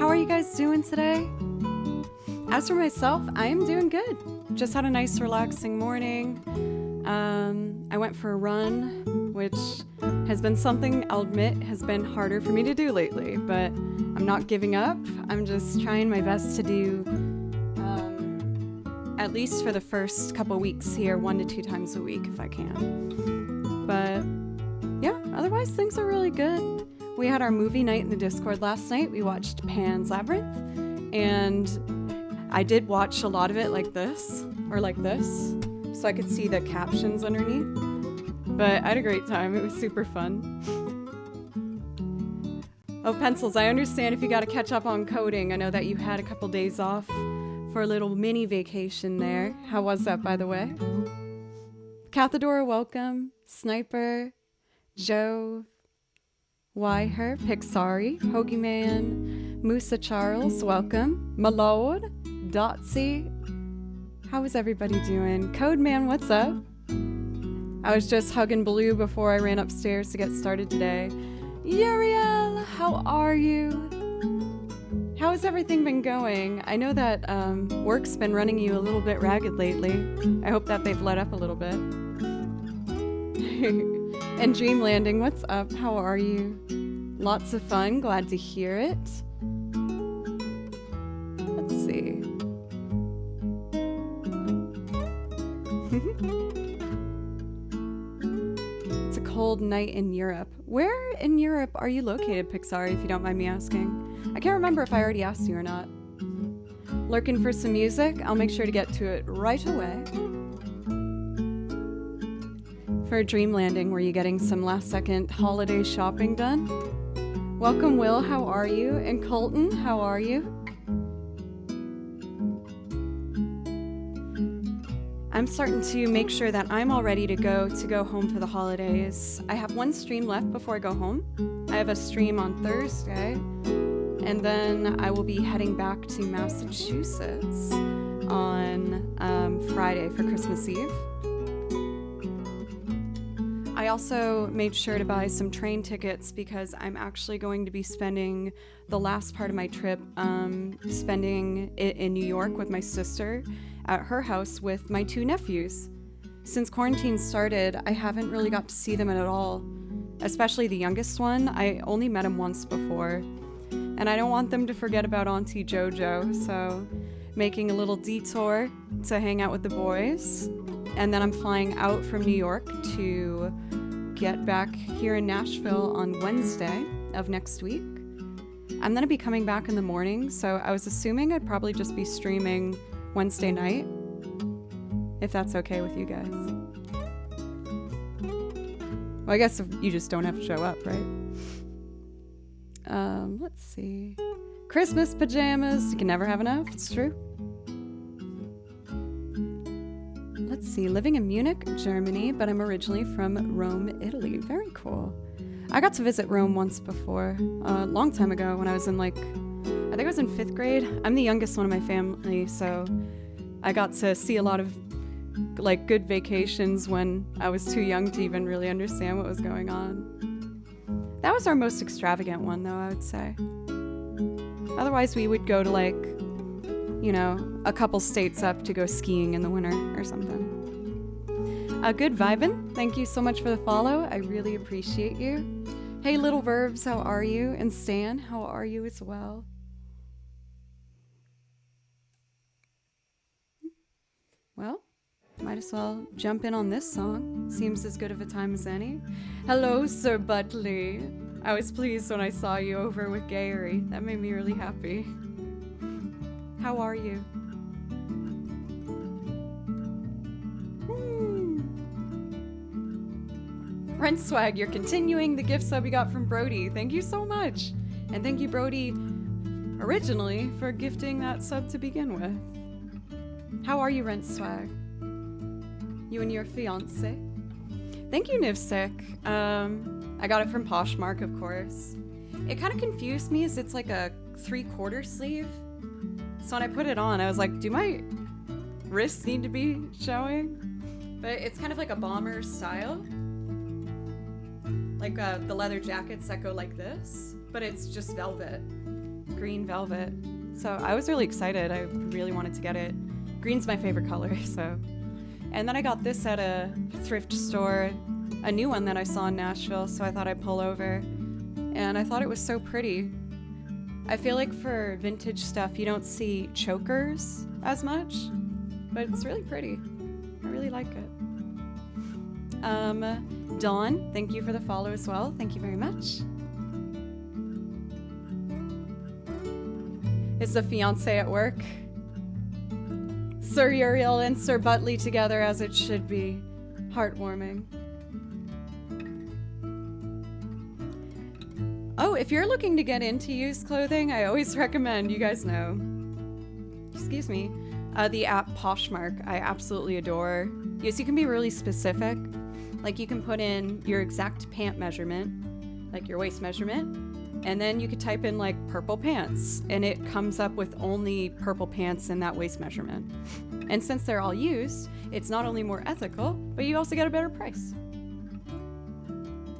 How are you guys doing today? As for myself, I am doing good. Just had a nice relaxing morning. I went for a run, which has been something I'll admit has been harder for me to do lately, but I'm not giving up. I'm just trying my best to do, at least for the first couple weeks here, 1 to 2 times a week if I can. But yeah, otherwise things are really good. We had our movie night in the Discord last night. We watched Pan's Labyrinth, and I did watch a lot of it like this, or like this, so I could see the captions underneath. But I had a great time. It was super fun. Oh, Pencils, I understand if you got to catch up on coding. I know that you had a couple days off for a little mini vacation there. How was that, by the way? Cathadora, welcome. Sniper, Joe, Wyher, Pixari, Hoagieman, Musa Charles, welcome. Malode, Dotsy. How is everybody doing? Codeman, what's up? I was just hugging Blue before I ran upstairs to get started today. Uriel, how are you? How has everything been going? I know that work's been running you a little bit ragged lately. I hope that they've let up a little bit. And Dream Landing, what's up? How are you? Lots of fun. Glad to hear it. Let's see. It's a cold night in Europe. Where in Europe are you located, Pixar, if you don't mind me asking? I can't remember if I already asked you or not. Lurking for some music? I'll make sure to get to it right away. For Dream Landing, were you getting some last-second holiday shopping done? Welcome, Will. How are you? And Colton, how are you? I'm starting to make sure that I'm all ready to go home for the holidays. I have one stream left before I go home. I have a stream on Thursday, and then I will be heading back to Massachusetts on Friday for Christmas Eve. I also made sure to buy some train tickets because I'm actually going to be spending the last part of my trip spending it in New York with my sister at her house with my 2 nephews. Since quarantine started, I haven't really got to see them at all, especially the youngest one. I only met him once before, and I don't want them to forget about Auntie JoJo, so making a little detour to hang out with the boys. And then I'm flying out from New York to get back here in Nashville on Wednesday of next week. I'm going to be coming back in the morning, so I was assuming I'd probably just be streaming Wednesday night, if that's okay with you guys. Well, I guess if you just don't have to show up, right? Let's see. Christmas pajamas. You can never have enough. It's true. Let's see, living in Munich, Germany, but I'm originally from Rome, Italy. Very cool. I got to visit Rome once before, a long time ago when I was in I think I was in 5th grade. I'm the youngest one of my family, so I got to see a lot of good vacations when I was too young to even really understand what was going on. That was our most extravagant one, though, I would say. Otherwise, we would go to a couple states up to go skiing in the winter or something. Good vibin'. Thank you so much for the follow. I really appreciate you. Hey, Little Verbs, how are you? And Stan, how are you as well? Well, might as well jump in on this song. Seems as good of a time as any. Hello, Sir Butley. I was pleased when I saw you over with Gary. That made me really happy. How are you? Rent Swag, you're continuing the gift sub we got from Brody. Thank you so much. And thank you, Brody, originally, for gifting that sub to begin with. How are you, Rent Swag? You and your fiance? Thank you, Nivsik. I got it from Poshmark, of course. It kind of confused me as it's like a 3/4 sleeve. So when I put it on, I was like, do my wrists need to be showing? But it's kind of like a bomber style. Like the leather jackets that go like this, but it's just velvet. green velvet. So I was really excited. I really wanted to get it. Green's my favorite color, so. And then I got this at a thrift store, a new one that I saw in Nashville, so I thought I'd pull over. And I thought it was so pretty. I feel like for vintage stuff, you don't see chokers as much, but it's really pretty. I really like it. Dawn, thank you for the follow as well. Thank you very much. Is the fiance at work? Sir Uriel and Sir Butley together as it should be. Heartwarming. Oh, if you're looking to get into used clothing, I always recommend, you guys know, excuse me, the app Poshmark. I absolutely adore. Yes, you can be really specific. Like you can put in your exact pant measurement, like your waist measurement, and then you could type in like purple pants, and it comes up with only purple pants in that waist measurement. And since they're all used, it's not only more ethical, but you also get a better price.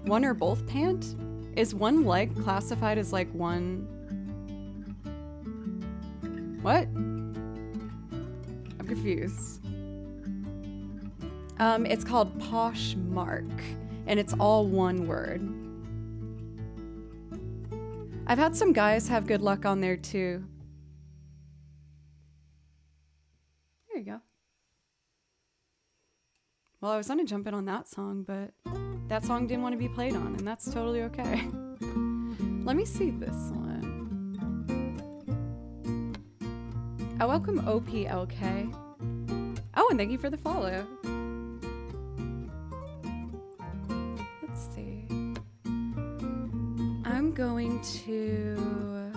One or both pant? Is one leg classified as like one? What? I'm confused. It's called Poshmark, and it's all one word. I've had some guys have good luck on there too. There you go. Well, I was gonna jump in on that song, but that song didn't want to be played on, and that's totally okay. Let me see this one. I welcome OPLK. Oh, and thank you for the follow. Let's see. I'm going to...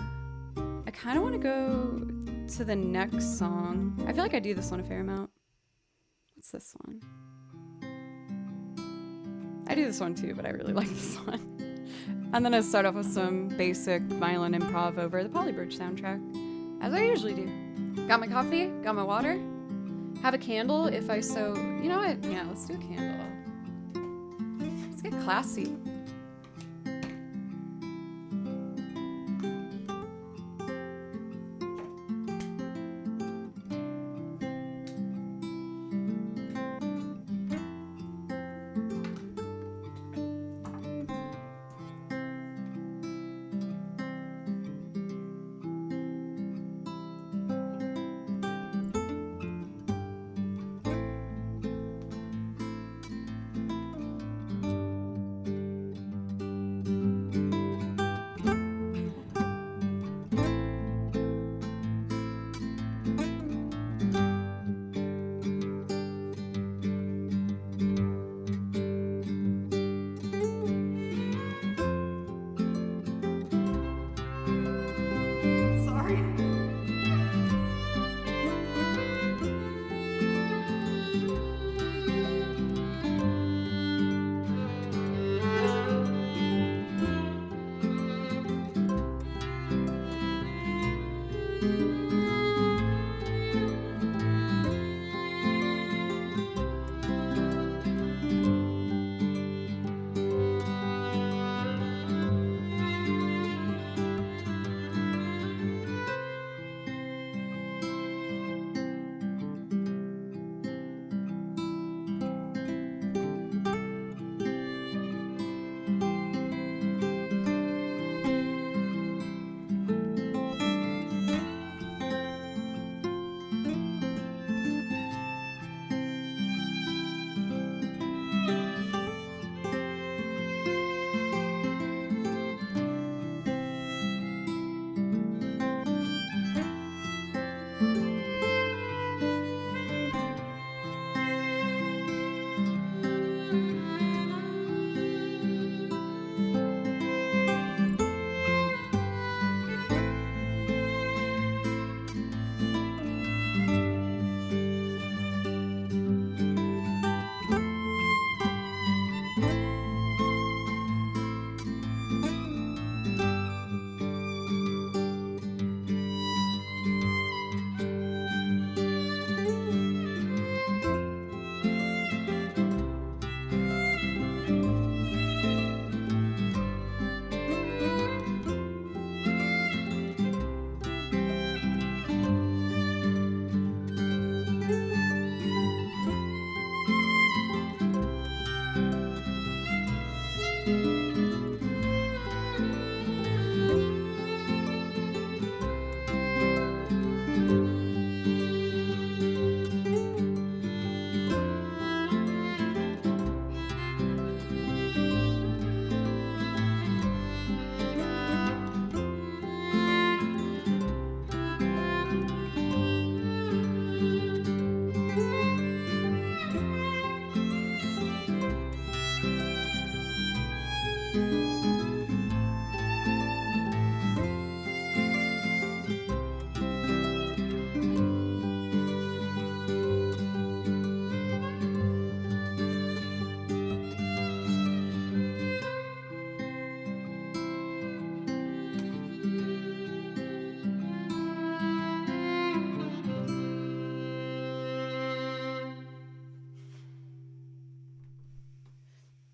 I kind of want to go to the next song. I feel like I do this one a fair amount. What's this one? I do this one too, but I really like this one. And then I start off with some basic violin improv over the Polybridge soundtrack, as I usually do. Got my coffee, got my water, have a candle if I so... You know what? Yeah, let's do a candle. Let's get classy.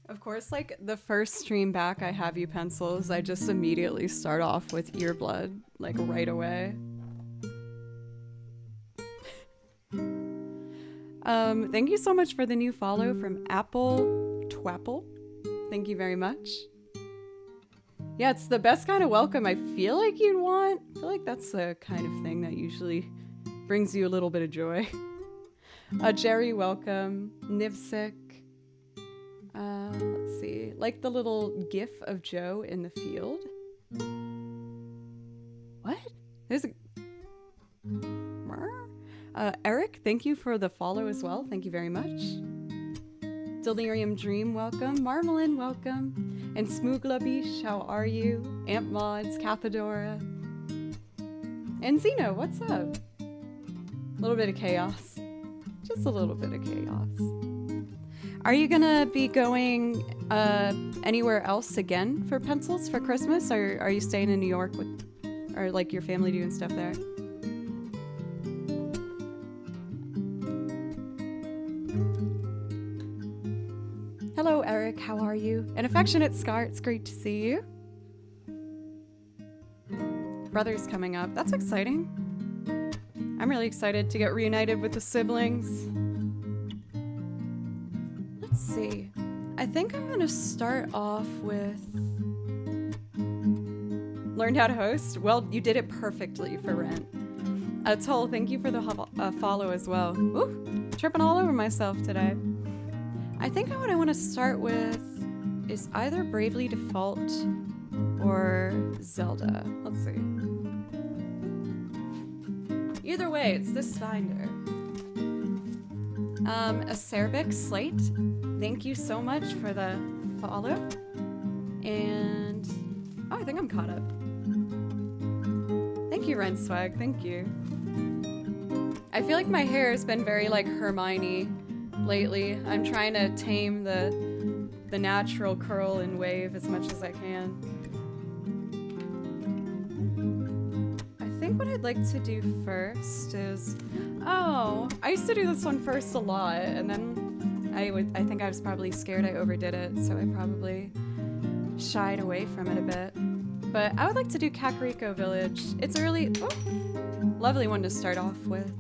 Of course, like the first stream back, I have you pencils. I just immediately start off with earblood, like right away. Thank you so much for the new follow from Apple Twapple. Thank you very much. Yeah, it's the best kind of welcome I feel like you'd want. I feel like that's the kind of thing that usually brings you a little bit of joy. Jerry, welcome. Nivsik. Let's see. Like the little gif of Joe in the field. What? There's a... Eric, thank you for the follow as well. Thank you very much. Delirium Dream, welcome. Marmalin, welcome. And Smooglabish, how are you? Amp Mods, Cathedora. And Zeno, what's up? A little bit of chaos. Just a little bit of chaos. Are you gonna be going anywhere else again for pencils for Christmas? Or are you staying in New York with, or like your family doing stuff there? Hello, Eric. How are you? An affectionate Scar. It's great to see you. Brother's coming up. That's exciting. I'm really excited to get reunited with the siblings. Let's see. I think I'm gonna start off with learned how to host. Well, you did it perfectly for Rent. Toll, thank you for the follow as well. Ooh, tripping all over myself today. I think what I want to start with is either Bravely Default or Zelda. Let's see. Either way, it's this Finder. Acerbic Slate, thank you so much for the follow. And oh, I think I'm caught up. Thank you, Ren Swag. Thank you. I feel like my hair has been very like Hermione lately. I'm trying to tame the natural curl and wave as much as I can. I think what I'd like to do first is, oh, I used to do this one first a lot, and then I think I was probably scared I overdid it, so I probably shied away from it a bit. But I would like to do Kakariko Village. It's a really lovely one to start off with.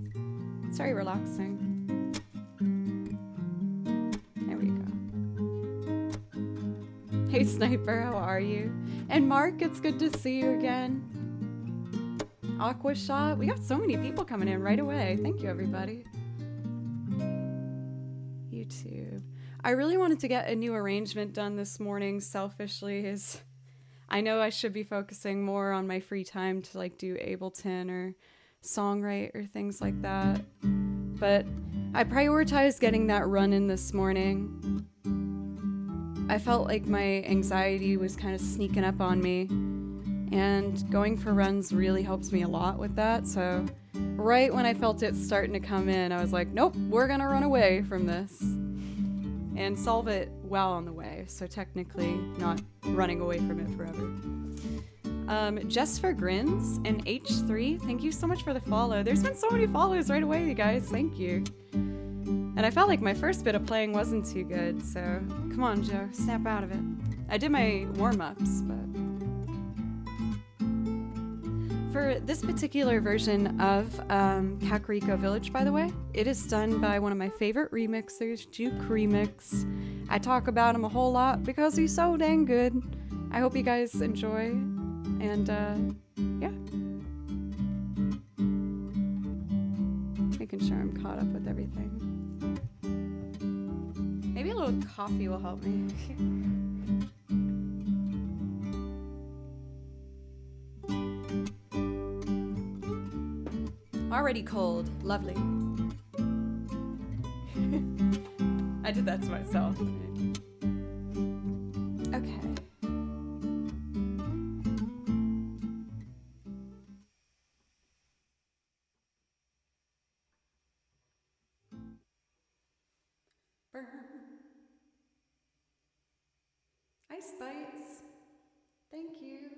It's very relaxing. Hey Sniper, how are you? And Mark, it's good to see you again. Aqua Shot, we got so many people coming in right away. Thank you, everybody. YouTube. I really wanted to get a new arrangement done this morning, selfishly, as I know I should be focusing more on my free time to like do Ableton or songwrite or things like that. But I prioritized getting that run in this morning. I felt like my anxiety was kind of sneaking up on me, and going for runs really helps me a lot with that. So right when I felt it starting to come in, I was like, nope, we're gonna run away from this and solve it while on the way. So technically not running away from it forever. Just for Grins and H3, thank you so much for the follow. There's been so many follows right away, you guys. Thank you. And I felt like my first bit of playing wasn't too good, so come on, Joe, snap out of it. I did my warm-ups, but... For this particular version of Kakariko Village, by the way, it is done by one of my favorite remixers, Juke Remix. I talk about him a whole lot because he's so dang good. I hope you guys enjoy, and yeah. Making sure I'm caught up with everything. Maybe a little coffee will help me. Already cold. Lovely. I did that to myself. Okay. Burn. Ice bites. Thank you.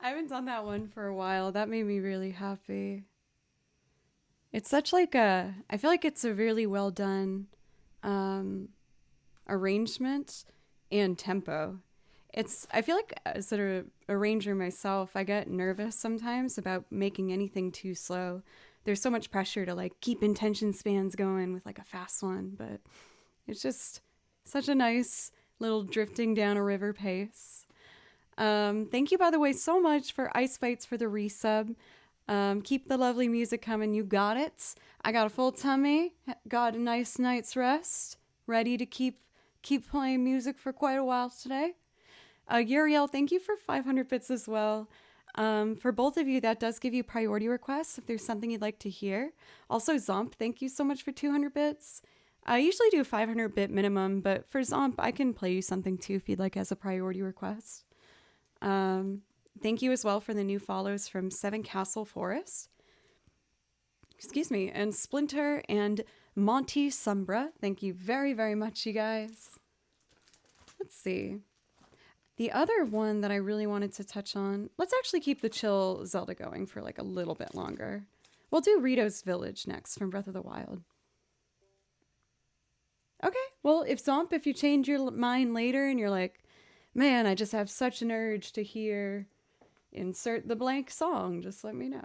I haven't done that one for a while. That made me really happy. It's such like a, I feel like it's a really well done um, arrangement and tempo. I feel like as an arranger myself, I get nervous sometimes about making anything too slow. There's so much pressure to like keep intention spans going with like a fast one, but it's just such a nice little drifting down a river pace. Thank you, by the way, so much for Ice Fights for the resub. Keep the lovely music coming. You got it. I got a full tummy. Got a nice night's rest. Ready to keep playing music for quite a while today. Uriel, thank you for 500 bits as well. For both of you, that does give you priority requests if there's something you'd like to hear. Also, Zomp, thank you so much for 200 bits. I usually do 500 bit minimum, but for Zomp, I can play you something too if you'd like as a priority request. Thank you as well for the new follows from Seven Castle Forest. Excuse me, and Splinter and Monty Sombra. Thank you very, very much, you guys. Let's see. The other one that I really wanted to touch on, let's actually keep the chill Zelda going for like a little bit longer. We'll do Rito's Village next from Breath of the Wild. Okay, well, if you change your mind later and you're like, man, I just have such an urge to hear insert the blank song, just let me know.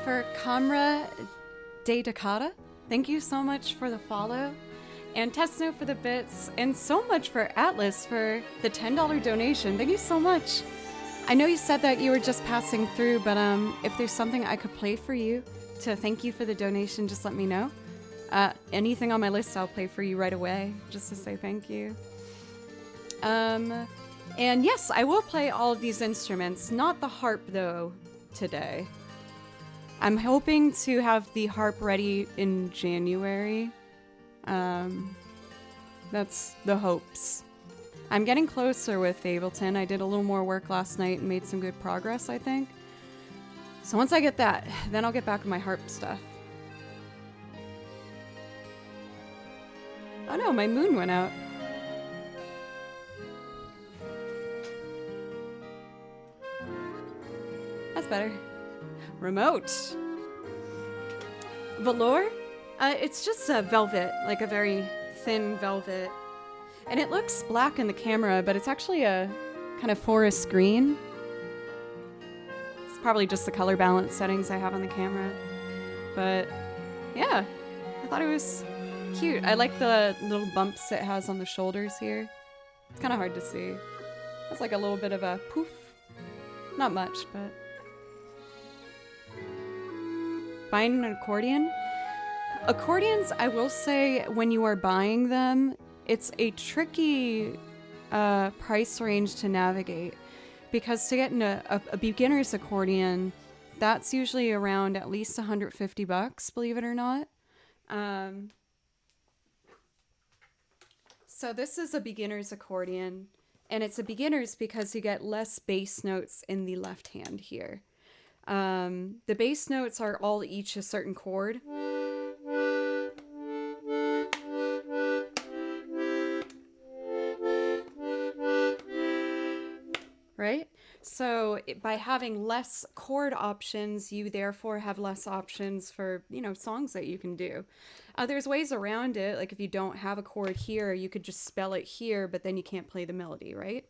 For Kamra De Dakata, thank you so much for the follow. And Tesno for the bits. And so much for Atlas for the $10 donation. Thank you so much. I know you said that you were just passing through, but if there's something I could play for you to thank you for the donation, just let me know. Anything on my list, I'll play for you right away, just to say thank you. And yes, I will play all of these instruments. Not the harp, though, today. I'm hoping to have the harp ready in January. That's the hopes. I'm getting closer with Ableton. I did a little more work last night and made some good progress, I think. So once I get that, then I'll get back to my harp stuff. Oh no, my moon went out. That's better. Remote. Velour? It's just a velvet, like a very thin velvet. And it looks black in the camera, but it's actually a kind of forest green. It's probably just the color balance settings I have on the camera. But yeah, I thought it was cute. I like the little bumps it has on the shoulders here. It's kind of hard to see. It's like a little bit of a poof. Not much, but... Buying an accordion? Accordions, I will say, when you are buying them, it's a tricky price range to navigate. Because to get a beginner's accordion, that's usually around at least $150, believe it or not. So this is a beginner's accordion, and it's a beginner's because you get less bass notes in the left hand here. The bass notes are all each a certain chord. Right? So by having less chord options, you therefore have less options for, songs that you can do. There's ways around it. Like if you don't have a chord here, you could just spell it here, but then you can't play the melody, right?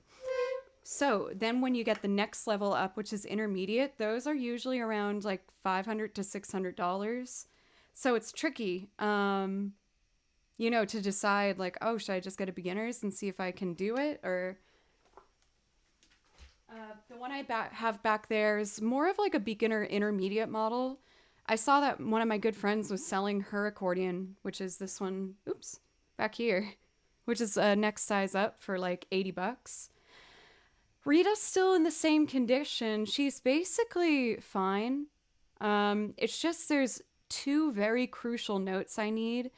So then when you get the next level up, which is intermediate, those are usually around like $500 to $600. So it's tricky, to decide like, oh, should I just get a beginner's and see if I can do it? Or the one I have back there is more of like a beginner intermediate model. I saw that one of my good friends was selling her accordion, which is this one, back here, which is next size up for like $80. Rita's still in the same condition. She's basically fine. It's just there's two very crucial notes I need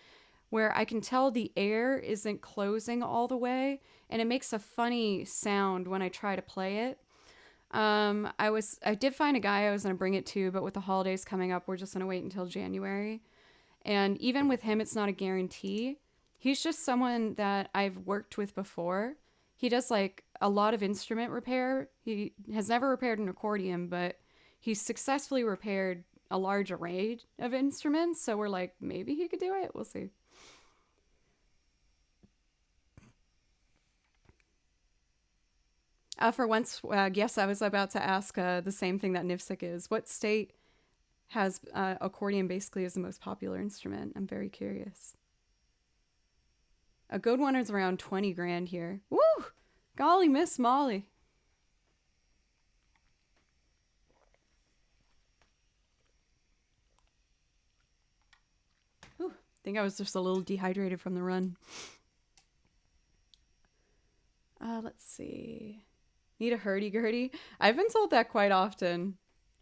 where I can tell the air isn't closing all the way, and it makes a funny sound when I try to play it. I did find a guy I was going to bring it to, but with the holidays coming up, we're just going to wait until January. And even with him, it's not a guarantee. He's just someone that I've worked with before. He does like a lot of instrument repair. He has never repaired an accordion, but he's successfully repaired a large array of instruments. So we're like, maybe he could do it. We'll see. For once, yes, I was about to ask the same thing that Nivsik is. What state has accordion basically as the most popular instrument? I'm very curious. A good one is around 20 grand here. Woo! Golly, Miss Molly. Whew. I think I was just a little dehydrated from the run. Let's see. Need a hurdy-gurdy? I've been told that quite often.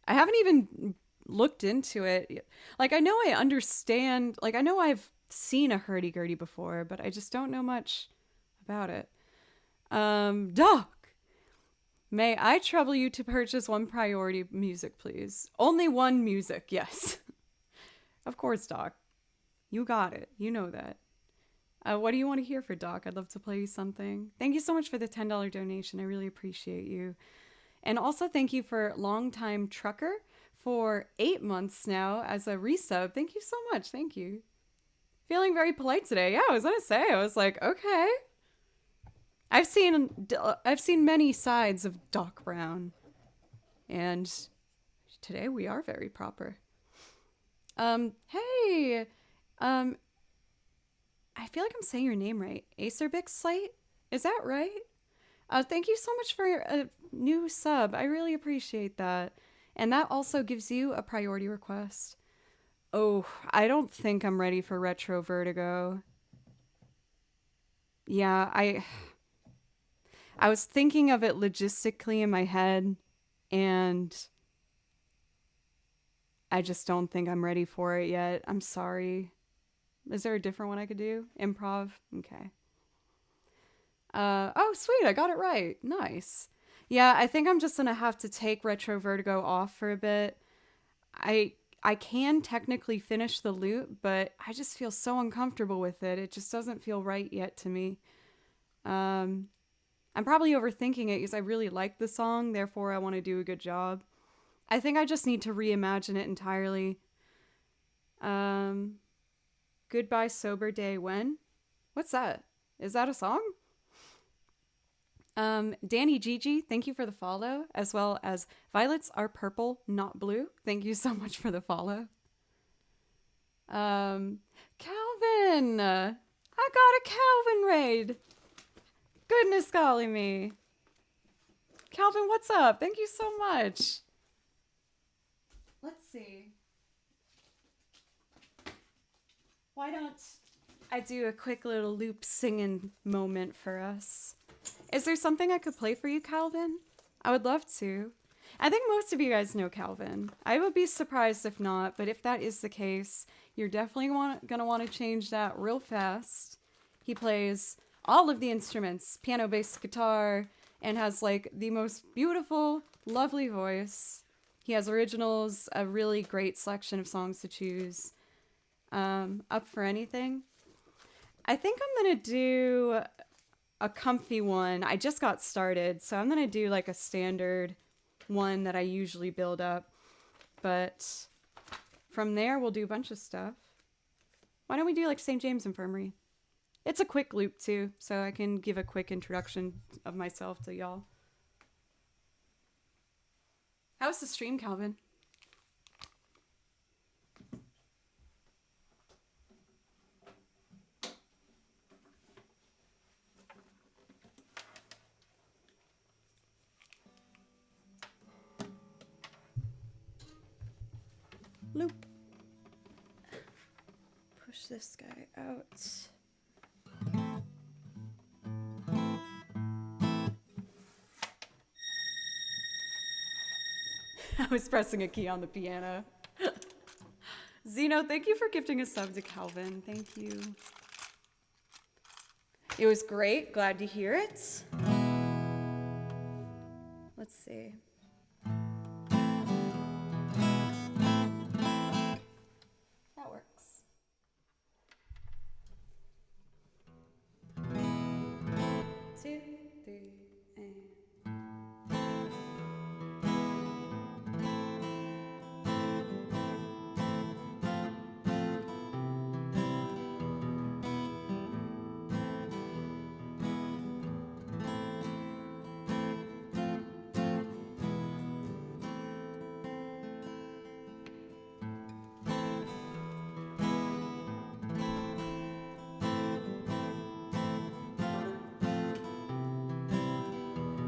I haven't even looked into it. Like, I know I understand. Like, I know I've seen a hurdy-gurdy before, but I just don't know much about it. Doc, may I trouble you to purchase one priority music, please? Only one music, yes. Of course, Doc. You got it. You know that. What do you want to hear for Doc? I'd love to play you something. Thank you so much for the $10 donation. I really appreciate you. And also thank you for longtime trucker for 8 months now as a resub. Thank you so much. Thank you. Feeling very polite today. Yeah, I was gonna say. I was like, okay. I've seen many sides of Doc Brown, and today we are very proper. Hey, um, I feel like I'm saying your name right. Acerbix Slate? Is that right? Thank you so much for a new sub. I really appreciate that. And that also gives you a priority request. Oh, I don't think I'm ready for Retro Vertigo. Yeah, I was thinking of it logistically in my head, and I just don't think I'm ready for it yet. I'm sorry. Is there a different one I could do? Improv? Okay. Oh, sweet. I got it right. Nice. Yeah, I think I'm just gonna have to take Retro Vertigo off for a bit. I I can technically finish the loop, but I just feel so uncomfortable with it. It just doesn't feel right yet to me. Um, I'm probably overthinking it because I really like the song, therefore I want to do a good job. I think I just need to reimagine it entirely. Um, Goodbye Sober Day When? What's that? Is that a song? Danny Gigi, thank you for the follow, as well as Violets Are Purple, Not Blue. Thank you so much for the follow. Calvin! I got a Calvin raid! Goodness golly me. Calvin, what's up? Thank you so much. Let's see. Why don't I do a quick little loop singing moment for us? Is there something I could play for you, Calvin? I would love to. I think most of you guys know Calvin. I would be surprised if not, but if that is the case, you're definitely gonna want to change that real fast. He plays all of the instruments, piano, bass, guitar, and has like the most beautiful, lovely voice. He has originals, a really great selection of songs to choose. Up for anything? I think I'm gonna do a comfy one. I just got started, so I'm gonna do like a standard one that I usually build up. But from there, we'll do a bunch of stuff. Why don't we do like St. James Infirmary? It's a quick loop too, so I can give a quick introduction of myself to y'all. How's the stream, Calvin? Loop. Push this guy out. I was pressing a key on the piano. Zeno, thank you for gifting a sub to Calvin. Thank you. It was great. Glad to hear it. Let's see. That works. 2, 3, and...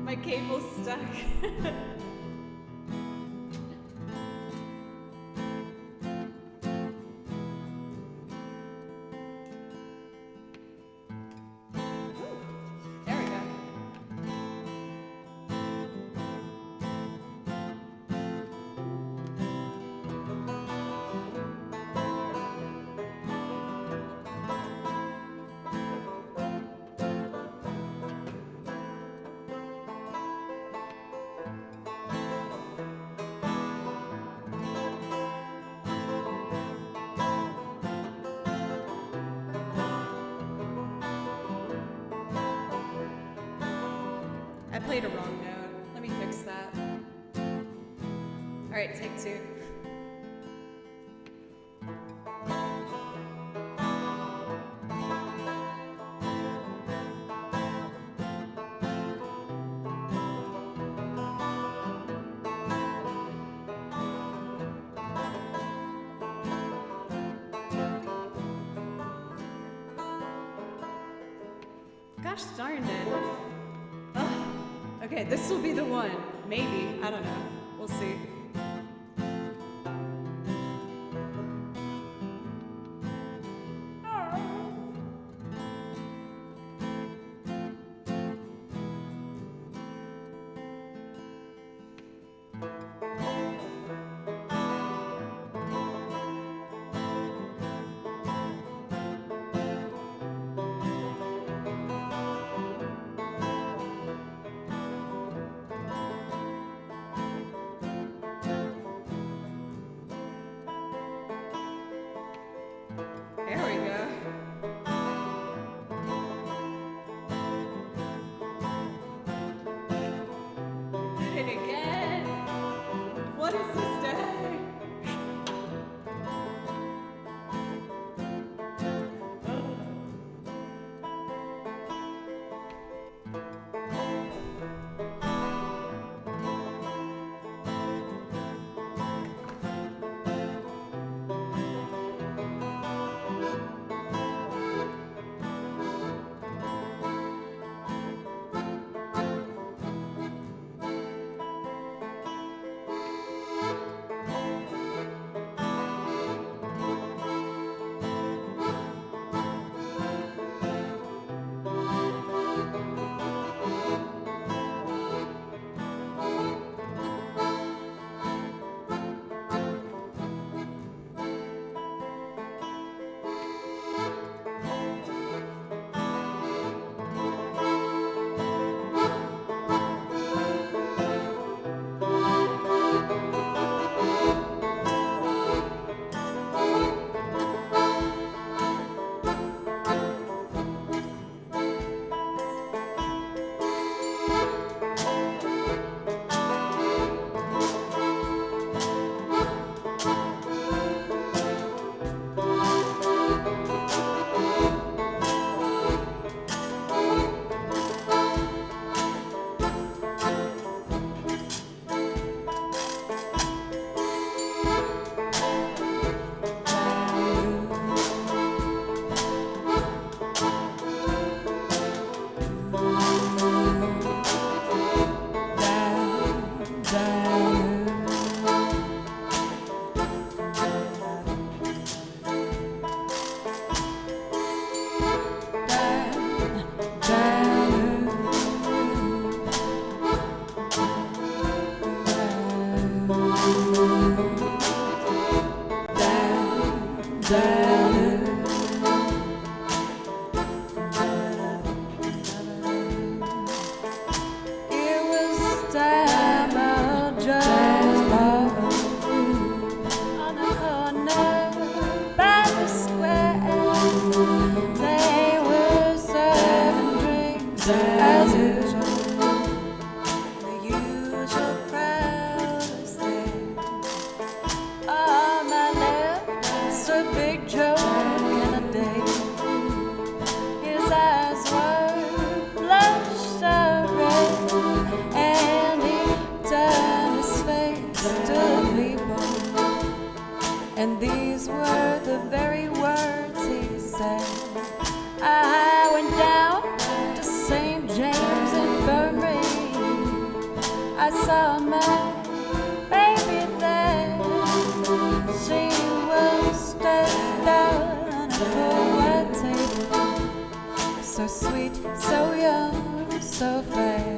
My cable's stuck. There we go. I played a wrong note. Let me fix that. All right, take 2. Gosh darn it. Ugh. Okay, this will be the one. Maybe. I don't know. We'll see. There we go. Did it again. What is this day? And these were the very words he said. I went down to St. James Infirmary. I saw my baby there. She was stretched out on a cold white table, so sweet, so young, so fair.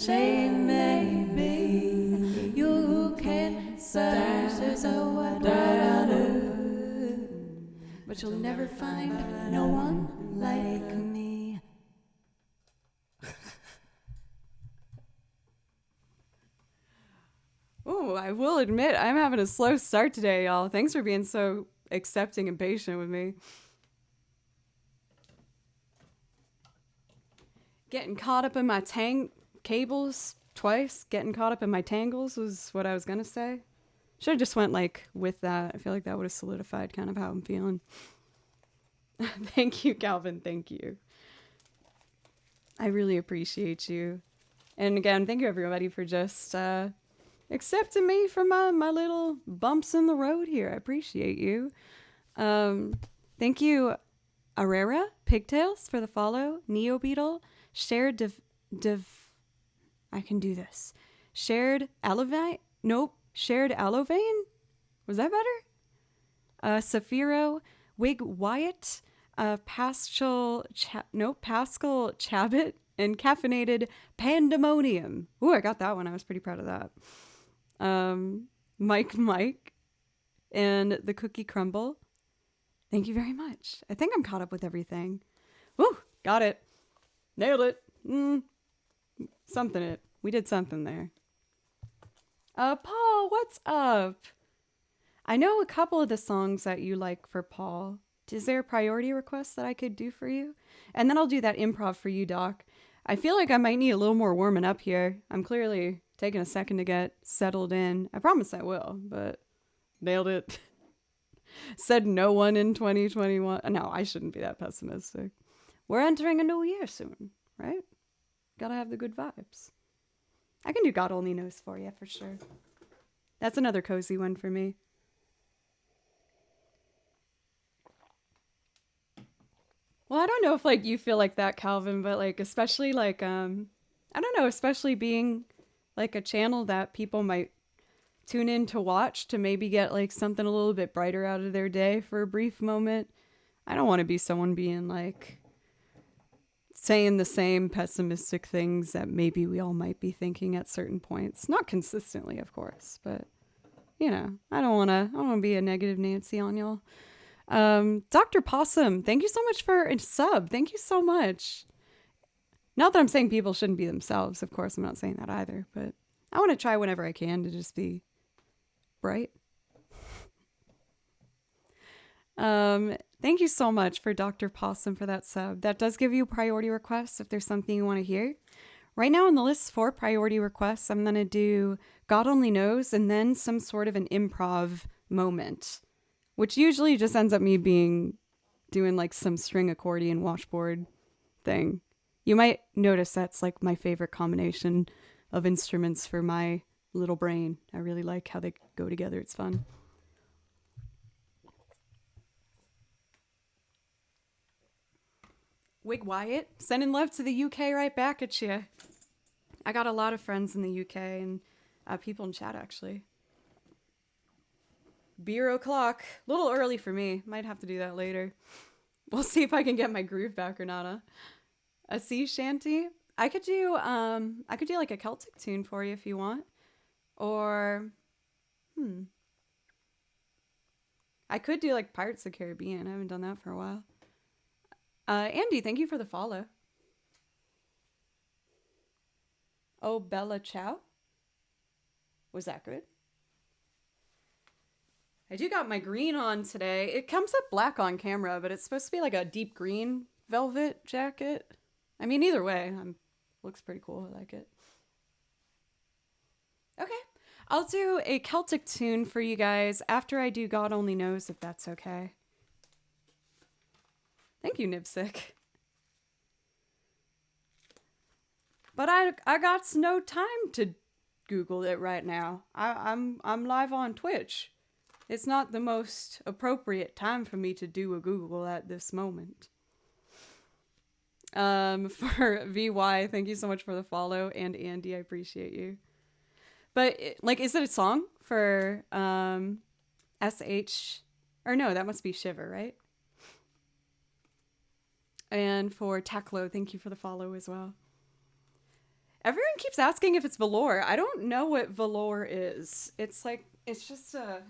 She may be. You can search as but you'll never find no one like me. Oh, I will admit, I'm having a slow start today, y'all. Thanks for being so accepting and patient with me. Getting caught up in my cables twice. Getting caught up in my tangles was what I was going to say. Should have just went like with that. I feel like that would have solidified kind of how I'm feeling. Thank you, Calvin. Thank you. I really appreciate you. And again, thank you everybody for just accepting me for my little bumps in the road here. I appreciate you. Thank you, Arera Pigtails, for the follow. Neo Beetle, shared I can do this. Shared Alovine. Nope. Shared Alovane? Was that better? Saphiro, Wig Wyatt, Pascal Chabot, and Caffeinated Pandemonium. Ooh, I got that one. I was pretty proud of that. Mike, and the Cookie Crumble. Thank you very much. I think I'm caught up with everything. Woo, got it. Nailed it. We did something there. Paul, what's up? I know a couple of the songs that you like for Paul. Is there a priority request that I could do for you? And then I'll do that improv for you, Doc. I feel like I might need a little more warming up here. I'm clearly taking a second to get settled in. I promise I will, but nailed it. Said no one in 2021. No, I shouldn't be that pessimistic. We're entering a new year soon, right? Gotta have the good vibes. I can do God Only Knows for you, for sure. That's another cozy one for me. Well, I don't know if, like, you feel like that, Calvin, but, like, especially, like, I don't know, especially being, like, a channel that people might tune in to watch to maybe get, like, something a little bit brighter out of their day for a brief moment. I don't want to be someone being, like, saying the same pessimistic things that maybe we all might be thinking at certain points. Not consistently, of course, but, you know, I don't want to be a negative Nancy on y'all. Dr. Possum, thank you so much for a sub. Thank you so much. Not that I'm saying people shouldn't be themselves. Of course, I'm not saying that either, but I want to try whenever I can to just be bright. Thank you so much for Dr. Possum for that sub. That does give you priority requests if there's something you want to hear. Right now on the list for priority requests, I'm going to do God Only Knows and then some sort of an improv moment, which usually just ends up me doing like some string accordion washboard thing. You might notice that's like my favorite combination of instruments for my little brain. I really like how they go together. It's fun. Wig Wyatt, sending love to the UK right back at you. I got a lot of friends in the UK and people in chat, actually. Beer o'clock. A little early for me. Might have to do that later. We'll see if I can get my groove back or not. A sea shanty. I could do like a Celtic tune for you if you want. Or I could do like Pirates of the Caribbean. I haven't done that for a while. Andy, thank you for the follow. Oh, Bella Chow. Was that good? I do got my green on today. It comes up black on camera, but it's supposed to be like a deep green velvet jacket. I mean, either way, looks pretty cool. I like it. Okay. I'll do a Celtic tune for you guys after I do God Only Knows, if that's okay. Thank you, Nipsick. But I got no time to Google it right now. I'm live on Twitch. It's not the most appropriate time for me to do a Google at this moment. For VY, thank you so much for the follow, and Andy, I appreciate you. But is it a song for SH? Or no, that must be Shiver, right? And for Taklo, thank you for the follow as well. Everyone keeps asking if it's velour. I don't know what velour is. It's like, it's just a...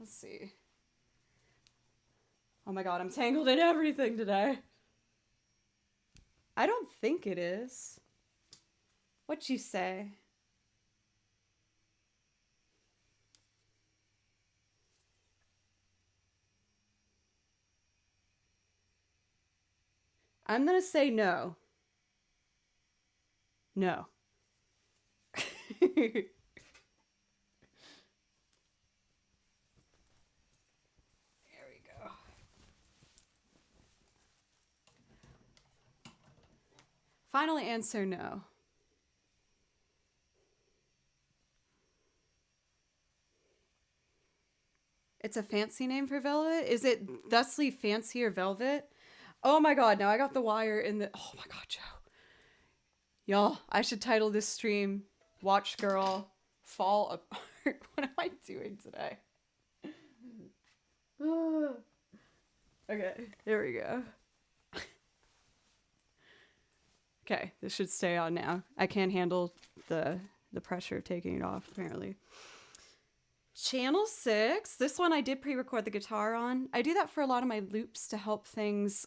Let's see. Oh my god, I'm tangled in everything today. I don't think it is. What you say? I'm gonna say no. No. There we go. Final answer, no. It's a fancy name for velvet? Is it thusly fancier velvet? Oh my god, now I got the wire in the... Oh my god, Joe. Y'all, I should title this stream Watch Girl Fall Apart. What am I doing today? Okay, here we go. Okay, this should stay on now. I can't handle the pressure of taking it off, apparently. Channel 6. This one I did pre-record the guitar on. I do that for a lot of my loops to help things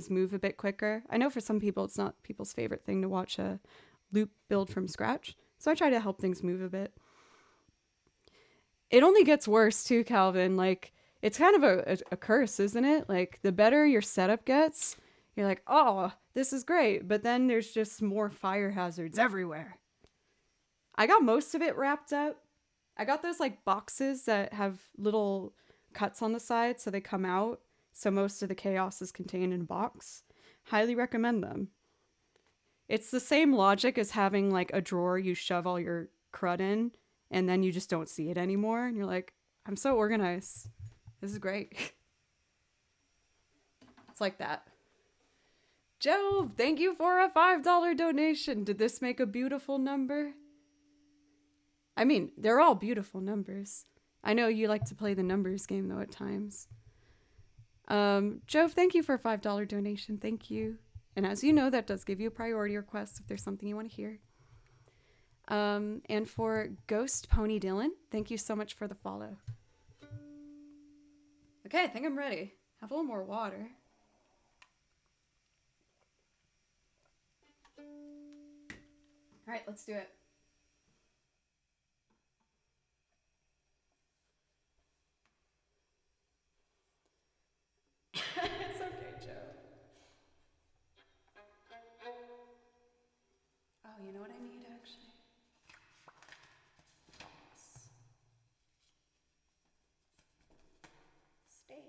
move a bit quicker. I know for some people it's not people's favorite thing to watch a loop build from scratch, so I try to help things move a bit. It only gets worse too, Calvin. Like, it's kind of a curse, isn't it? Like, the better your setup gets, you're like, oh, this is great, but then there's just more fire hazards everywhere. I got most of it wrapped up. I got those like boxes that have little cuts on the side so they come out. So most of the chaos is contained in a box. Highly recommend them. It's the same logic as having like a drawer you shove all your crud in and then you just don't see it anymore. And you're like, I'm so organized. This is great. It's like that. Joe, thank you for a $5 donation. Did this make a beautiful number? I mean, they're all beautiful numbers. I know you like to play the numbers game, though, at times. Joe, thank you for a $5 donation. Thank you. And as you know, that does give you a priority request if there's something you want to hear. And for Ghost Pony Dylan, thank you so much for the follow. Okay, I think I'm ready. Have a little more water. All right, let's do it. It's okay, Joe. Oh, you know what I need, actually? Stay.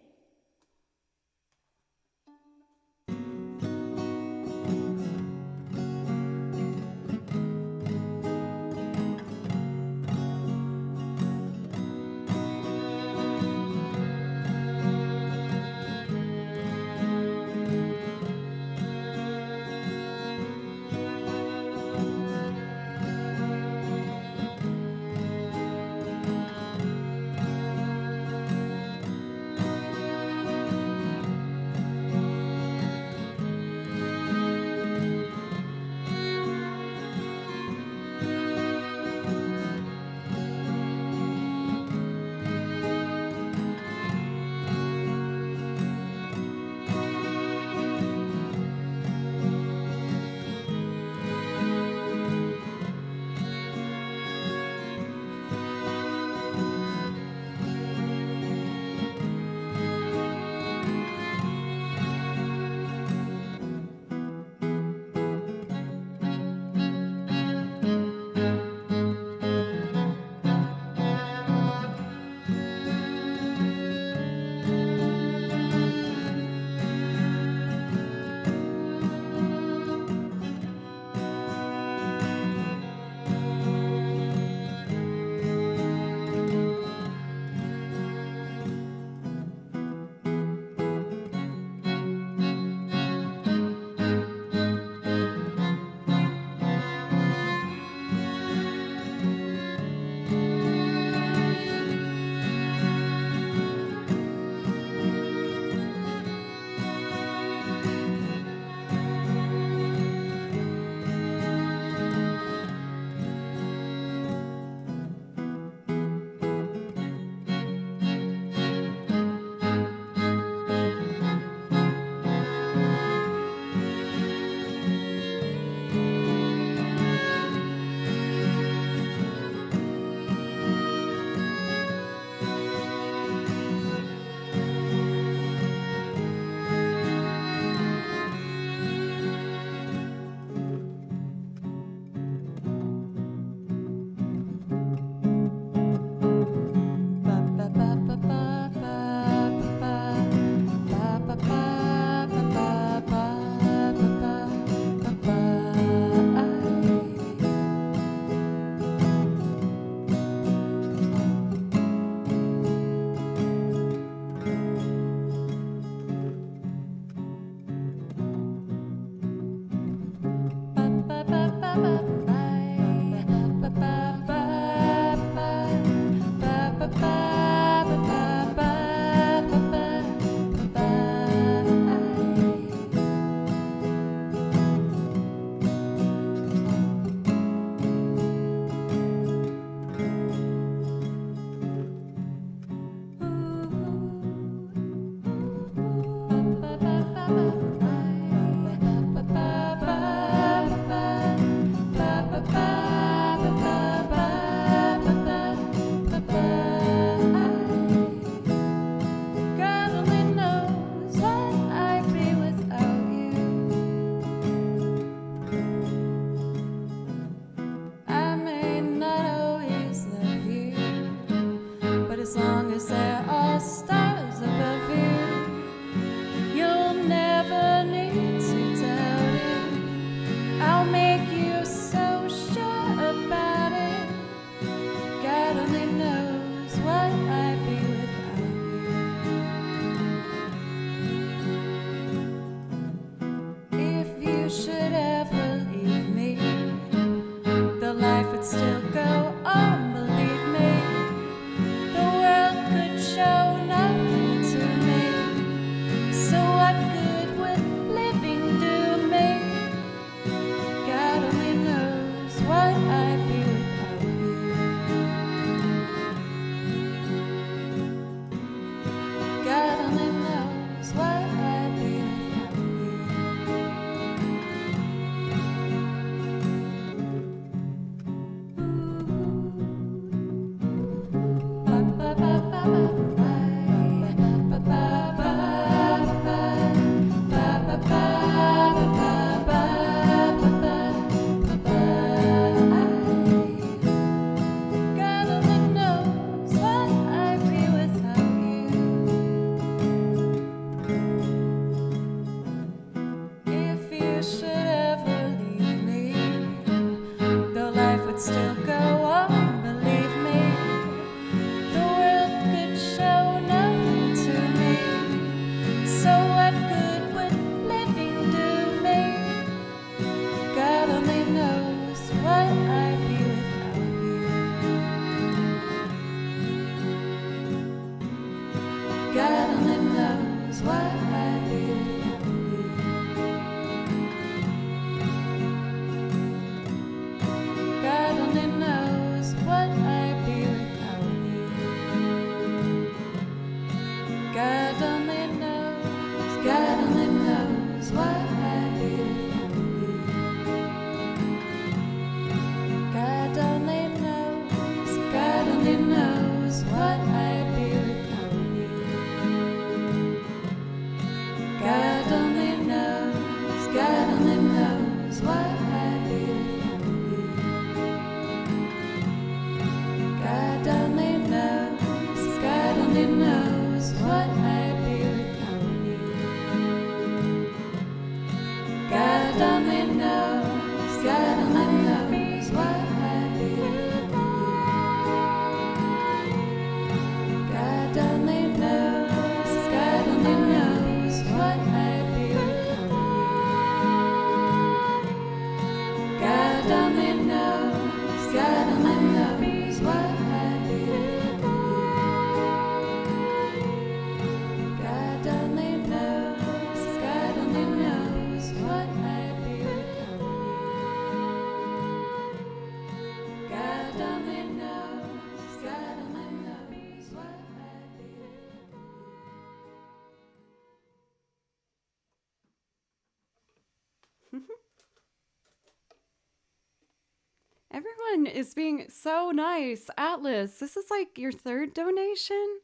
Everyone is being so nice. Atlas, this is like your third donation.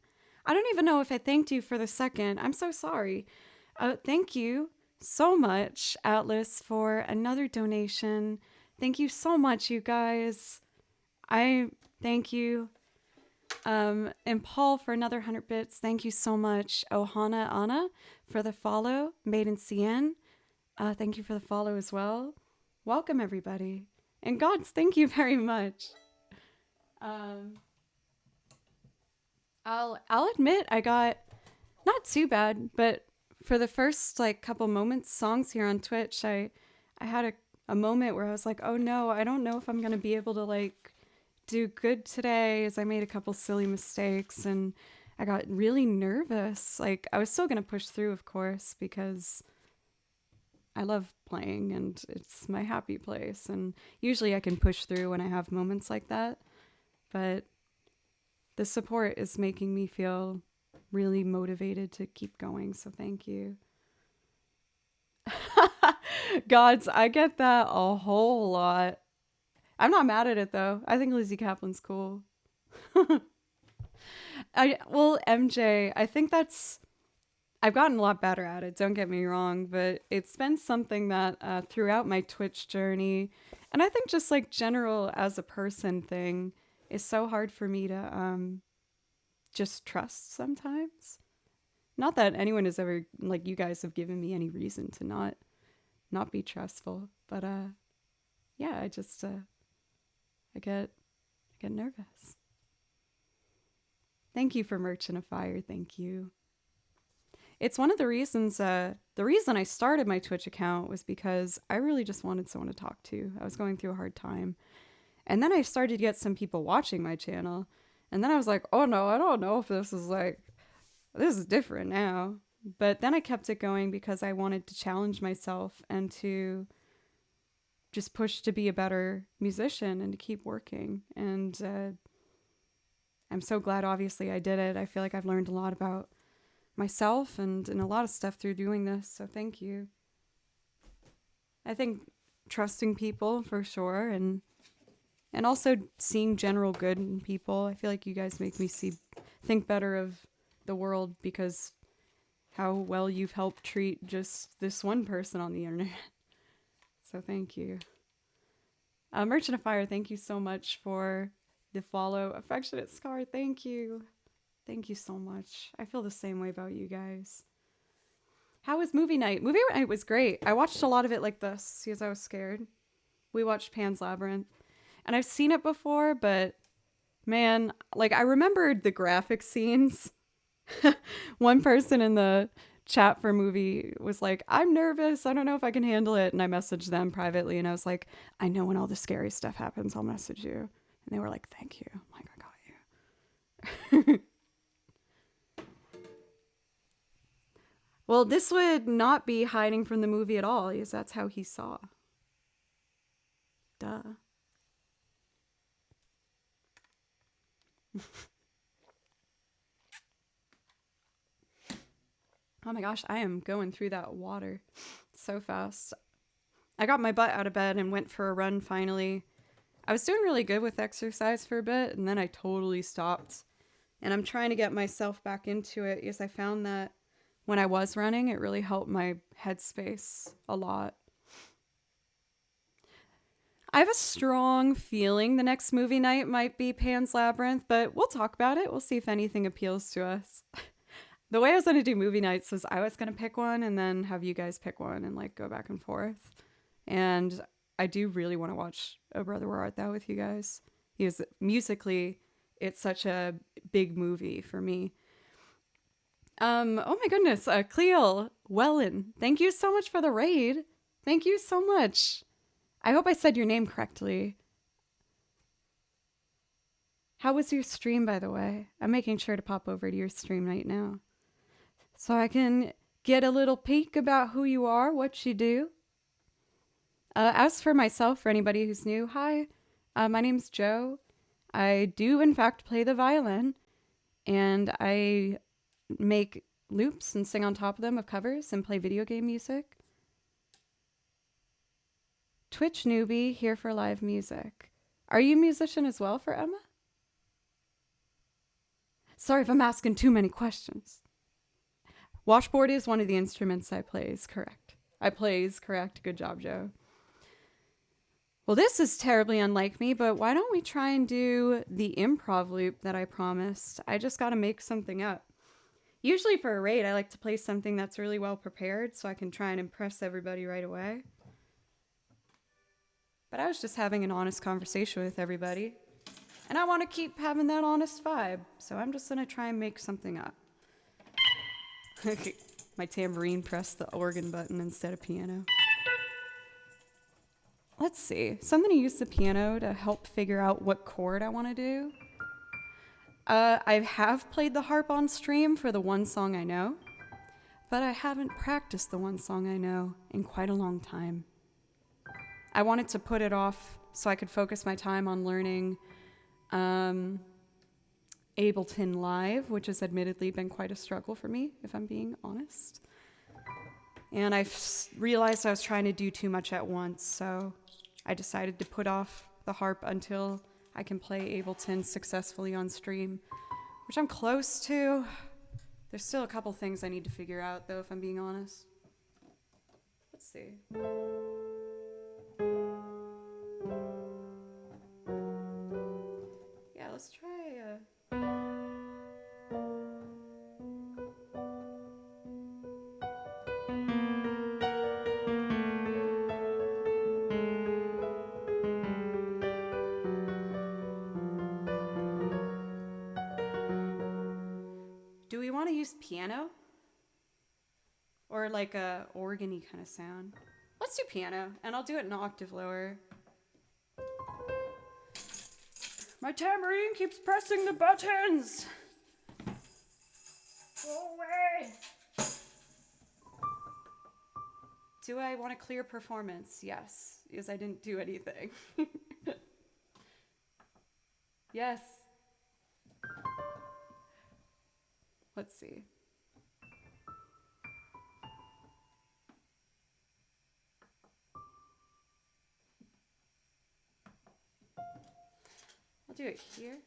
I don't even know if I thanked you for the second. I'm so sorry. Thank you so much, Atlas, for another donation. Thank you so much, you guys. I thank you. And Paul for another 100 bits. Thank you so much. Ohana Anna for the follow. Maiden CN. Thank you for the follow as well. Welcome, everybody. And Gods, thank you very much. I'll admit I got not too bad, but for the first like couple moments songs here on Twitch, I had a moment where I was like, oh no, I don't know if I'm going to be able to like do good today, as I made a couple silly mistakes and I got really nervous. Like I was still going to push through, of course, because I love playing and it's my happy place. And usually I can push through when I have moments like that. But the support is making me feel really motivated to keep going. So thank you. Gods, I get that a whole lot. I'm not mad at it though. I think Lizzie Kaplan's cool. MJ, I think I've gotten a lot better at it, don't get me wrong, but it's been something that throughout my Twitch journey, and I think just like general as a person thing, is so hard for me to just trust sometimes. Not that anyone has ever, like you guys have given me any reason to not be trustful, but yeah, I just I get nervous. Thank you for Merchant of Fire. Thank you. It's one of the reasons, the reason I started my Twitch account was because I really just wanted someone to talk to. I was going through a hard time. And then I started to get some people watching my channel. And then I was like, oh no, I don't know if this is different now. But then I kept it going because I wanted to challenge myself and to just push to be a better musician and to keep working. And I'm so glad, obviously, I did it. I feel like I've learned a lot about myself and a lot of stuff through doing this. So thank you. I think trusting people for sure, and also seeing general good in people. I feel like you guys make me think better of the world because how well you've helped treat just this one person on the internet. So thank you. Merchant of Fire, thank you so much for the follow. Affectionate Scar, thank you. Thank you so much. I feel the same way about you guys. How was movie night? Movie night was great. I watched a lot of it like this because I was scared. We watched Pan's Labyrinth. And I've seen it before, but man, like I remembered the graphic scenes. One person in the chat for movie was like, I'm nervous. I don't know if I can handle it. And I messaged them privately and I was like, I know when all the scary stuff happens, I'll message you. And they were like, thank you. I'm like, I got you. Well, this would not be hiding from the movie at all, because that's how he saw. Duh. Oh my gosh, I am going through that water so fast. I got my butt out of bed and went for a run finally. I was doing really good with exercise for a bit, and then I totally stopped. And I'm trying to get myself back into it because I found that when I was running, it really helped my headspace a lot. I have a strong feeling the next movie night might be Pan's Labyrinth, but we'll talk about it. We'll see if anything appeals to us. The way I was going to do movie nights was I was going to pick one and then have you guys pick one and like go back and forth. And I do really want to watch Oh Brother Where Art Thou with you guys. Because musically, it's such a big movie for me. Oh my goodness, Cleo Wellen, thank you so much for the raid. Thank you so much. I hope I said your name correctly. How was your stream, by the way? I'm making sure to pop over to your stream right now, so I can get a little peek about who you are, what you do. As for myself, for anybody who's new, hi, my name's Joe. I do, in fact, play the violin, and I make loops and sing on top of them of covers and play video game music. Twitch newbie, here for live music. Are you a musician as well for Emma? Sorry if I'm asking too many questions. Washboard is one of the instruments I play, is correct. I play is correct. Good job, Joe. Well, this is terribly unlike me, but why don't we try and do the improv loop that I promised? I just got to make something up. Usually for a raid, I like to play something that's really well prepared so I can try and impress everybody right away. But I was just having an honest conversation with everybody. And I want to keep having that honest vibe. So I'm just going to try and make something up. My tambourine pressed the organ button instead of piano. let's see. So I'm going to use the piano to help figure out what chord I want to do. I have played the harp on stream for the one song I know, but I haven't practiced the one song I know in quite a long time. I wanted to put it off so I could focus my time on learning Ableton Live, which has admittedly been quite a struggle for me, if I'm being honest. And I realized I was trying to do too much at once, so I decided to put off the harp until I can play Ableton successfully on stream, which I'm close to. There's still a couple things I need to figure out, though, if I'm being honest. Let's see. Yeah, let's try. Do we want to use piano? Or like a organ-y kind of sound? Let's do piano, and I'll do it an octave lower. My tambourine keeps pressing the buttons! Go away! Do I want a clear performance? Yes, because I didn't do anything. Yes. Let's see. I'll do it here.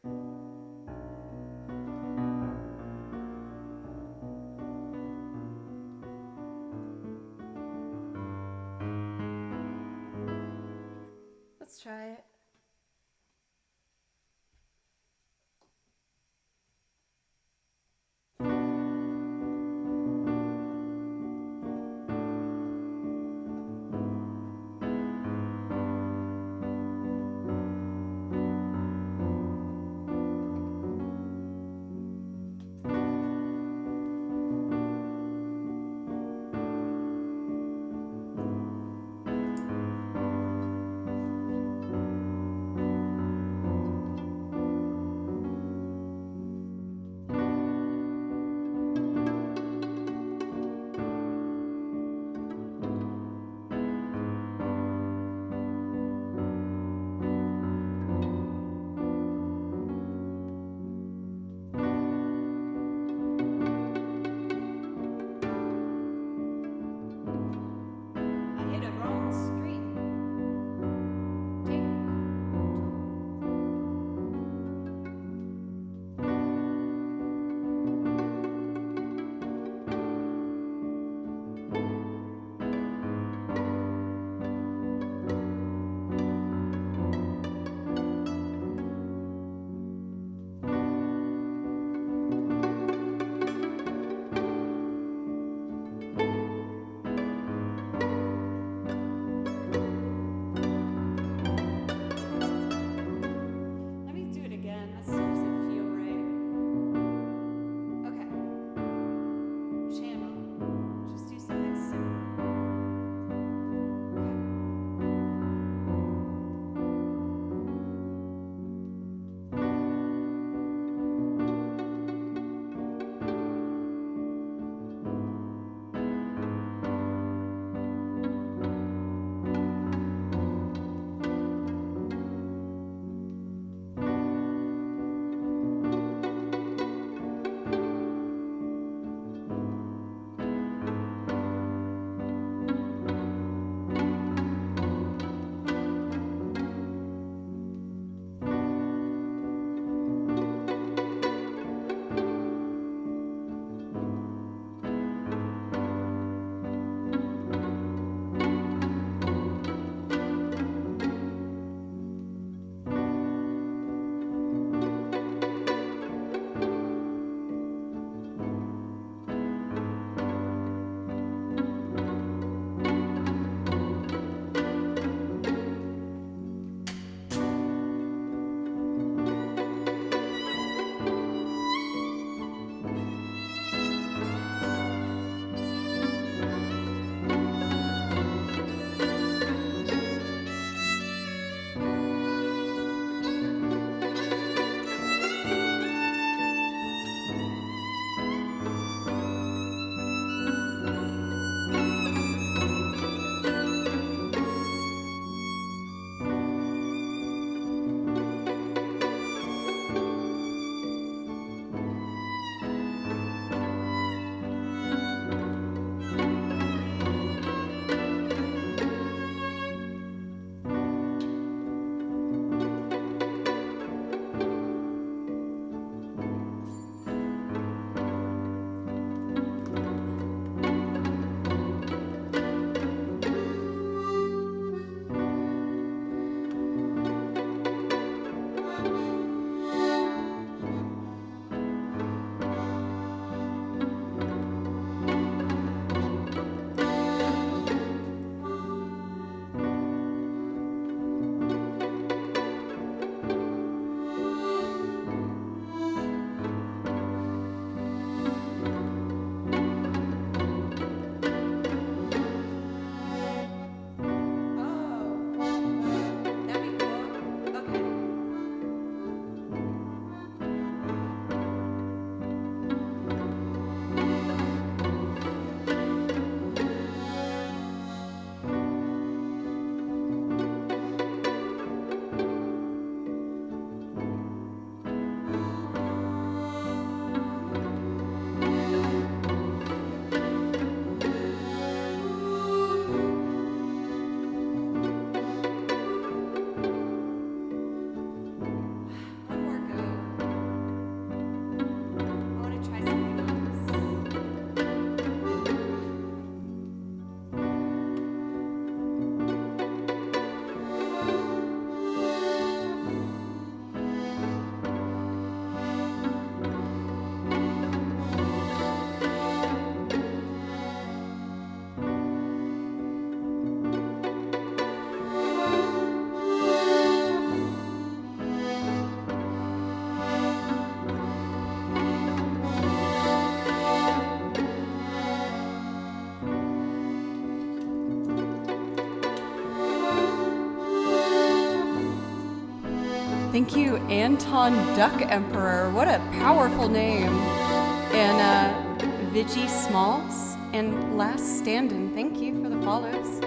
Let's try it. Thank you, Anton Duck Emperor. What a powerful name. And Vigi Smalls and Last Standin'. Thank you for the follows.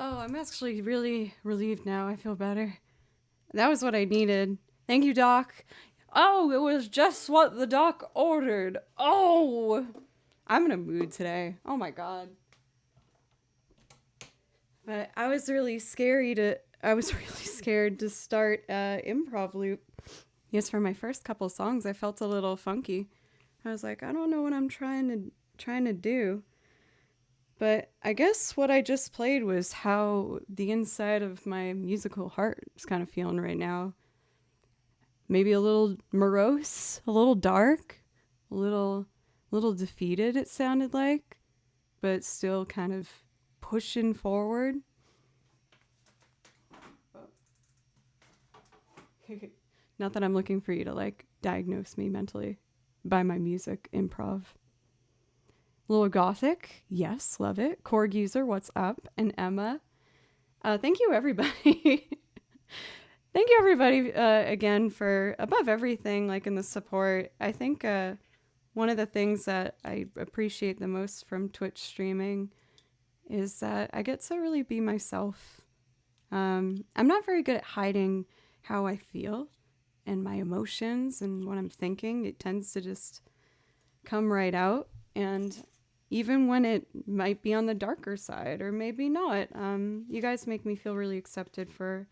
Oh, I'm actually really relieved now. I feel better. That was what I needed. Thank you, Doc. Oh, it was just what the doc ordered. Oh, I'm in a mood today. Oh my god. But I was really scared to start improv loop. Yes, for my first couple songs, I felt a little funky. I was like, I don't know what I'm trying to do. But I guess what I just played was how the inside of my musical heart is kind of feeling right now. Maybe a little morose, a little dark, a little defeated, it sounded like, but still kind of pushing forward. Not that I'm looking for you to like diagnose me mentally by my music improv. Little Gothic, yes, love it. Korg user, what's up? And Emma, thank you everybody. Thank you everybody again for above everything, like in the support. I think one of the things that I appreciate the most from Twitch streaming is that I get to really be myself. I'm not very good at hiding how I feel and my emotions and what I'm thinking. It tends to just come right out. And even when it might be on the darker side or maybe not, you guys make me feel really accepted for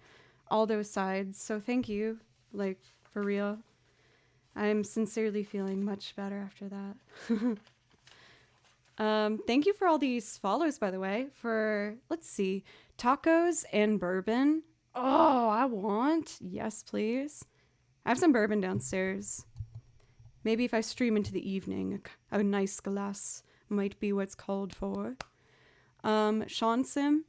all those sides. So thank you, like, for real. I'm sincerely feeling much better after that. Thank you for all these follows, by the way, for, let's see, tacos and bourbon. Oh, I want. Yes, please. I have some bourbon downstairs. Maybe if I stream into the evening, a nice glass might be what's called for. Sean Sim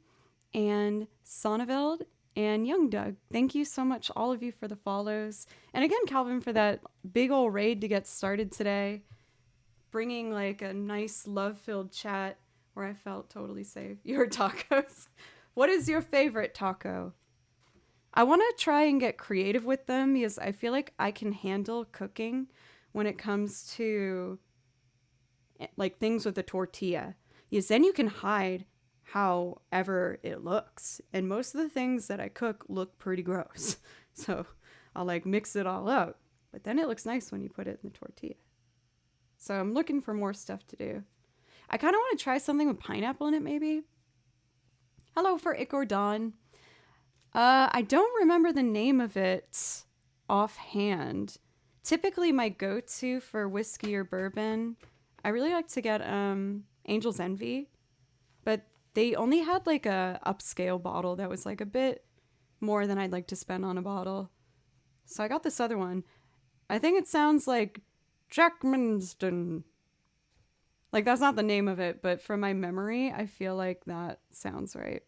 and Sonneveld and Young Doug, thank you so much, all of you, for the follows. And again, Calvin, for that big old raid to get started today. Bringing like a nice love-filled chat where I felt totally safe. Your tacos. What is your favorite taco? I want to try and get creative with them because I feel like I can handle cooking when it comes to like things with a tortilla. Because then you can hide however it looks. And most of the things that I cook look pretty gross. So I'll like mix it all up. But then it looks nice when you put it in the tortilla. So I'm looking for more stuff to do. I kind of want to try something with pineapple in it, maybe. Hello for Icor Dawn. I don't remember the name of it offhand. Typically my go-to for whiskey or bourbon, I really like to get Angel's Envy. But they only had like a upscale bottle that was like a bit more than I'd like to spend on a bottle. So I got this other one. I think it sounds like Jackmanston. Like, that's not the name of it, but from my memory, I feel like that sounds right.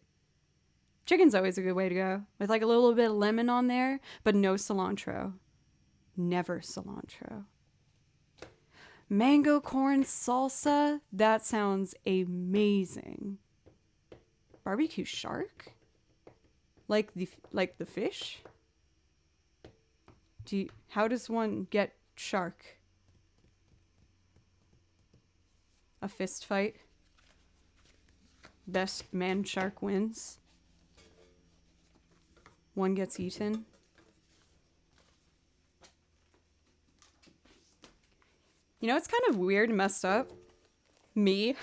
Chicken's always a good way to go. With like a little bit of lemon on there, but no cilantro. Never cilantro. Mango corn salsa? That sounds amazing. Barbecue shark? Like the fish? How does one get shark? A fist fight. Best man shark wins. One gets eaten. You know, it's kind of weird and messed up. Me?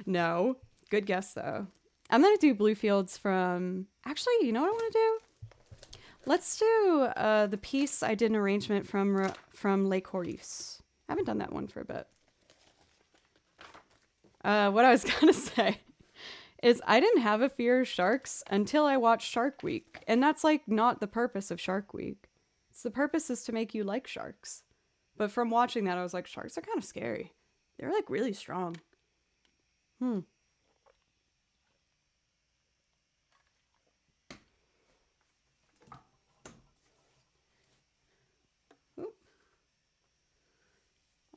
No. Good guess, though. I'm going to do Bluefields from... Actually, you know what I want to do? Let's do the piece I did an arrangement from Les Corus. I haven't done that one for a bit. What I was going to say is I didn't have a fear of sharks until I watched Shark Week. And that's like not the purpose of Shark Week. It's the purpose is to make you like sharks. But from watching that, I was like, sharks are kind of scary. They're like really strong. Oop.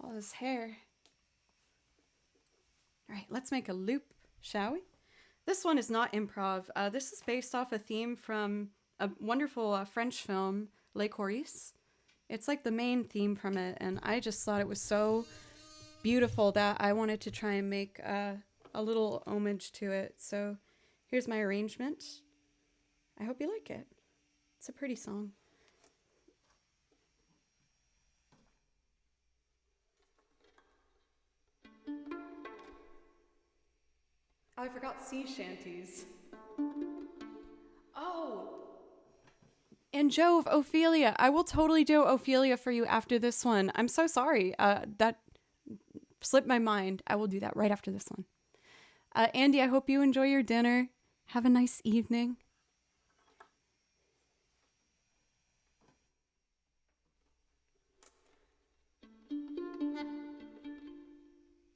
All this hair. All right, let's make a loop, shall we? This one is not improv. This is based off a theme from a wonderful French film, Les Corus. It's like the main theme from it, and I just thought it was so beautiful that I wanted to try and make a little homage to it. So here's my arrangement. I hope you like it. It's a pretty song. Oh, I forgot sea shanties. Oh! And Jove, Ophelia. I will totally do Ophelia for you after this one. I'm so sorry. That slipped my mind. I will do that right after this one. Andy, I hope you enjoy your dinner. Have a nice evening.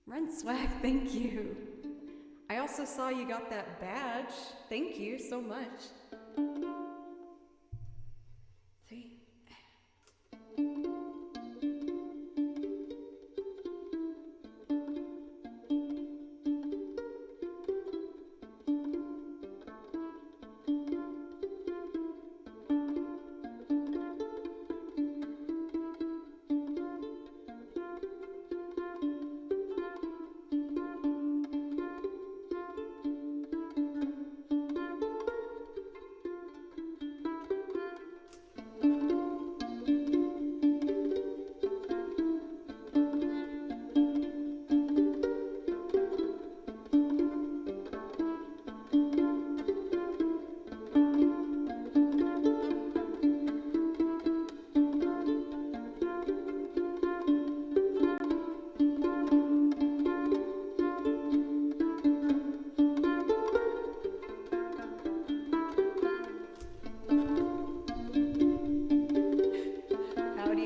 Ren Swag, thank you. I also saw you got that badge. Thank you so much. See?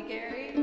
Gary.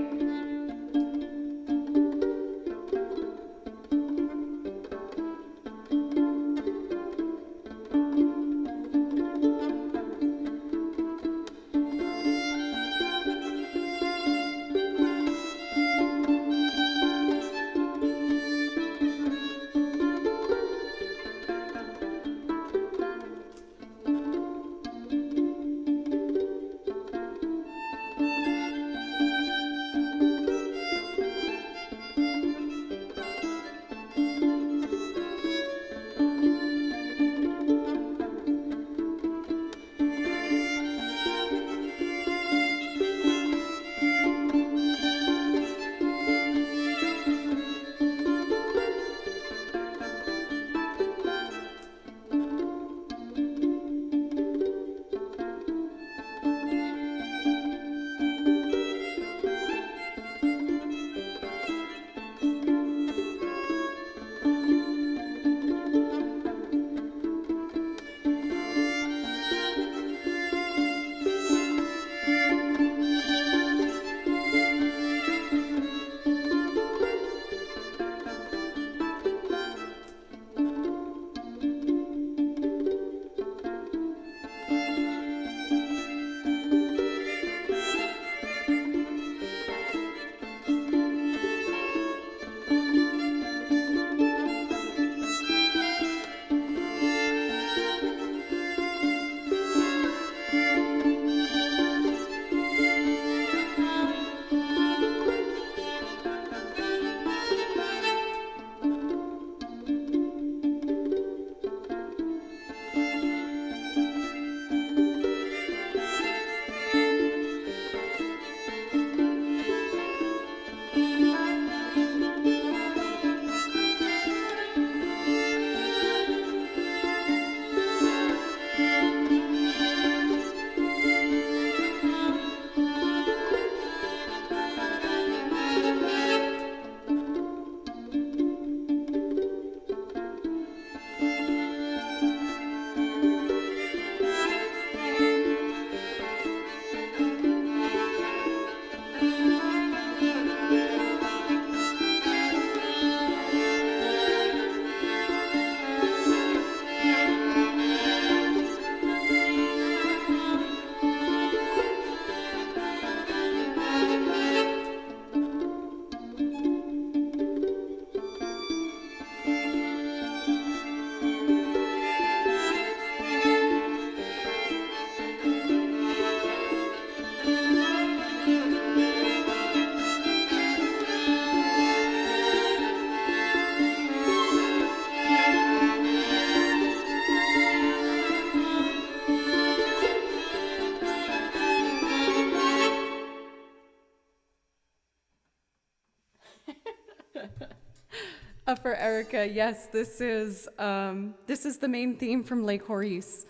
For Erica, yes, this is the main theme from Lake Horace.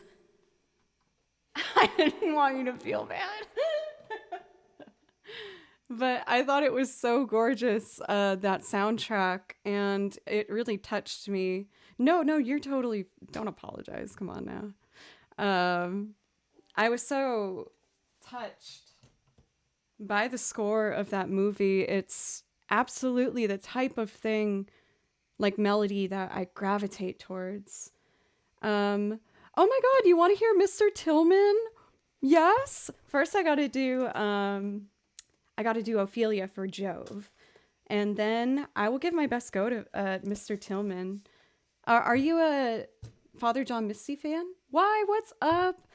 I didn't want you to feel bad. But I thought it was so gorgeous, that soundtrack, and it really touched me. No, no, you're totally, don't apologize. Come on now. I was so touched by the score of that movie. It's absolutely the type of thing, like melody, that I gravitate towards. Oh my God, you want to hear Mr. Tillman? Yes. First, I got to do Ophelia for Jove, and then I will give my best go to Mr. Tillman. Are you a Father John Misty fan? Why? What's up?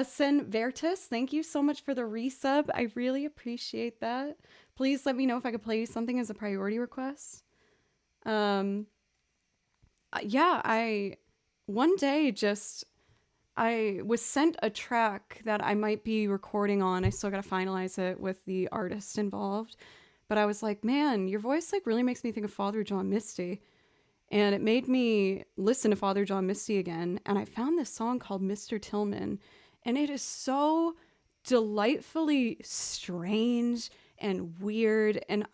Sen Vertus, thank you so much for the resub. I really appreciate that. Please let me know if I could play you something as a priority request. One day I was sent a track that I might be recording on. I still got to finalize it with the artist involved. But I was like, man, your voice like really makes me think of Father John Misty. And it made me listen to Father John Misty again. And I found this song called Mr. Tillman. And it is so delightfully strange and weird. And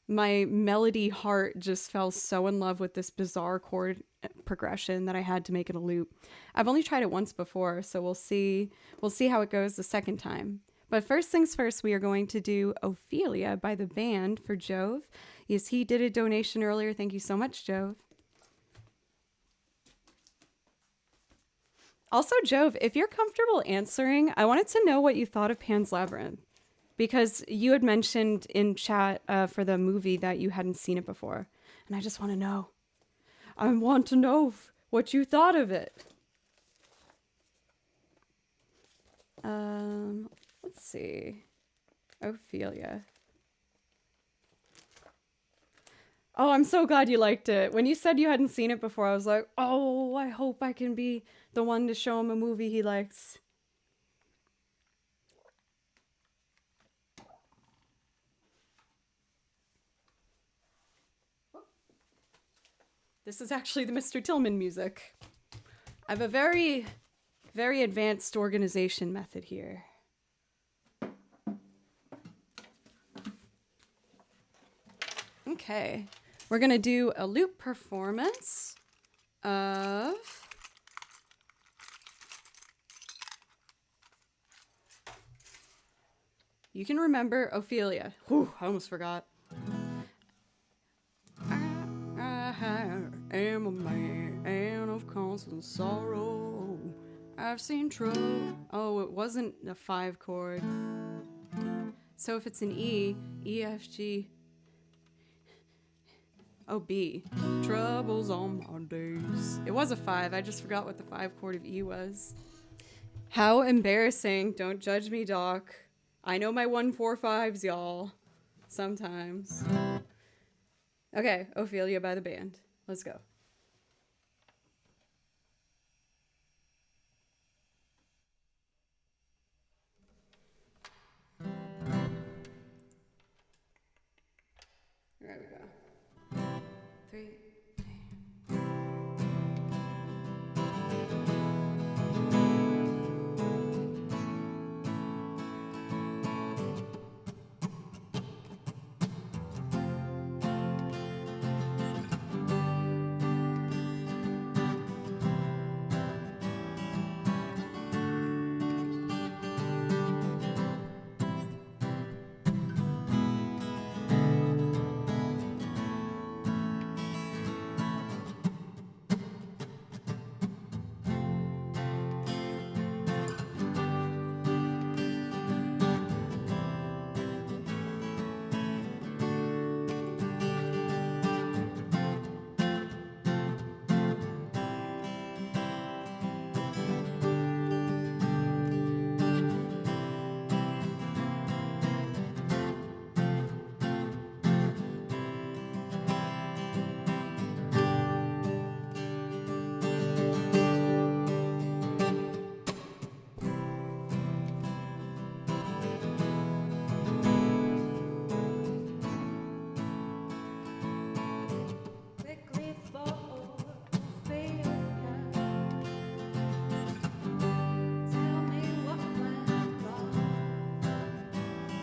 my melody heart just fell so in love with this bizarre chord progression that I had to make it a loop. I've only tried it once before, so we'll see how it goes the second time. But first things first, we are going to do Ophelia by the band for Jove. Yes, he did a donation earlier. Thank you so much, Jove. Also, Jove, if you're comfortable answering, I wanted to know what you thought of Pan's Labyrinth. Because you had mentioned in chat for the movie that you hadn't seen it before. And I just want to know. I want to know what you thought of it. Let's see. Ophelia. Oh, I'm so glad you liked it. When you said you hadn't seen it before, I was like, oh, I hope I can be the one to show him a movie he likes. This is actually the Mr. Tillman music. I have a very, very advanced organization method here. Okay, we're gonna do a loop performance of you can remember Ophelia. Whew, I almost forgot. I am a man of constant sorrow. I've seen trouble. Oh, it wasn't a 5 chord. So if it's an E, E, F, G. Oh, B. Troubles on my days. It was a 5. I just forgot what the 5 chord of E was. How embarrassing. Don't judge me, Doc. I know my 1-4-5s, y'all. Sometimes. Okay, Ophelia by the band. Let's go. There we go. 3.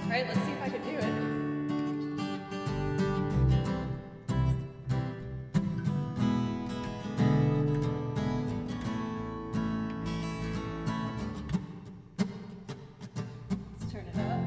All right, let's see if I can do it. Let's turn it up.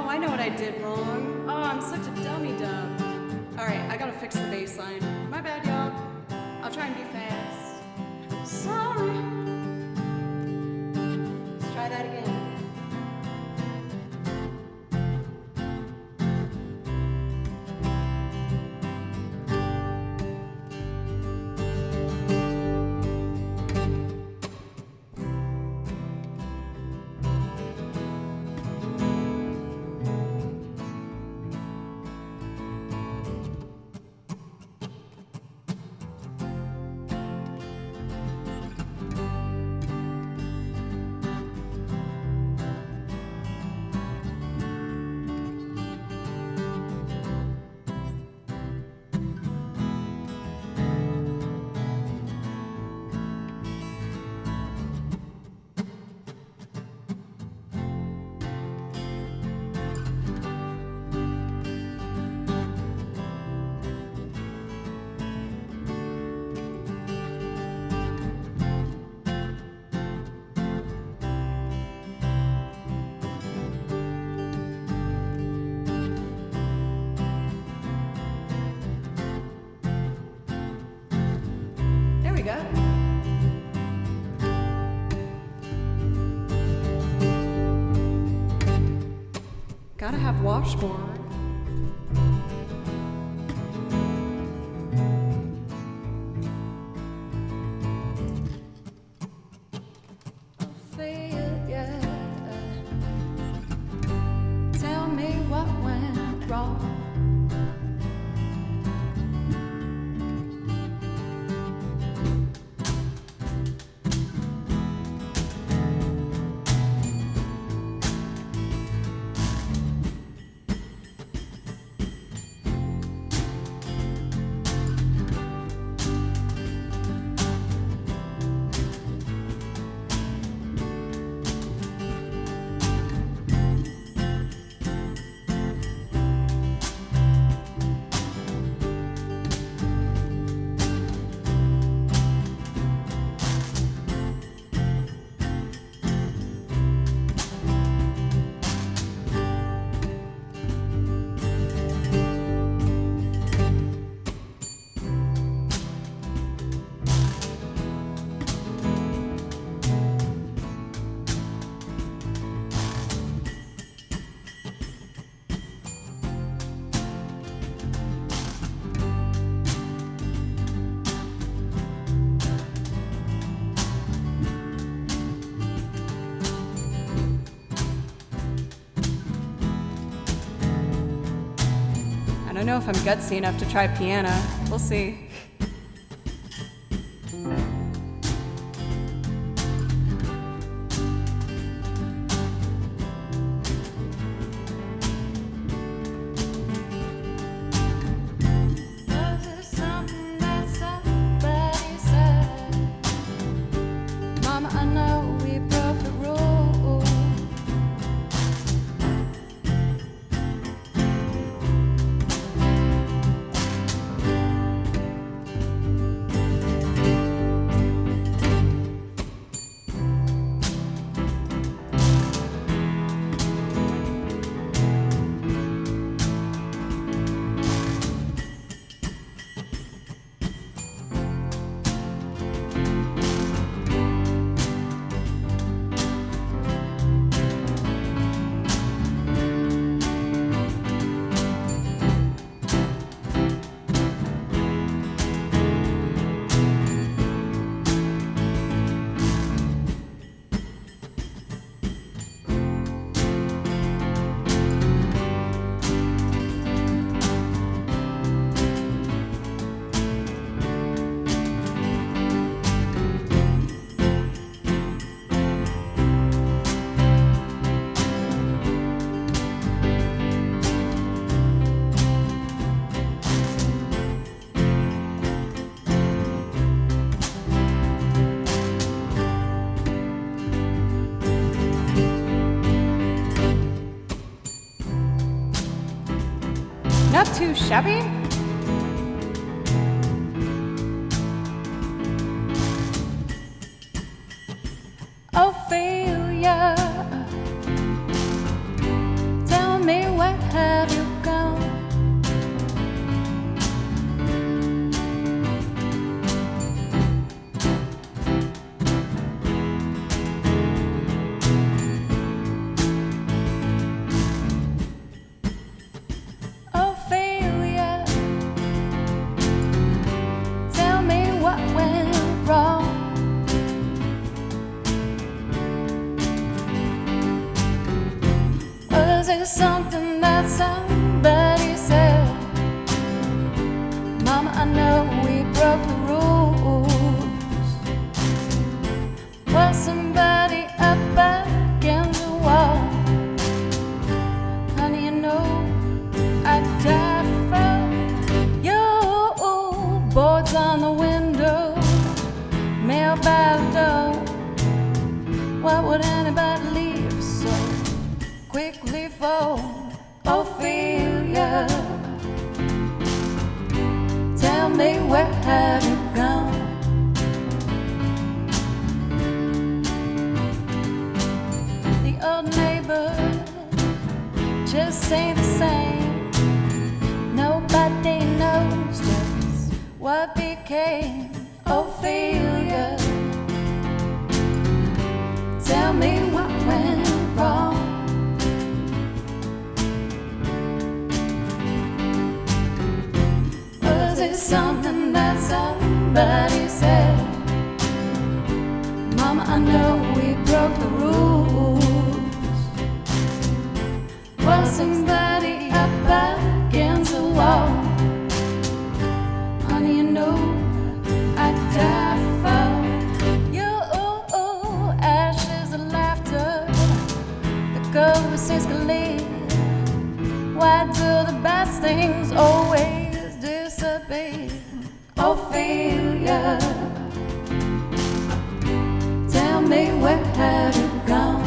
I know what I did wrong. Oh, I'm such a dummy dumb. fix the bass line. My bad, y'all. I'll try and be fast. Sorry. Let's try that again. There we go. Gotta have washboard. Failure. Tell me what went wrong. I don't know if I'm gutsy enough to try piano. We'll see. Mama, I know we broke the rules. Not too shabby. Oh, failure. Tell me, where have you gone? it something that somebody said? Mama, I know we broke the rules. Was somebody up against the wall? Honey, you know I'd die for you. Boards on the window, mail by the door. Why would anybody leave so quickly for Ophelia? Tell me, where have you gone? The old neighborhood just ain't the same. Nobody knows just what became Ophelia. Tell me what went wrong. Was it something that somebody said? Mama, I know we broke the rules. Was somebody up against the wall? Honey, you know I'd die for you. Ashes of laughter, the ghost is gleam. Why do the best things always disappear? Ophelia, tell me, where have you gone?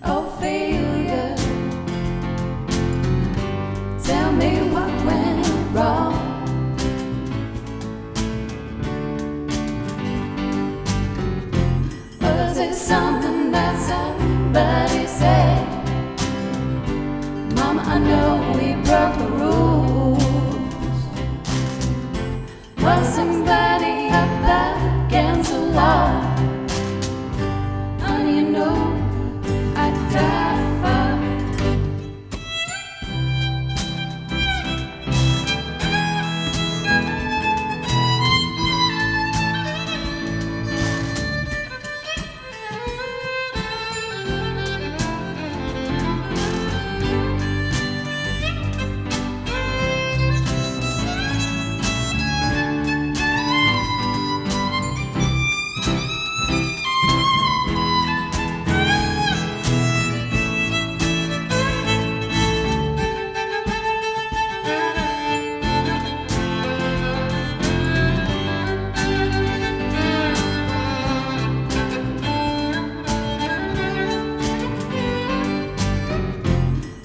Ophelia, tell me what went wrong. Was it something that somebody said? Mama, I know we broke the rules. Was somebody up against the law? Honey, you know I'd die for.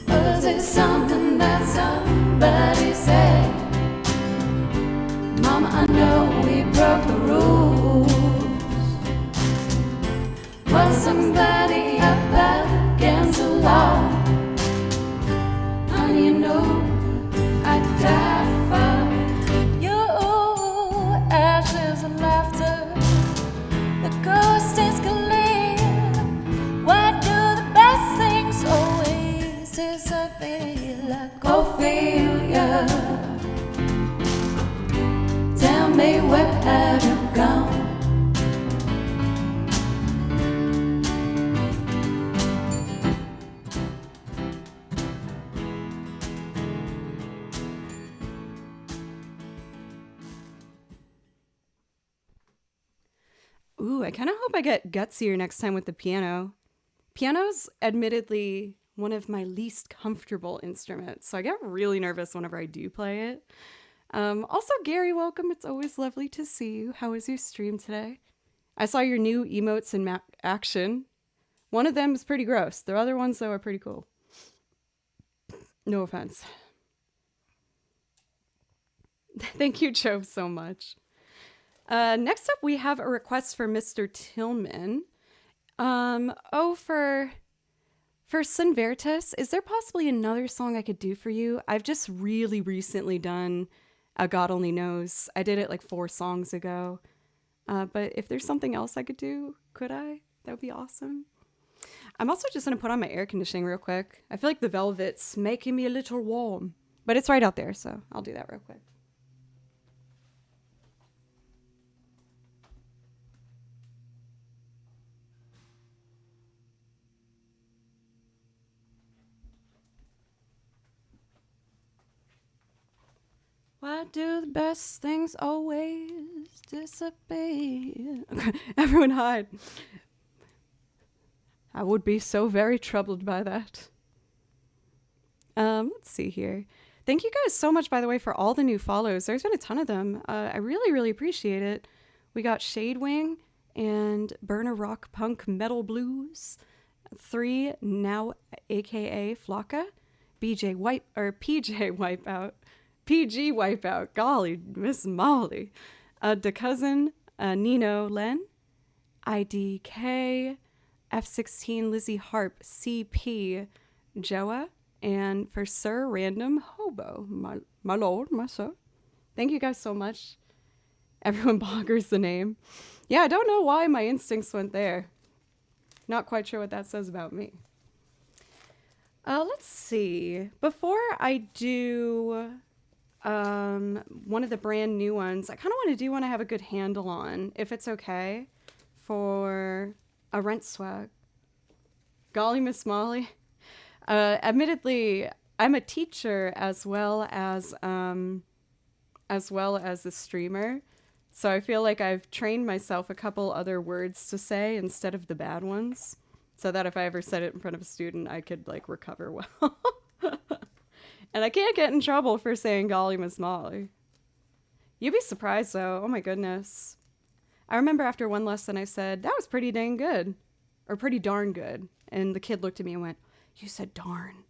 Was it something that somebody said? Mama, I know we broke the rules. Was somebody up against the wall? Honey, you know I'd die for you. Ashes of laughter, the ghost is gleam. Why do the best things always disappear like Ophelia? Tell me, where have you gone? Ooh, I kind of hope I get gutsier next time with the piano. Piano's admittedly one of my least comfortable instruments, so I get really nervous whenever I do play it. Also, Gary, welcome. It's always lovely to see you. How was your stream today? I saw your new emotes in action. One of them is pretty gross. The other ones, though, are pretty cool. No offense. Thank you, Joe, so much. Next up, we have a request for Mr. Tillman. For Sun Veritas, is there possibly another song I could do for you? I've just really recently done a God Only Knows. I did it like 4 songs ago. But if there's something else I could do, could I? That would be awesome. I'm also just going to put on my air conditioning real quick. I feel like the velvet's making me a little warm, but it's right out there, so I'll do that real quick. Why do the best things always disappear? Everyone hide. I would be so very troubled by that. Let's see here. Thank you guys so much, by the way, for all the new follows. There's been a ton of them. I really, really appreciate it. We got Shadewing and Burner Rock Punk Metal Blues. 3 now, aka Flocka. PJ Wipeout. PG Wipeout. Golly, Miss Molly. DeCousin, Nino Len. IDK. F16 Lizzie Harp. CP Joa. And for Sir Random Hobo, my lord, my sir. Thank you guys so much. Everyone boggers the name. Yeah, I don't know why my instincts went there. Not quite sure what that says about me. Let's see. Before I do one of the brand new ones, I kind of want to do one I have a good handle on, if it's okay, for a rent swag. Golly, Miss Molly. Admittedly, I'm a teacher as well as a streamer. So I feel like I've trained myself a couple other words to say instead of the bad ones, so that if I ever said it in front of a student, I could like recover well. And I can't get in trouble for saying golly Miss Molly. You'd be surprised though. Oh my goodness. I remember after one lesson I said, that was pretty dang good. Or pretty darn good. And the kid looked at me and went, you said darn.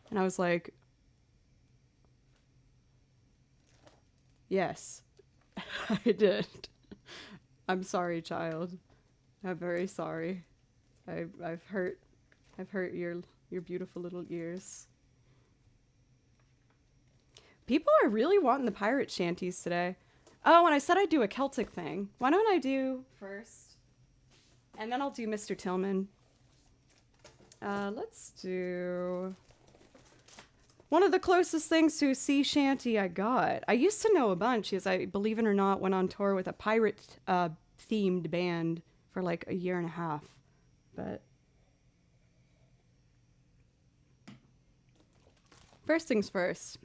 And I was like, yes, I did. I'm sorry, child. I'm very sorry. I've hurt your beautiful little ears. People are really wanting the pirate shanties today. Oh, and I said I'd do a Celtic thing. Why don't I do first? And then I'll do Mr. Tillman. Let's do one of the closest things to a sea shanty I got. I used to know a bunch, as I, believe it or not, went on tour with a pirate themed band for like a year and a half. But first things first,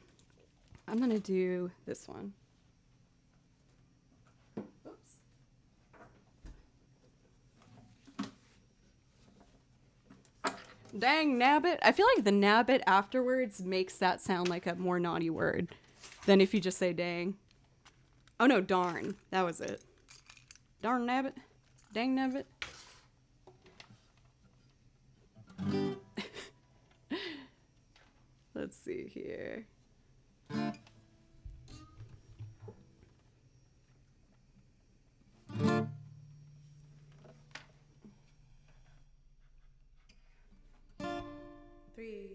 I'm gonna do this one. Dang nabbit. I feel like the nabbit afterwards makes that sound like a more naughty word than if you just say dang. Oh no, darn. That was it. Darn nabbit. Dang nabbit. Let's see here. Three.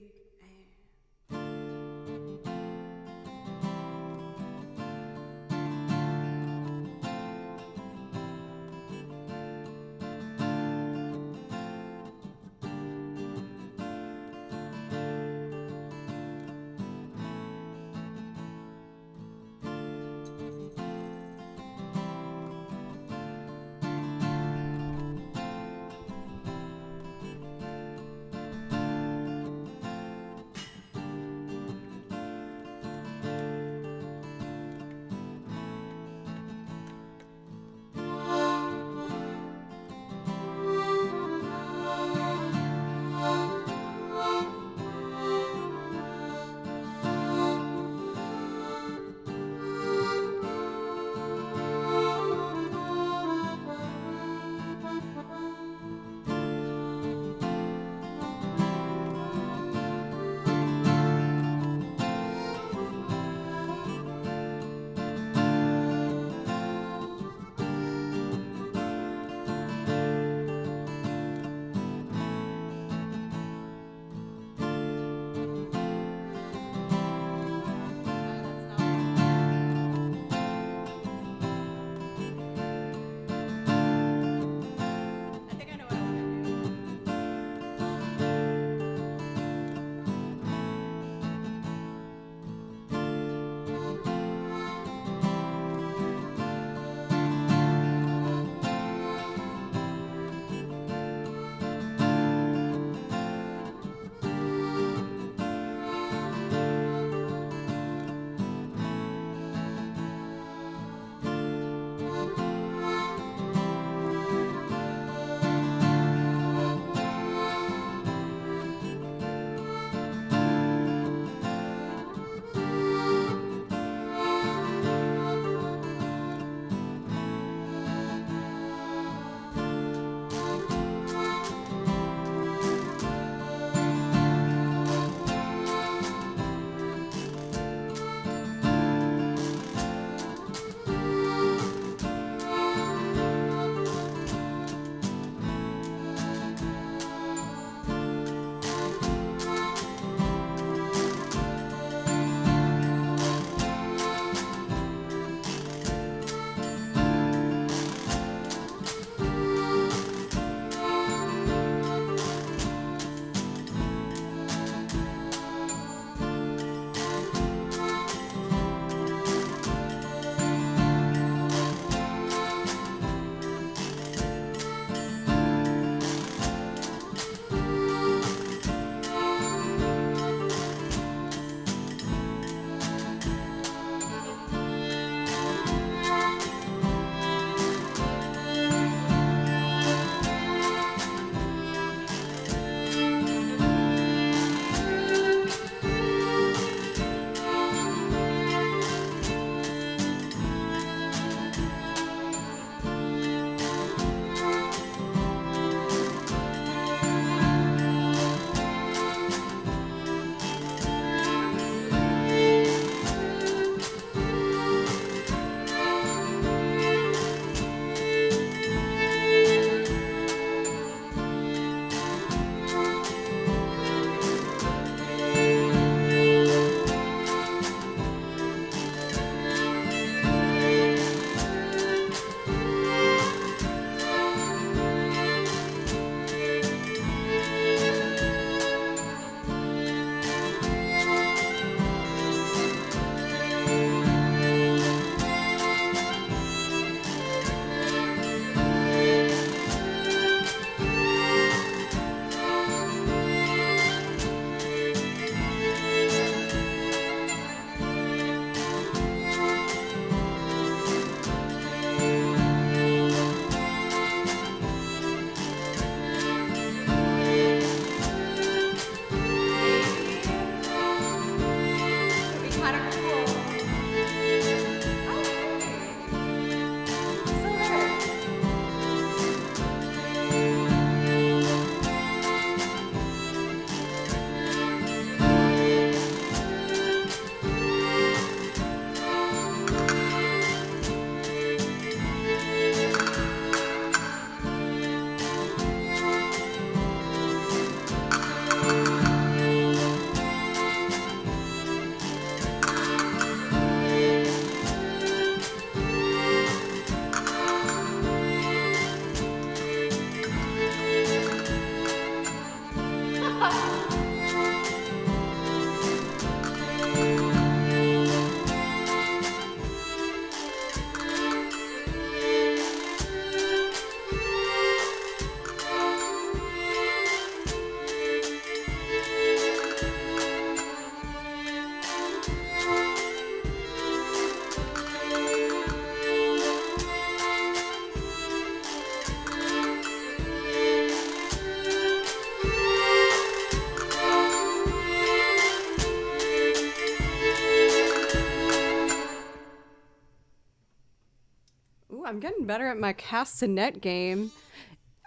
I'm getting better at my castanet game.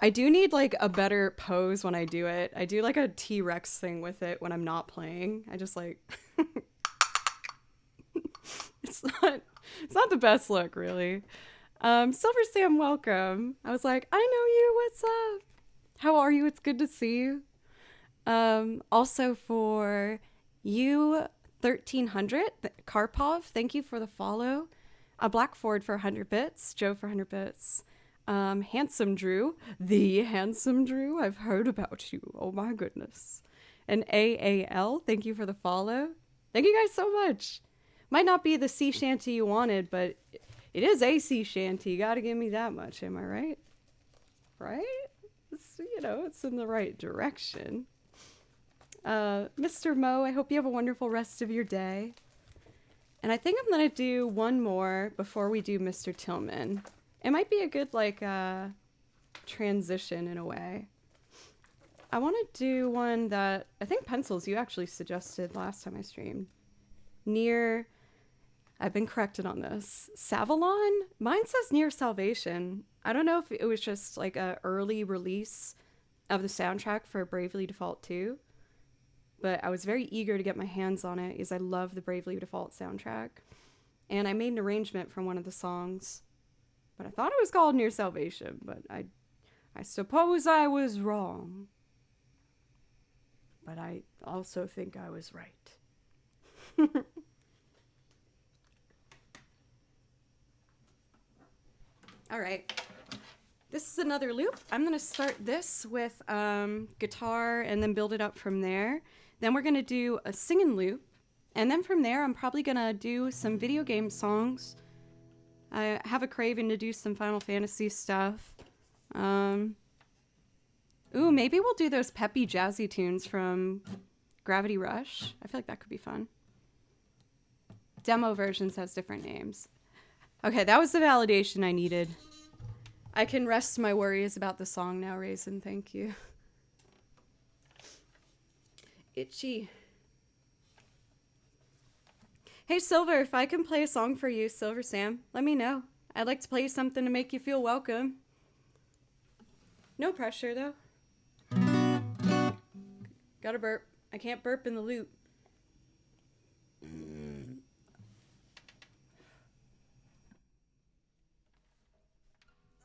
I do need like a better pose when I do it. I do like a T-Rex thing with it when I'm not playing. I just like it's not the best look really. Silver Sam, welcome. I was like, I know you, what's up? How are you? It's good to see you. Also for you 1300 Karpov, thank you for the follow. Black Ford for 100 bits, Joe for 100 bits. Handsome Drew, the Handsome Drew, I've heard about you. Oh my goodness. And AAL, thank you for the follow. Thank you guys so much. Might not be the sea shanty you wanted, but it is a sea shanty. You gotta give me that much, am I right? Right? It's in the right direction. Mr. Mo, I hope you have a wonderful rest of your day. And I think I'm gonna do one more before we do Mr. Tillman. It might be a good transition in a way. I want to do one that I think Pencils you actually suggested last time I streamed. I've been corrected on this. Savalon? Mine says Near Salvation. I don't know if it was just like a early release of the soundtrack for Bravely Default 2. But I was very eager to get my hands on it because I love the Bravely Default soundtrack. And I made an arrangement from one of the songs. But I thought it was called Near Salvation, but I suppose I was wrong. But I also think I was right. All right. This is another loop. I'm going to start this with guitar and then build it up from there. Then we're going to do a singing loop. And then from there, I'm probably going to do some video game songs. I have a craving to do some Final Fantasy stuff. Ooh, maybe we'll do those peppy jazzy tunes from Gravity Rush. I feel like that could be fun. Demo versions has different names. Okay, that was the validation I needed. I can rest my worries about the song now, Raisin. Thank you. Itchy. Hey, Silver, if I can play a song for you, Silver Sam, let me know. I'd like to play you something to make you feel welcome. No pressure, though. Gotta burp. I can't burp in the loop.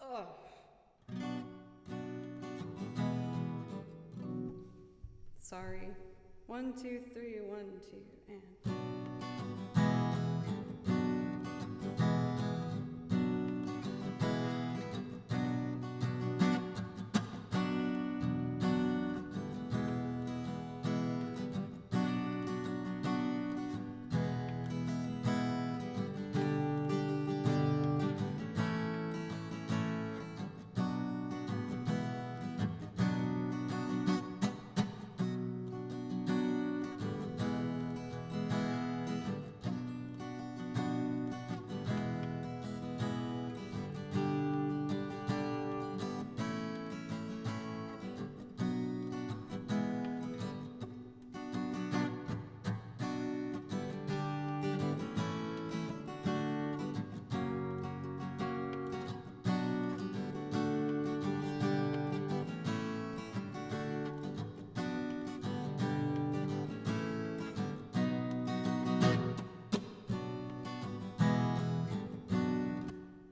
Oh. Sorry. 1, 2, 3, 1, 2, and...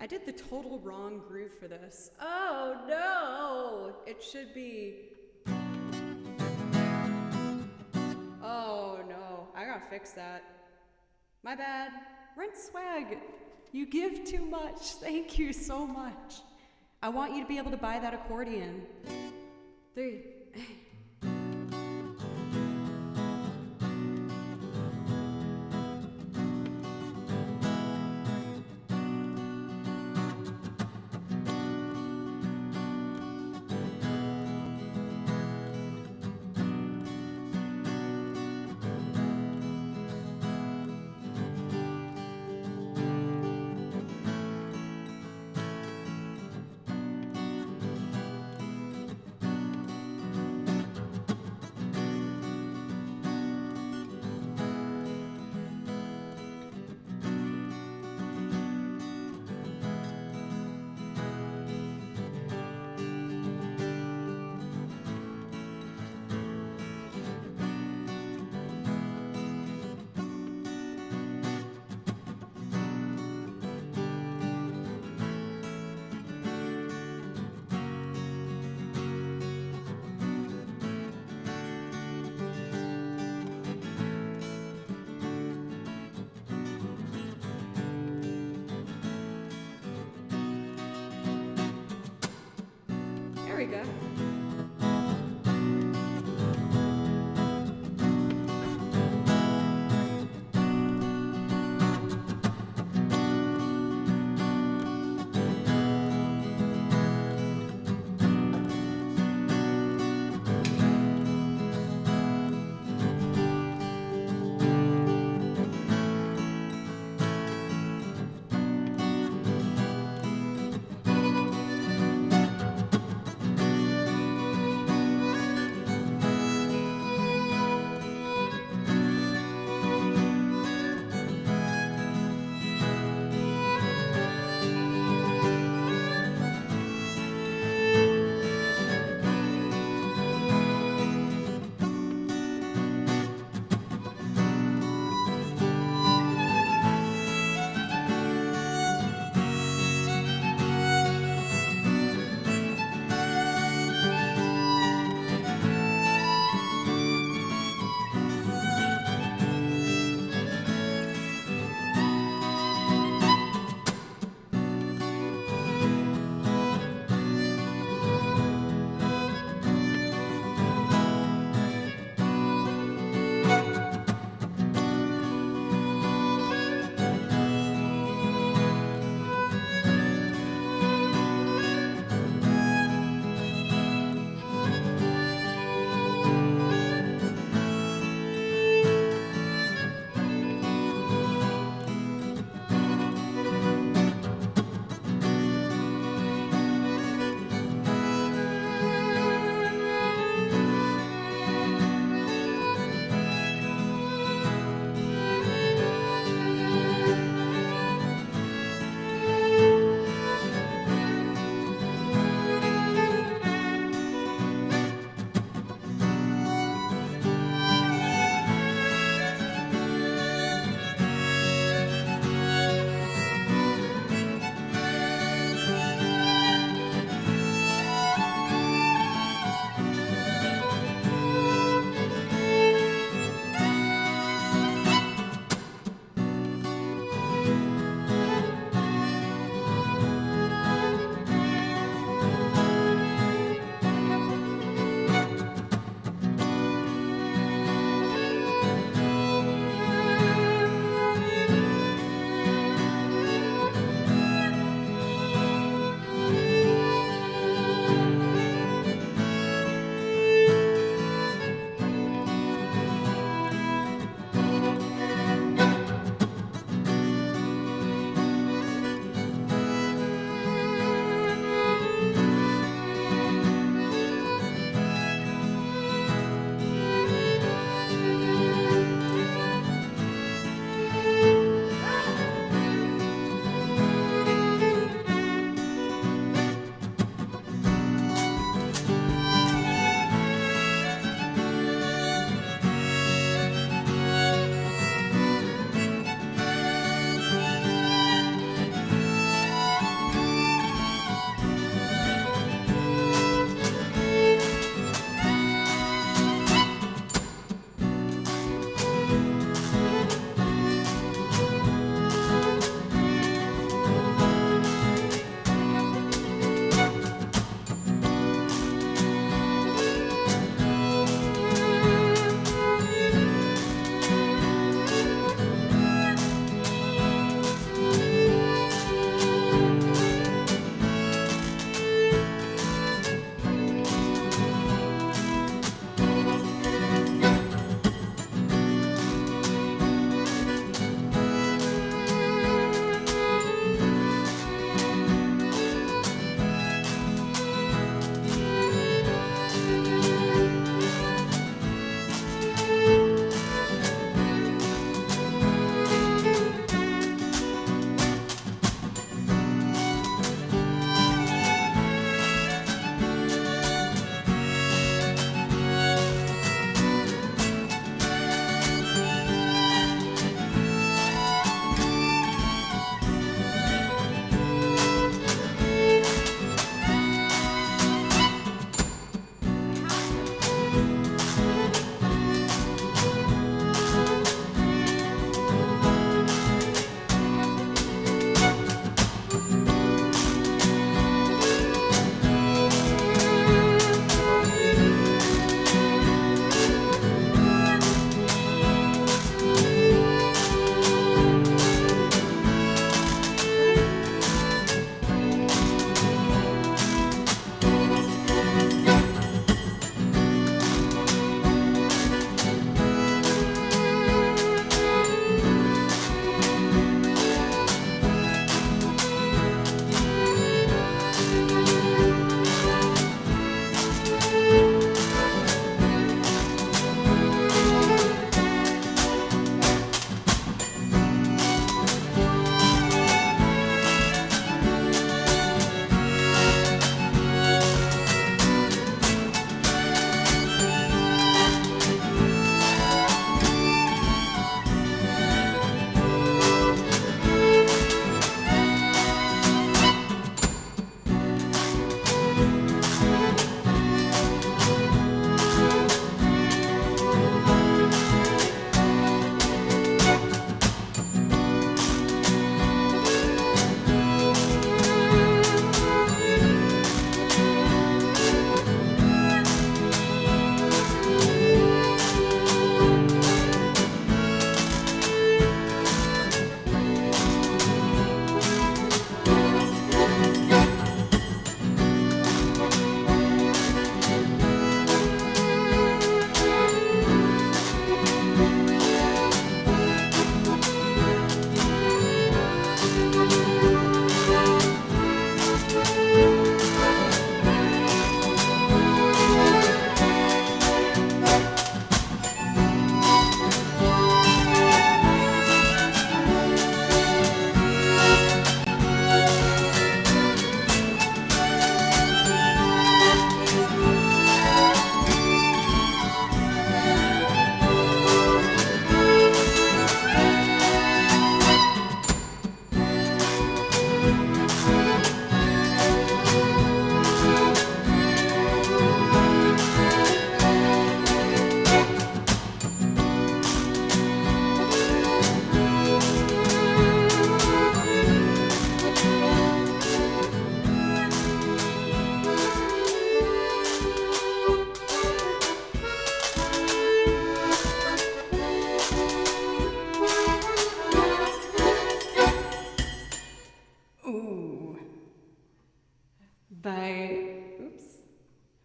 I did the total wrong groove for this. Oh no! It should be... Oh no, I gotta fix that. My bad. Rent Swag, you give too much. Thank you so much. I want you to be able to buy that accordion. 3. we go.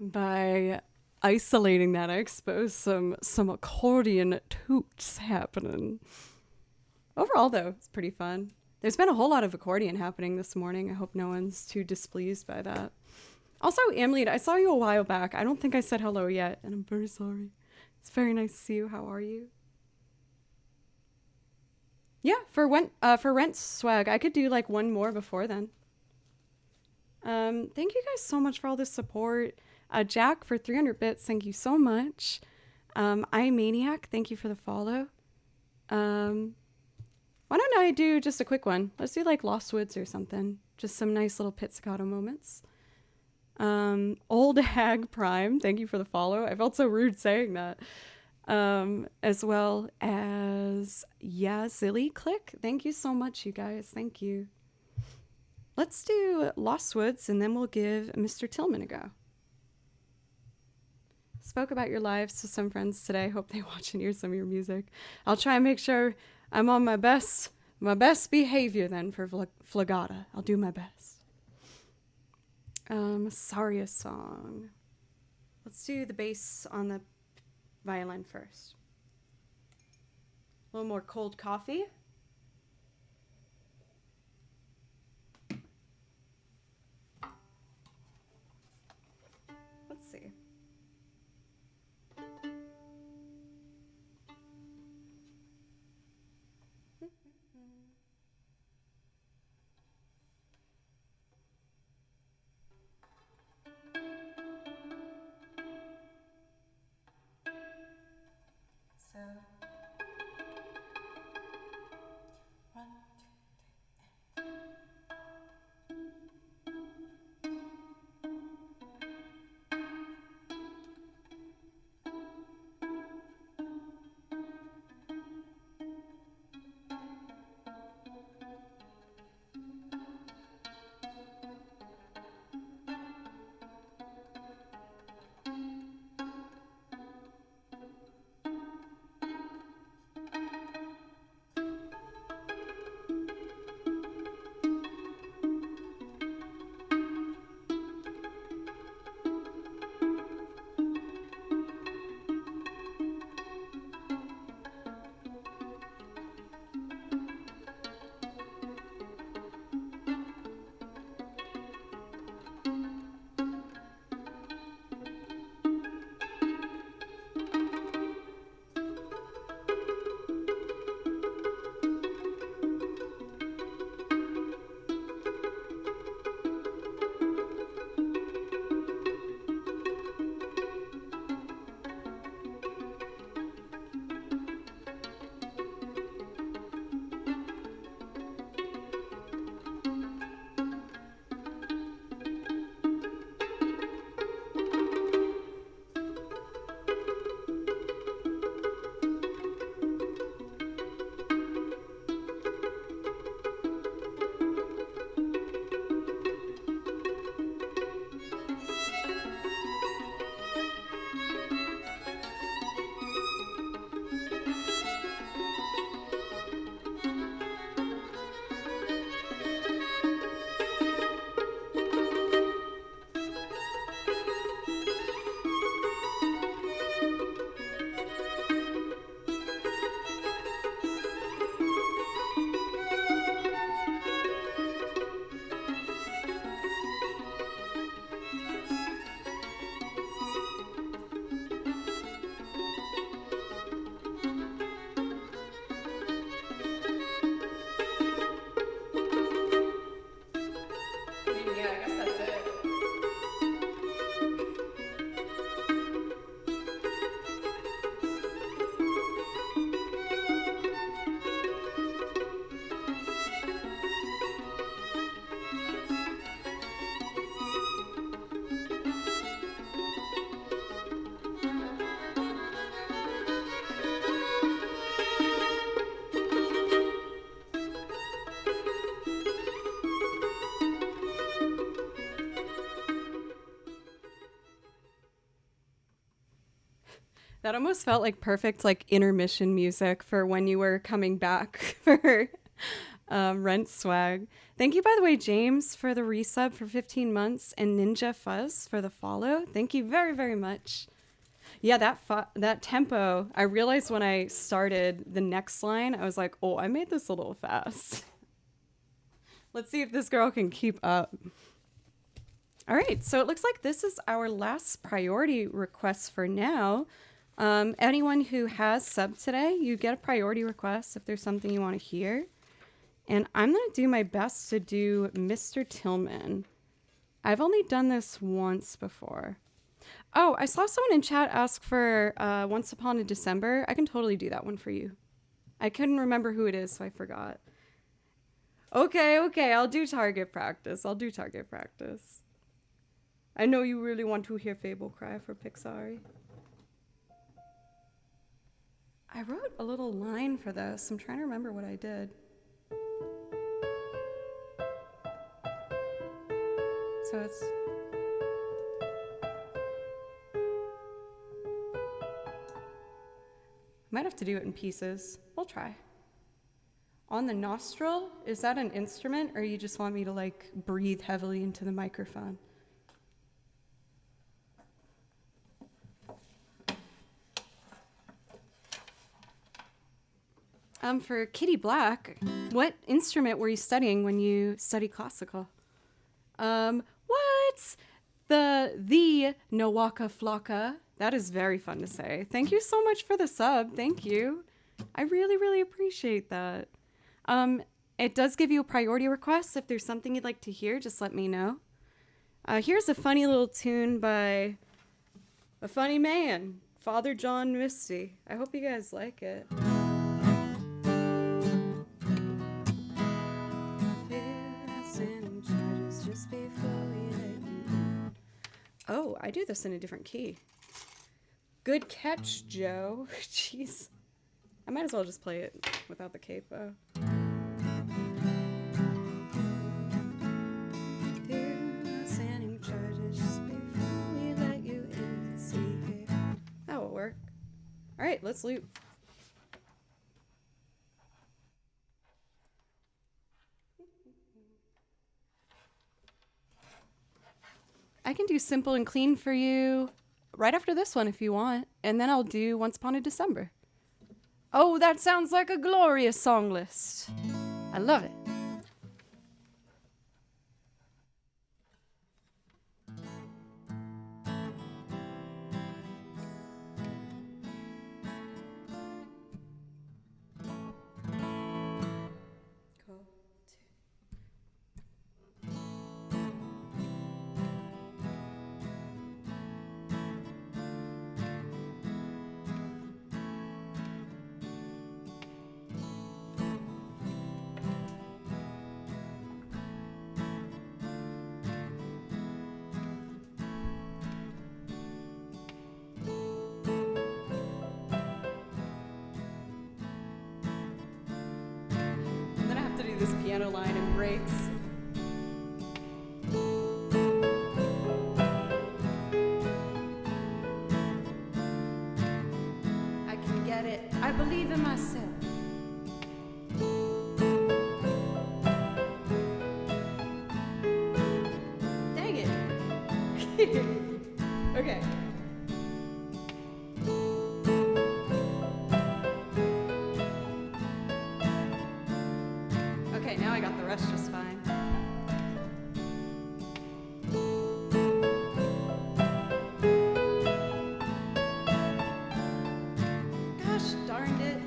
By isolating that, I exposed some accordion toots happening. Overall, though, it's pretty fun. There's been a whole lot of accordion happening this morning. I hope no one's too displeased by that. Also, Amlead, I saw you a while back. I don't think I said hello yet, and I'm very sorry. It's very nice to see you. How are you? Yeah, for rent swag, I could do like one more before then. Thank you guys so much for all this support. Jack for 300 bits, thank you so much. I Maniac, thank you for the follow. Why don't I do just a quick one? Let's do like Lost Woods or something. Just some nice little pizzicato moments. Old Hag Prime, thank you for the follow. I felt so rude saying that. As well as Zilly Click. Thank you so much, you guys. Thank you. Let's do Lost Woods, and then we'll give Mr. Tillman a go. Spoke about your lives to some friends today. Hope they watch and hear some of your music. I'll try and make sure I'm on my best behavior then for Flagata. I'll do my best. Saria song. Let's do the bass on the violin first. A little more cold coffee. Let's see. So, 1, 2, 3. That almost felt like perfect like intermission music for when you were coming back for Rent swag. Thank you, by the way, James, for the resub for 15 months and Ninja Fuzz for the follow. Thank you very, very much. Yeah, that tempo, I realized when I started the next line, I was like, oh, I made this a little fast. Let's see if this girl can keep up. All right, so it looks like this is our last priority request for now. Anyone who has subbed today, you get a priority request if there's something you want to hear. And I'm going to do my best to do Mr. Tillman. I've only done this once before. Oh, I saw someone in chat ask for Once Upon a December. I can totally do that one for you. I couldn't remember who it is, so I forgot. Okay, I'll do target practice. I know you really want to hear Fable Cry for Pixari. I wrote a little line for this. I'm trying to remember what I did. So it's... Might have to do it in pieces. We'll try. On the nostril, is that an instrument, or you just want me to like breathe heavily into the microphone? For Kitty Black, what instrument were you studying when you studied classical? What? The Nawaka Flocka. That is very fun to say. Thank you so much for the sub. Thank you. I really, really appreciate that. It does give you a priority request. If there's something you'd like to hear, just let me know. Here's a funny little tune by a funny man, Father John Misty. I hope you guys like it. Oh, I do this in a different key. Good catch, Joe. Jeez. I might as well just play it without the capo. That will work. All right, let's loop. I can do Simple and Clean for you right after this one if you want, and then I'll do Once Upon a December. Oh, that sounds like a glorious song list. I love it. This piano line in breaks. I can get it. I believe in myself. Dang it. Okay. Now I got the rest just fine. Gosh darned it.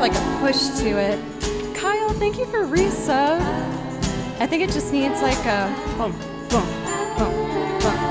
like a push to it. Kyle, thank you for resub. I think it just needs like a boom, boom, boom, boom.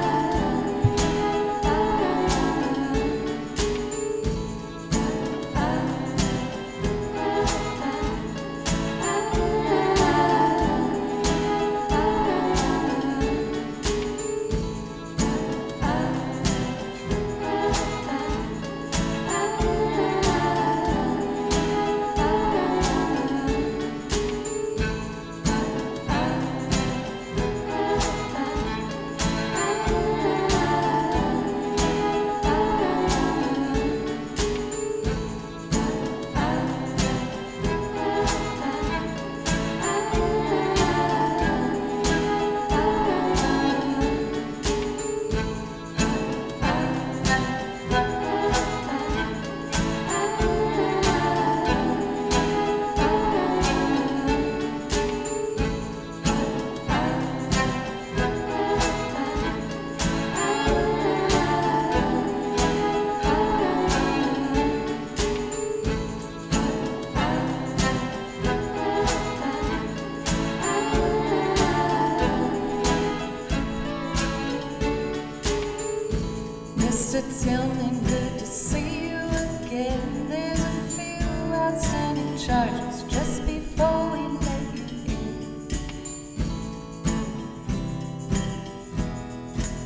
Mr. Tillman, good to see you again. There's a few outstanding charges just before we let you in.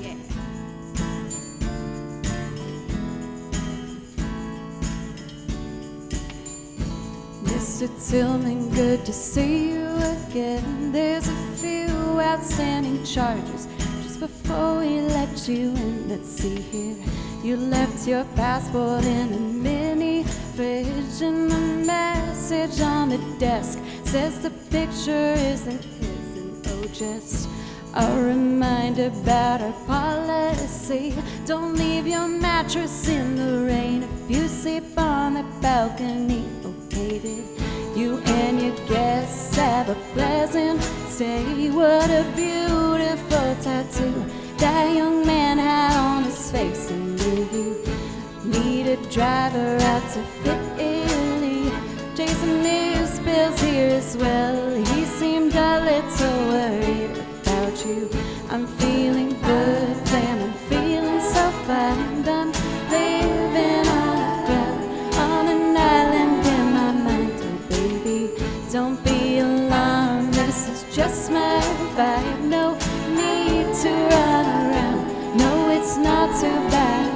Yeah. Mr. Tillman, good to see you again. There's a few outstanding charges just before we let you in. Let's see here. You left your passport in a mini fridge, and the message on the desk says the picture isn't his. And oh, just a reminder about our policy: don't leave your mattress in the rain if you sleep on the balcony. Okay, did you and your guests have a pleasant stay? What a beautiful tattoo that young man had on his face. And do you need a driver out to Italy? Jason news bills here as well. He seemed a little worried about you. I'm feeling good, damn, I'm feeling so fine. I'm living on a cloud, on an island in my mind. Oh baby, don't be alarmed, this is just my vibe. No need to run around, no, it's not too bad.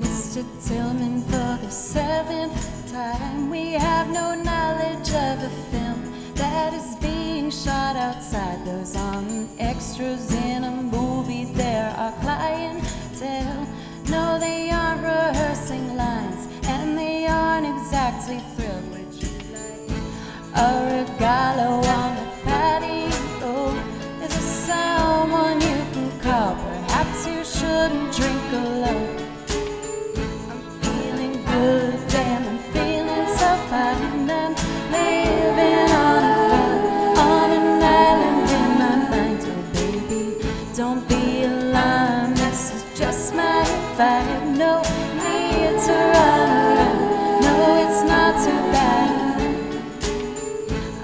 Mr. Tillman, for the 7th time, we have no knowledge of a film that is being money shot outside. Those aren't extras in a movie, there are clientele. No, they aren't rehearsing lines, and they aren't exactly thrilled. Would you like a regalo on the patio? Is there someone you can call? Perhaps you shouldn't drink alone. I'm feeling good, damn, I'm feeling so fine. I'm living on an island in my mind. Oh baby, don't be alarmed, this is just my vibe. No need to run around, no, it's not too bad.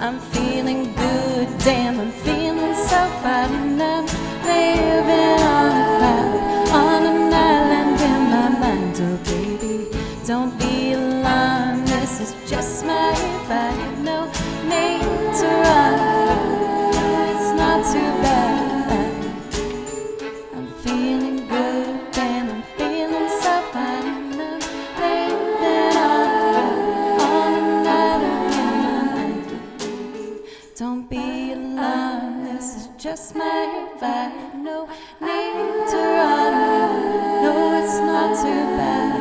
I'm feeling good, damn, I'm feeling so fine. I'm living on a cloud, on an island in my mind. Oh baby, don't be alarmed, this is just my vibe. No need to run around, no, it's not too bad. I'm feeling good, damn, I'm feeling so fine. I'm living on an island in my mind. Don't be alarmed, this is just my vibe. No need to run around, no, it's not too bad.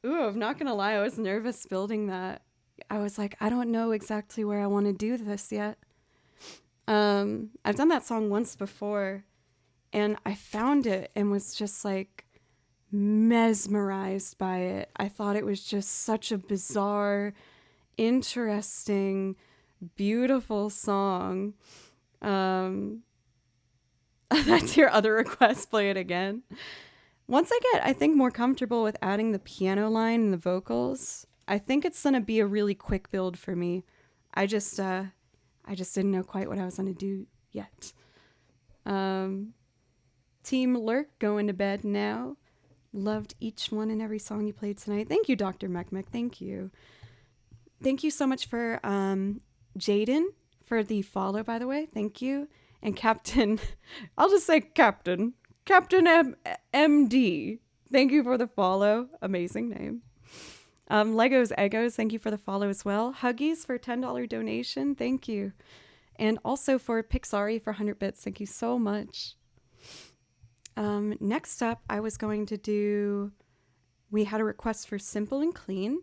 Ooh, I'm not gonna lie, I was nervous building that. I was like, I don't know exactly where I want to do this yet. I've done that song once before, and I found it and was just like mesmerized by it. I thought it was just such a bizarre, interesting, beautiful song. That's your other request, play it again. Once I get, I think, more comfortable with adding the piano line and the vocals, I think it's gonna be a really quick build for me. I just didn't know quite what I was gonna do yet. Team Lurk, going to bed now. Loved each one and every song you played tonight. Thank you, Dr. Mechmech. Thank you. Thank you so much for Jaden for the follow, by the way. Thank you. And Captain, I'll just say Captain MD. Thank you for the follow. Amazing name. Legos Egos, thank you for the follow as well. Huggies for $10 donation. Thank you. And also for Pixari for 100 bits. Thank you so much. Next up, I was going to do, we had a request for Simple and Clean,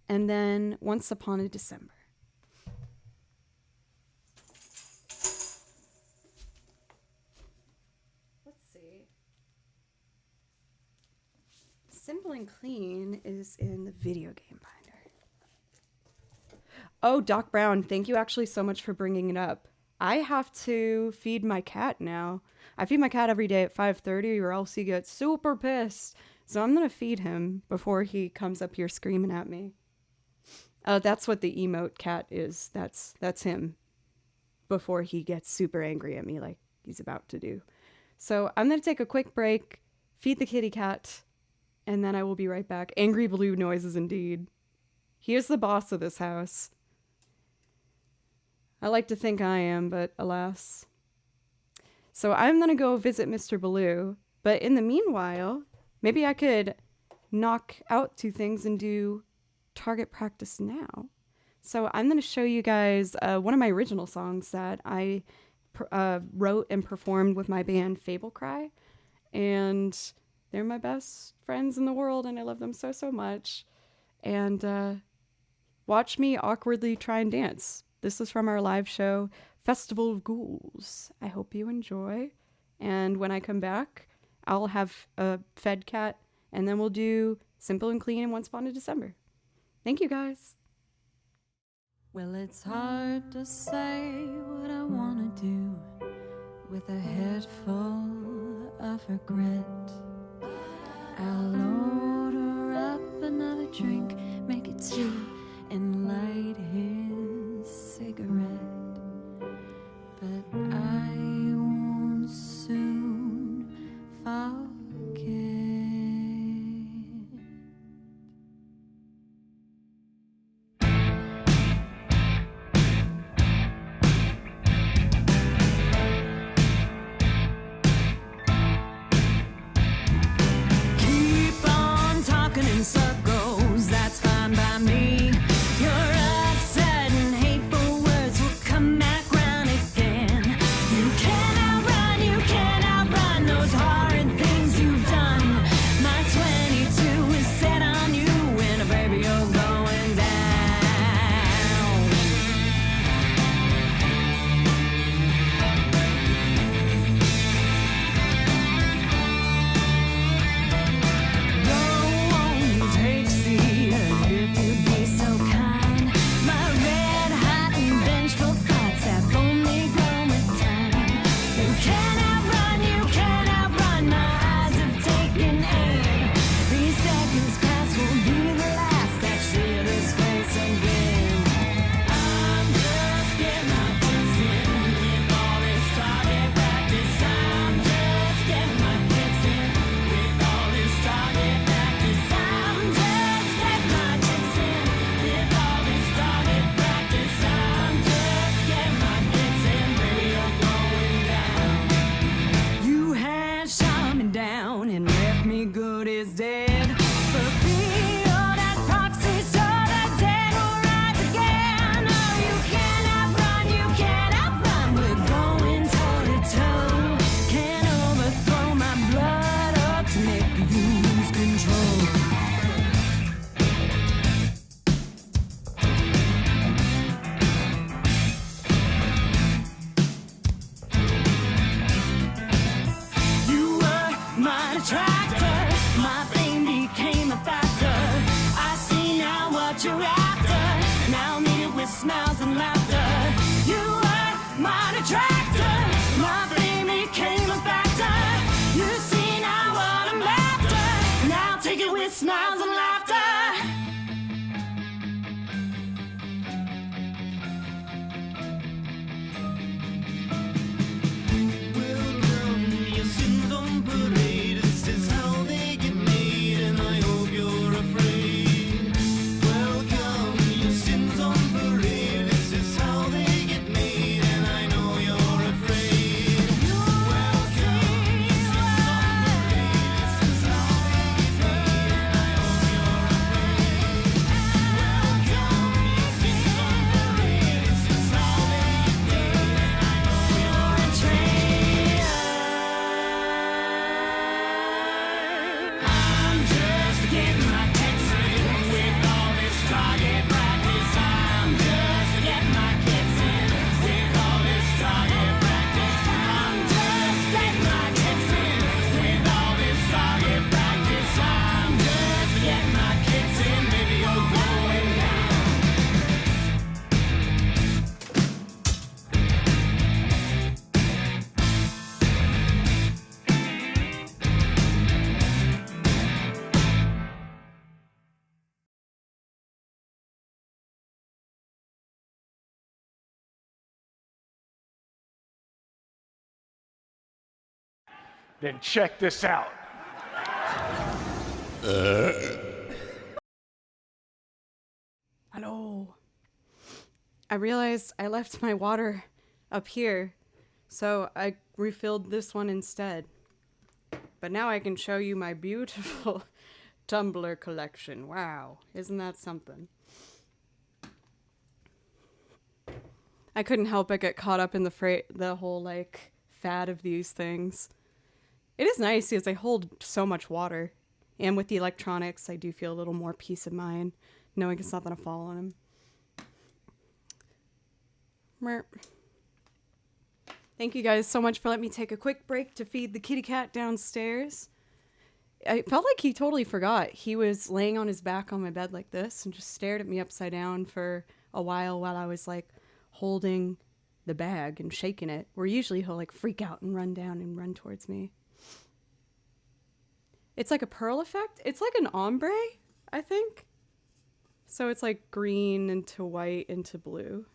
and then Once Upon a December. Let's see. Simple and Clean is in the video game binder. Oh, Doc Brown, thank you actually so much for bringing it up. I have to feed my cat now. I feed my cat every day at 5:30 or else he gets super pissed. So I'm going to feed him before he comes up here screaming at me. That's what the emote cat is. That's him before he gets super angry at me like he's about to do. So I'm going to take a quick break, feed the kitty cat, and then I will be right back. Angry blue noises indeed. He is the boss of this house. I like to think I am, but alas. So I'm going to go visit Mr. Baloo, but in the meanwhile, maybe I could knock out 2 things and do target practice now. So I'm going to show you guys one of my original songs that I wrote and performed with my band Fable Cry, and they're my best friends in the world, and I love them so, so much. And watch me awkwardly try and dance. This is from our live show, Festival of Ghouls. I hope you enjoy. And when I come back, I'll have a fed cat, and then we'll do Simple and Clean and Once Upon a December. Thank you, guys. Well, it's hard to say what I want to do with a head full of regret. I'll order up another drink, make it 2, and light his cigarette. But I won't soon forget. Keep on any good is dead. Fulfilled as proxies so the dead will rise again. No, you cannot run, we're going toe to toe. Can't overthrow my blood up to make you lose control. Tractor, my pain became a factor. I see now what you're after. Now meet it with smiles and laughter. You were my detractor. My pain became a factor. You see now what I'm after. Now take it with smiles and laughter. Then check this out. Hello. I realized I left my water up here, so I refilled this one instead. But now I can show you my beautiful tumbler collection. Wow, isn't that something? I couldn't help but get caught up in the whole like fad of these things. It is nice because they hold so much water. And with the electronics, I do feel a little more peace of mind knowing it's not going to fall on them. Merp. Thank you guys so much for letting me take a quick break to feed the kitty cat downstairs. I felt like he totally forgot. He was laying on his back on my bed like this and just stared at me upside down for a while I was like holding the bag and shaking it. Where usually he'll like freak out and run down and run towards me. It's like a pearl effect. It's like an ombre, I think. So it's like green into white into blue.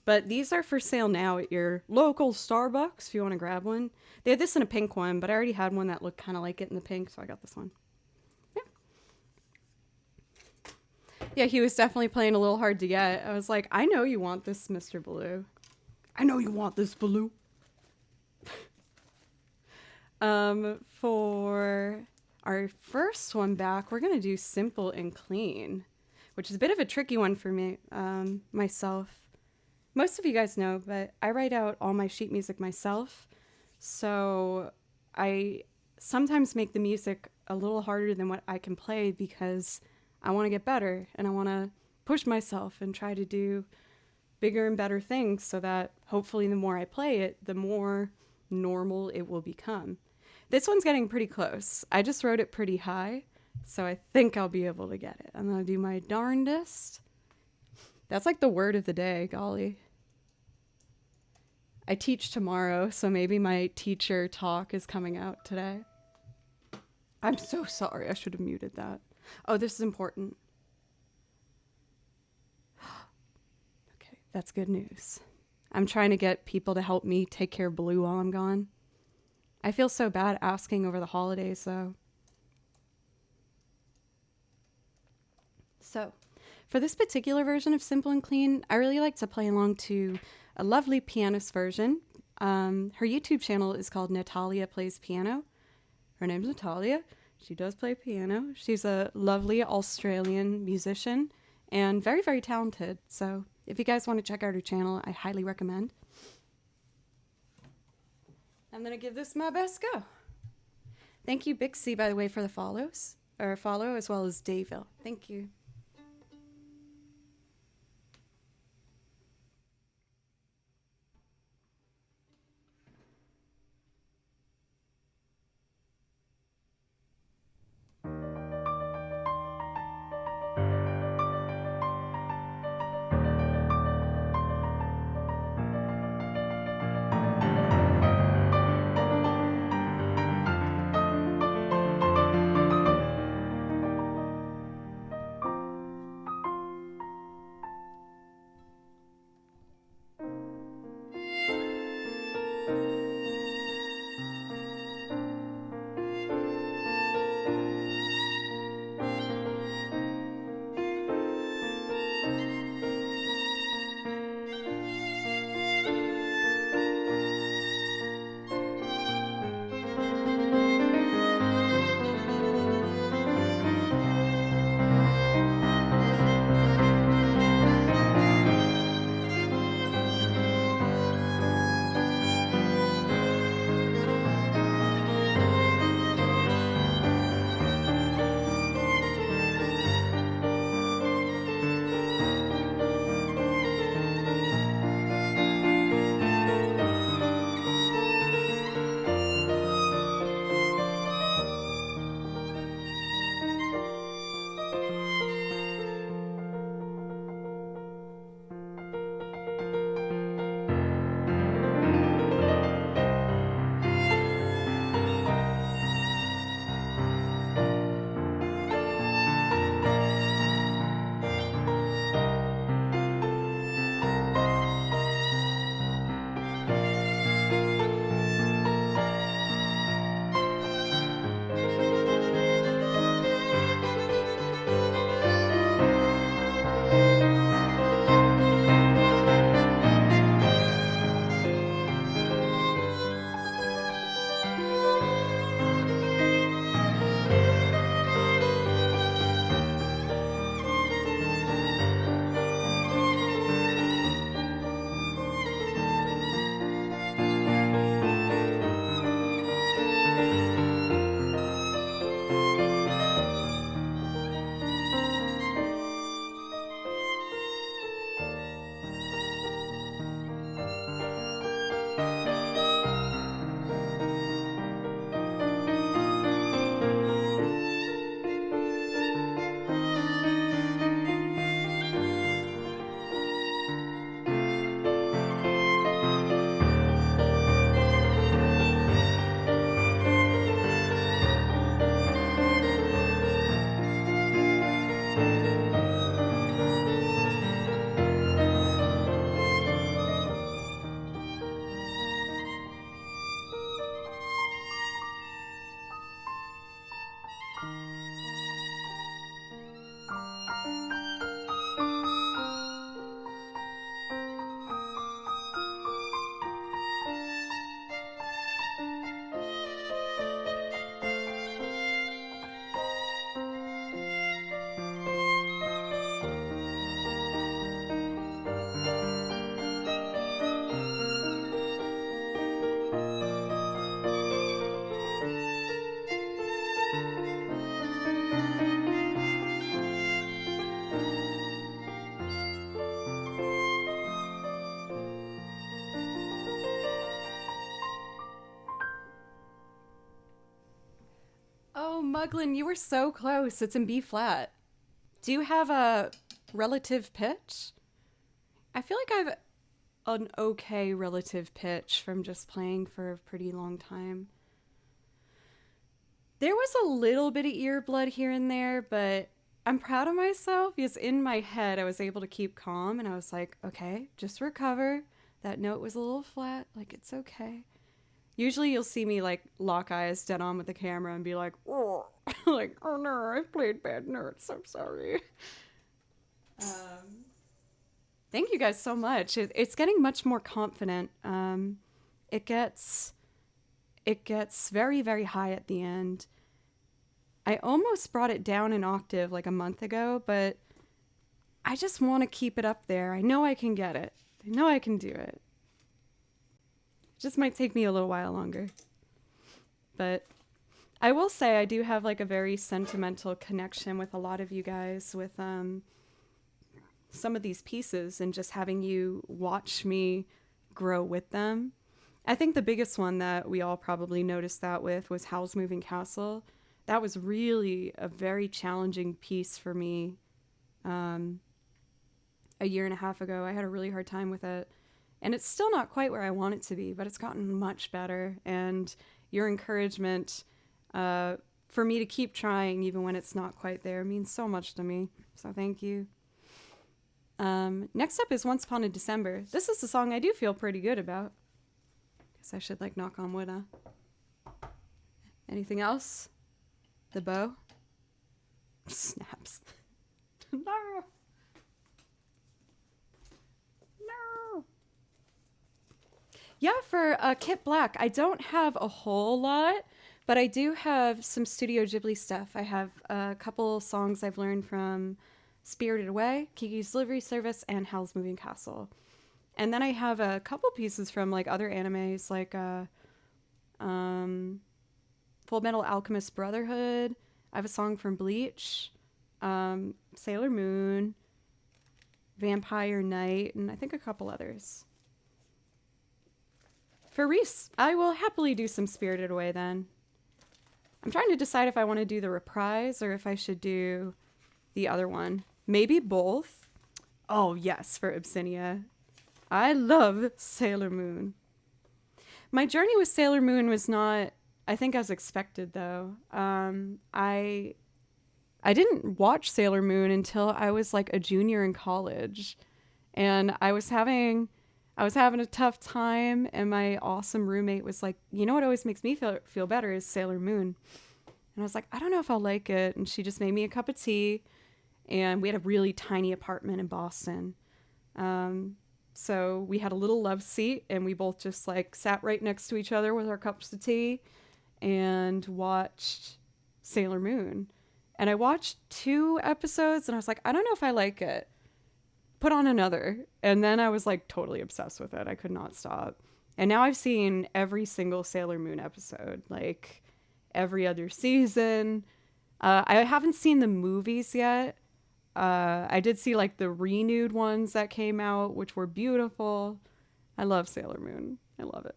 But these are for sale now at your local Starbucks if you want to grab one. They had this in a pink one, but I already had one that looked kind of like it in the pink, so I got this one. Yeah. Yeah, he was definitely playing a little hard to get. I was like, I know you want this, Mr. Blue. I know you want this, Blue. For our first one back, we're going to do Simple and Clean, which is a bit of a tricky one for me, myself. Most of you guys know, but I write out all my sheet music myself, so I sometimes make the music a little harder than what I can play because I want to get better and I want to push myself and try to do bigger and better things so that hopefully the more I play it, the more normal it will become. This one's getting pretty close. I just wrote it pretty high, so I think I'll be able to get it. I'm going to do my darndest. That's like the word of the day, golly. I teach tomorrow, so maybe my teacher talk is coming out today. I'm so sorry. I should have muted that. Oh, this is important. Okay, that's good news. I'm trying to get people to help me take care of Blue while I'm gone. I feel so bad asking over the holidays, though. So, for this particular version of Simple and Clean, I really like to play along to a lovely pianist version. Her YouTube channel is called Natalia Plays Piano. Her name's Natalia. She does play piano. She's a lovely Australian musician and very, very talented. So if you guys want to check out her channel, I highly recommend. I'm going to give this my best go. Thank you, Bixie, by the way, for the follow, as well as Daville. Thank you. Oh, Muglin, you were so close. It's in B flat. Do you have a relative pitch? I feel like I have an okay relative pitch from just playing for a pretty long time. There was a little bit of ear blood here and there, but I'm proud of myself because in my head I was able to keep calm and I was like, okay, just recover. That note was a little flat, like it's okay. Usually you'll see me like lock eyes dead on with the camera and be like, oh, like, oh no, I played bad notes. I'm sorry. Thank you guys so much. It's getting much more confident. it gets very, very high at the end. I almost brought it down an octave like a month ago, but I just want to keep it up there. I know I can get it. I know I can do it. It just might take me a little while longer. But I will say I do have like a very sentimental connection with a lot of you guys with some of these pieces and just having you watch me grow with them. I think the biggest one that we all probably noticed that with was Howl's Moving Castle. That was really a very challenging piece for me. A year and a half ago, I had a really hard time with it. And it's still not quite where I want it to be, but it's gotten much better. And your encouragement for me to keep trying, even when it's not quite there, means so much to me. So thank you. Next up is Once Upon a December. This is a song I do feel pretty good about. Guess I should like knock on wood, huh? Anything else? The bow? Snaps. No. No. Yeah, for Kit Black, I don't have a whole lot, but I do have some Studio Ghibli stuff. I have a couple songs I've learned from Spirited Away, Kiki's Delivery Service, and Howl's Moving Castle. And then I have a couple pieces from like other animes, like Full Metal Alchemist Brotherhood. I have a song from Bleach, Sailor Moon, Vampire Knight, and I think a couple others. For Reese, I will happily do some Spirited Away then. I'm trying to decide if I want to do the reprise or if I should do the other one. Maybe both. Oh, yes, for Abyssinia. I love Sailor Moon. My journey with Sailor Moon was not, I think, as expected, though. I didn't watch Sailor Moon until I was like a junior in college. And I was having a tough time, and my awesome roommate was like, you know what always makes me feel better is Sailor Moon. And I was like, I don't know if I'll like it. And she just made me a cup of tea, and we had a really tiny apartment in Boston. So we had a little love seat, and we both just like sat right next to each other with our cups of tea and watched Sailor Moon. And I watched 2 episodes, and I was like, I don't know if I like it. Put on another. And then I was like totally obsessed with it. I could not stop. And now I've seen every single Sailor Moon episode, like every other season. I haven't seen the movies yet. I did see like the renewed ones that came out, which were beautiful. I love Sailor Moon. I love it.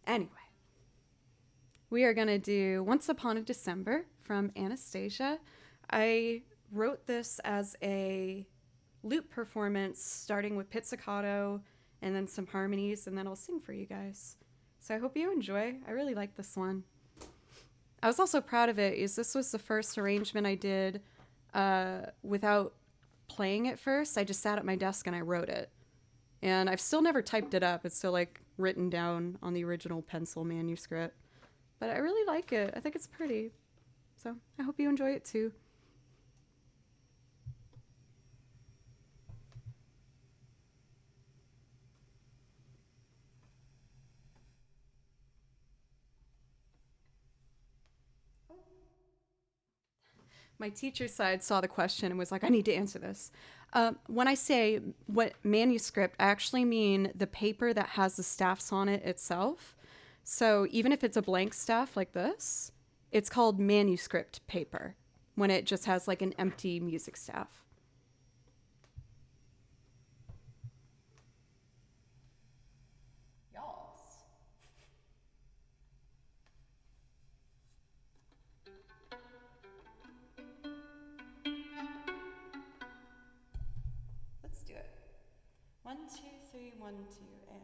Anyway, we are going to do Once Upon a December from Anastasia. I wrote this as a loop performance, starting with pizzicato and then some harmonies, and then I'll sing for you guys. So I hope you enjoy. I really like this one. I was also proud of it, is this was the first arrangement I did without playing it first. I just sat at my desk and I wrote it. And I've still never typed it up. It's still like written down on the original pencil manuscript. But I really like it. I think it's pretty. So I hope you enjoy it too. My teacher's side saw the question and was like, I need to answer this. When I say what manuscript, I actually mean the paper that has the staffs on it itself. So even if it's a blank staff like this, it's called manuscript paper when it just has like an empty music staff. Let's do it. 1, 2, 3, 1, 2, and.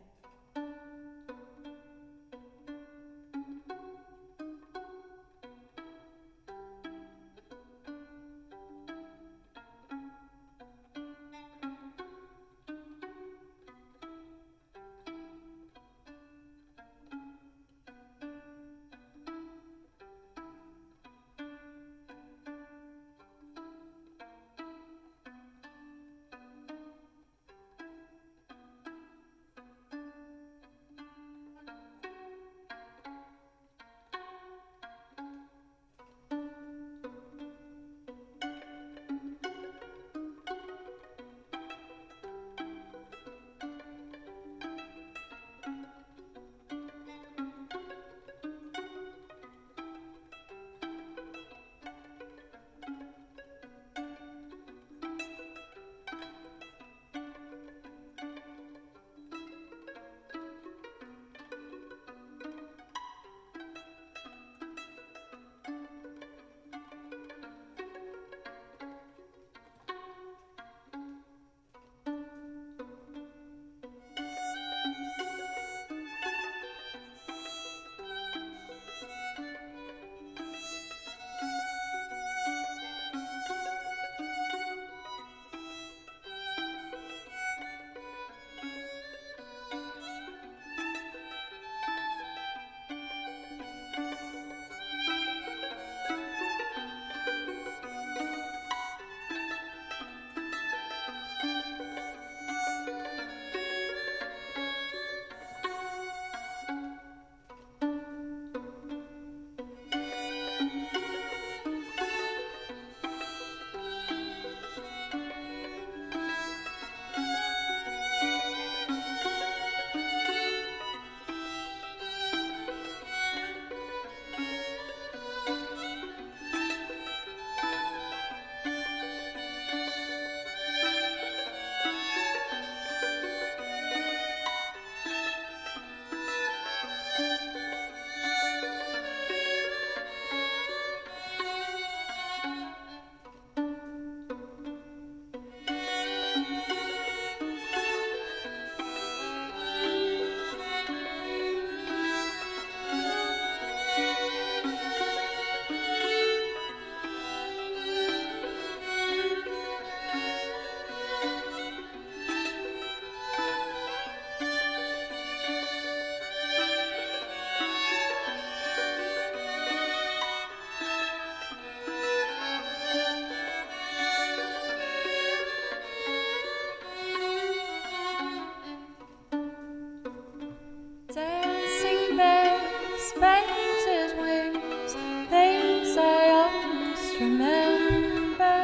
painted wings, things I almost remember,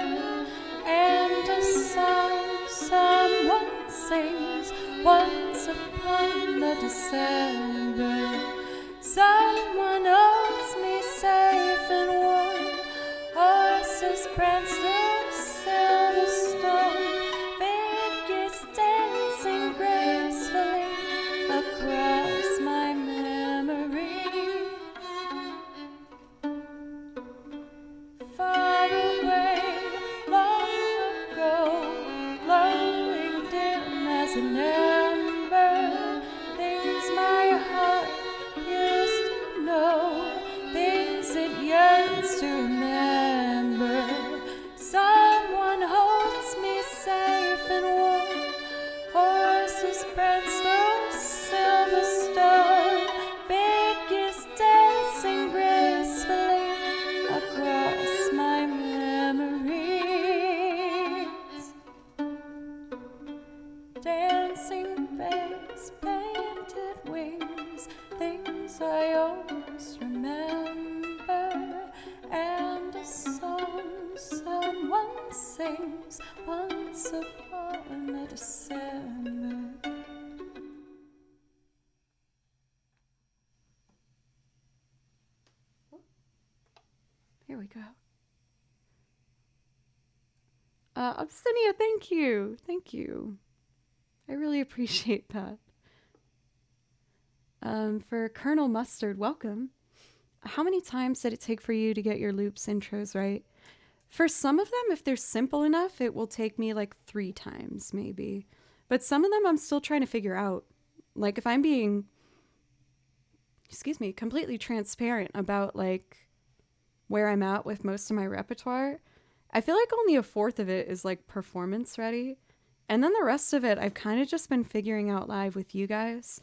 and a song someone sings once upon a December. Someone holds me safe and warm, horses prance through silver storm, figures dancing gracefully across my memory. Far away, long ago, glowing dim as an ember, things my heart used to know, things it yearns to remember. Someone holds me safe and warm, horses prance through silver storm, figures dancing gracefully across my memories. Dancing babes, painted wings, things I almost remember, and a song someone sings once upon a December. Here we go. Absinia, thank you. Thank you. I really appreciate that. For Colonel Mustard, welcome. How many times did it take for you to get your loops intros right? For some of them, if they're simple enough, it will take me like 3 times maybe. But some of them I'm still trying to figure out. Like if I'm being, completely transparent about like where I'm at with most of my repertoire, I feel like only a fourth of it is like performance ready. And then the rest of it, I've kind of just been figuring out live with you guys.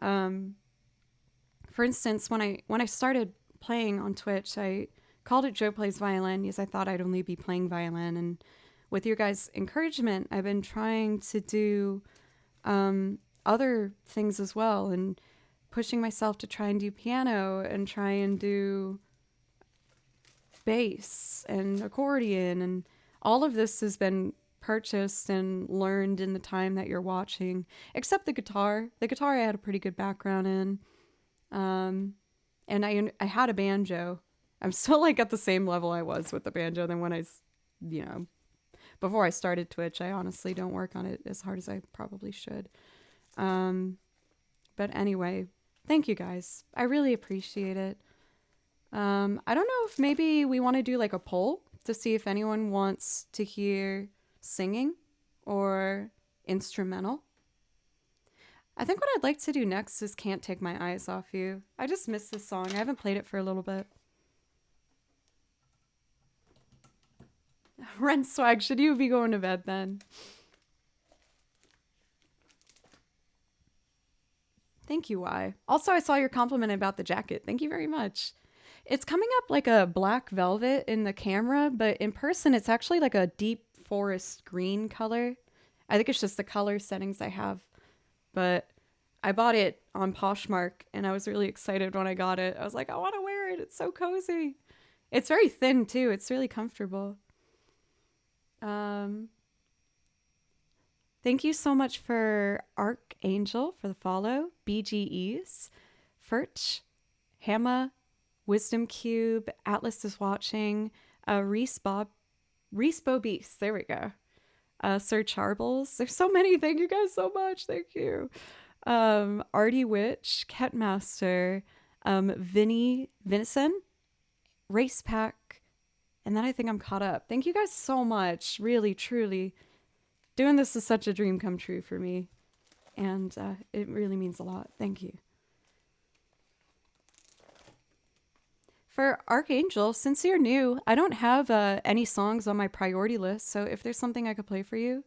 For instance, when I started playing on Twitch, I called it Joe Plays Violin because I thought I'd only be playing violin. And with your guys' encouragement, I've been trying to do other things as well, and pushing myself to try and do piano and try and do bass and accordion. And all of this has been purchased and learned in the time that you're watching, except the guitar. The guitar I had a pretty good background in. And I had a banjo. I'm still like at the same level I was with the banjo than when before I started Twitch. I honestly don't work on it as hard as I probably should. But anyway, thank you guys. I really appreciate it. I don't know if maybe we want to do like a poll to see if anyone wants to hear singing or instrumental. I think what I'd like to do next is Can't Take My Eyes Off You. I just missed this song. I haven't played it for a little bit. Ren Swag, should you be going to bed then? Thank you, Y. Also, I saw your compliment about the jacket. Thank you very much. It's coming up like a black velvet in the camera, but in person, it's actually like a deep forest green color. I think it's just the color settings I have. But I bought it on Poshmark, and I was really excited when I got it. I was like, I want to wear it. It's so cozy. It's very thin, too. It's really comfortable. Thank you so much for Archangel for the follow, BGEs, Furch, Hamma, Wisdom Cube, Atlas is watching, Reese Bobies, there we go. Sir Charbles. There's so many. Thank you guys so much. Thank you. Artie Witch, Ketmaster, Vinny Venison, Race Pack, and then I think I'm caught up. Thank you guys so much. Really, truly. Doing this is such a dream come true for me. And it really means a lot. Thank you. For Archangel, since you're new, I don't have any songs on my priority list, so if there's something I could play for you.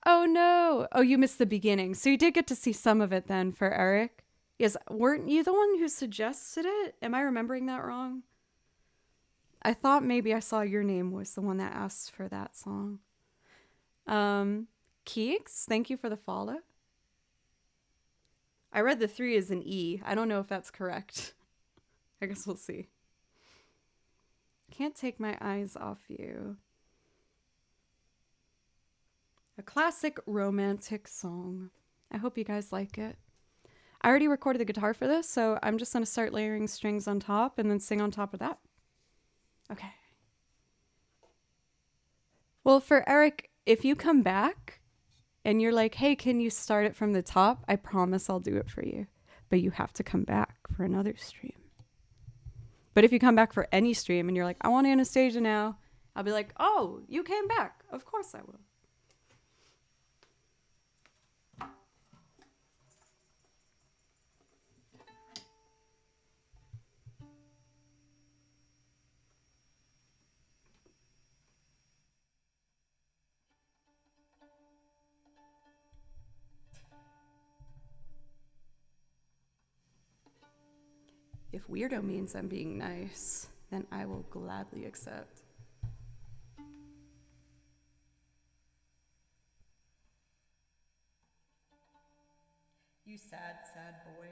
Oh no! Oh, you missed the beginning. So you did get to see some of it then for Eric. Yes, weren't you the one who suggested it? Am I remembering that wrong? I thought maybe I saw your name was the one that asked for that song. Keeks, thank you for the follow. I read the 3 as an E. I don't know if that's correct. I guess we'll see. Can't take my eyes off you. A classic romantic song. I hope you guys like it. I already recorded the guitar for this, so I'm just going to start layering strings on top and then sing on top of that. Okay. Well, for Eric, if you come back and you're like, hey, can you start it from the top? I promise I'll do it for you. But you have to come back for another stream. But if you come back for any stream and you're like, I want Anastasia now, I'll be like, oh, you came back. Of course I will. If weirdo means I'm being nice, then I will gladly accept. You sad, sad boy.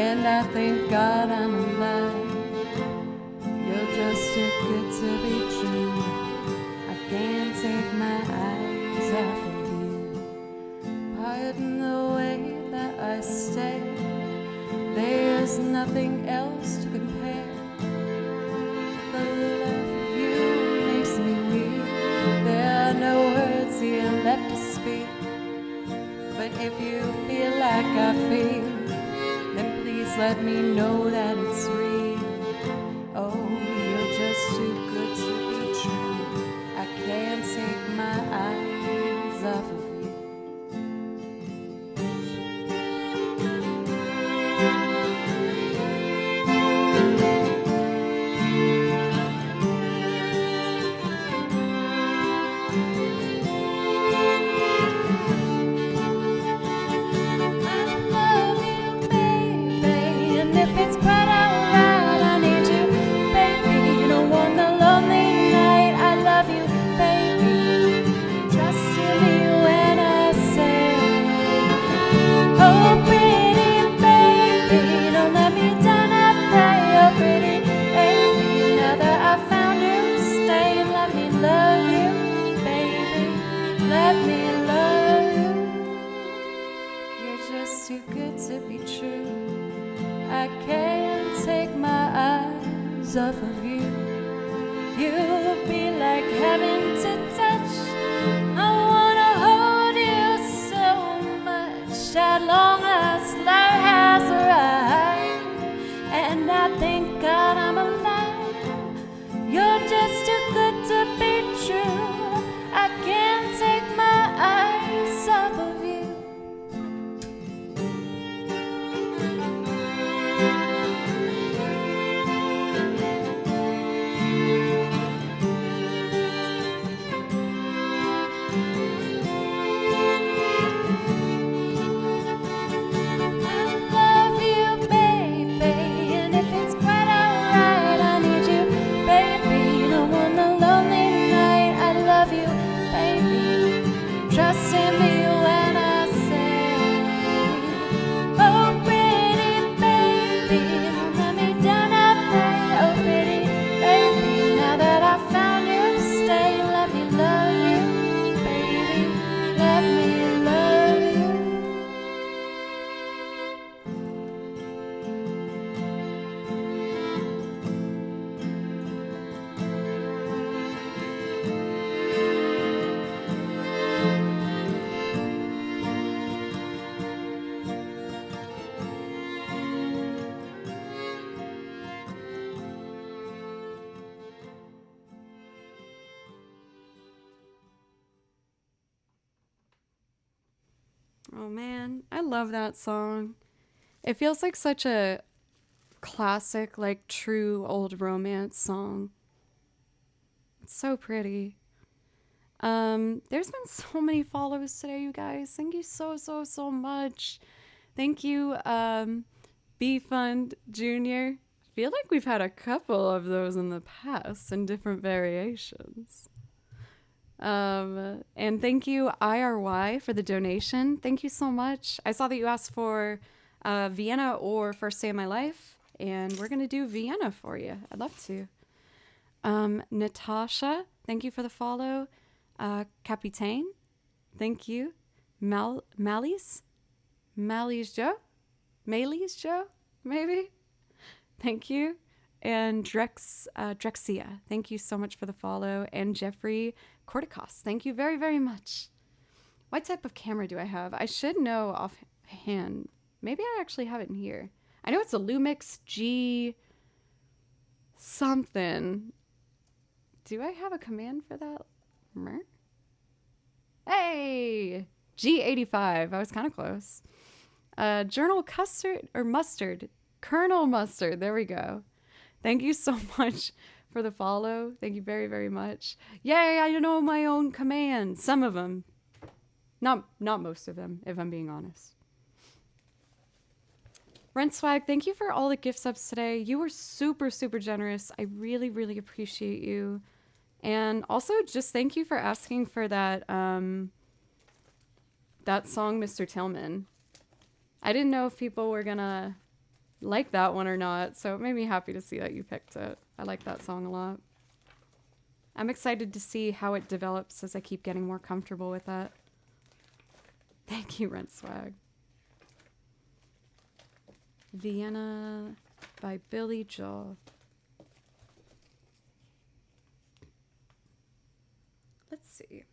and I thank God I'm alive. You're just too good to be true. I can't take my eyes off of you. Pardon the way that I stare. There's nothing else to compare. The love of you makes me weak. There are no words here left to speak. But if you feel like I feel, then please let me know that it's real. Oh, you're just too good to be true. I can't take my eyes off of you. Too good to be true. I can't take my eyes off of you. You'll be like heaven to touch. I wanna hold you so much. At long last, life has arrived, and I thank God I'm alive. You're just too good to be true. I can't take my eyes off of you. Trust in me when I say, oh pretty baby, don't let me down, I pray. Oh pretty baby, now that I found you, stay. Let me love you, baby, let me love you. Oh man, I love that song. It feels like such a classic, like true old romance song. It's so pretty. There's been so many follows today, you guys. Thank you so much. Thank you, B Fund Jr. Feel like we've had a couple of those in the past in different variations. And thank you, IRY, for the donation. Thank you so much. I saw that you asked for Vienna or First Day of My Life, and we're going to do Vienna for you. I'd love to. Natasha, thank you for the follow. Capitaine, thank you. Malise Joe, maybe. Thank you. And Drexia, thank you so much for the follow. And Jeffrey Corticos, thank you very much. What type of camera do I have? I should know offhand. Maybe I actually have it in here. I know it's a Lumix G something. Do I have a command for that? Hey! G85. I was kind of close. Journal Custard or Mustard. Colonel Mustard. There we go. Thank you so much for the follow. Thank you very much. Yay, I know my own commands. Some of them. Not most of them, if I'm being honest. Rent Swag, thank you for all the gift subs today. You were super generous. I really appreciate you. And also just thank you for asking for that that song, Mr. Tillman. I didn't know if people were gonna like that one or not, so it made me happy to see that you picked it. I like that song a lot. I'm excited to see how it develops as I keep getting more comfortable with it. Thank you, Rent Swag. Vienna by Billy Joel. Let's see.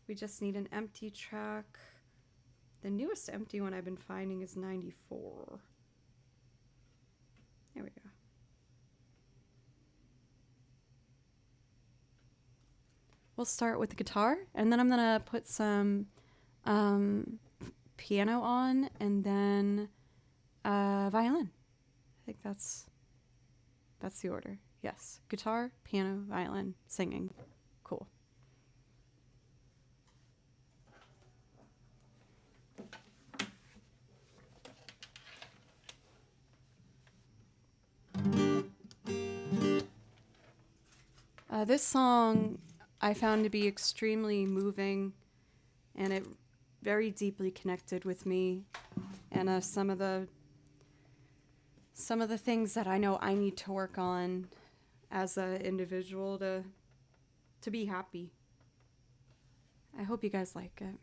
We just need an empty track. The newest empty one I've been finding is 94. There we go. We'll start with the guitar, and then I'm gonna put some piano on, and then violin. I think that's the order. Yes, guitar, piano, violin, singing. Cool. This song I found to be extremely moving, and it very deeply connected with me, and some of the things that I know I need to work on as an individual to be happy. I hope you guys like it.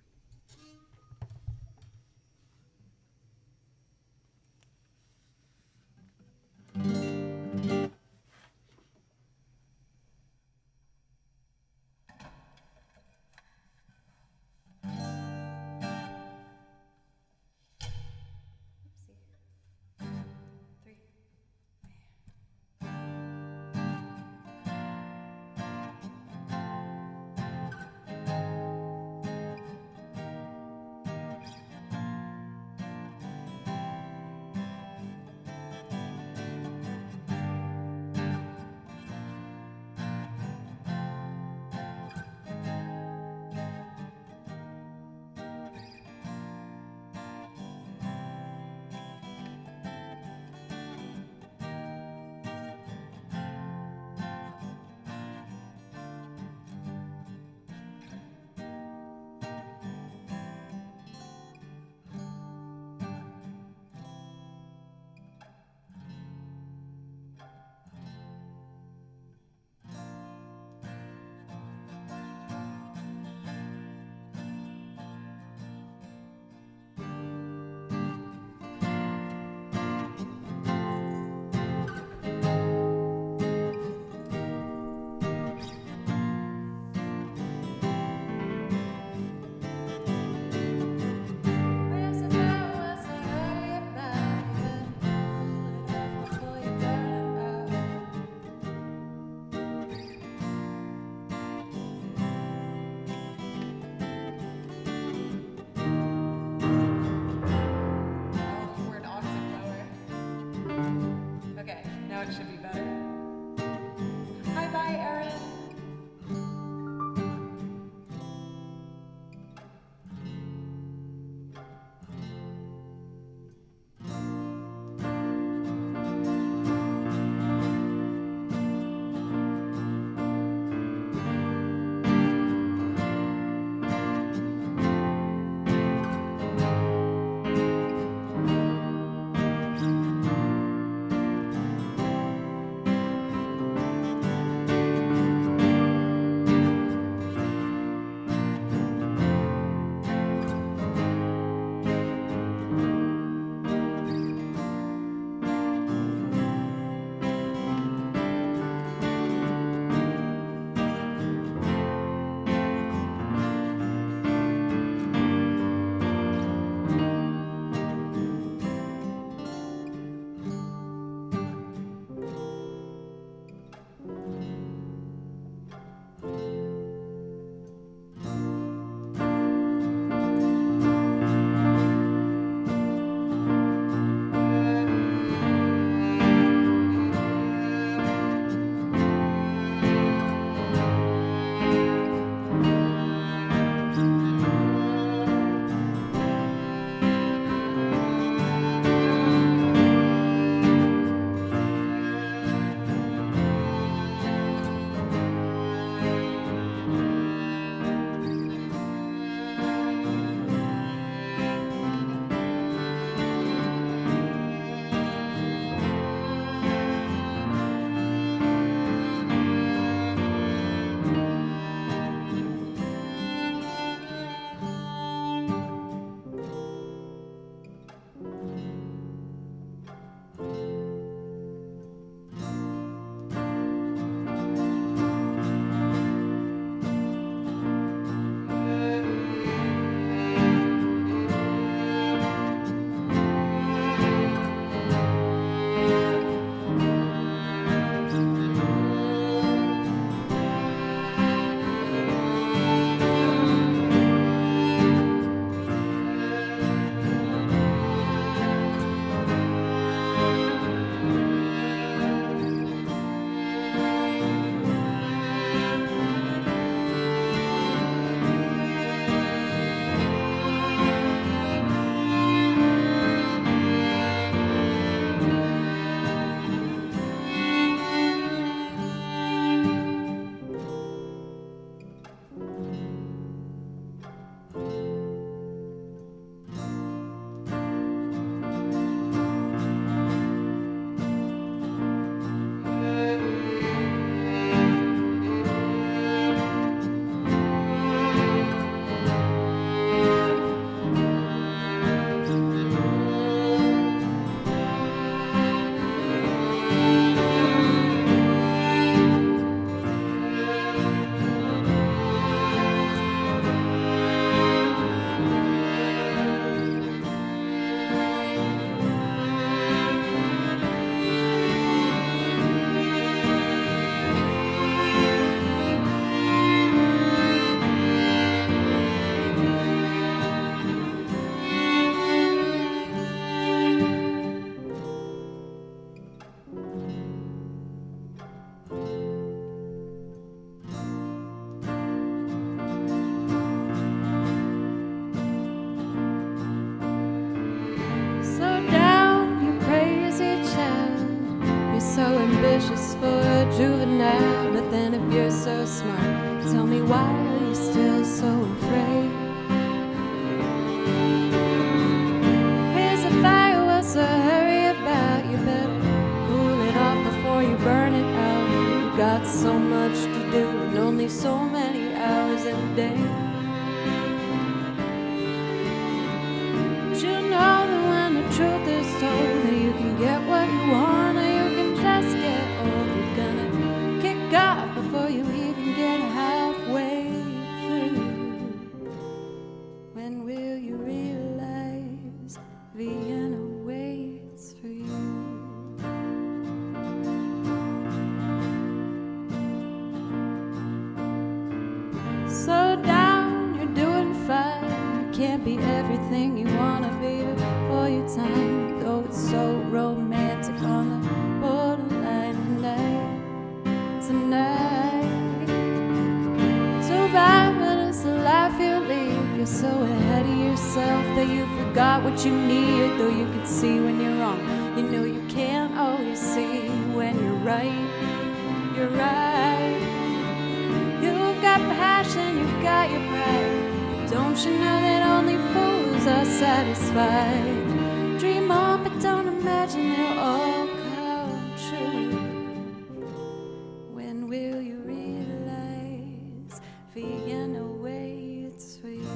smart. Tell me why are you still so afraid? Here's a fire, what's the hurry about? You better cool it off before you burn it out. You got so much to do and only so many hours in a day. But you know that when the truth is told, that you can get what you want or you can just get old. You're gonna kick off before you even get halfway through. When will you realize Vienna waits for you? Slow down, you're doing fine. You can't be everything you wanna be before your time. Though it's so romantic on the borderline tonight. So bad, but it's the life you lead. You're so ahead of yourself that you forgot what you need. Though you can see when you're wrong, you know you can't always see when you're right. You're right. You've got passion, you've got your pride. Don't you know that only fools are satisfied? Dream on, but don't imagine they'll all come true. When will you realize Vienna waits for you?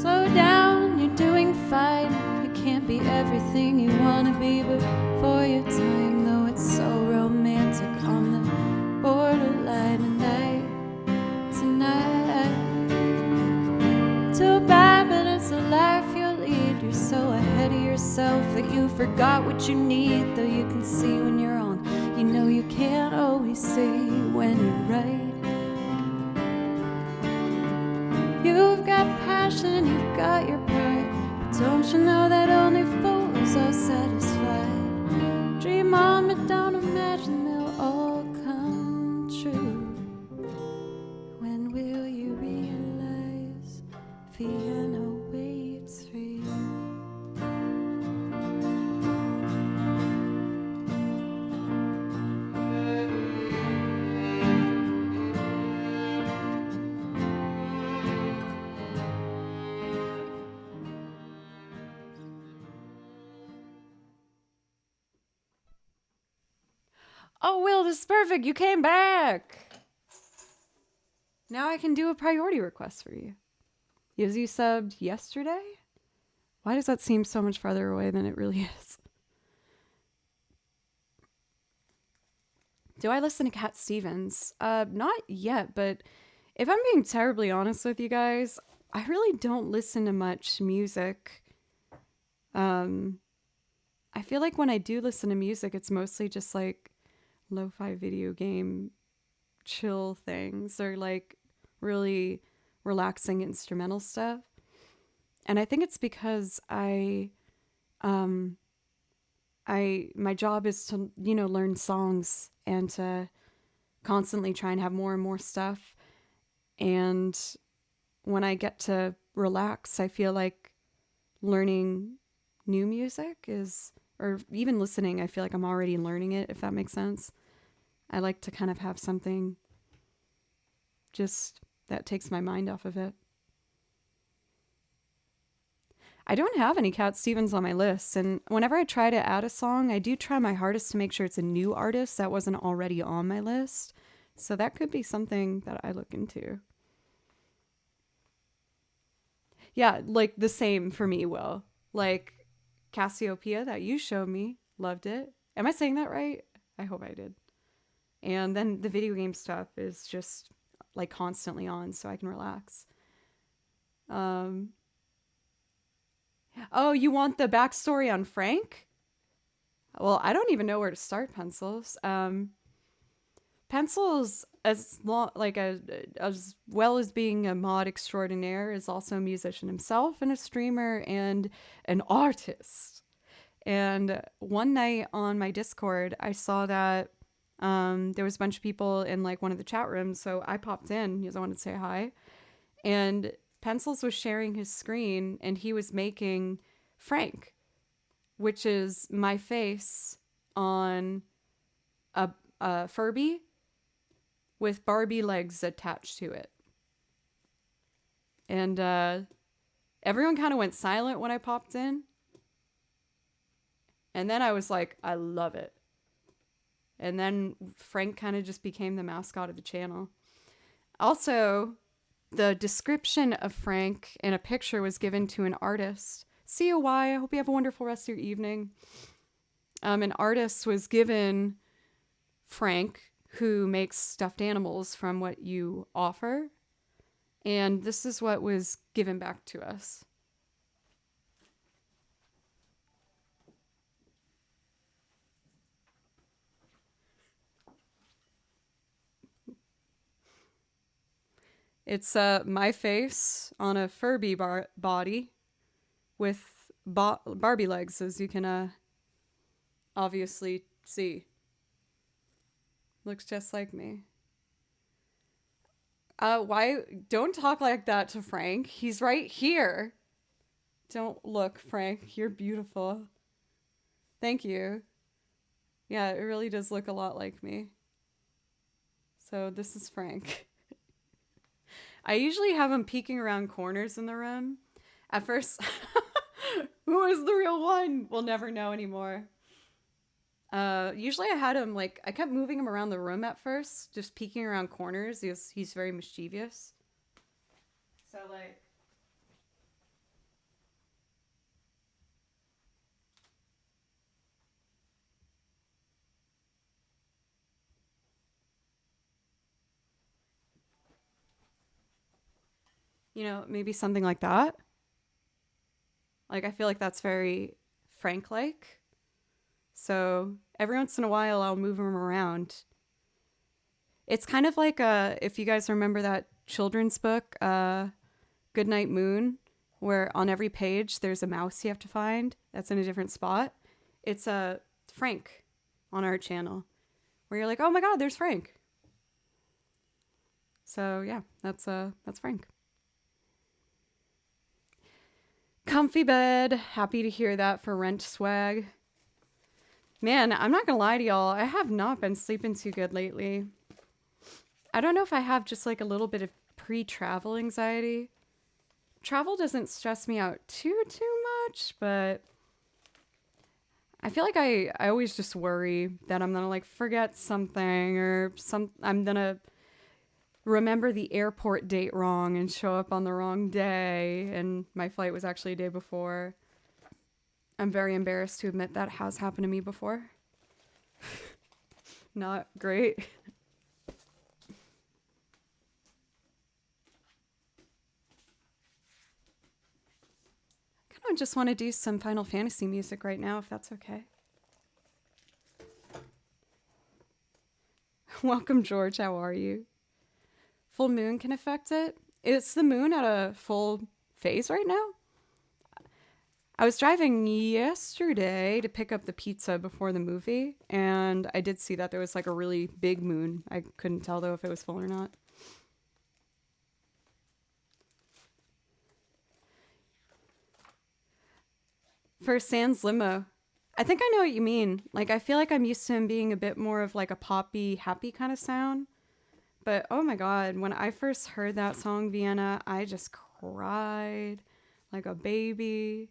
Slow down, you're doing fine. You can't be everything you wanna be before your time. Though it's so romantic on the borderline tonight. Too bad, but it's the life you lead. You're so ahead of yourself that you forgot what you need. Though you can see when you're on, you know you can't always see when you're right. You've got passion, you've got your pride. But don't you know that only fools are satisfied? Dream on, but don't imagine they'll all come true. When will you realize Vienna waits for you? Oh, Will, this is perfect. You came back. Now I can do a priority request for you. You subbed yesterday? Why does that seem so much farther away than it really is? Do I listen to Cat Stevens? Not yet, but if I'm being terribly honest with you guys, I really don't listen to much music. I feel like when I do listen to music, it's mostly just like lo-fi video game chill things or like really relaxing instrumental stuff. And I think it's because my job is to, learn songs and to constantly try and have more and more stuff. And when I get to relax, I feel like learning new music or even listening, I feel like I'm already learning it, if that makes sense. I like to kind of have something just that takes my mind off of it. I don't have any Cat Stevens on my list, and whenever I try to add a song, I do try my hardest to make sure it's a new artist that wasn't already on my list. So that could be something that I look into. Yeah, like the same for me, Will. Like Cassiopeia that you showed me, loved it. Am I saying that right? I hope I did. And then the video game stuff is just like constantly on so I can relax. Um, oh, you want the backstory on Frank? Well, I don't even know where to start, Pencils. Pencils, as well as being a mod extraordinaire, is also a musician himself and a streamer and an artist. And one night on my Discord, I saw that there was a bunch of people in like one of the chat rooms, so I popped in because I wanted to say hi. And Pencils was sharing his screen, and he was making Frank, which is my face on a Furby with Barbie legs attached to it. And everyone kind of went silent when I popped in. And then I was like, I love it. And then Frank kind of just became the mascot of the channel. Also, the description of Frank in a picture was given to an artist. COY, I hope you have a wonderful rest of your evening. An artist was given Frank, who makes stuffed animals from what you offer. And this is what was given back to us. It's my face on a Furby body with Barbie legs, as you can obviously see. Looks just like me. Why? Don't talk like that to Frank. He's right here. Don't look, Frank. You're beautiful. Thank you. Yeah, it really does look a lot like me. So this is Frank. I usually have him peeking around corners in the room. At first, who is the real one? We'll never know anymore. Usually I had him I kept moving him around the room at first, just peeking around corners. He's very mischievous. So maybe something like that. Like, I feel like that's very Frank-like. So every once in a while, I'll move him around. It's kind of like, if you guys remember that children's book, Goodnight Moon, where on every page there's a mouse you have to find that's in a different spot. It's Frank on our channel, where you're like, oh my god, there's Frank. So yeah, that's Frank. Comfy bed. Happy to hear that for Rent Swag. Man, I'm not gonna lie to y'all. I have not been sleeping too good lately. I don't know if I have just like a little bit of pre-travel anxiety. Travel doesn't stress me out too much, but I feel like I always just worry that I'm gonna like forget something or I'm gonna remember the airport date wrong and show up on the wrong day, and my flight was actually a day before. I'm very embarrassed to admit that has happened to me before. Not great. I kind of just want to do some Final Fantasy music right now, if that's okay. Welcome, George. How are you? Full moon can affect it. Is the moon at a full phase right now? I was driving yesterday to pick up the pizza before the movie, and I did see that there was like a really big moon. I couldn't tell though if it was full or not. For Sans Limo, I think I know what you mean. Like, I feel like I'm used to him being a bit more of like a poppy, happy kind of sound. But oh my god, when I first heard that song, Vienna, I just cried like a baby.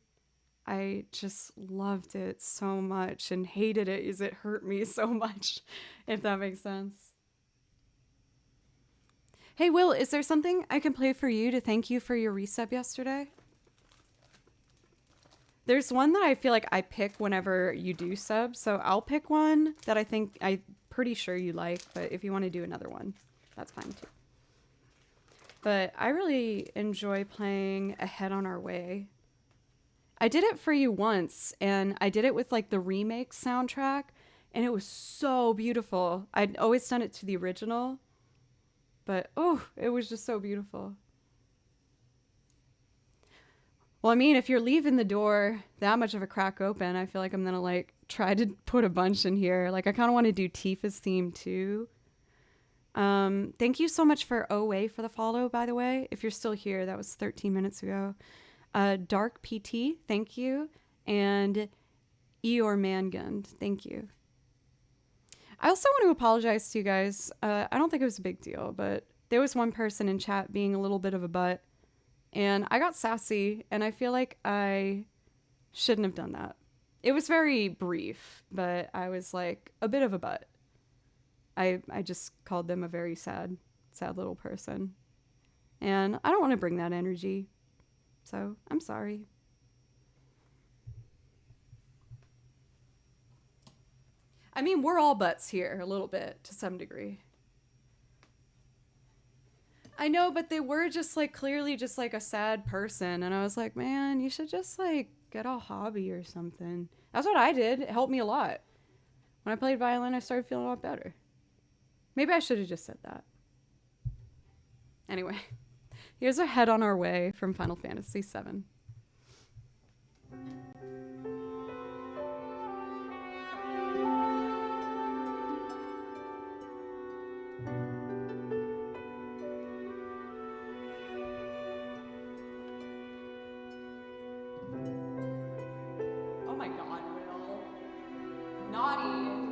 I just loved it so much and hated it as it hurt me so much, if that makes sense. Hey, Will, is there something I can play for you to thank you for your resub yesterday? There's one that I feel like I pick whenever you do sub, so I'll pick one that I'm pretty sure you like, but if you want to do another one, that's fine too. But I really enjoy playing Ahead on Our Way. I did it for you once, and I did it with like the remake soundtrack, and it was so beautiful. I'd always done it to the original, but oh, it was just so beautiful. Well, I mean, if you're leaving the door that much of a crack open, I feel like I'm gonna like try to put a bunch in here. Like I kind of want to do Tifa's theme too. Thank you so much for Owe for the follow, by the way. If you're still here, that was 13 minutes ago. Dark PT, thank you. And Eeyore Mangund, thank you. I also want to apologize to you guys. I don't think it was a big deal, but there was one person in chat being a little bit of a butt. And I got sassy, and I feel like I shouldn't have done that. It was very brief, but I was like a bit of a butt. I just called them a very sad little person. And I don't want to bring that energy. So I'm sorry. I mean, we're all butts here a little bit to some degree. I know, but they were just like clearly just like a sad person. And I was like, man, you should just like get a hobby or something. That's what I did. It helped me a lot. When I played violin, I started feeling a lot better. Maybe I should have just said that. Anyway, here's Ahead on Our Way from Final Fantasy VII. Oh my god, Will. Naughty.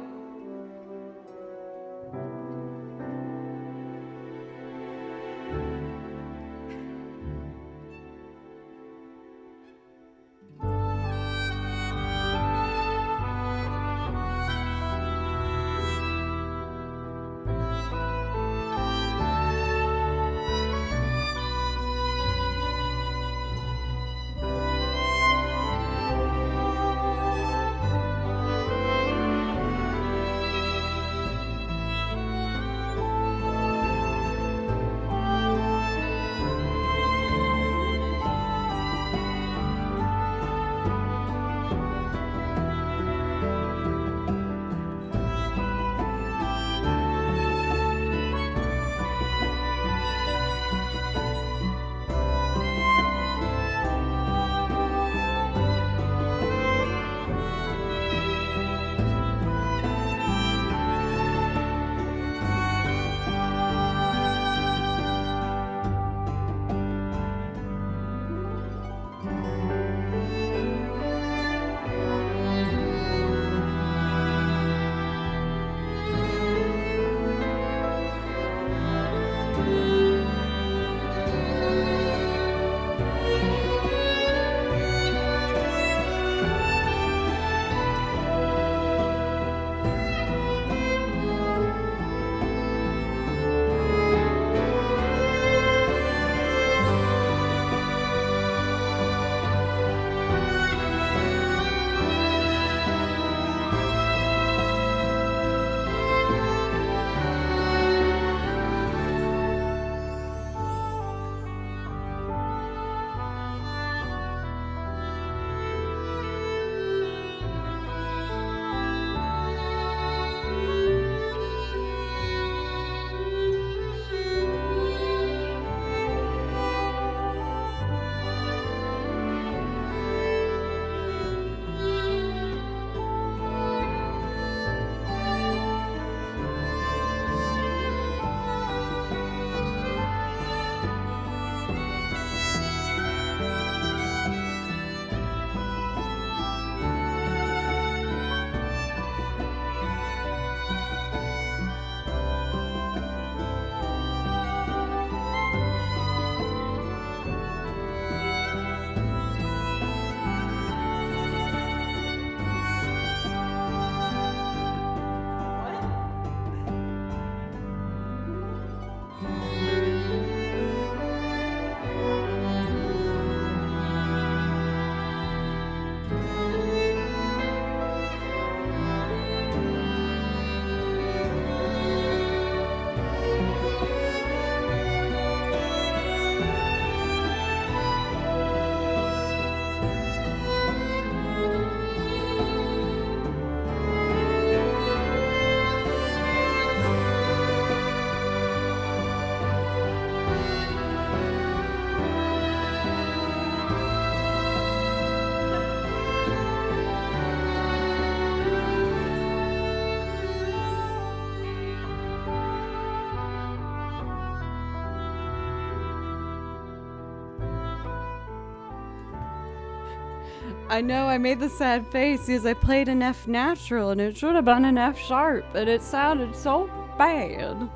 I know I made the sad face because I played an F natural and it should have been an F sharp, but it sounded so bad.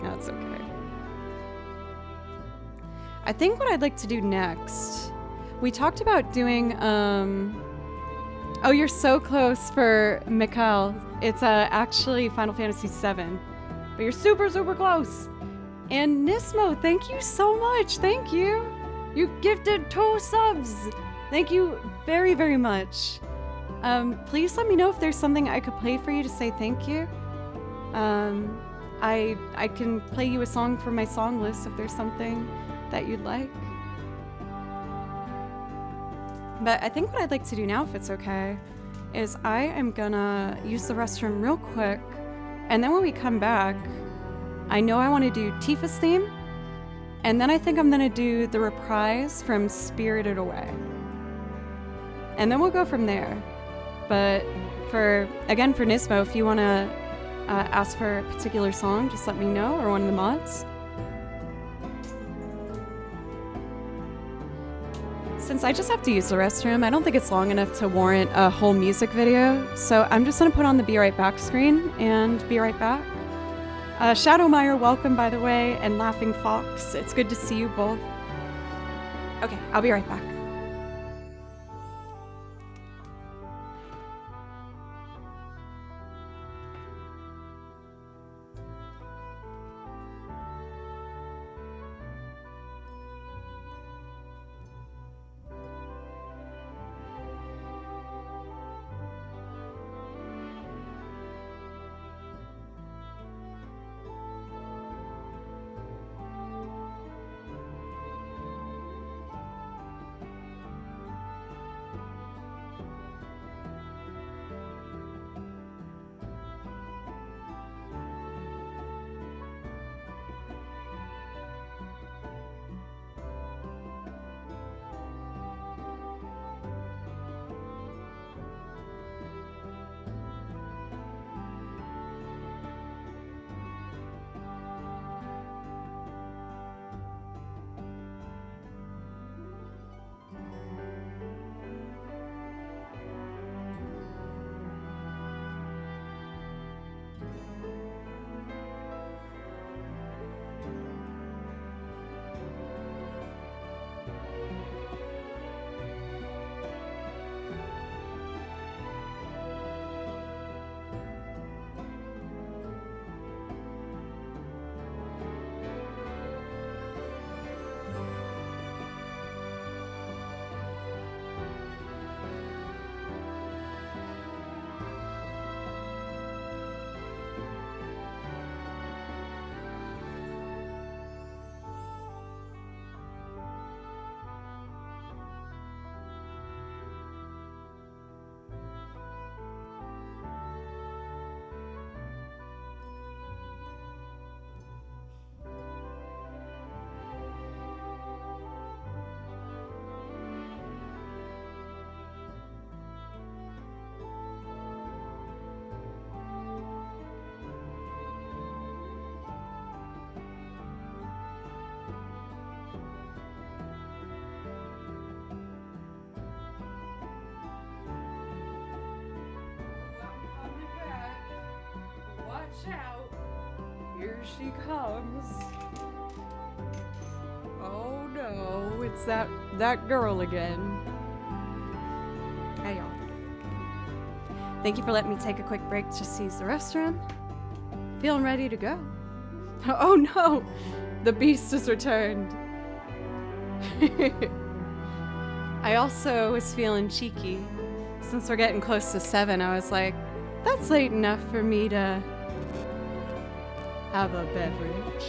That's okay. I think what I'd like to do next, we talked about doing, oh, you're so close for Mikhail. It's actually Final Fantasy VII, but you're super, super close. And Nismo, thank you so much. Thank you. You gifted 2 subs. Thank you very, very much. Please let me know if there's something I could play for you to say thank you. I can play you a song from my song list if there's something that you'd like. But I think what I'd like to do now, if it's okay, is I am gonna use the restroom real quick, and then when we come back, I know I want to do Tifa's theme, and then I think I'm gonna do the reprise from Spirited Away. And then we'll go from there. But for Nismo, if you want to ask for a particular song, just let me know, or one of the mods. Since I just have to use the restroom, I don't think it's long enough to warrant a whole music video, so I'm just going to put on the Be Right Back screen and be right back. Shadowmeyer, welcome, by the way, and Laughing Fox. It's good to see you both. Okay, I'll be right back. Watch out. Here she comes. Oh no, it's that girl again. Hey y'all. Thank you for letting me take a quick break to just use the restroom. Feeling ready to go. Oh no, the beast has returned. I also was feeling cheeky. Since we're getting close to 7, I was like, that's late enough for me to have a beverage.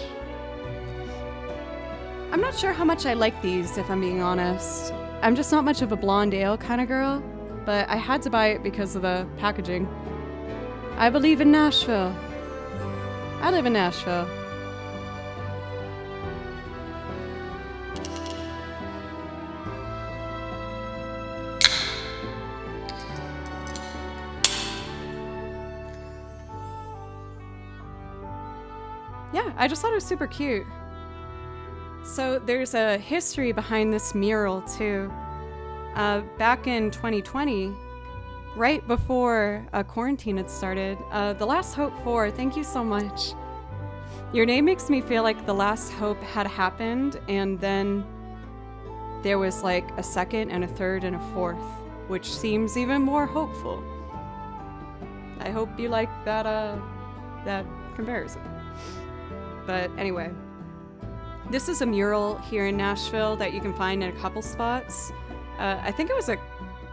I'm not sure how much I like these, if I'm being honest. I'm just not much of a blonde ale kind of girl, but I had to buy it because of the packaging. I believe in Nashville. I live in Nashville. Yeah, I just thought it was super cute. So there's a history behind this mural too. Back in 2020, right before quarantine had started, The Last Hope 4, thank you so much. Your name makes me feel like The Last Hope had happened, and then there was like a second and a third and a fourth, which seems even more hopeful. I hope you like that comparison. But anyway, this is a mural here in Nashville that you can find in a couple spots. I think it was a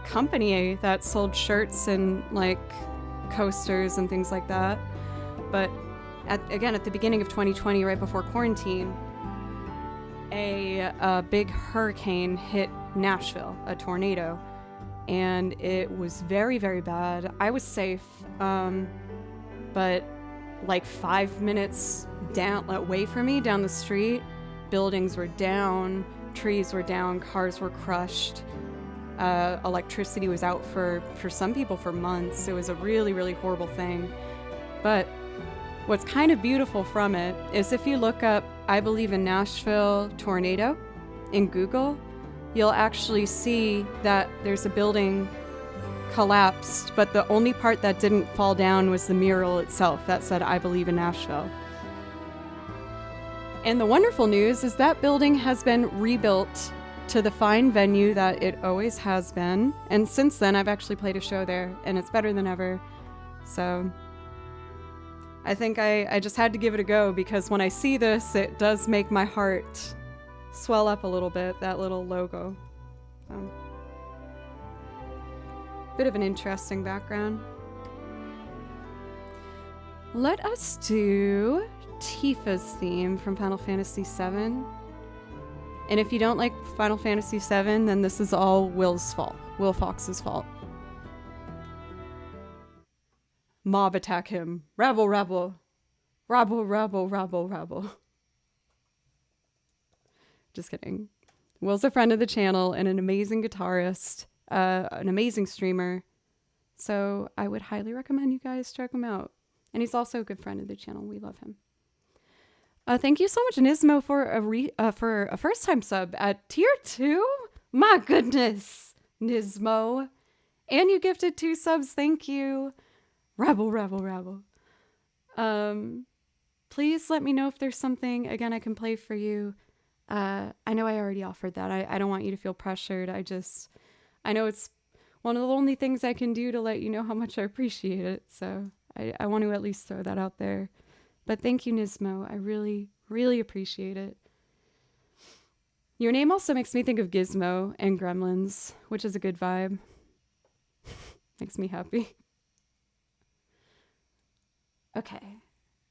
company that sold shirts and like coasters and things like that. But at the beginning of 2020, right before quarantine, a big hurricane hit Nashville, a tornado, and it was very, very bad. I was safe, but like 5 minutes away from me, down the street, buildings were down, trees were down, cars were crushed. Electricity was out for some people for months. It was a really, really horrible thing. But what's kind of beautiful from it is if you look up I Believe in Nashville tornado in Google, you'll actually see that there's a building collapsed, but the only part that didn't fall down was the mural itself that said I Believe in Nashville. And the wonderful news is that building has been rebuilt to the fine venue that it always has been. And since then, I've actually played a show there, and it's better than ever. So I think I just had to give it a go, because when I see this, it does make my heart swell up a little bit, that little logo. Bit of an interesting background. Let us do Tifa's theme from Final Fantasy VII. And if you don't like Final Fantasy VII, then this is all Will's fault. Will Fox's fault. Mob attack him. Rabble, rabble. Rabble, rabble, rabble, rabble. Just kidding. Will's a friend of the channel and an amazing guitarist, an amazing streamer. So I would highly recommend you guys check him out. And he's also a good friend of the channel. We love him. Thank you so much, Nismo, for a first-time sub at tier 2. My goodness, Nismo. And you gifted 2 subs. Thank you. Rabble, rabble, rabble. Please let me know if there's something, again, I can play for you. I know I already offered that. I don't want you to feel pressured. I know it's one of the only things I can do to let you know how much I appreciate it. So I want to at least throw that out there. But thank you, Nismo. I really, really appreciate it. Your name also makes me think of Gizmo and Gremlins, which is a good vibe. Makes me happy. Okay.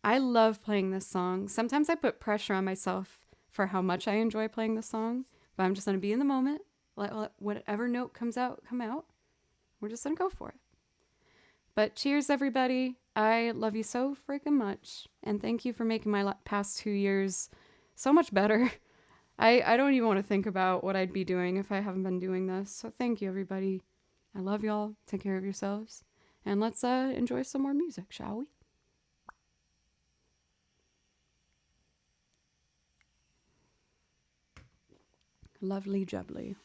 I love playing this song. Sometimes I put pressure on myself for how much I enjoy playing the song, but I'm just going to be in the moment. Let whatever note comes out, come out. We're just going to go for it. But cheers, everybody. I love you so freaking much. And thank you for making my past 2 years so much better. I don't even want to think about what I'd be doing if I haven't been doing this. So thank you, everybody. I love y'all. Take care of yourselves. And let's enjoy some more music, shall we? Lovely jubbly.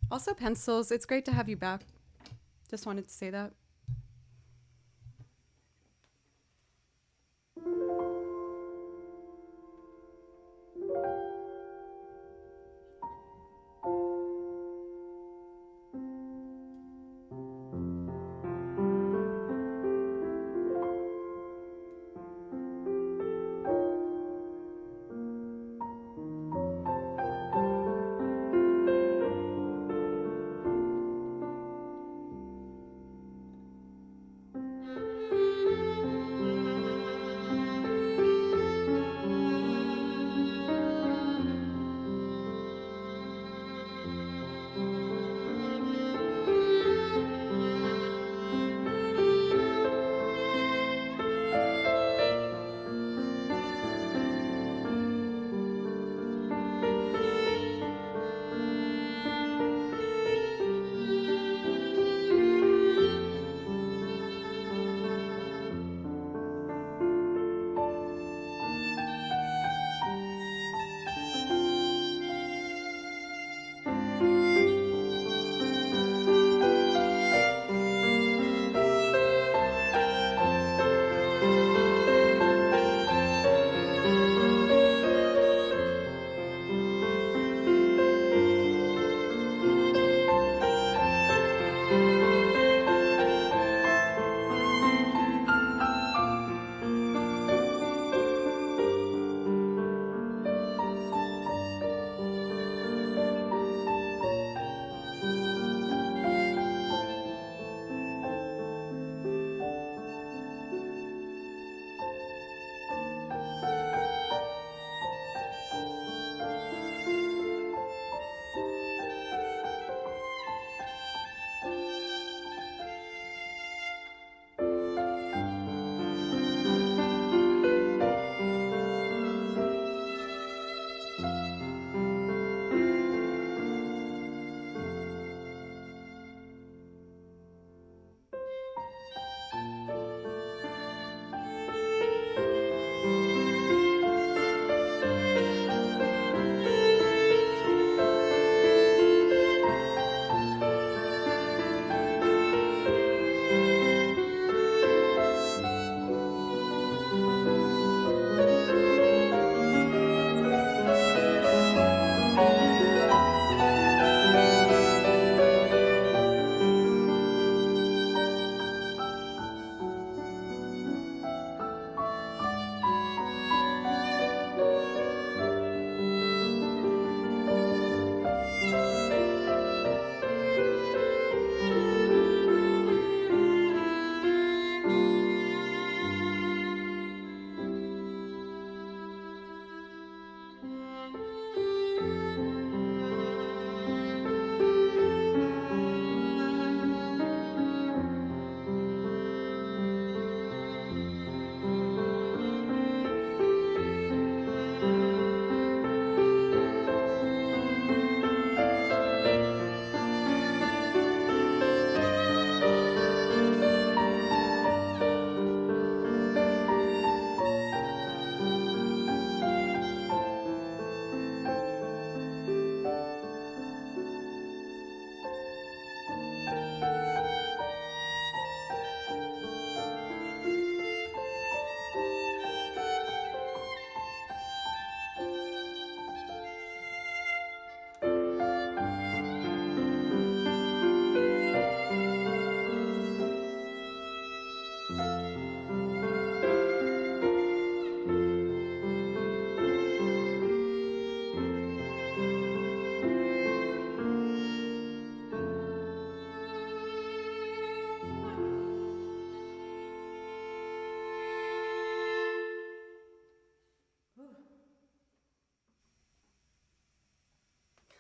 Also, pencils, it's great to have you back. Just wanted to say that.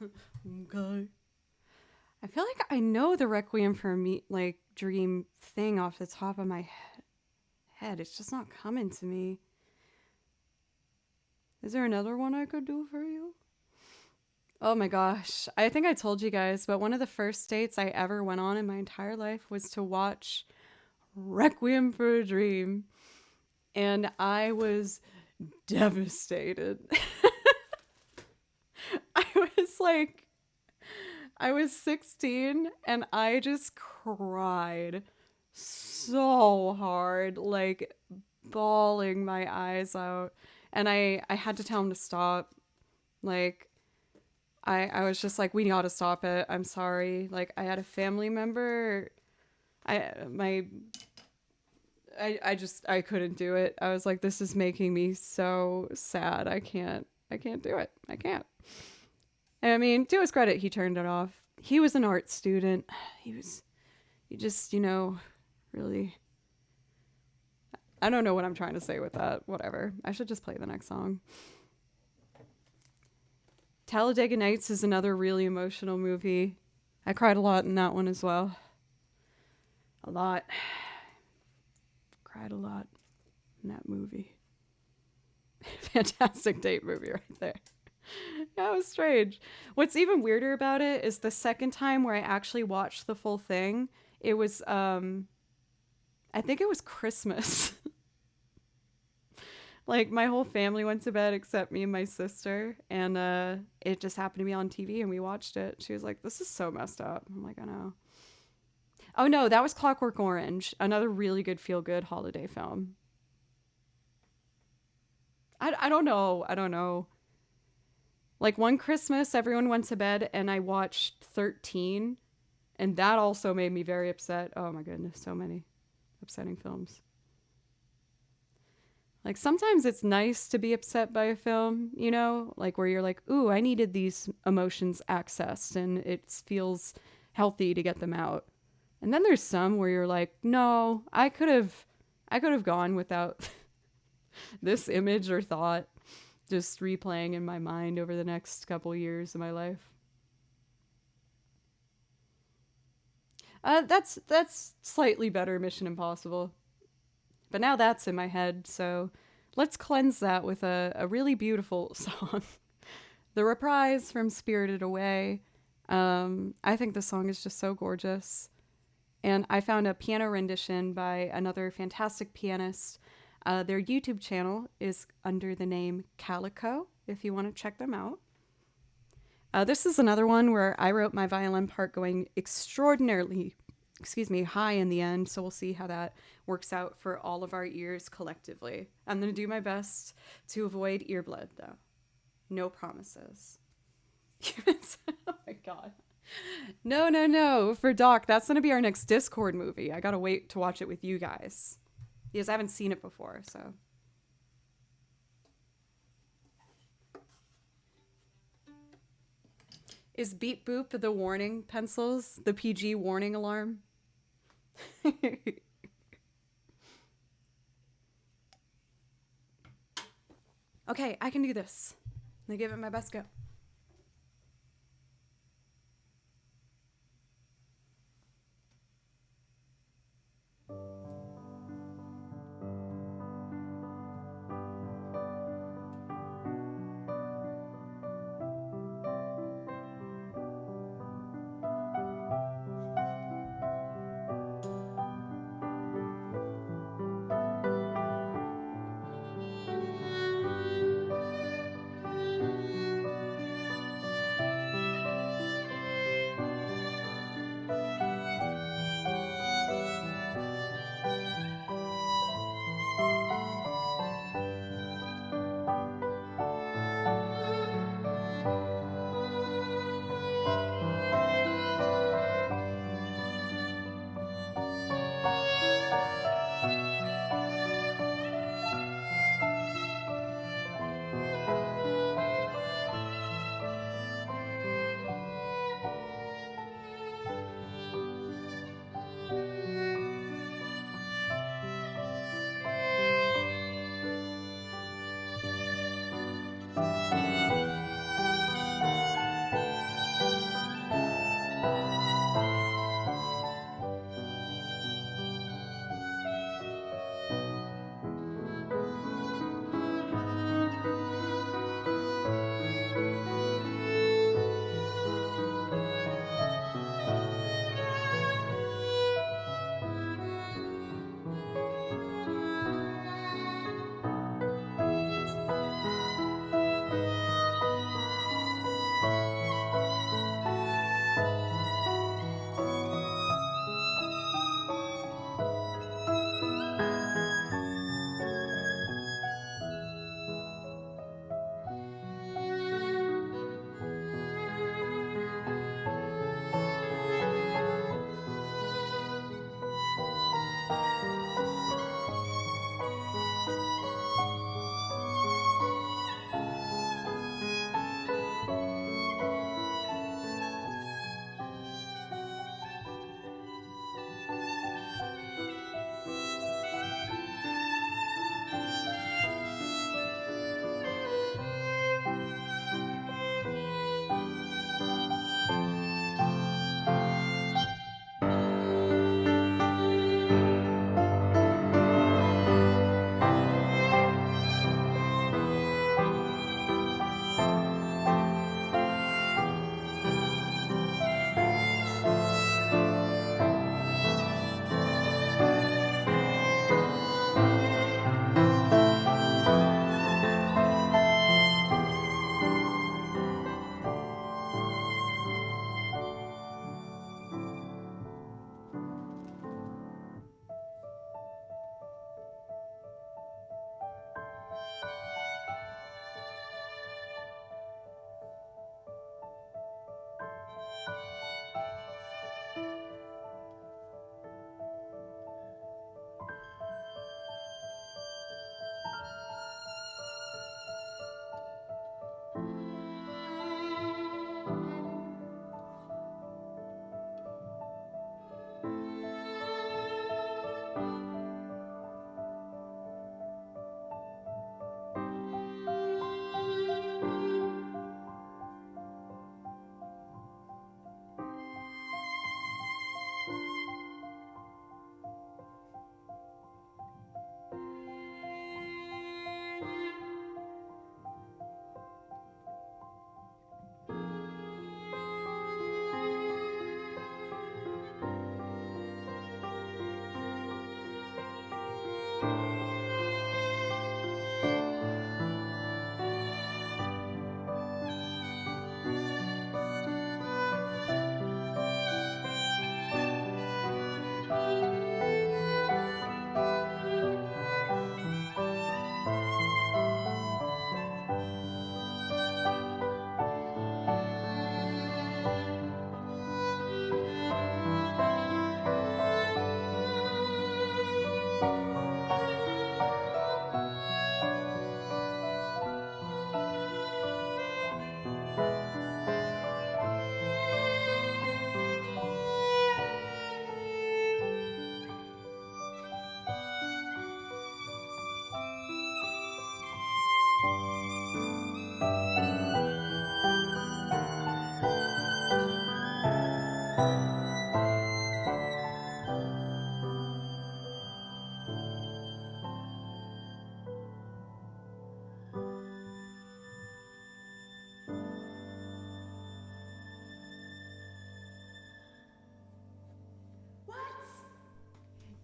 Okay. I feel like I know the Requiem for Me, like, dream thing off the top of my head. It's just not coming to me. Is there another one I could do for you? Oh my gosh. I think I told you guys, but one of the first dates I ever went on in my entire life was to watch Requiem for a Dream. And I was devastated. I was 16 and I just cried so hard, like bawling my eyes out. And I had to tell him to stop. Like, I was just like, we gotta stop it. I'm sorry. Like, I had a family member. I couldn't do it. I was like, this is making me so sad. I can't do it. I can't. And I mean, to his credit, he turned it off. He was an art student. He just, really, I don't know what I'm trying to say with that. Whatever. I should just play the next song. Talladega Nights is another really emotional movie. I cried a lot in that one as well. A lot. Cried a lot in that movie. Fantastic date movie right there. That was strange. What's even weirder about it is the second time where I actually watched the full thing, it was, I think it was Christmas. Like, my whole family went to bed except me and my sister, and it just happened to be on TV, and we watched it. She was like, this is so messed up. I'm like, I know. Oh, no, that was Clockwork Orange, another really good feel-good holiday film. I don't know. Like, one Christmas, everyone went to bed, and I watched 13, and that also made me very upset. Oh, my goodness, so many upsetting films. Like, sometimes it's nice to be upset by a film, like where you're like, ooh, I needed these emotions accessed and it feels healthy to get them out. And then there's some where you're like, no, I could have gone without this image or thought just replaying in my mind over the next couple years of my life. That's slightly better Mission Impossible. But now that's in my head, so let's cleanse that with a really beautiful song. The Reprise from Spirited Away. I think the song is just so gorgeous. And I found a piano rendition by another fantastic pianist. Their YouTube channel is under the name Calico, if you want to check them out. This is another one where I wrote my violin part going extraordinarily high in the end, so we'll see how that works out for all of our ears collectively. I'm going to do my best to avoid ear blood, though. No promises. Oh my god. No. For Doc, that's going to be our next Discord movie. I got to wait to watch it with you guys. Because I haven't seen it before, so. Is Beep Boop the warning pencils? The PG warning alarm? Okay, I can do this. Let me give it my best go.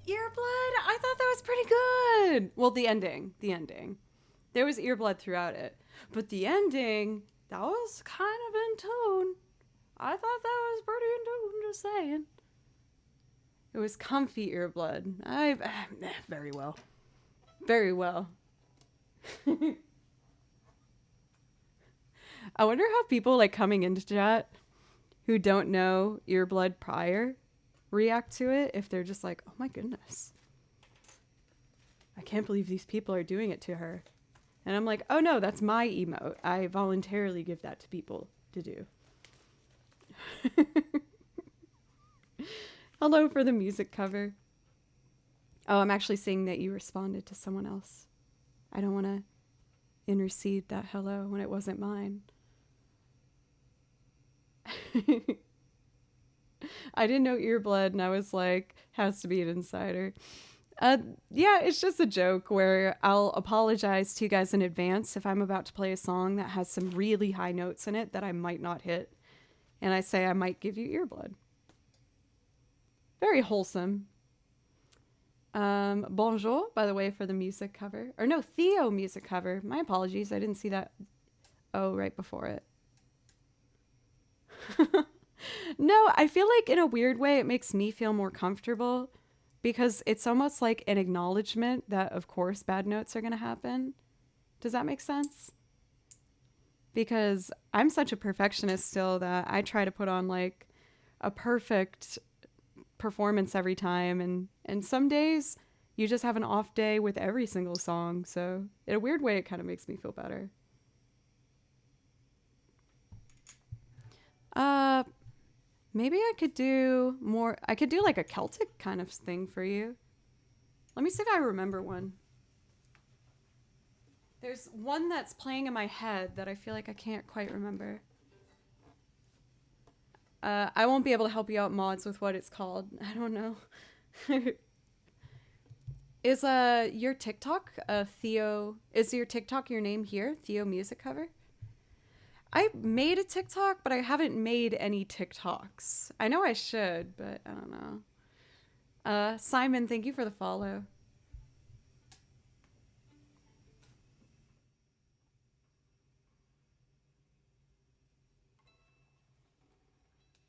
Earblood? I thought that was pretty good. Well, the ending. There was earblood throughout it. But the ending, that was kind of in tune. I thought that was pretty in tune, just saying. It was comfy earblood. Very well. Very well. I wonder how people like coming into chat who don't know earblood prior react to it, if they're just like, oh my goodness, I can't believe these people are doing it to her. And I'm like, oh no, that's my emote. I voluntarily give that to people to do. Hello for the music cover. Oh, I'm actually seeing that you responded to someone else. I don't want to intercede that hello when it wasn't mine. I didn't know earblood, and I was like, has to be an insider. Yeah, it's just a joke where I'll apologize to you guys in advance if I'm about to play a song that has some really high notes in it that I might not hit. And I say I might give you earblood. Very wholesome. Bonjour, by the way, for the music cover. Or no, Theo music cover. My apologies, I didn't see that. Oh, right before it. No, I feel like in a weird way it makes me feel more comfortable because it's almost like an acknowledgement that, of course, bad notes are going to happen. Does that make sense? Because I'm such a perfectionist still that I try to put on like a perfect performance every time. And some days you just have an off day with every single song. So in a weird way, it kind of makes me feel better. Maybe I could do more. I could do like a Celtic kind of thing for you. Let me see if I remember one. There's one that's playing in my head that I feel like I can't quite remember. I won't be able to help you out, mods, with what it's called. I don't know. Is your TikTok Theo? Is your TikTok your name here? Theo music cover? I made a TikTok, but I haven't made any TikToks. I know I should, but I don't know. Simon, thank you for the follow.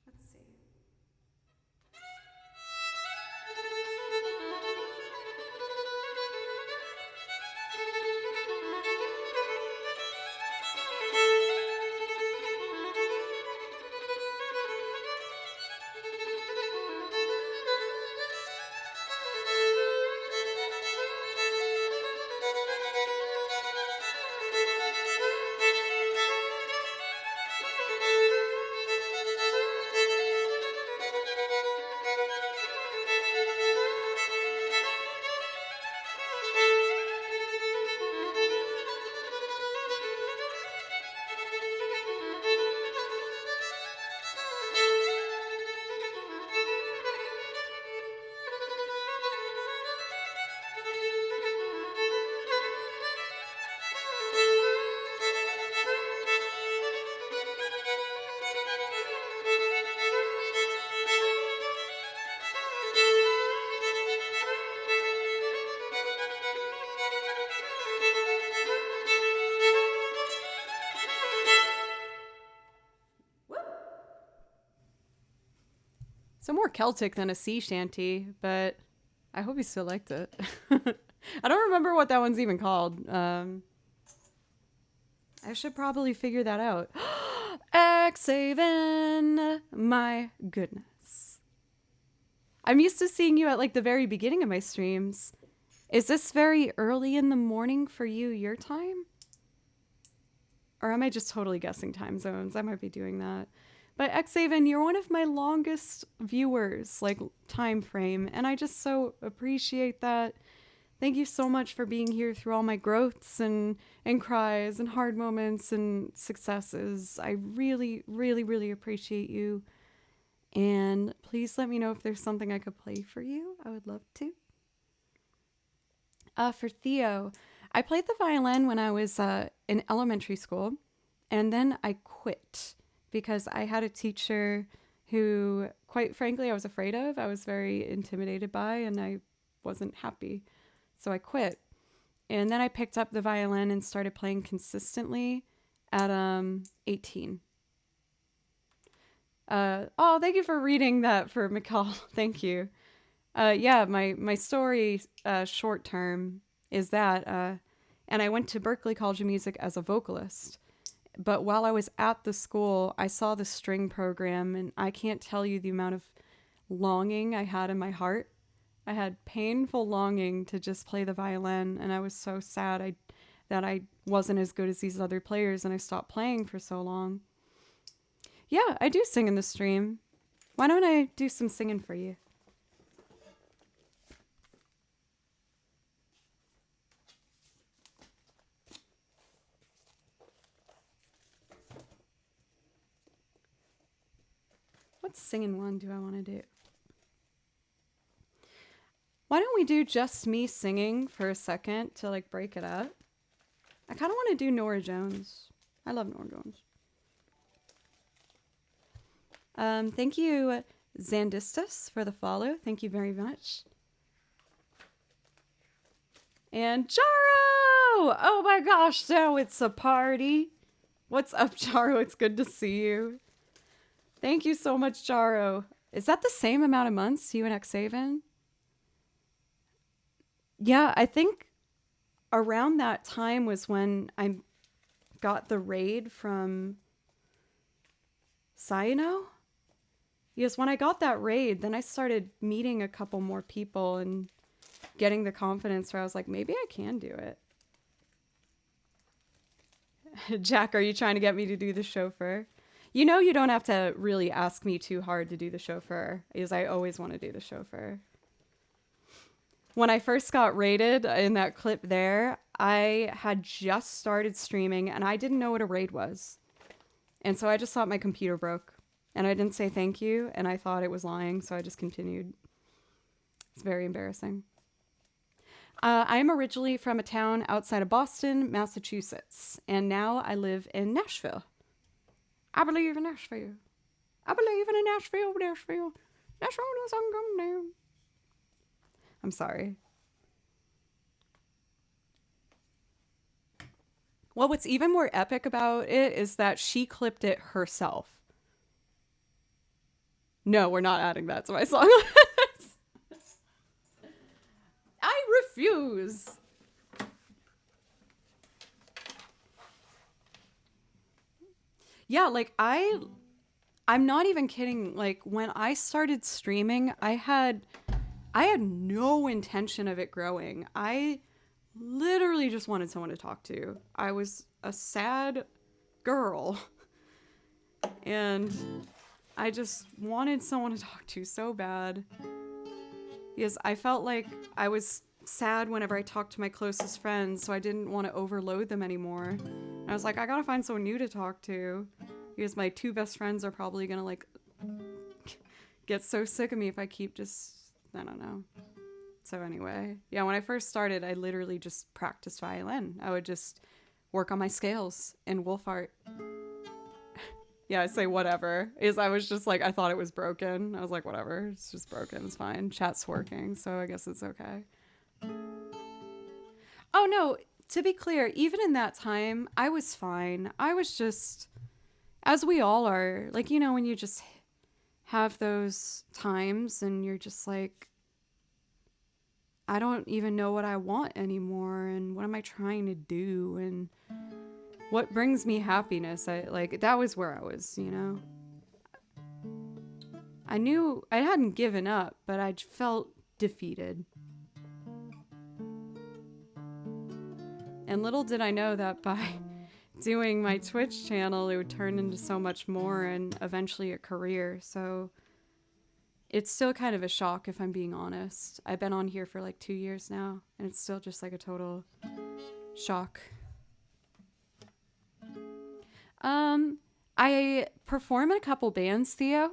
Let's see. So more Celtic than a sea shanty, but I hope you still liked it. I don't remember what that one's even called. I should probably figure that out. Xaven, my goodness. I'm used to seeing you at like the very beginning of my streams. Is this very early in the morning for you, your time? Or am I just totally guessing time zones? I might be doing that. But Xaven, you're one of my longest viewers, like time frame, and I just so appreciate that. Thank you so much for being here through all my growths and cries and hard moments and successes. I really, really, really appreciate you. And please let me know if there's something I could play for you. I would love to. For Theo, I played the violin when I was in elementary school, and then I quit because I had a teacher who, quite frankly, I was afraid of. I was very intimidated by, and I wasn't happy. So I quit. And then I picked up the violin and started playing consistently at 18. Oh, thank you for reading that for McCall. Thank you. Yeah, my story short term is that, and I went to Berklee College of Music as a vocalist. But while I was at the school, I saw the string program, and I can't tell you the amount of longing I had in my heart. I had painful longing to just play the violin, and I was so sad that I wasn't as good as these other players, and I stopped playing for so long. Yeah, I do sing in the stream. Why don't I do some singing for you? What singing one do I want to do? Why don't we do just me singing for a second to like break it up? I kind of want to do Norah Jones. I love Norah Jones. Thank you, Zandistus, for the follow. Thank you very much. And Jaro! Oh my gosh, now it's a party. What's up, Jaro? It's good to see you. Thank you so much, Jaro. Is that the same amount of months, you and Xaven? Yeah, I think around that time was when I got the raid from Cyano. Yes, when I got that raid, then I started meeting a couple more people and getting the confidence where I was like, maybe I can do it. Jack, are you trying to get me to do the chauffeur? You know you don't have to really ask me too hard to do the chauffeur, because I always want to do the chauffeur. When I first got raided in that clip there, I had just started streaming and I didn't know what a raid was. And so I just thought my computer broke and I didn't say thank you and I thought it was lying, so I just continued. It's very embarrassing. I am originally from a town outside of Boston, Massachusetts, and now I live in Nashville. I believe in Nashville. I believe in a Nashville, Nashville. Nashville, the sun come down. I'm sorry. Well, what's even more epic about it is that she clipped it herself. No, we're not adding that to my song list. I refuse. Yeah, like I'm not even kidding. Like when I started streaming, I had no intention of it growing. I literally just wanted someone to talk to. I was a sad girl and I just wanted someone to talk to so bad because I felt like I was sad whenever I talked to my closest friends, so I didn't want to overload them anymore. And I was like, I gotta find someone new to talk to because my two best friends are probably gonna like get so sick of me if I keep just, I don't know. So anyway, yeah, when I first started, I literally just practiced violin. I would just work on my scales in Wolfart. Yeah, I say whatever. I was just like, I thought it was broken. I was like, whatever, it's just broken, it's fine. Chat's working, so I guess it's okay. Oh no, to be clear, even in that time, I was fine. I was just, as we all are, like, you know, when you just have those times and you're just like, I don't even know what I want anymore, and what am I trying to do, and what brings me happiness. That was where I was, you know. I knew I hadn't given up, but I felt defeated. And little did I know that by doing my Twitch channel, it would turn into so much more and eventually a career. So it's still kind of a shock, if I'm being honest. I've been on here for like 2 years now, and it's still just like a total shock. I perform in a couple bands, Theo,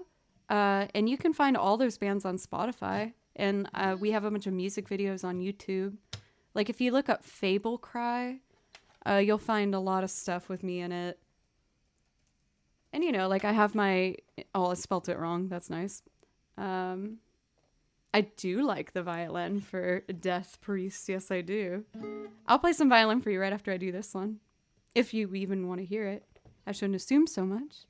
and you can find all those bands on Spotify, and we have a bunch of music videos on YouTube. Like if you look up Fable Cry, you'll find a lot of stuff with me in it. And you know, like I have I spelt it wrong. That's nice. I do like the violin for Death Priest. Yes, I do. I'll play some violin for you right after I do this one, if you even want to hear it. I shouldn't assume so much.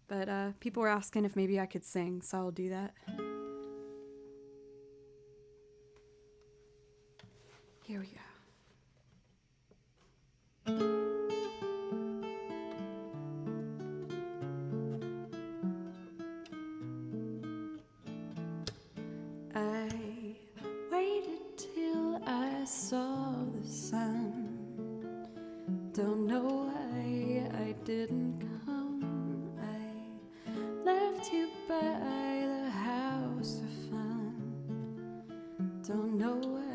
But people were asking if maybe I could sing, so I'll do that. Here we go. I waited till I saw the sun. Don't know why I didn't come. I left you by the house of fun. Don't know why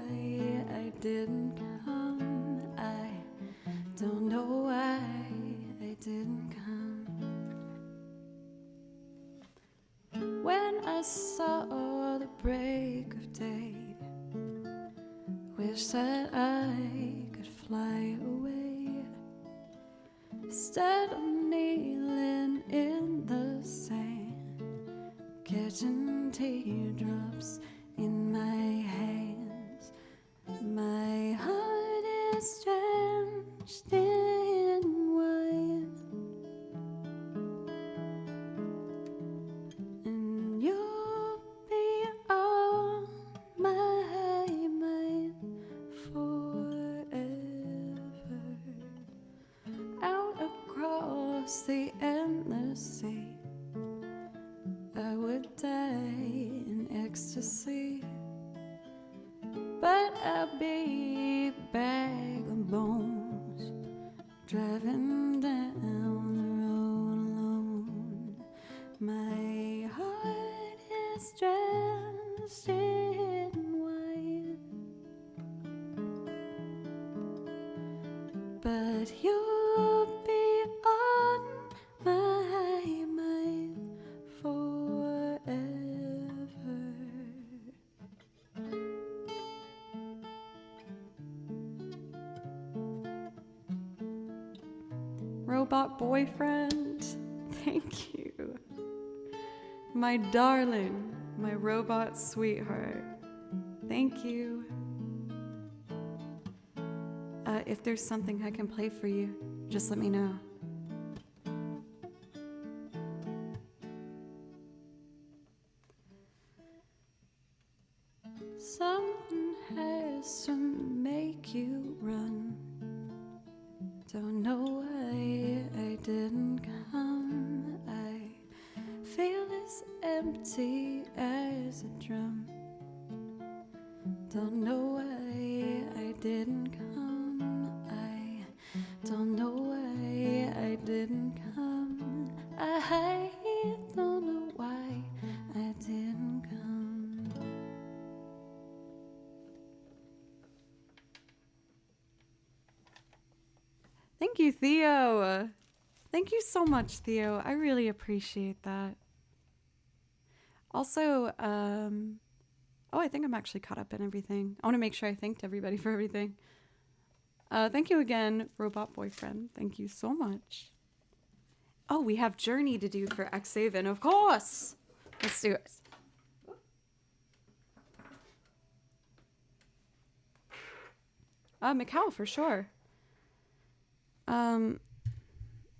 I didn't come. I don't know why I didn't come. When I saw the break of day, wish that I could fly away. Instead of kneeling in the sand, catching teardrops in my hands. My heart is drenched in wine, and you'll be on my mind forever. Out across the endless sea, I would die in ecstasy, but I'll be a bag of bones, driving down the road alone. My heart is drenched in wine, but you'll be on my mind forever. Robot boyfriend, thank you. My darling, my robot sweetheart, thank you. If there's something I can play for you, just let me know. Something has to make you run. Don't know why I didn't come. I feel as empty as a drum. Don't know why I didn't come. I don't know why I didn't come. I don't know why I didn't come. Thank you, Theo. Thank you so much, Theo. I really appreciate that. Also, I think I'm actually caught up in everything. I want to make sure I thanked everybody for everything. Thank you again, Robot Boyfriend. Thank you so much. Oh, we have Journey to do for X7, of course. Let's do it. Mikhail, for sure.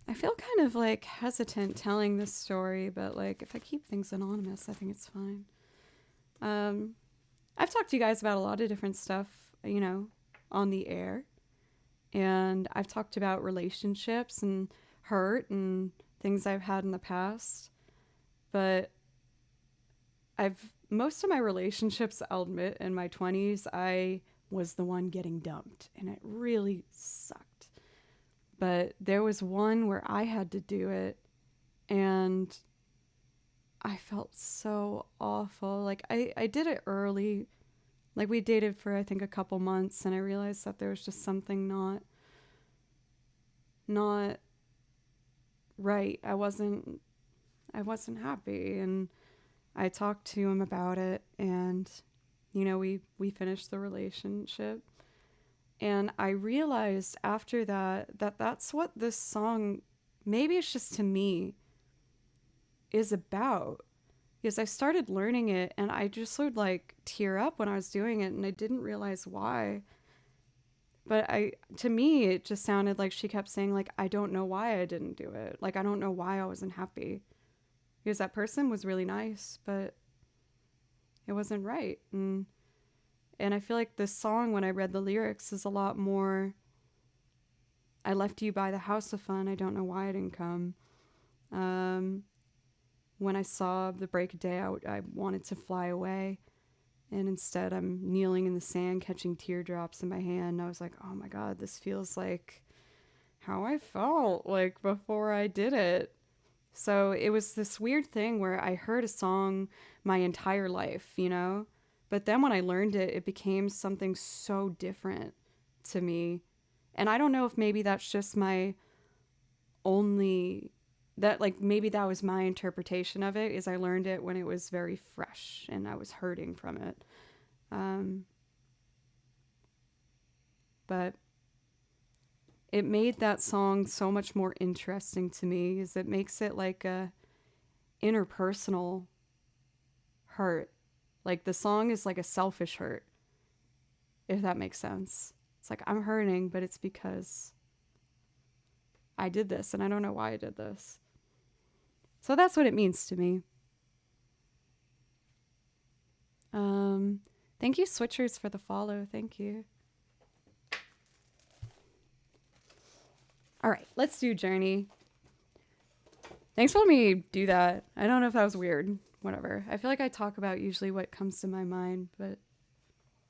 I feel kind of like hesitant telling this story, but like if I keep things anonymous, I think it's fine. I've talked to you guys about a lot of different stuff, you know, on the air. And I've talked about relationships and hurt and things I've had in the past. But most of my relationships, I'll admit, in my 20s, I was the one getting dumped. And it really sucked. But there was one where I had to do it. And I felt so awful. Like, I did it early. Like, we dated for, I think, a couple months. And I realized that there was just something not right. I wasn't happy. And I talked to him about it. And, you know, we finished the relationship. And I realized after that that's what this song, maybe it's just to me, is about. Because I started learning it and I just would like tear up when I was doing it and I didn't realize why. But to me, it just sounded like she kept saying like, I don't know why I didn't do it. Like, I don't know why I wasn't happy. Because that person was really nice, but it wasn't right. And I feel like this song, when I read the lyrics, is a lot more, I left you by the house of fun. I don't know why I didn't come. When I saw the break of day, I wanted to fly away. And instead, I'm kneeling in the sand, catching teardrops in my hand. And I was like, oh my God, this feels like how I felt like before I did it. So it was this weird thing where I heard a song my entire life, you know? But then when I learned it, it became something so different to me. And I don't know if maybe that's just maybe that was my interpretation of it, is I learned it when it was very fresh and I was hurting from it. But it made that song so much more interesting to me, is it makes it like a interpersonal hurt. Like, the song is like a selfish hurt, if that makes sense. It's like, I'm hurting, but it's because I did this, and I don't know why I did this. So that's what it means to me. Thank you, Switchers, for the follow. Thank you. All right, let's do Journey. Thanks for letting me do that. I don't know if that was weird. Whatever. I feel like I talk about usually what comes to my mind, but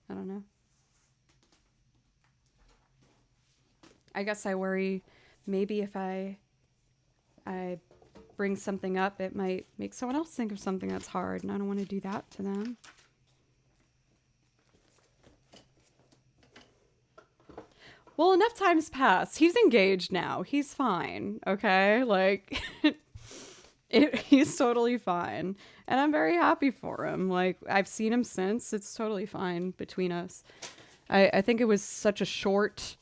I don't know. I guess I worry maybe if I bring something up, it might make someone else think of something that's hard, and I don't want to do that to them. Well, enough time's passed. He's engaged now. He's fine, okay? Like, he's totally fine. And I'm very happy for him. Like, I've seen him since. It's totally fine between us. I think it was such a short,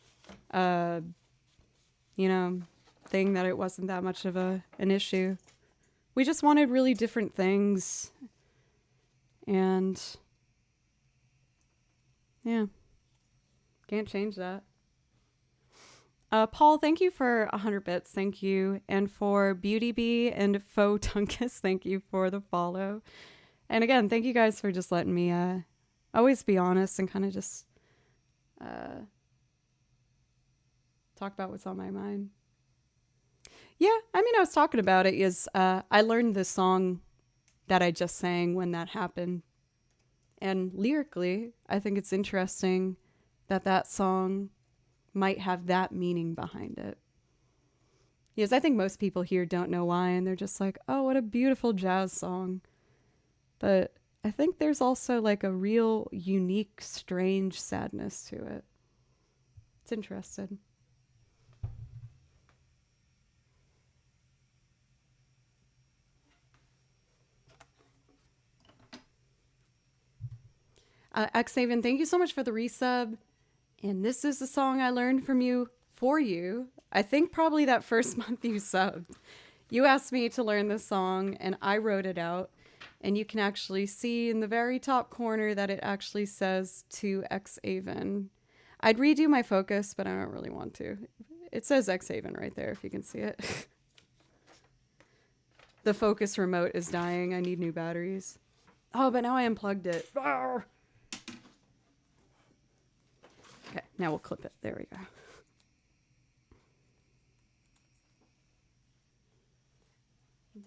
thing that it wasn't that much of an issue. We just wanted really different things. And, yeah. Can't change that. Paul, thank you for 100 bits. Thank you. And for Beauty Bee and Faux Tunkus, thank you for the follow. And again, thank you guys for just letting me always be honest and kind of just talk about what's on my mind. Yeah, I mean, I was talking about it is I learned this song that I just sang when that happened. And lyrically, I think it's interesting that song might have that meaning behind it. Because I think most people here don't know why, and they're just like, oh, what a beautiful jazz song. But I think there's also like a real unique, strange sadness to it. It's interesting. Xavian, thank you so much for the resub. And this is the song I learned from you for you. I think probably that first month you subbed. You asked me to learn this song, and I wrote it out. And you can actually see in the very top corner that it actually says to Xavian. I'd redo my focus, but I don't really want to. It says Xhaven right there if you can see it. The focus remote is dying. I need new batteries. Oh, but now I unplugged it. Arr! Okay, now we'll clip it. There we go.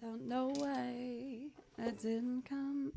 Don't know why I didn't come.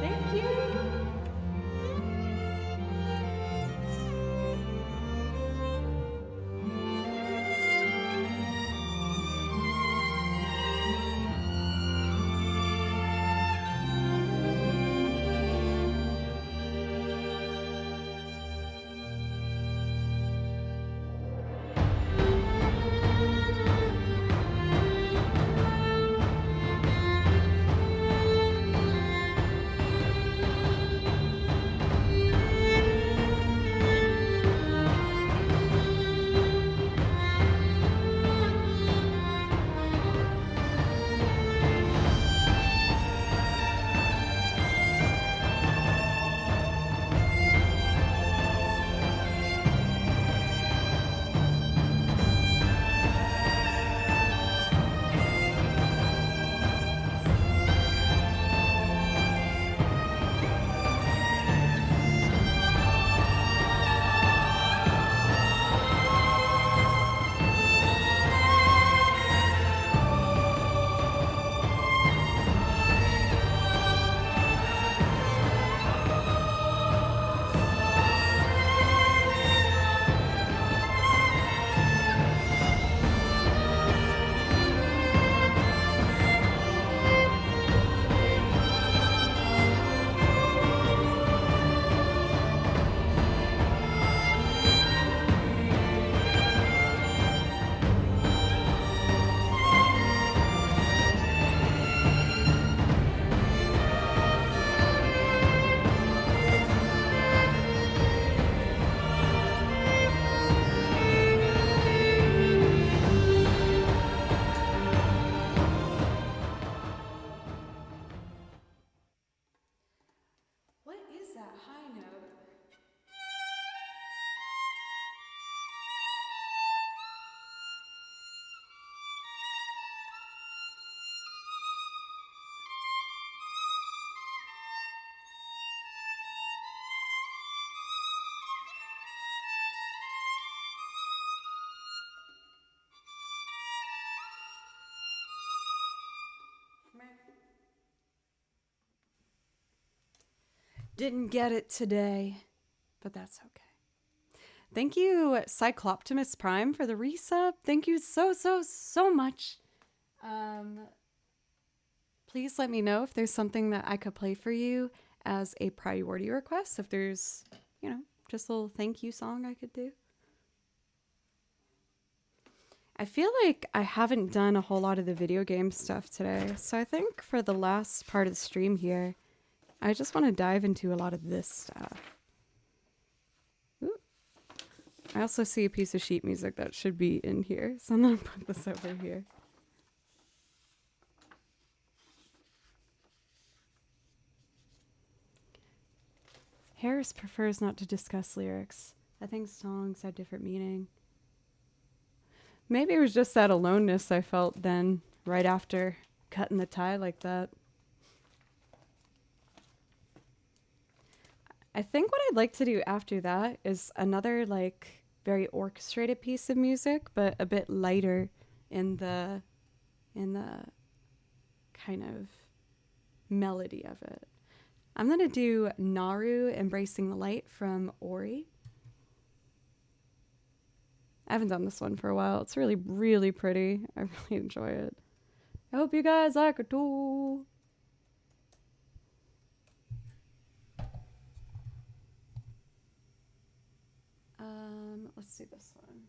Thank you. What is that high note? Didn't get it today, but that's okay. Thank you, Cycloptimus Prime, for the resub. Thank you so much. Please let me know if there's something that I could play for you as a priority request. If there's, just a little thank you song I could do. I feel like I haven't done a whole lot of the video game stuff today. So I think for the last part of the stream here, I just want to dive into a lot of this stuff. Ooh. I also see a piece of sheet music that should be in here. So I'm going to put this over here. Harris prefers not to discuss lyrics. I think songs have different meaning. Maybe it was just that aloneness I felt then, right after cutting the tie like that. I think what I'd like to do after that is another, very orchestrated piece of music, but a bit lighter in the kind of melody of it. I'm going to do Naru, Embracing the Light from Ori. I haven't done this one for a while. It's really, really pretty. I really enjoy it. I hope you guys like it too. Let's see this one.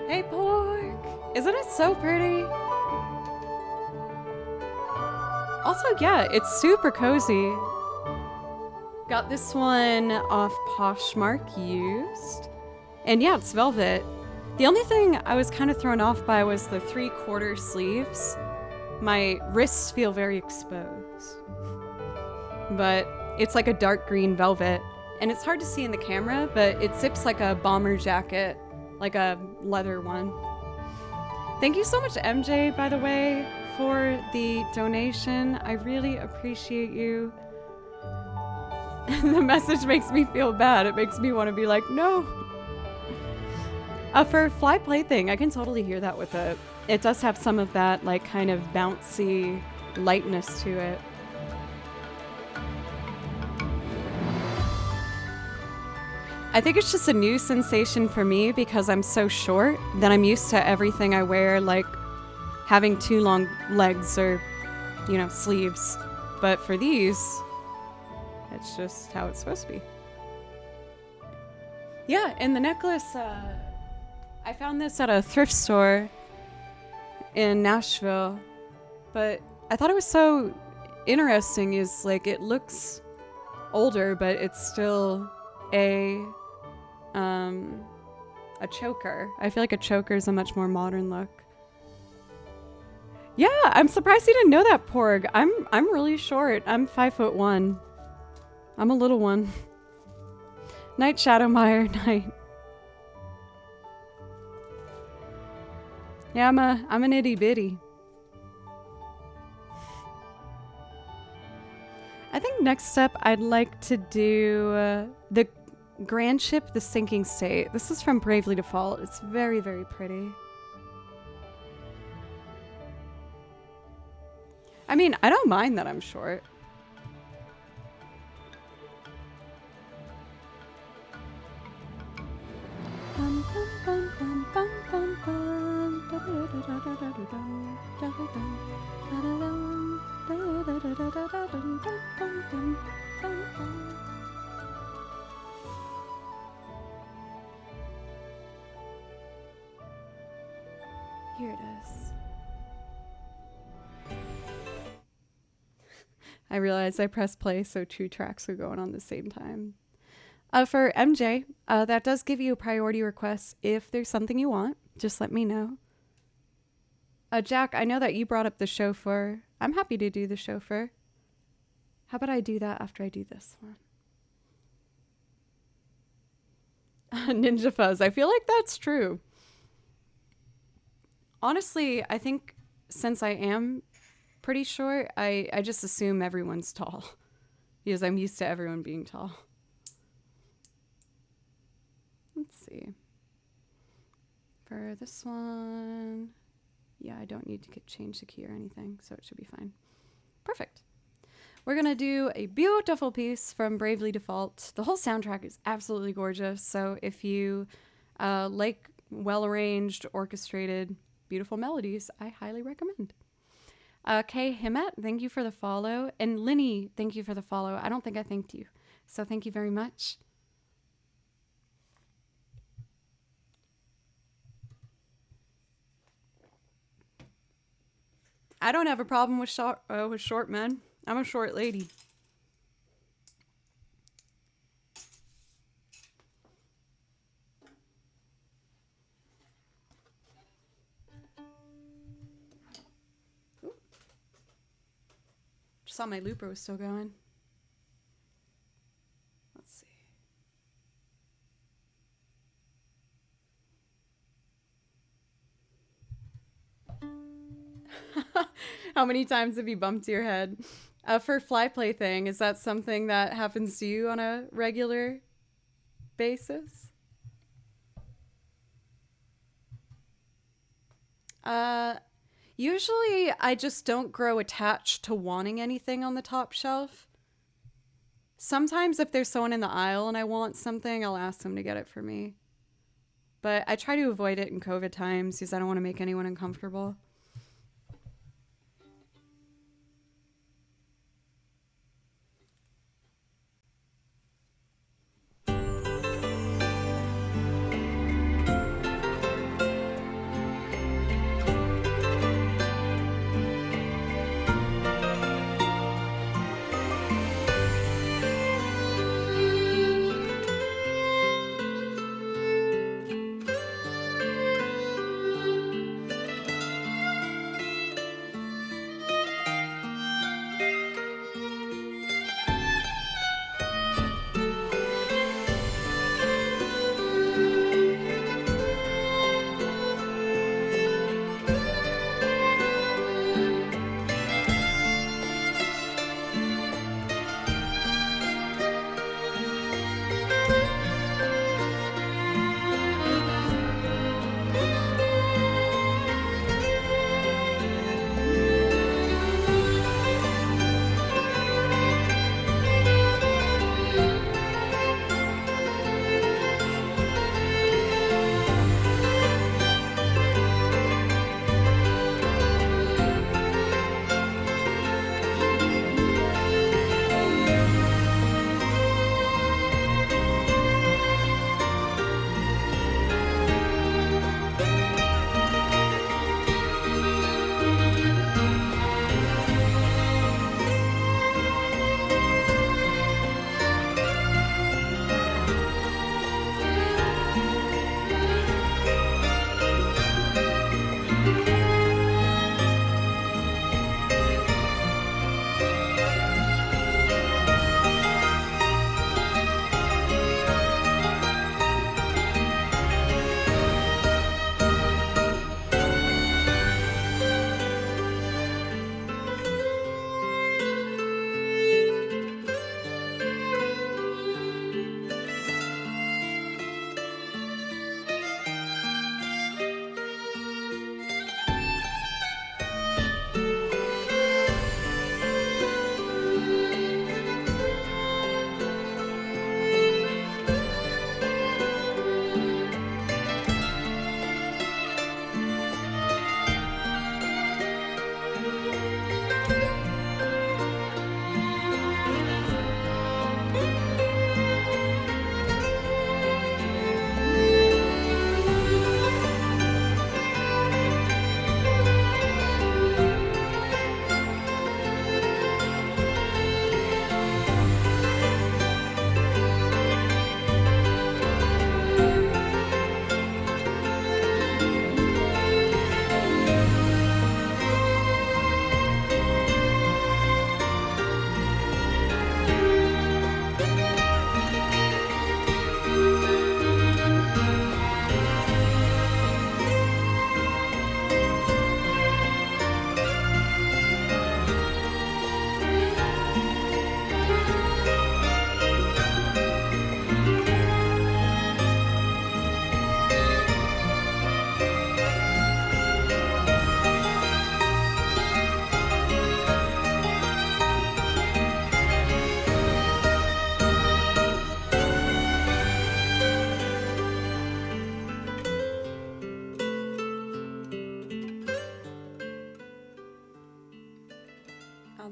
Hey, Pork! Isn't it so pretty? Also, yeah, it's super cozy. Got this one off Poshmark used. And yeah, it's velvet. The only thing I was kind of thrown off by was the 3/4 sleeves. My wrists feel very exposed. But it's like a dark green velvet. And it's hard to see in the camera, but it zips like a bomber jacket, like a leather one. Thank you so much, MJ, by the way, for the donation. I really appreciate you. The message makes me feel bad. It makes me want to be like, no. For Fly Plaything, I can totally hear that with it. It does have some of that, like, kind of bouncy lightness to it. I think it's just a new sensation for me because I'm so short that I'm used to everything I wear, like having 2 long legs or, you know, sleeves. But for these, it's just how it's supposed to be. Yeah, and the necklace, I found this at a thrift store in Nashville, but I thought it was so interesting is like it looks older, but it's still a choker. I feel like a choker is a much more modern look. Yeah, I'm surprised you didn't know that, Porg. I'm really short. I'm 5'1". I'm a little one. Night, Shadowmire, night. Yeah, I'm an itty bitty. I think next up I'd like to do the Grand Ship, The Sinking State. This is from Bravely Default. It's very, very pretty. I mean, I don't mind that I'm short. Here it is. I realized I pressed play, so 2 tracks are going on the same time. For MJ, that does give you a priority request. If there's something you want, just let me know. Jack, I know that you brought up the chauffeur. I'm happy to do the chauffeur. How about I do that after I do this one? Ninja Fuzz, I feel like that's true. Honestly, I think since I am pretty short, I just assume everyone's tall. Because I'm used to everyone being tall. Let's see. For this one, yeah, I don't need to change the key or anything, so it should be fine. Perfect. We're going to do a beautiful piece from Bravely Default. The whole soundtrack is absolutely gorgeous, so if you like well-arranged, orchestrated, beautiful melodies, I highly recommend. Kay Himet, thank you for the follow. And Linny, thank you for the follow. I don't think I thanked you, so thank you very much. I don't have a problem with short men. I'm a short lady. Ooh. Just saw my looper was still going. Let's see. How many times have you bumped your head? For Fly Plaything, is that something that happens to you on a regular basis? Usually I just don't grow attached to wanting anything on the top shelf. Sometimes if there's someone in the aisle and I want something, I'll ask them to get it for me. But I try to avoid it in COVID times because I don't want to make anyone uncomfortable.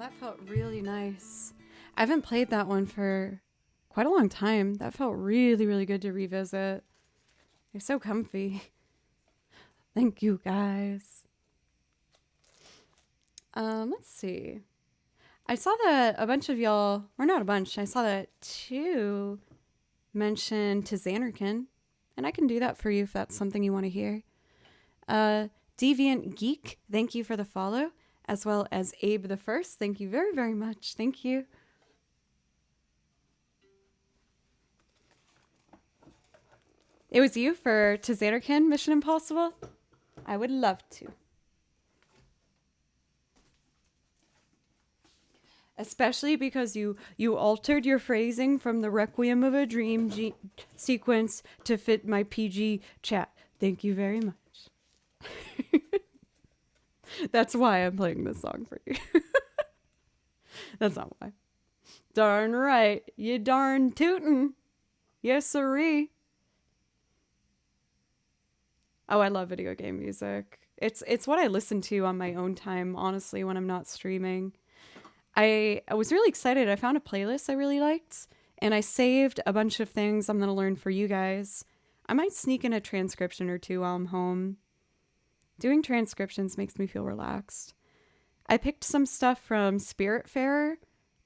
that felt really nice. I haven't played that one for quite a long time. That felt really, really good to revisit. They're so comfy. Thank you, guys. Let's see. I saw that a bunch of y'all, or not a bunch, I saw that two mentioned to Xanarkin, and I can do that for you if that's something you want to hear. Deviant Geek, thank you for the follow, as well as Abe the First. Thank you very, very much. Thank you. It was you for To Xanarkin Mission Impossible? I would love to. Especially because you altered your phrasing from the Requiem of a Dream sequence to fit my PG chat. Thank you very much. That's why I'm playing this song for you. That's not why. Darn right. You darn tootin'. Yes, sirree. Oh, I love video game music. It's what I listen to on my own time, honestly, when I'm not streaming. I was really excited. I found a playlist I really liked, and I saved a bunch of things I'm going to learn for you guys. I might sneak in a transcription or two while I'm home. Doing transcriptions makes me feel relaxed. I picked some stuff from Spiritfarer.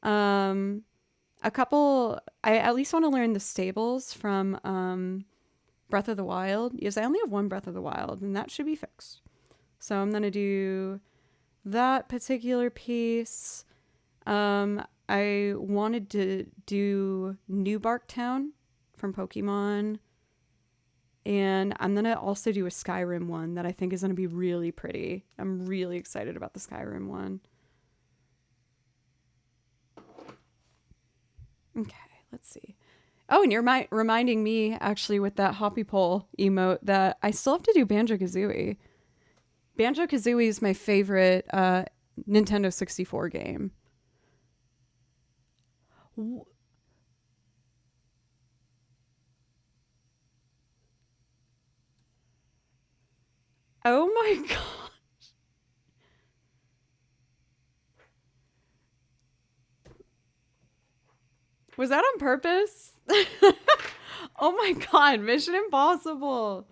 A couple, I at least want to learn the stables from Breath of the Wild, because I only have one Breath of the Wild, and that should be fixed. So I'm going to do that particular piece. I wanted to do New Bark Town from Pokemon. And I'm going to also do a Skyrim one that I think is going to be really pretty. I'm really excited about the Skyrim one. Okay, let's see. Oh, and you're reminding me, actually, with that Hoppy Pole emote, that I still have to do Banjo-Kazooie. Banjo-Kazooie is my favorite Nintendo 64 game. Oh my gosh. Was that on purpose? Oh my god, Mission Impossible.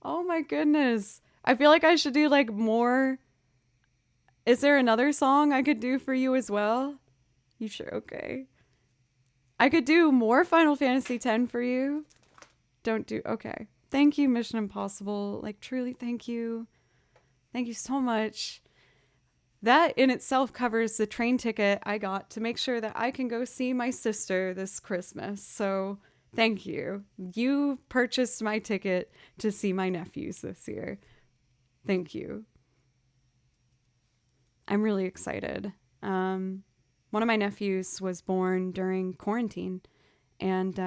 Oh my goodness. I feel like I should do like more. Is there another song I could do for you as well? You sure? Okay. I could do more Final Fantasy X for you. Don't do. Okay. Thank you, Mission Impossible. Like, truly, thank you. Thank you so much. That in itself covers the train ticket I got to make sure that I can go see my sister this Christmas. So thank you. You purchased my ticket to see my nephews this year. Thank you. I'm really excited. One of my nephews was born during quarantine, and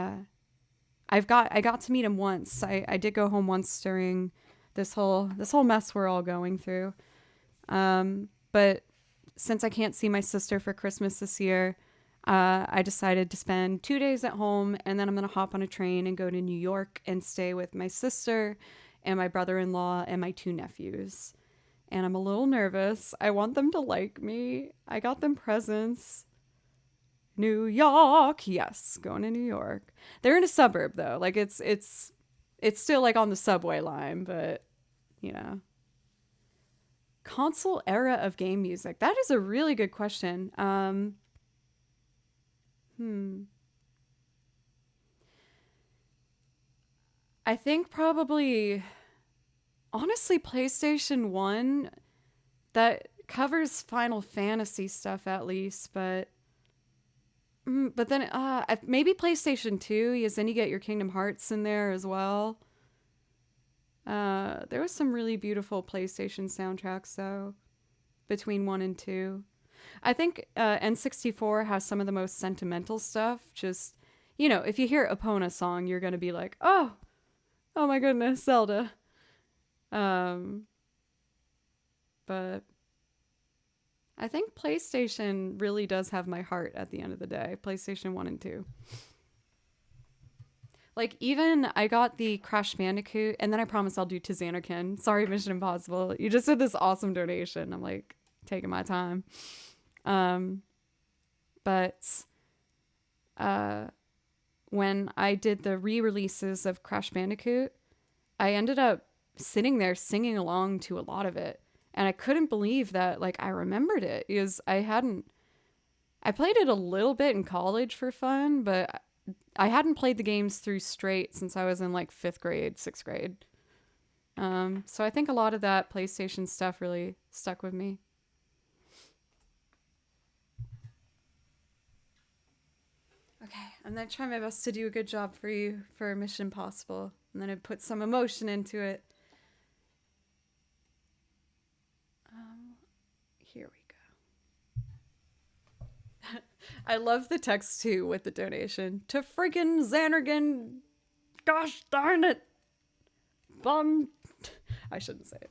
I got to meet him once. I did go home once during this whole mess we're all going through. But since I can't see my sister for Christmas this year, I decided to spend 2 days at home, and then I'm going to hop on a train and go to New York and stay with my sister and my brother-in-law and my 2 nephews. And I'm a little nervous. I want them to like me. I got them presents. New York. Yes, going to New York. They're in a suburb though. Like it's still like on the subway line, but you know. Console era of game music. That is a really good question. I think probably, honestly, PlayStation 1, that covers Final Fantasy stuff at least, but then maybe PlayStation 2, because then you get your Kingdom Hearts in there as well. There was some really beautiful PlayStation soundtracks though, between 1 and 2. I think N64 has some of the most sentimental stuff. Just, you know, if you hear Epona song, you're gonna be like, oh my goodness, Zelda. But I think PlayStation really does have my heart at the end of the day. PlayStation 1 and 2. Like, even I got the Crash Bandicoot, and then I promise I'll do To Xanarkin. Sorry, Mission Impossible. You just did this awesome donation. I'm like, taking my time. But when I did the re-releases of Crash Bandicoot, I ended up sitting there singing along to a lot of it. And I couldn't believe that, like, I remembered it, because I played it a little bit in college for fun, but I hadn't played the games through straight since I was in like 5th grade, 6th grade. So I think a lot of that PlayStation stuff really stuck with me. Okay, I'm going to try my best to do a good job for you for Mission Impossible. And then I put some emotion into it. Here we go. I love the text too with the donation. To friggin' Xanargan. Gosh darn it. Bum. I shouldn't say it.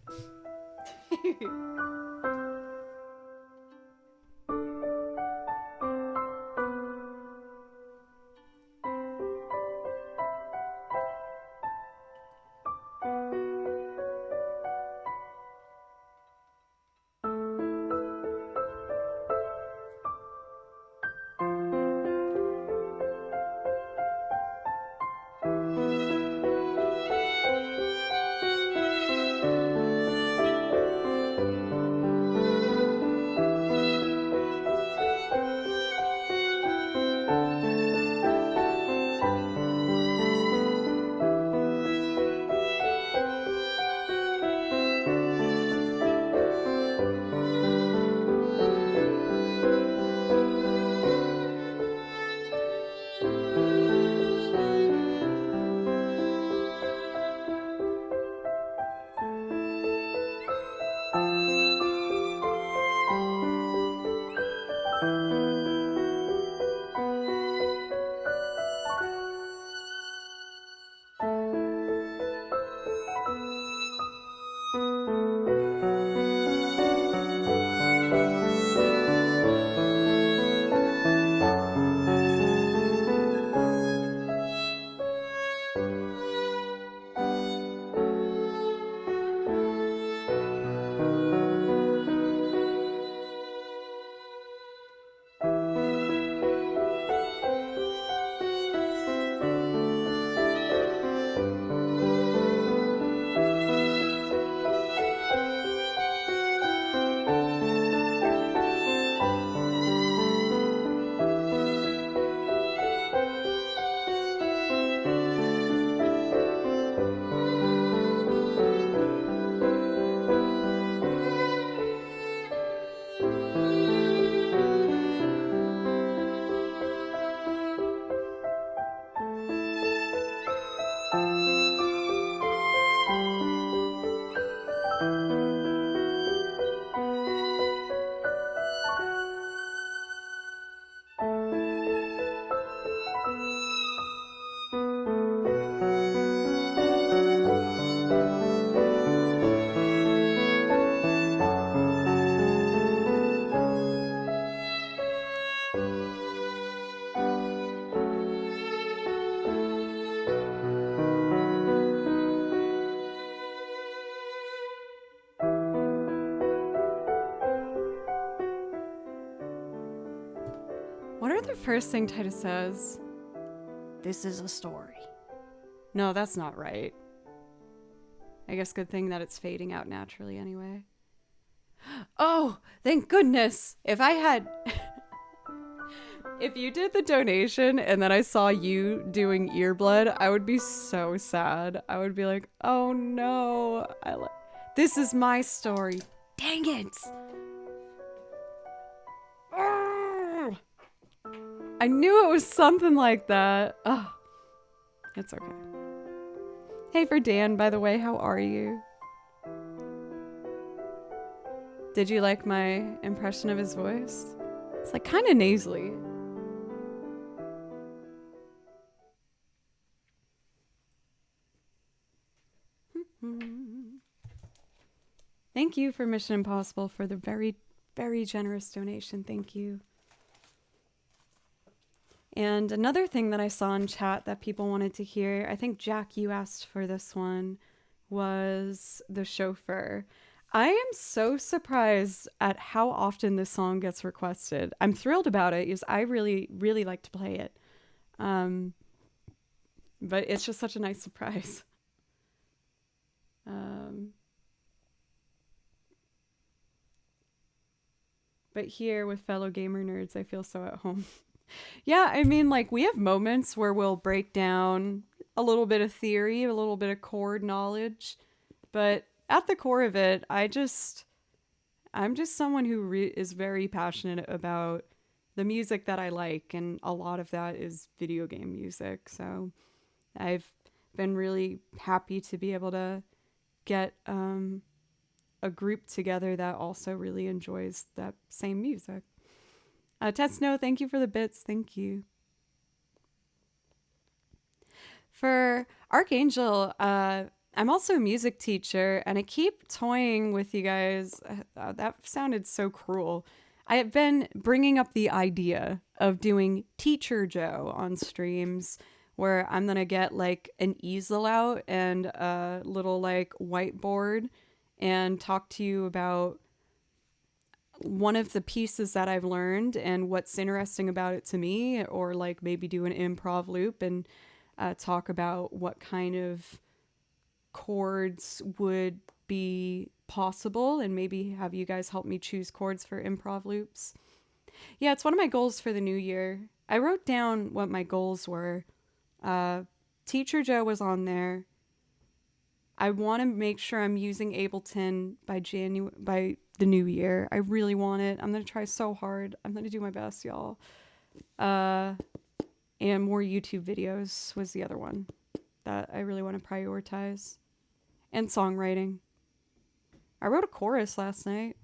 What are the first thing Titus says? This is a story. No, that's not right. I guess good thing that it's fading out naturally anyway. Oh, thank goodness. If I had... if you did the donation and then I saw you doing Earblood, I would be so sad. I would be like, oh no. This is my story. Dang it. I knew it was something like that. Oh, it's okay. Hey, for Dan, by the way, how are you? Did you like my impression of his voice? It's like kind of nasally. Thank you for Mission Impossible for the very, very generous donation. Thank you. And another thing that I saw in chat that people wanted to hear, I think Jack, you asked for this one, was the chauffeur. I am so surprised at how often this song gets requested. I'm thrilled about it because I really, really like to play it. Um, but it's just such a nice surprise. But here with fellow gamer nerds, I feel so at home. Yeah, I mean, like, we have moments where we'll break down a little bit of theory, a little bit of chord knowledge, but at the core of it, I'm just someone who is very passionate about the music that I like, and a lot of that is video game music. So I've been really happy to be able to get a group together that also really enjoys that same music. Snow, thank you for the bits. Thank you. For Archangel, I'm also a music teacher, and I keep toying with you guys. That sounded so cruel. I have been bringing up the idea of doing Teacher Joe on streams, where I'm going to get like an easel out and a little like whiteboard and talk to you about one of the pieces that I've learned and what's interesting about it to me, or like maybe do an improv loop and talk about what kind of chords would be possible, and maybe have you guys help me choose chords for improv loops. Yeah, it's one of my goals for the new year. I wrote down what my goals were. Teacher Joe was on there. I want to make sure I'm using Ableton by the new year. I really want it. I'm going to try so hard. I'm going to do my best, y'all. And more YouTube videos was the other one that I really want to prioritize. And songwriting. I wrote a chorus last night.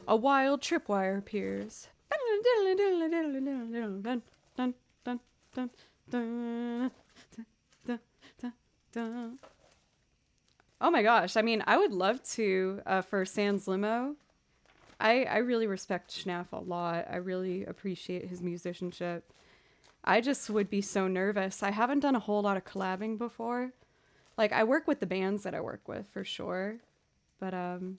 A wild tripwire appears. Oh my gosh. I mean, I would love to for Sans Limo. I really respect Schnaff a lot. I really appreciate his musicianship. I just would be so nervous. I haven't done a whole lot of collabing before. Like, I work with the bands that I work with for sure. But, I'm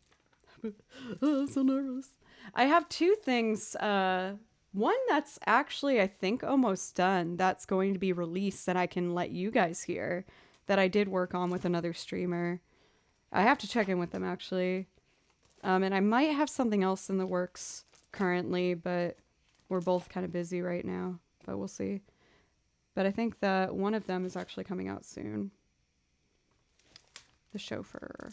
so nervous. I have two things. One that's actually, I think, almost done. That's going to be released that I can let you guys hear. That I did work on with another streamer. I have to check in with them, actually. And I might have something else in the works currently, but we're both kind of busy right now. But we'll see. But I think that one of them is actually coming out soon. The Chauffeur.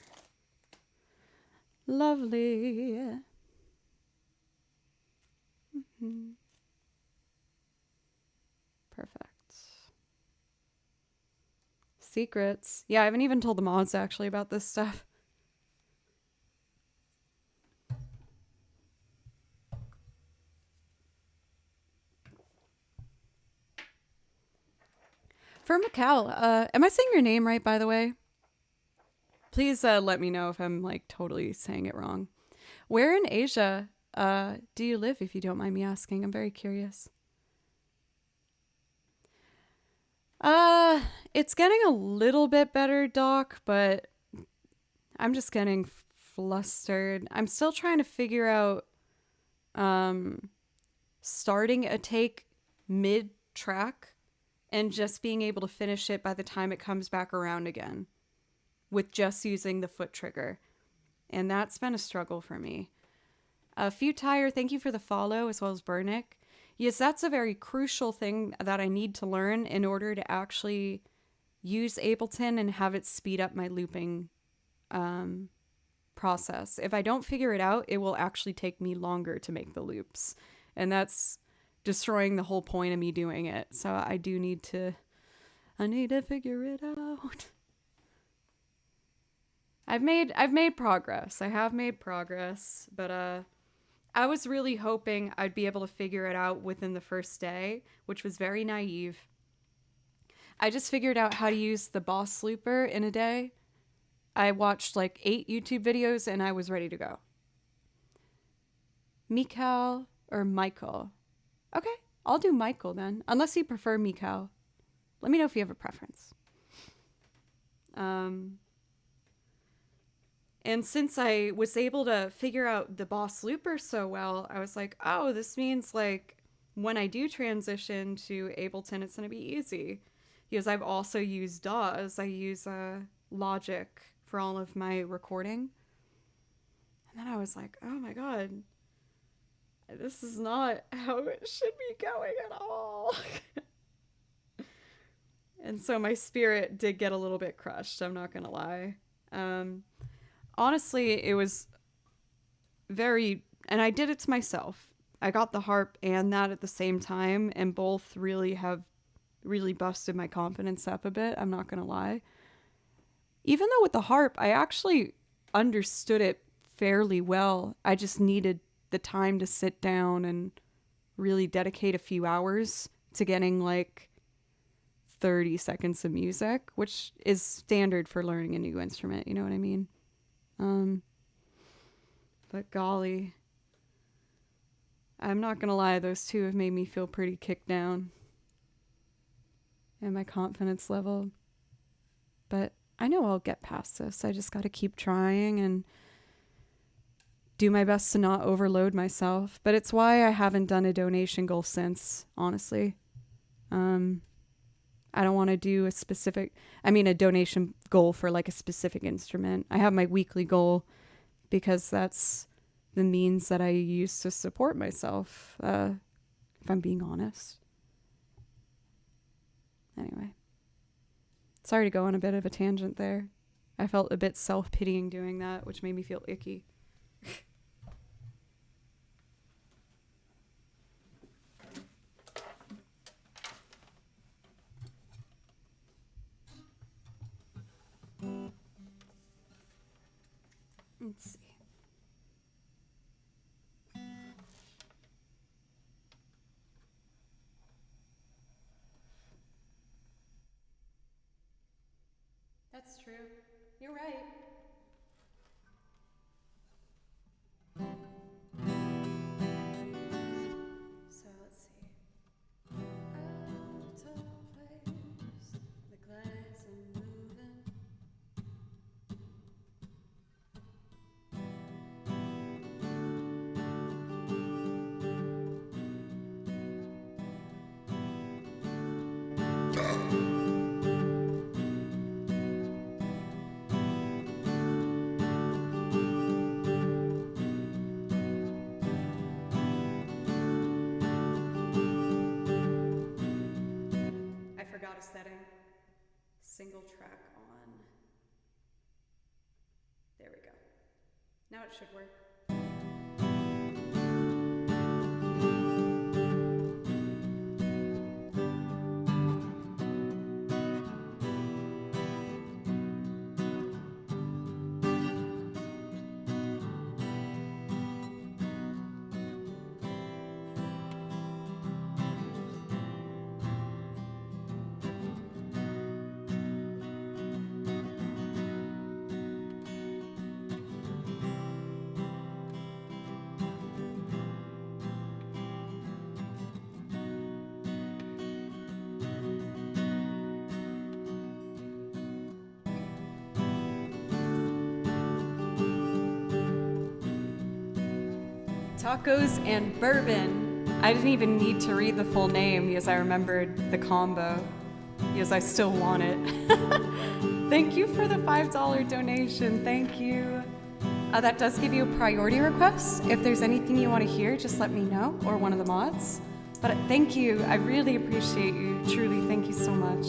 Lovely. Mm-hmm. Perfect. Secrets. Yeah, I haven't even told the mods actually about this stuff. For Macau, am I saying your name right, by the way? Please let me know if I'm like totally saying it wrong. Where in Asia do you live, if you don't mind me asking? I'm very curious. It's getting a little bit better, Doc, but I'm just getting flustered. I'm still trying to figure out starting a take mid-track and just being able to finish it by the time it comes back around again with just using the foot trigger. And that's been a struggle for me. Futire, thank you for the follow, as well as Burnick. Yes, that's a very crucial thing that I need to learn in order to actually use Ableton and have it speed up my looping process. If I don't figure it out, it will actually take me longer to make the loops. And that's destroying the whole point of me doing it. So I need to figure it out. I've made progress. I have made progress, but I was really hoping I'd be able to figure it out within the first day, which was very naive. I just figured out how to use the Boss Looper in a day. I watched like 8 YouTube videos and I was ready to go. Mikal or Michael? Okay, I'll do Michael then, unless you prefer Mikal. Let me know if you have a preference. And since I was able to figure out the Boss Looper so well, I was like, oh, this means like when I do transition to Ableton, it's going to be easy. Because I've also used DAWs. I use Logic for all of my recording. And then I was like, oh my God, this is not how it should be going at all. And so my spirit did get a little bit crushed, I'm not going to lie. Honestly, it was and I did it to myself. I got the harp and that at the same time, and both really busted my confidence up a bit, I'm not going to lie. Even though with the harp, I actually understood it fairly well. I just needed the time to sit down and really dedicate a few hours to getting like 30 seconds of music, which is standard for learning a new instrument, you know what I mean? But golly, I'm not gonna lie, those two have made me feel pretty kicked down and my confidence level. But I know I'll get past this. I just gotta keep trying and do my best to not overload myself. But it's why I haven't done a donation goal since, honestly. I don't want to do a donation goal for like a specific instrument. I have my weekly goal because that's the means that I use to support myself, if I'm being honest. Anyway, sorry to go on a bit of a tangent there. I felt a bit self-pitying doing that, which made me feel icky. Let's see. That's true. You're right. So let's see. Out of place, the glass are moving. I forgot a setting. Single track on. There we go. Now it should work. Tacos and bourbon. I didn't even need to read the full name because I remembered the combo because I still want it. Thank you for the $5 donation. Thank you. That does give you a priority request. If there's anything you want to hear, just let me know, or one of the mods. But thank you. I really appreciate you. Truly, thank you so much.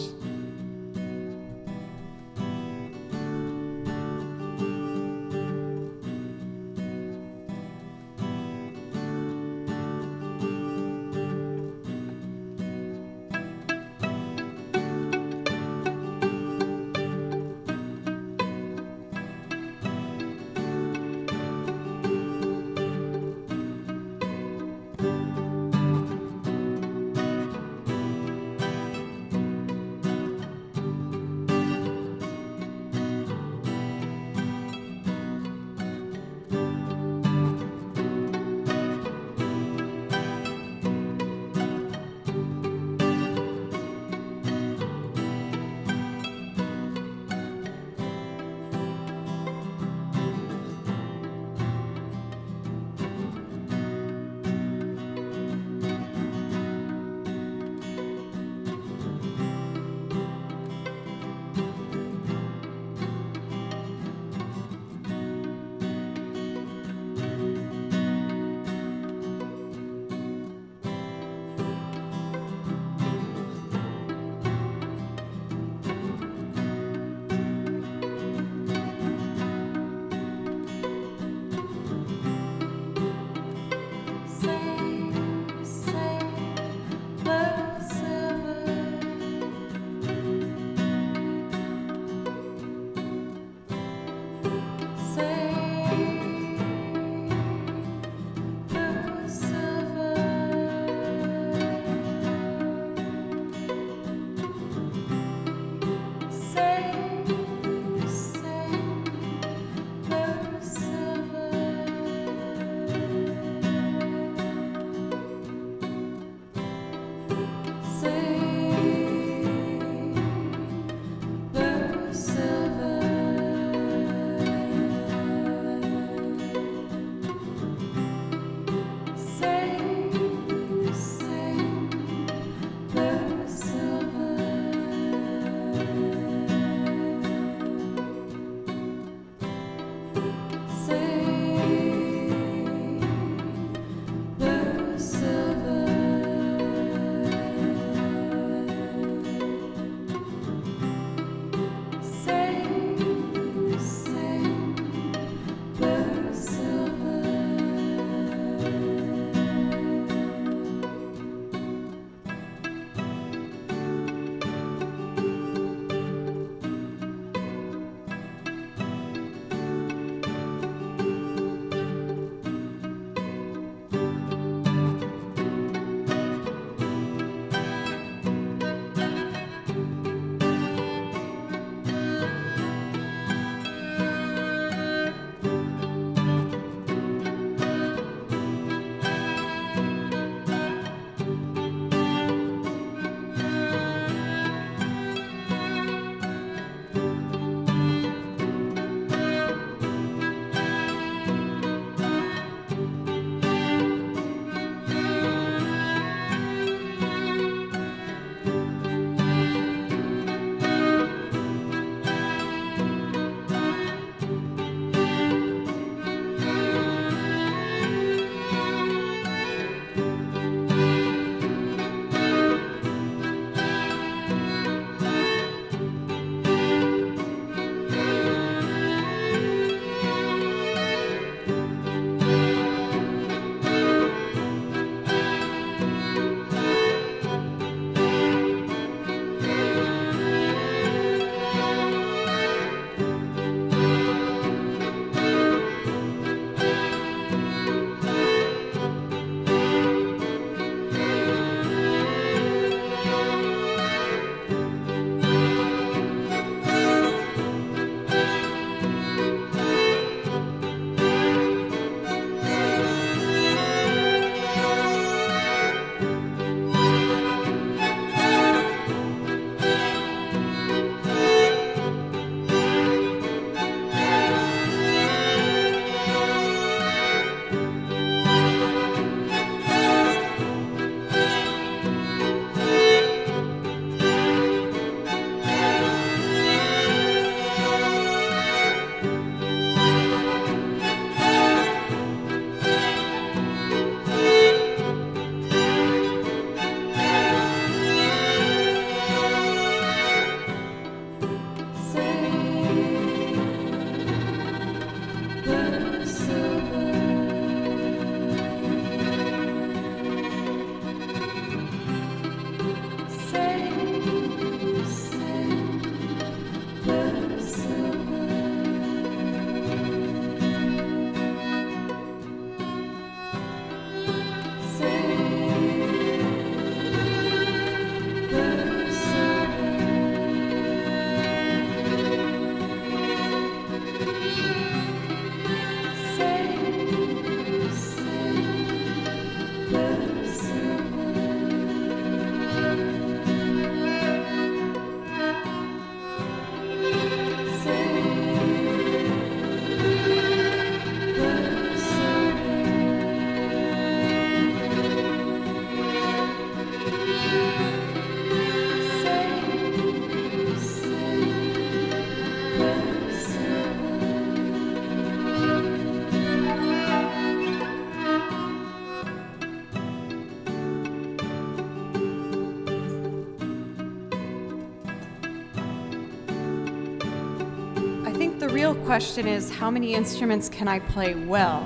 real question is, how many instruments can I play well?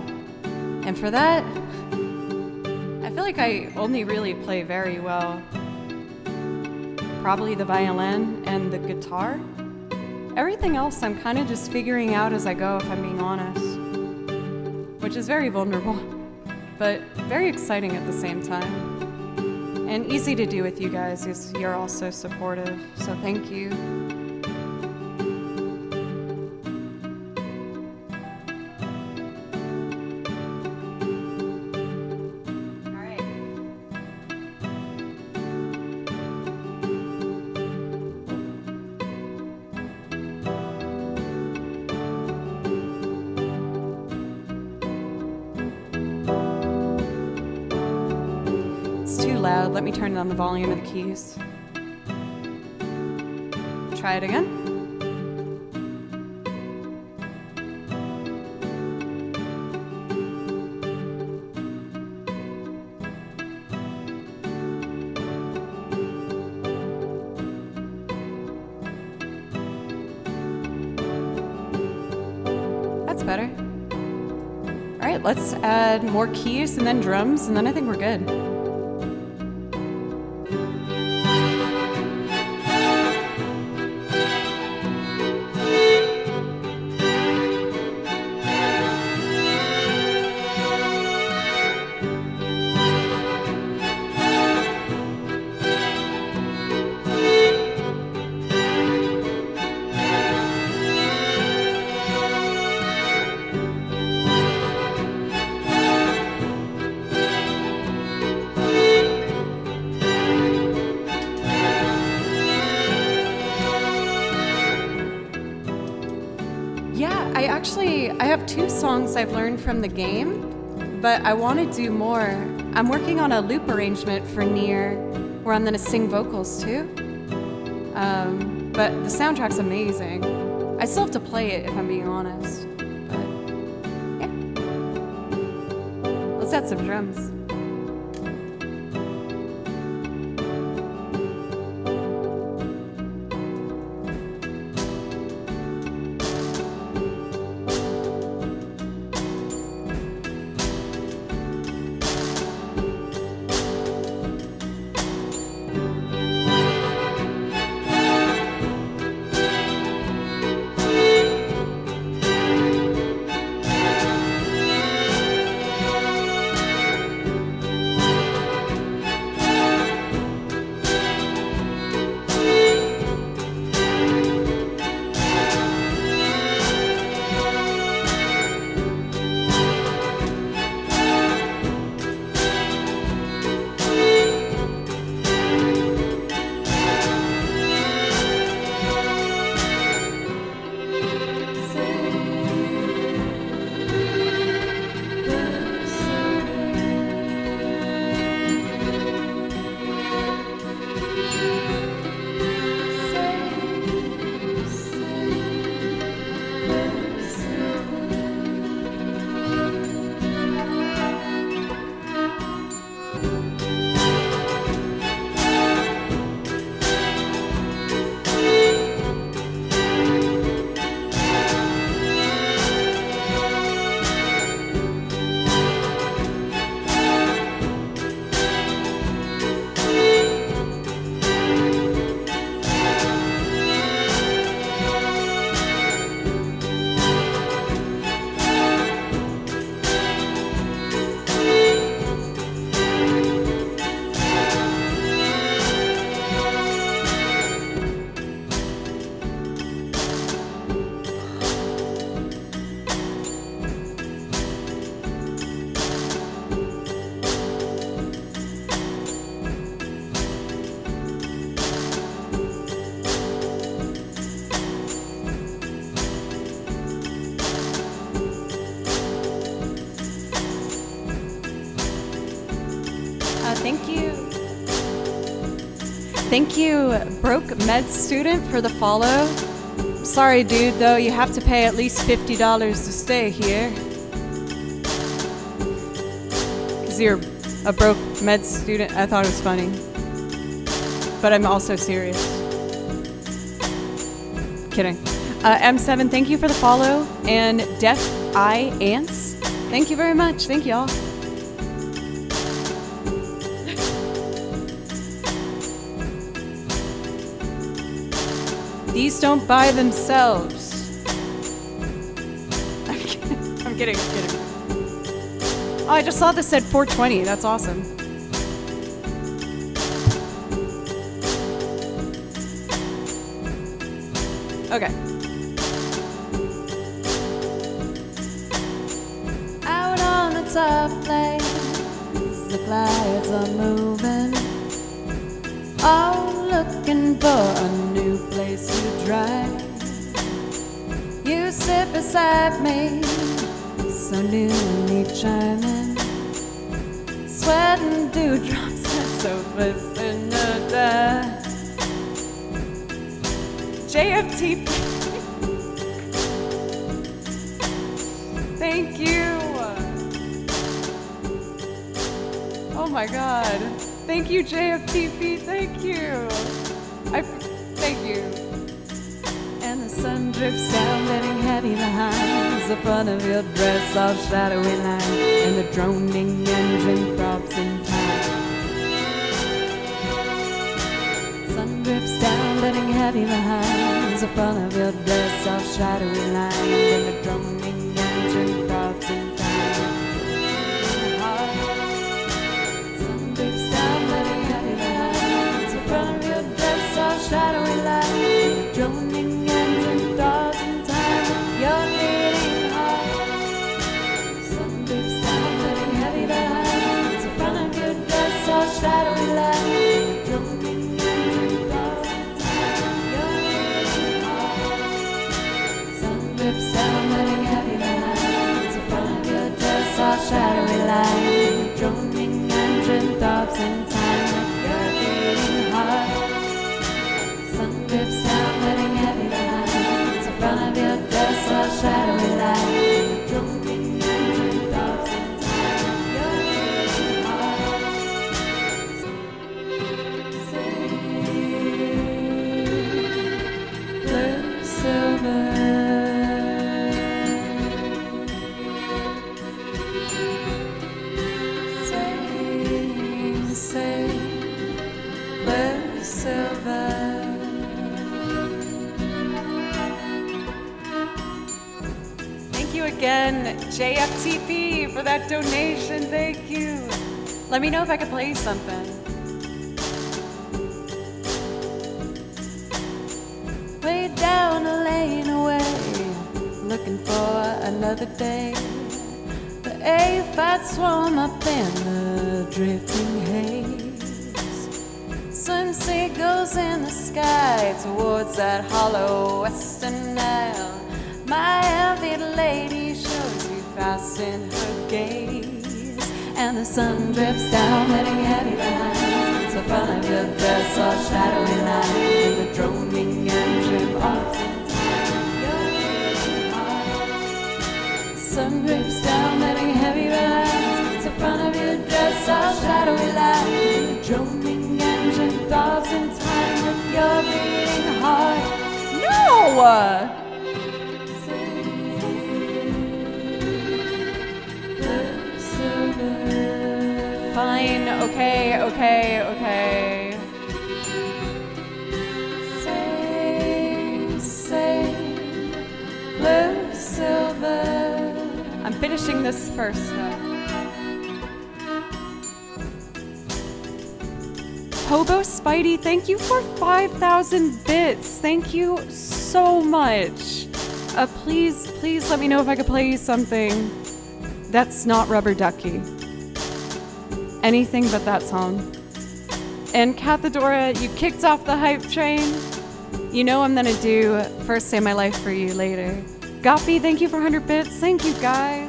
And for that, I feel like I only really play very well. Probably the violin and the guitar. Everything else I'm kind of just figuring out as I go, if I'm being honest. Which is very vulnerable, but very exciting at the same time. And easy to do with you guys, because you're all so supportive, so thank you. Loud. Let me turn down the volume of the keys. Try it again. That's better. All right, let's add more keys and then drums, and then I think we're good. I have 2 songs I've learned from the game, but I want to do more. I'm working on a loop arrangement for Nier where I'm going to sing vocals too. But the soundtrack's amazing. I still have to play it if I'm being honest. But yeah. Let's add some drums. Thank you, Broke Med Student, for the follow. Sorry, dude, though, you have to pay at least $50 to stay here. Because you're a broke med student. I thought it was funny. But I'm also serious. Kidding. M7, thank you for the follow. And Def I Ants, thank you very much. Thank y'all. These don't buy themselves. I'm kidding. Oh, I just saw this said 420. That's awesome. Okay. Out on the top plains, the clouds are moving, all looking for a new place to drive. You sit beside me, so newly charming, sweating dewdrops and sofas in no doubt. JFT. Thank you. Oh my God. Thank you, JFTP. Thank you. Thank you. And the sun drips down, letting heavy behind the front of your dress, all shadowy line, and the droning engine throbs in time. Sun drips down, letting heavy behind the front of your dress, all shadowy line, and the droning engine throbs in time. Sun drips down, letting heavy behind the front of your dress, all shadowy line, and the droning engine throbs in time. You're beating hard. Sun drips down, letting heavy behind the front of your dress, all shadowy line, and the droning engine throbs in time. You're beating hard. Sun drips down, letting heavy behind the front of your dress, all shadowy line, and the droning engine throbs in time. You're beating hard. Sun drips down, letting heavy behind the front of your dress, all shadowy line, and the droning engine throbs in time. You're beating hard. Blue silver. Sing, blue silver. Thank you again, JFTP, for that donation. Thank you. Let me know if I could play something. Way down a lane away, looking for another day. The aphids swarm up in the drifting haze. Swim seagulls in the sky towards that hollow western Nile. My envied lady shows you fast in her gaze, and the sun drips down, letting heavy behind the front of your dress, all shadowy line, and the droning engine rocks in time. You're beating hard. Sun drips down, letting heavy behind the front of your dress, all shadowy line, and the droning engine throbs in time. With your beating heart. No! Fine, okay. Say, blue silver. I'm finishing this first step. Hobo Spidey, thank you for 5,000 bits. Thank you so much. Please let me know if I could play you something that's not Rubber Ducky. Anything but that song. And Cathedora, you kicked off the hype train. You know I'm gonna do First Day of My Life for you later. Goppy, thank you for 100 bits. Thank you, guys.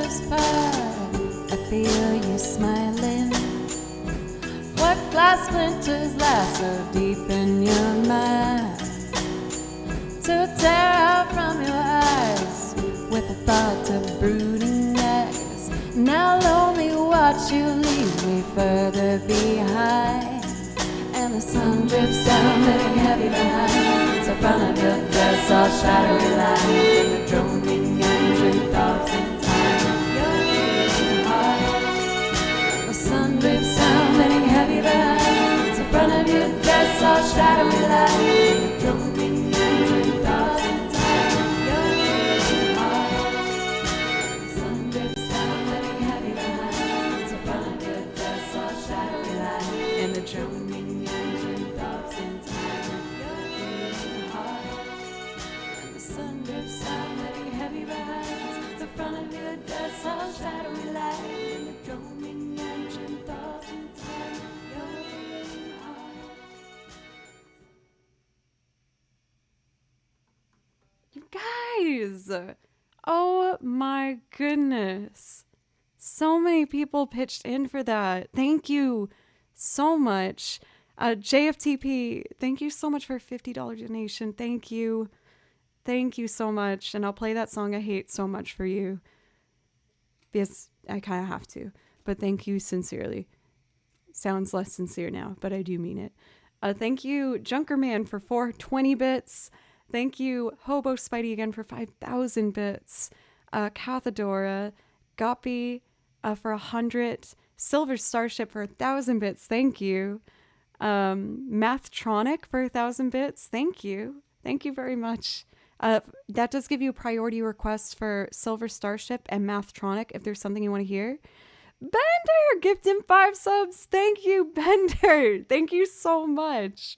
whisper, I feel you smiling. What glass splinters lie so deep in your mind to tear out from your eyes with the thought of brooding eyes. Now lonely watch you leave me further behind, and the sun drips down letting heavy behind. So front of your dress all shadowy lines, and the droning engine throbs in time. Your heart. The sun drips down letting heavy behind. So front of your dress all shadowy lines, and the droning engine throbs in time. Your heart. The sun drips down letting heavy behind. So front of your dress all shadowy lines, and the droning engine throbs in time. Your heart. And the sun drips down letting heavy behind. The front of your dress all shadowy lines, and the droning engine throbs in time. Your heart. You guys! Oh my goodness. So many people pitched in for that. Thank you so much. JFTP, thank you so much for a $50 donation. Thank you. Thank you so much. And I'll play that song I hate so much for you. Because I kind of have to. But thank you sincerely. Sounds less sincere now, but I do mean it. Thank you, Junkerman, for 420 bits. Thank you, Hobo Spidey, again for 5,000 bits. Cathadora, Goppy for 100. Silver Starship for 1,000 bits. Thank you. Mathtronic for 1,000 bits. Thank you. Thank you very much. That does give you a priority request for Silver Starship and Mathtronic if there's something you want to hear. Bender gifted 5 subs. Thank you, Bender. Thank you so much.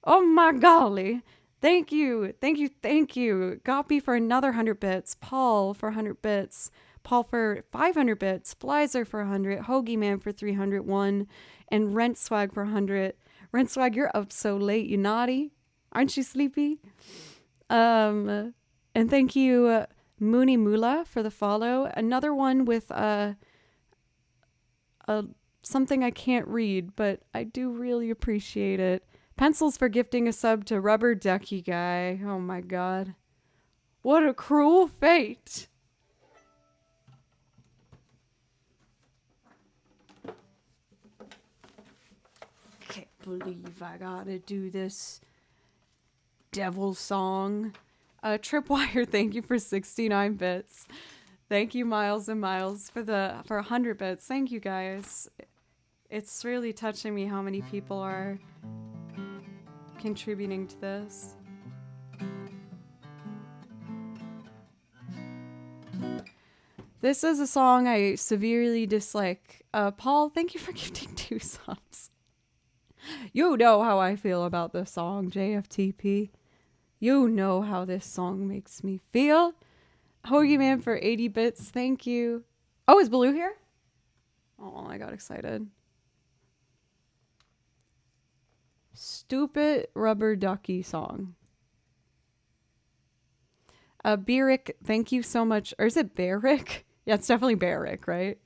Oh my golly. Thank you. Thank you. Thank you. Goppy for another 100 bits. Paul for 100 bits. Paul for 500 bits. Flizer for 100. Hoagie Man for 301. And Rent Swag for 100. Rent Swag, you're up so late, you naughty. Aren't you sleepy? And thank you, Mooney Moolah, for the follow. Another one with something I can't read, but I do really appreciate it. Pencils for gifting a sub to Rubber Ducky Guy. Oh my god. What a cruel fate. Can't believe I gotta do this devil song. Tripwire, thank you for 69 bits. Thank you, Miles and Miles, for 100 bits. Thank you, guys. It's really touching me how many people are contributing to this. This is a song I severely dislike. Paul, thank you for gifting 2 subs. You know how I feel about this song, JFTP. You know how this song makes me feel. Hoagie Man for 80 bits, thank you. Oh, is Baloo here? Oh, I got excited. Stupid Rubber Ducky song. Beric, thank you so much. Or is it Beric? Yeah, it's definitely Beric, right?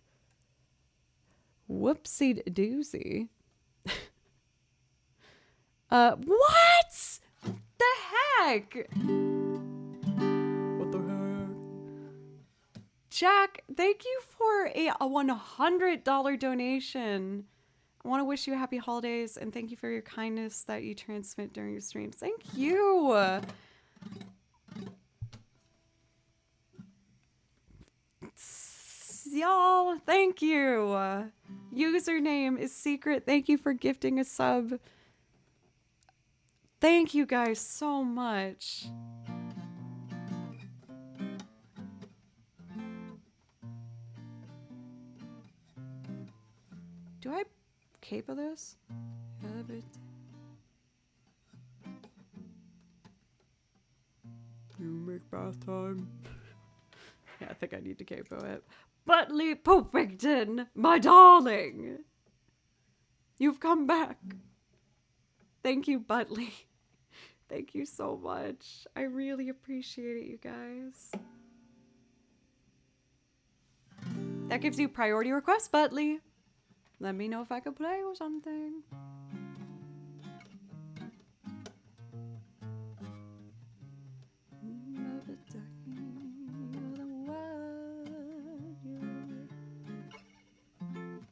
Whoopsie doozy. What? The heck? What the heck? Jack, thank you for a $100 donation. I want to wish you happy holidays and thank you for your kindness that you transmit during your streams. Thank you. Y'all, thank you. Username is secret. Thank you for gifting a sub. Thank you guys so much. Do I capo this? You make bath time. Yeah, I think I need to capo it. Butley Popington, my darling. You've come back. Thank you, Butley. Thank you so much. I really appreciate it, you guys. That gives you priority request, Butley. Let me know if I could play or something.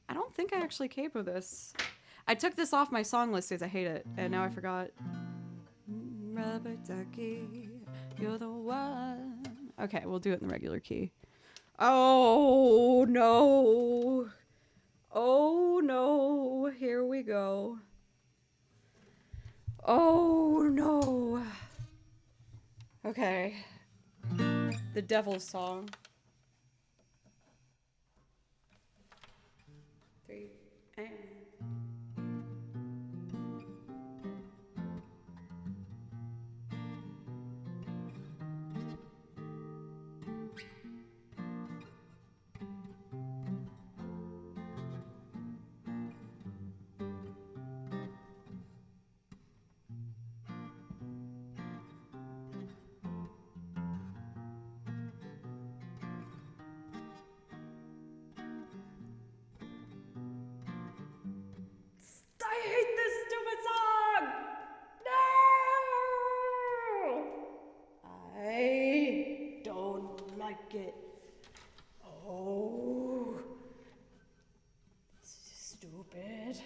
I don't think I actually capo this. I took this off my song list because I hate it, and now I forgot. Rubber ducky, you're the one. Okay, we'll do it in the regular key. Oh no. Oh no. Here we go. Oh no. Okay. The Devil's Song. 3 and I hate this stupid song! No! I don't like it. Oh. This is stupid.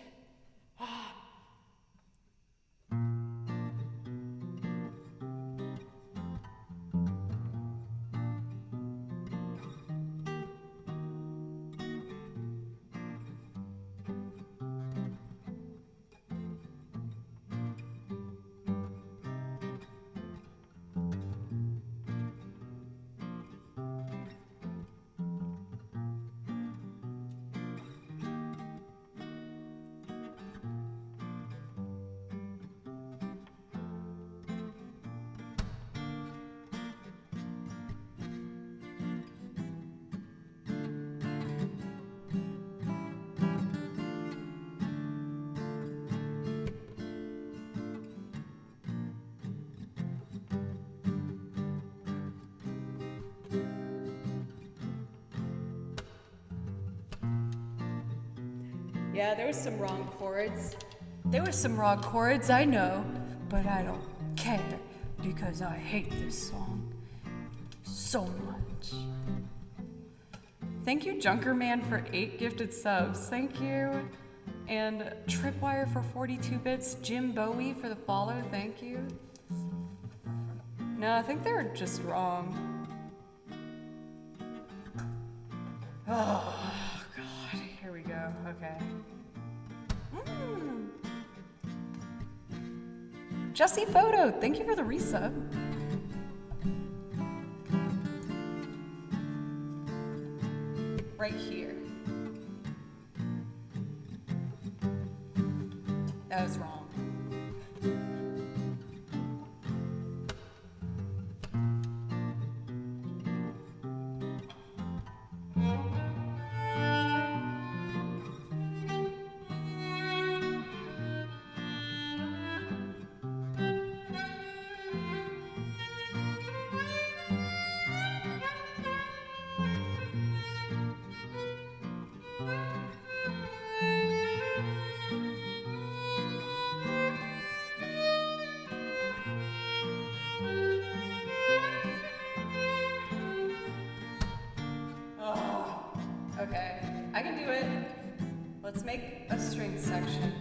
Yeah, there was some wrong chords. There were some wrong chords, I know, but I don't care because I hate this song so much. Thank you, Junkerman, for 8 gifted subs. Thank you. And Tripwire for 42 bits. Jim Bowie for the follow. Thank you. No, I think they're just wrong. Oh, God. Here we go. Okay. Jesse Photo, thank you for the resub. Right here. That was wrong. Okay, I can do it. Let's make a string section.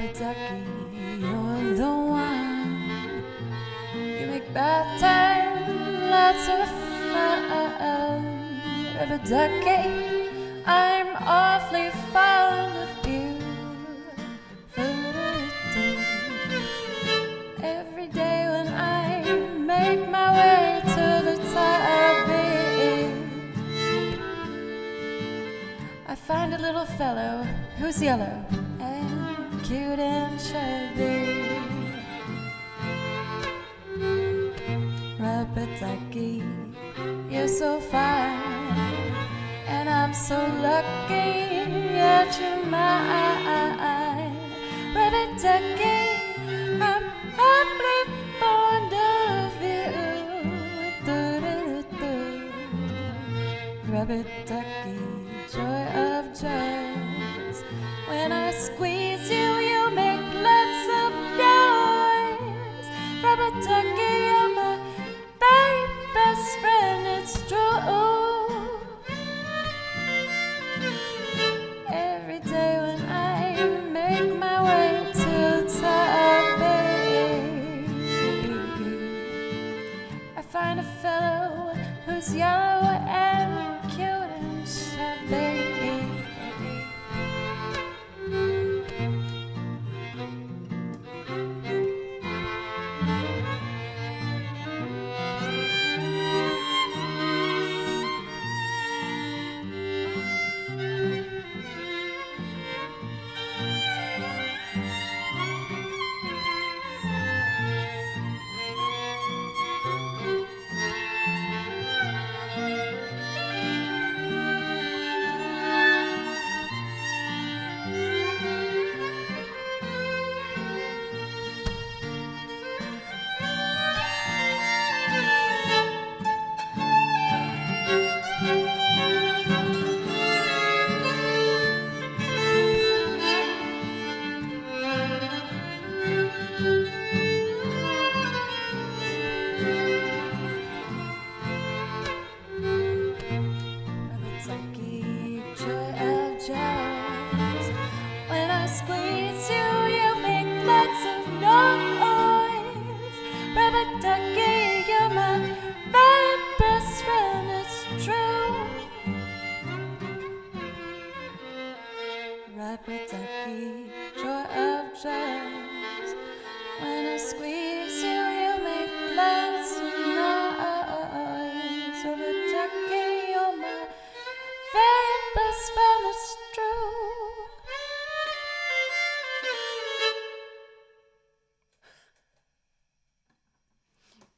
Rubber ducky, you're the one. You make bath time lots of fun. Rubber ducky, I'm awfully fond of you. Every day when I make my way to the tubby, I find a little fellow who's yellow and cute and chubby. Rubber ducky, you're so fine, and I'm so lucky that you're mine. Rubber ducky, I'm awfully fond of you. Rubber ducky, joy of joys. When I squeeze you, you make lots of noise. Rubber ducky, you're my very best friend, it's true. Every day when I make my way to Taipei, I find a fellow who's yellow and cute and shabby.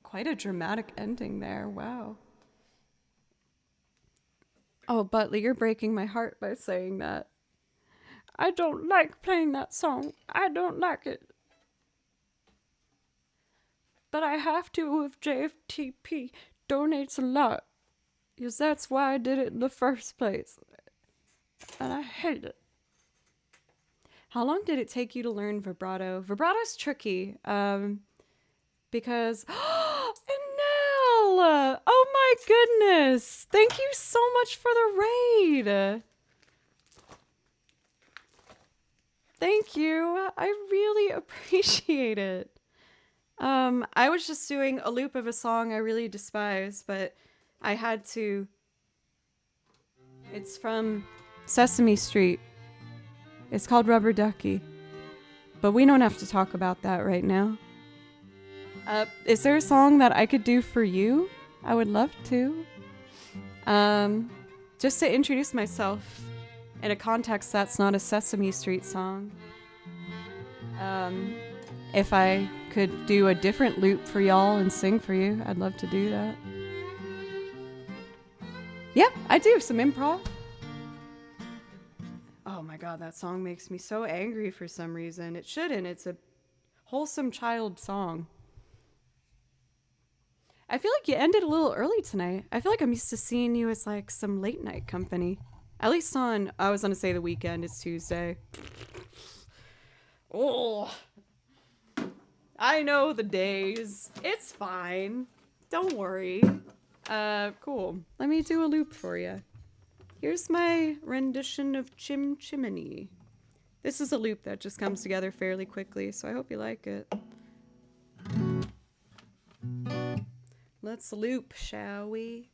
Quite a dramatic ending there. Wow. Oh, Butler, you're breaking my heart by saying that. I don't like playing that song. I don't like it. But I have to if JFTP donates a lot. Because that's why I did it in the first place. And I hate it. How long did it take you to learn vibrato? Vibrato's tricky. Because... Annelle! Oh my goodness! Thank you so much for the raid! Thank you. I really appreciate it. I was just doing a loop of a song I really despise, but I had to. It's from Sesame Street. It's called Rubber Ducky. But we don't have to talk about that right now. Is there a song that I could do for you? I would love to. Just to introduce myself in a context that's not a Sesame Street song. If I could do a different loop for y'all and sing for you, I'd love to do that. Yeah, I do some improv. Oh my god, that song makes me so angry for some reason. It shouldn't. It's a wholesome child song. I feel like you ended a little early tonight. I feel like I'm used to seeing you as like some late night company. At least on, I was gonna say the weekend, it's Tuesday. Oh, I know the days. It's fine. Don't worry. Cool. Let me do a loop for you. Here's my rendition of Chim Chimney. This is a loop that just comes together fairly quickly, so I hope you like it. Let's loop, shall we?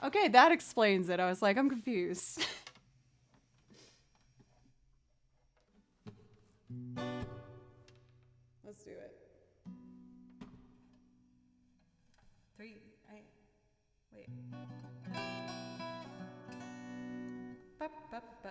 Okay, that explains it. I was like, I'm confused. Let's do it. 3, wait. Ba, ba, ba.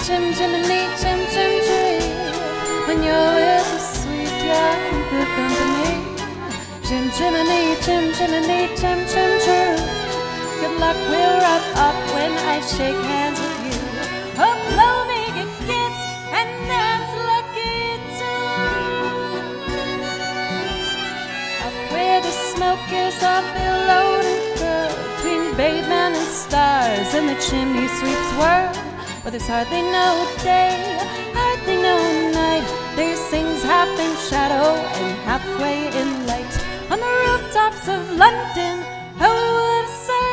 Chim chimney, chim chim tree. When you're with the sweet young good company. Chim chimney, chim chimney, chim chim true. Good luck will rub up when I shake hands with you. Oh, blow me a kiss, and that's lucky too. Up where the smoke is all billowed and curled between Bateman and stars in the chimney sweep's world. But there's hardly no day, hardly no night. There's things half in shadow and halfway in light. On the rooftops of London, who would say?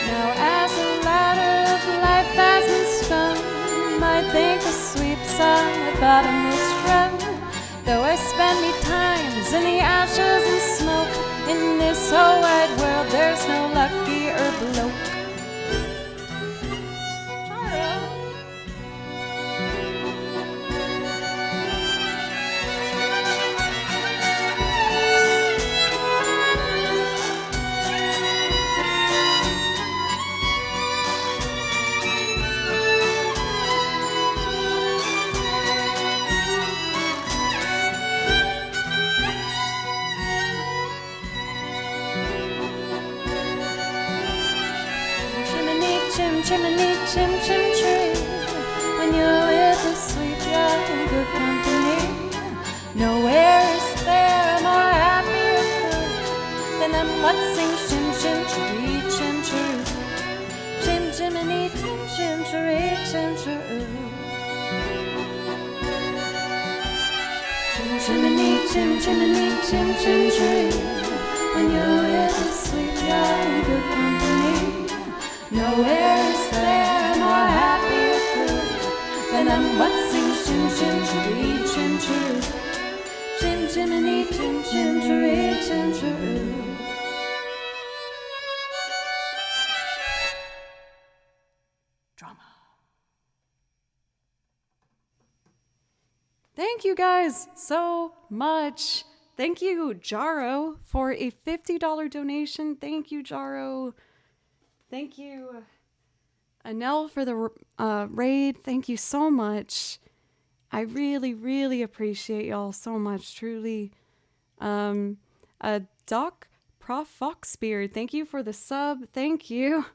Now as the ladder of life has been strung, you might think a sweep song at bottom was strung. Though I spend me times in the ashes and smoke, in this whole wide world there's no lucky or bloke. Chimney, chim, chim, tree. When you're with a sweet girl in good company, nowhere is there a more happier good than them what sing chim, chim, tree, chim, tree. Chim, chimney, chim, chim, tree, chim, tree. Chim, chimney, chim, chimney, chim, chim, tree. When you're with a sweet girl in good company, nowhere is there a more happier good than them what sing chim chim chiree chim chiroo. Chim chimney chim chim chiree chim chiroo. Drama. Thank you guys so much. Thank you, Jaro, for a $50 donation. Thank you, Jaro. Thank you, Anel, for the raid. Thank you so much. I really, really appreciate y'all so much, truly. Doc Prof Foxbeard, thank you for the sub. Thank you.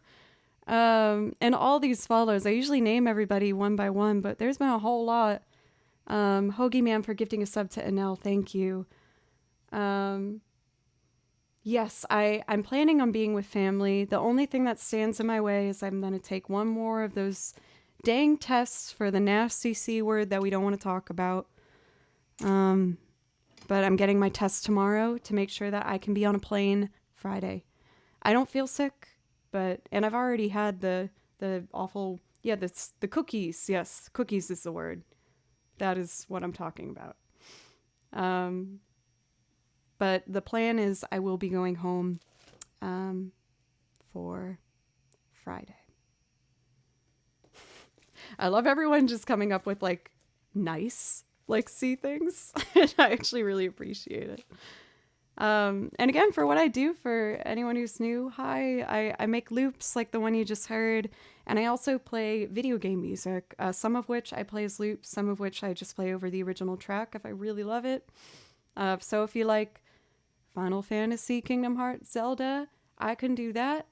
And all these follows. I usually name everybody one by one, but there's been a whole lot. Hoagie Man for gifting a sub to Anel. Thank you. Yes, I'm planning on being with family. The only thing that stands in my way is I'm going to take one more of those dang tests for the nasty C word that we don't want to talk about. But I'm getting my test tomorrow to make sure that I can be on a plane Friday. I don't feel sick, and I've already had the awful, the cookies. Yes, cookies is the word. That is what I'm talking about. But the plan is I will be going home for Friday. I love everyone just coming up with nice C things. I actually really appreciate it. And again, for what I do, for anyone who's new, hi, I make loops like the one you just heard. And I also play video game music, some of which I play as loops, some of which I just play over the original track if I really love it. So if you like Final Fantasy, Kingdom Hearts, Zelda, I can do that.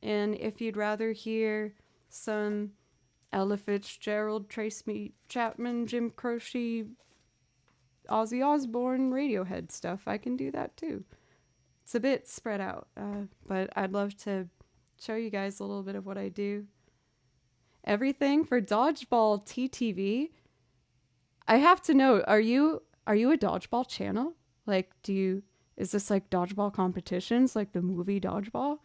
And if you'd rather hear some Ella Fitzgerald, Tracy Chapman, Jim Croce, Ozzy Osbourne, Radiohead stuff, I can do that too. It's a bit spread out, but I'd love to show you guys a little bit of what I do. Everything for Dodgeball TTV. I have to know, are you a Dodgeball channel? Is this like dodgeball competitions, like the movie Dodgeball?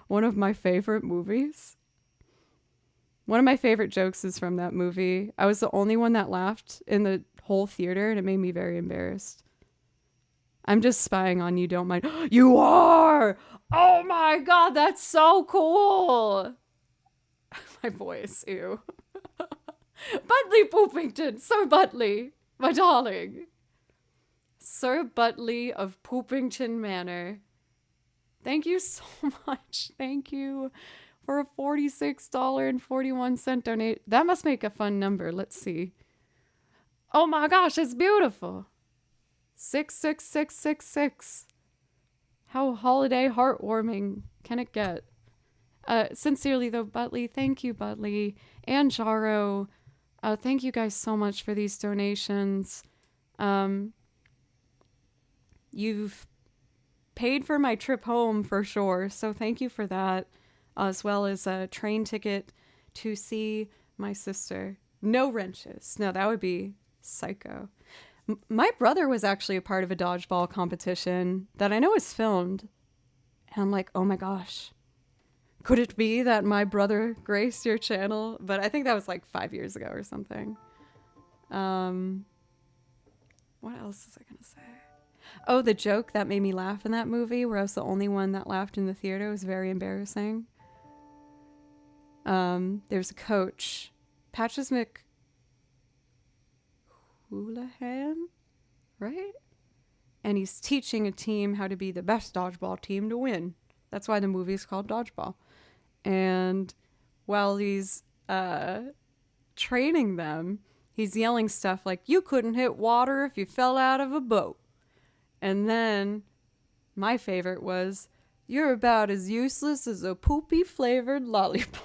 One of my favorite movies. One of my favorite jokes is from that movie. I was the only one that laughed in the whole theater, and it made me very embarrassed. I'm just spying on you, don't mind. You are! Oh my god, that's so cool! My voice, ew. Butley Poopington, Sir Butley, my darling. Sir Butley of Poopington Manor. Thank you so much. Thank you for a $46.41 donate. That must make a fun number. Let's see. Oh my gosh, it's beautiful. 66666. How holiday heartwarming can it get? Sincerely though, Butley, thank you, Butley, and Jaro. Thank you guys so much for these donations. You've paid for my trip home for sure, so thank you for that, as well as a train ticket to see my sister. No wrenches. No, that would be psycho. My brother was actually a part of a dodgeball competition that I know is filmed. And I'm like, oh my gosh. Could it be that my brother graced your channel? But I think that was 5 years ago or something. What else was I going to say? Oh, the joke that made me laugh in that movie, where I was the only one that laughed in the theater, was very embarrassing. There's a coach, Patches McHoulihan, right? And he's teaching a team how to be the best dodgeball team to win. That's why the movie is called Dodgeball. And while he's training them, he's yelling stuff like, "You couldn't hit water if you fell out of a boat." And then my favorite was, "You're about as useless as a poopy flavored lollipop."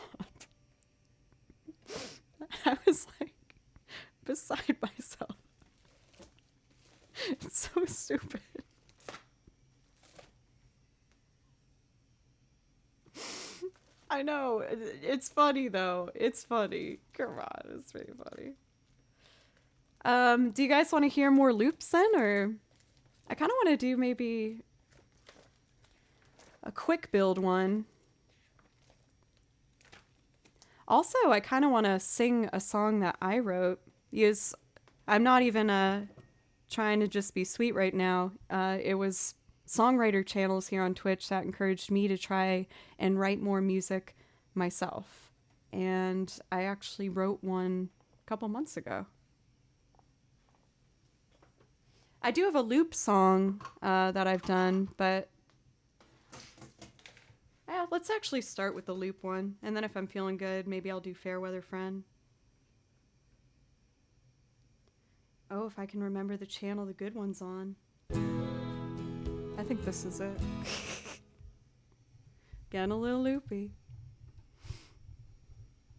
I was like beside myself. It's so stupid. I know. It's funny though. It's funny. Come on, it's pretty funny. Do you guys want to hear more loops then, or I kind of want to do maybe a quick build one. Also, I kind of want to sing a song that I wrote. Because I'm not even trying to just be sweet right now. It was songwriter channels here on Twitch that encouraged me to try and write more music myself. And I actually wrote one a couple months ago. I do have a loop song that I've done, but yeah, let's actually start with the loop one. And then if I'm feeling good, maybe I'll do Fairweather Friend. Oh, if I can remember the channel the good one's on. I think this is it. Getting a little loopy.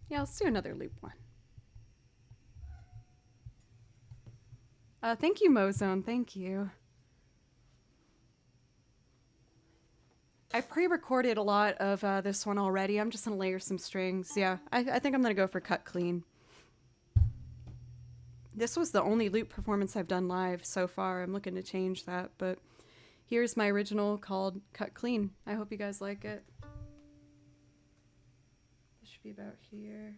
Yeah, let's do another loop one. Thank you, Mozone. Thank you. I pre-recorded a lot of this one already. I'm just going to layer some strings. Yeah, I think I'm going to go for Cut Clean. This was the only loop performance I've done live so far. I'm looking to change that, but here's my original called Cut Clean. I hope you guys like it. This should be about here.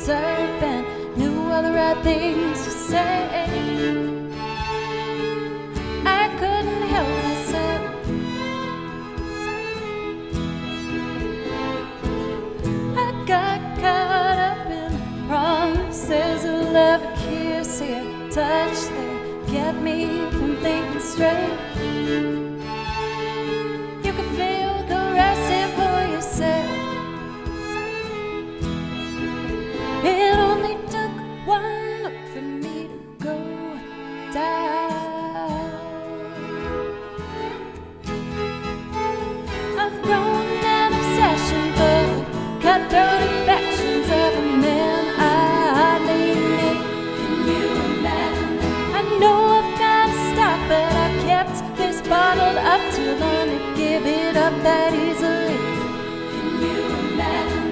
serpent knew all the right things to say. I couldn't help myself. I got caught up in promises of love, a kiss here, touch there, kept me from thinking straight. You could feel the rest for yourself. It only took one look for me to go down. I've grown an obsession for the cutthroat affections of a man I hardly knew. Can you imagine? I know I've got to stop, but I've kept this bottled up too long to give it up that easily. Can you imagine?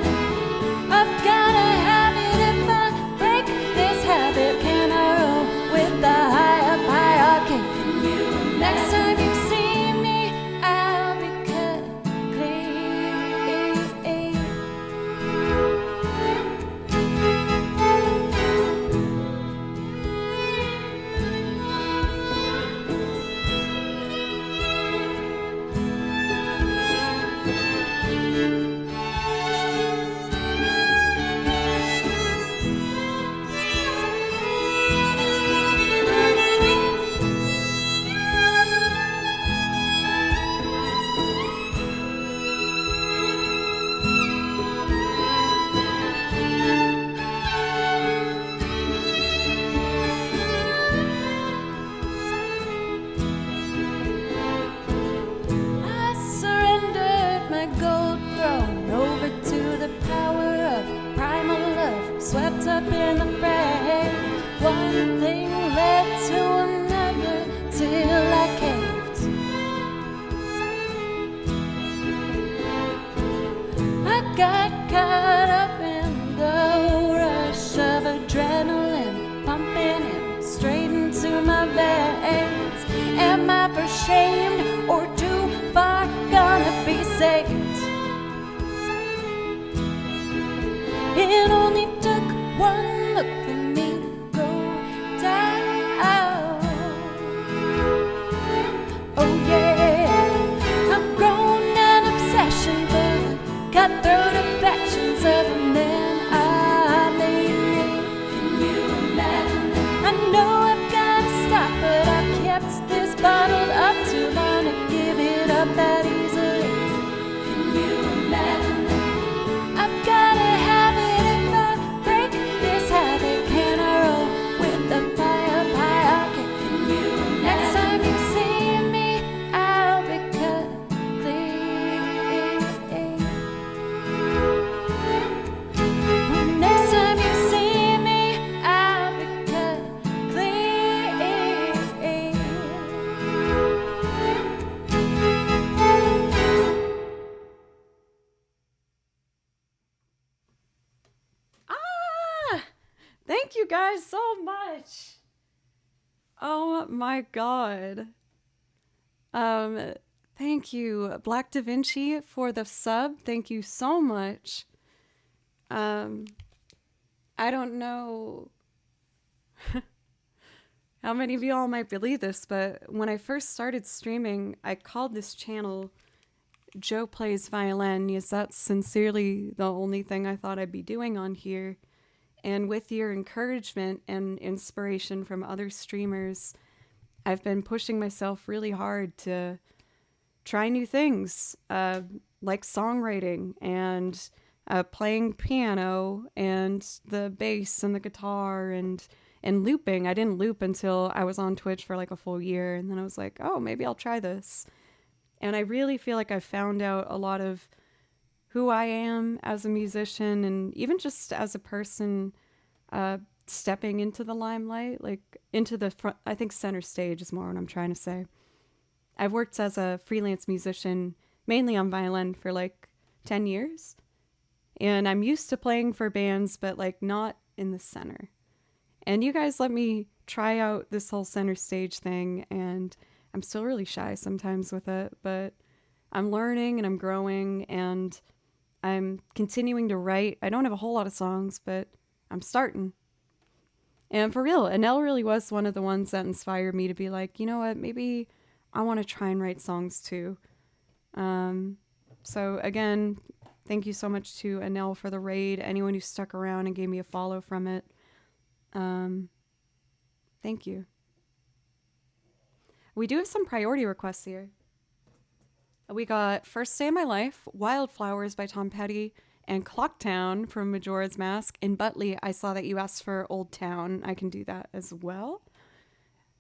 I've gotta have it if I break this habit. Can I roll with the higher hierarchy? Can you imagine? Next time you see me, I'll be cut clean. I surrendered my gold throne over to the power of primal love, swept up in the fray. One thing led to another till I caved. I got caught up in the rush of adrenaline, pumping it straight into my veins. Am I for shamed or too far gonna be saved? It only took one look for me to go down. Oh yeah, I've grown an obsession for the cutthroat affections of a man I hardly knew. Can you imagine? I know I've got to stop, but I've kept this bottled up too long to give it up that easily. Can you imagine? I've gotta have it if I break this habit. Can I roll with the fire hierarchy? Can you imagine? Next time you see me, I'll be cut clean. Next time you see me, I'll be cut clean. Ah! Thank you guys so much. Oh my god. Thank you, Black Da Vinci, for the sub. Thank you so much. I don't know how many of y'all might believe this, but when I first started streaming, I called this channel Joe Plays Violin, because that's sincerely the only thing I thought I'd be doing on here. And with your encouragement and inspiration from other streamers, I've been pushing myself really hard to try new things, like songwriting and playing piano and the bass and the guitar and looping. I didn't loop until I was on Twitch for like a full year, and then I was like, oh, maybe I'll try this. And I really feel like I've found out a lot of who I am as a musician and even just as a person, stepping into the limelight, like into the front. I think center stage is more what I'm trying to say. I've worked as a freelance musician, mainly on violin, for like 10 years. And I'm used to playing for bands, but like not in the center. And you guys let me try out this whole center stage thing, and I'm still really shy sometimes with it, but I'm learning and I'm growing and I'm continuing to write. I don't have a whole lot of songs, but I'm starting. And for real, Anel really was one of the ones that inspired me to be like, you know what, maybe I want to try and write songs too. So again, thank you so much to Anel for the raid. Anyone who stuck around and gave me a follow from it. Thank you. We do have some priority requests here. We got First Day of My Life, Wildflowers by Tom Petty, and Clocktown from Majora's Mask. In Butley, I saw that you asked for Old Town. I can do that as well.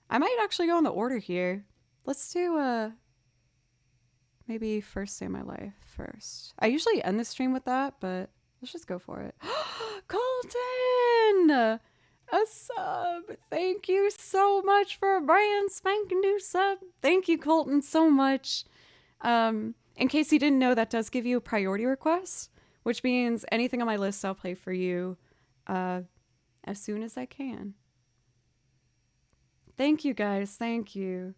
I might actually go in the order here. Let's do maybe First Day of My Life first. I usually end the stream with that, but let's just go for it. Colton! A sub! Thank you so much for a brand spanking new sub. Thank you, Colton, so much. In case you didn't know, that does give you a priority request, which means anything on my list I'll play for you as soon as I can. Thank you, guys. Thank you.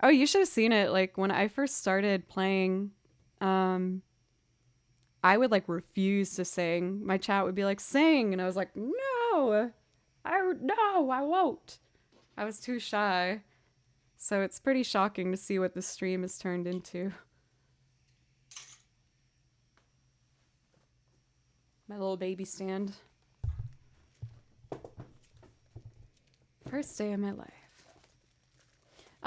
Oh, you should have seen it. Like, when I first started playing, I would, like, refuse to sing. My chat would be like, sing! And I was like, no! I won't! I was too shy. So it's pretty shocking to see what the stream has turned into. My little baby stand. First Day of My Life.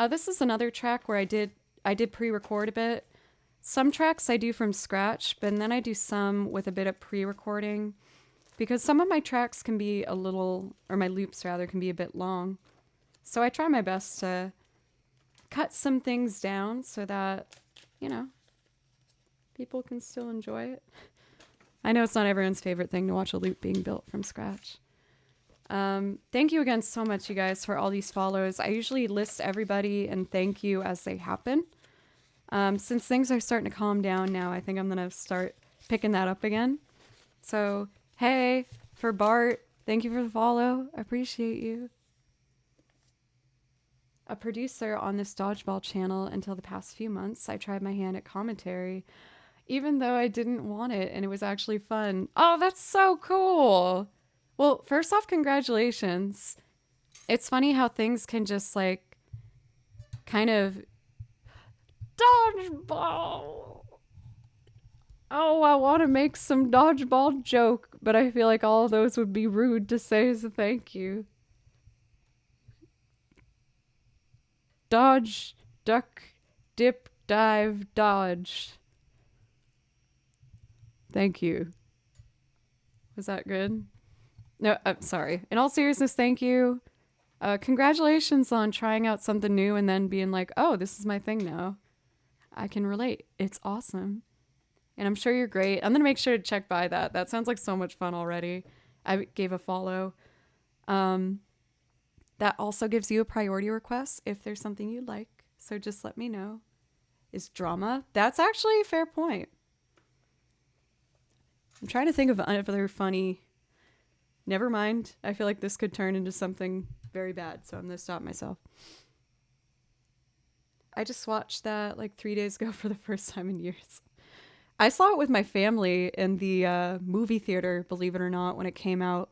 This is another track where I did pre-record a bit. Some tracks I do from scratch, but then I do some with a bit of pre-recording because some of my tracks can be a little, or my loops rather, can be a bit long. So I try my best to cut some things down so that, you know, people can still enjoy it. I know it's not everyone's favorite thing to watch a loop being built from scratch. Thank you again so much, you guys, for all these follows. I usually list everybody and thank you as they happen. Since things are starting to calm down now, I think I'm going to start picking that up again. So, hey, for Bart, thank you for the follow. I appreciate you. A producer on this dodgeball channel until the past few months, I tried my hand at commentary, even though I didn't want it, and it was actually fun. Oh, that's so cool. Well, first off, congratulations. It's funny how things can just, like, kind of... Dodgeball! Oh, I want to make some dodgeball joke, but I feel like all of those would be rude to say as a thank you. Dodge, duck, dip, dive, dodge. Thank you. Was that good? No, I'm sorry. In all seriousness, thank you. Congratulations on trying out something new and then being like, oh, this is my thing now. I can relate. It's awesome. And I'm sure you're great. I'm going to make sure to check by that. That sounds like so much fun already. I gave a follow. That also gives you a priority request if there's something you'd like. So just let me know. Is drama? That's actually a fair point. I'm trying to think of other funny... Never mind. I feel like this could turn into something very bad, so I'm going to stop myself. I just watched that like 3 days ago for the first time in years. I saw it with my family in the movie theater, believe it or not, when it came out.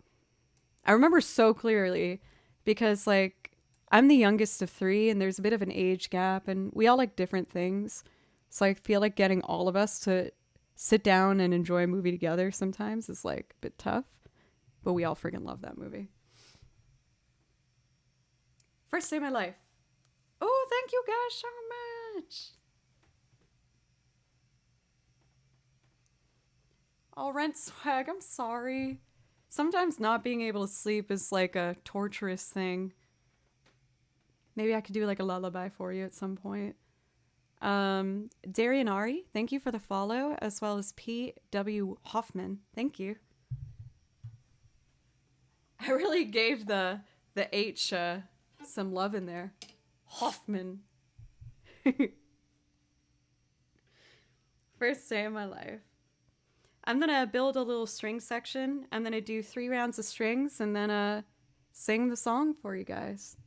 I remember so clearly because, like, I'm the youngest of three and there's a bit of an age gap and we all like different things. So I feel like getting all of us to sit down and enjoy a movie together sometimes is, like, a bit tough. But we all freaking love that movie. First Day of My Life. Oh, thank you guys so much. Oh, rent swag. I'm sorry. Sometimes not being able to sleep is like a torturous thing. Maybe I could do like a lullaby for you at some point. Darian Ari, thank you for the follow, as well as P.W. Hoffman. Thank you. I really gave the H some love in there. Hoffman. First Day of My Life. I'm going to build a little string section. I'm going to do 3 rounds of strings and then sing the song for you guys.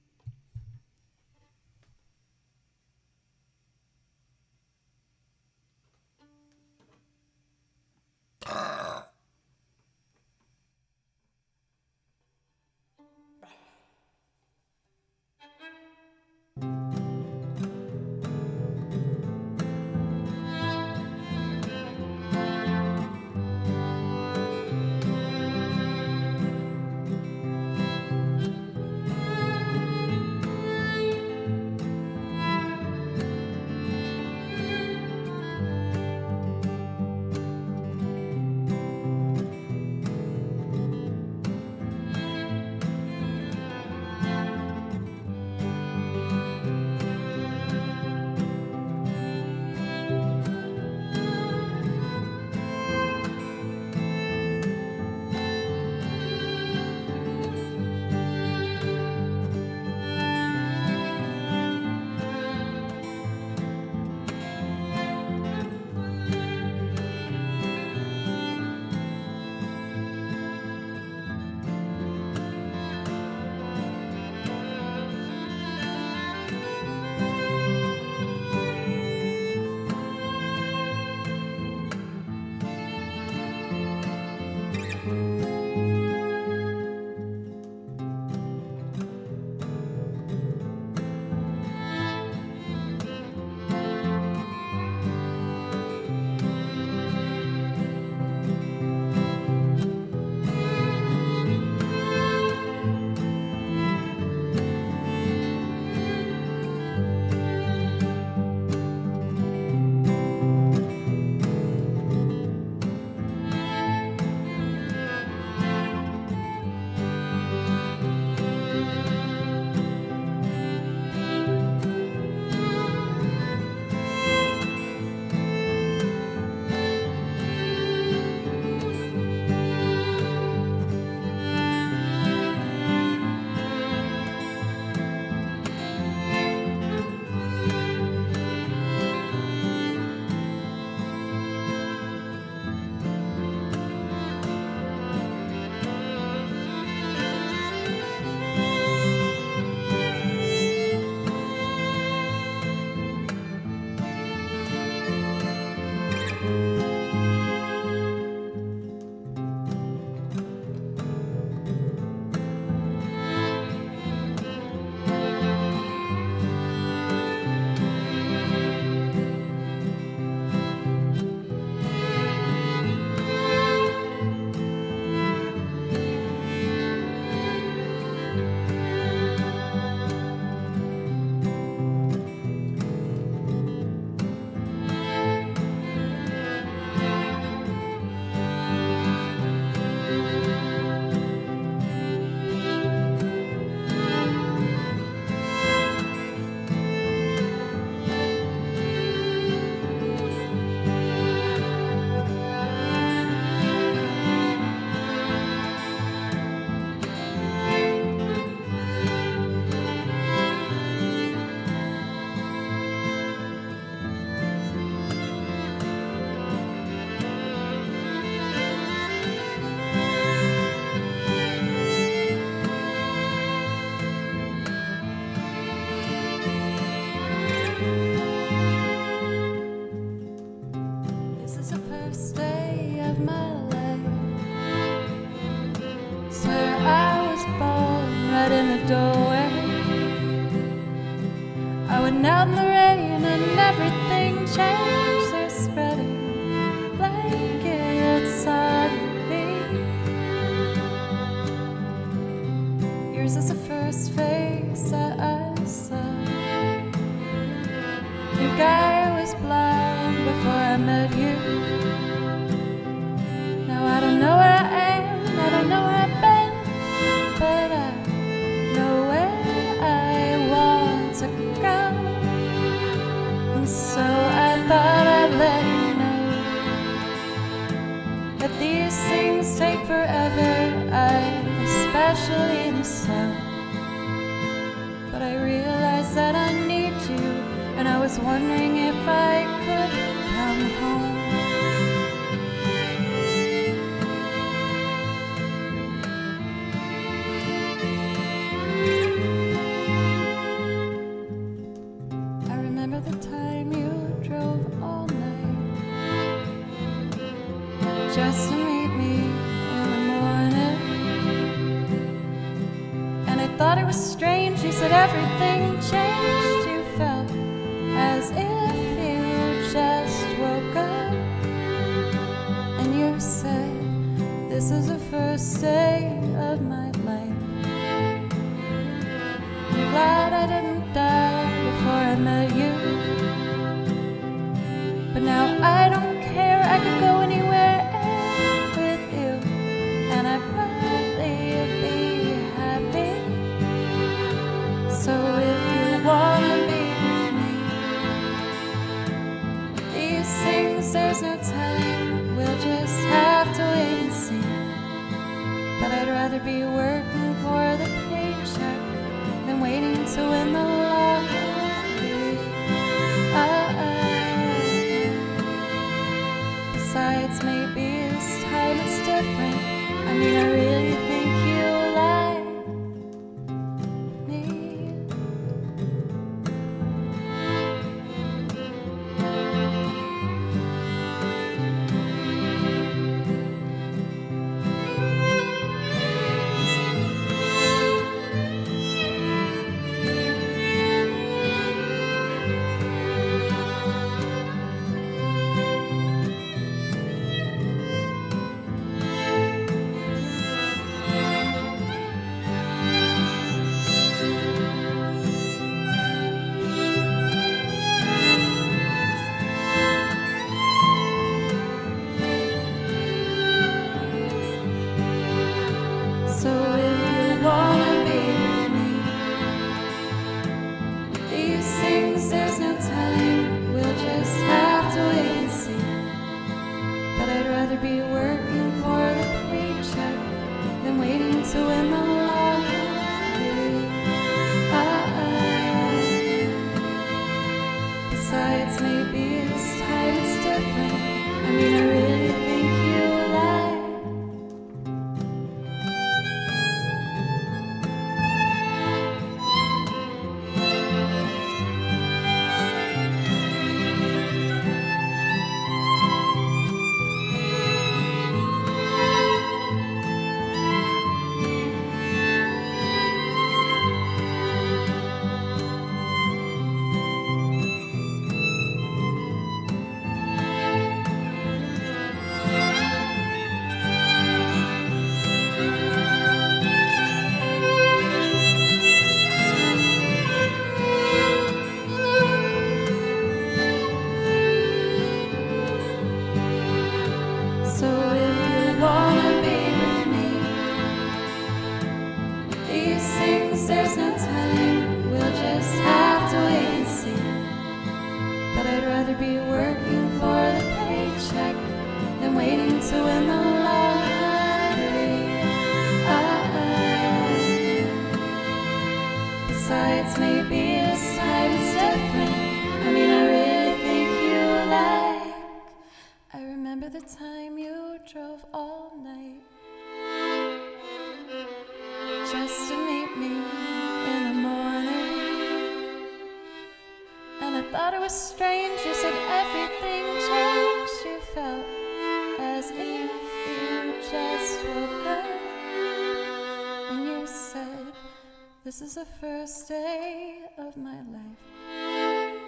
out in the rain and everything changed. They're spreading blankets on me. Yours is the first face that I saw. Think I was blind before I met you. Now I don't know where I am, I don't know where I've been, but I know where I want to go. And so I thought I'd let you know that these things take forever, especially in the south. But I realized that I need you, and I was wondering if I could come home. I remember the time you drove all night just to meet me in the morning. And I thought it was strange, you said everything changed. You felt as if you just woke up. And you said, this is the first day of my life. I'm glad I didn't die before I met you. But now I don't care, I could go anywhere with you, and I'd probably be happy. So if you wanna be with me, these things there's no telling, we'll just have to wait and see. But I'd rather be working for the paycheck than waiting to win the lottery. Besides, maybe this time it's different. I mean, I really think you like me. So if you wanna be with me, these things there's no telling, we'll just have to wait and see. But I'd rather be working for the paycheck than waiting to win the lottery. Besides, maybe this time it's different. I mean, I really think you like. So if you wanna be with me, these things there's no telling, we'll just have to wait and see. But I'd rather be working for the paycheck than waiting to win the lottery. Besides, maybe this time it's different. I mean, I really think you like. I remember the time you drove all night just to meet me in the morning. And I thought it was strange, you said everything changed. You felt as if you just woke up. And you said, this is the first day of my life.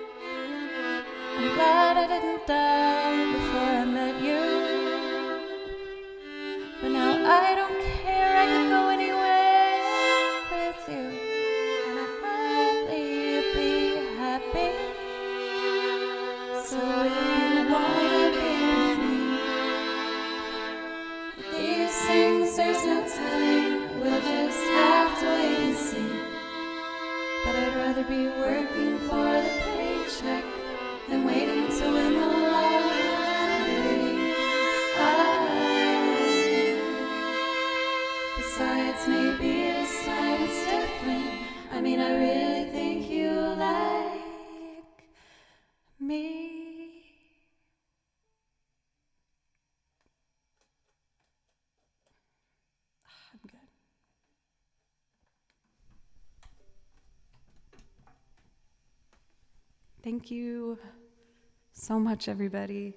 So if you wanna be with me, these things there's no telling, we'll just have to wait and see. But I'd rather be working for the paycheck than waiting to win the lottery. Besides, maybe this time it's different. I mean, I really think you like me. I'm good. Thank you so much, everybody.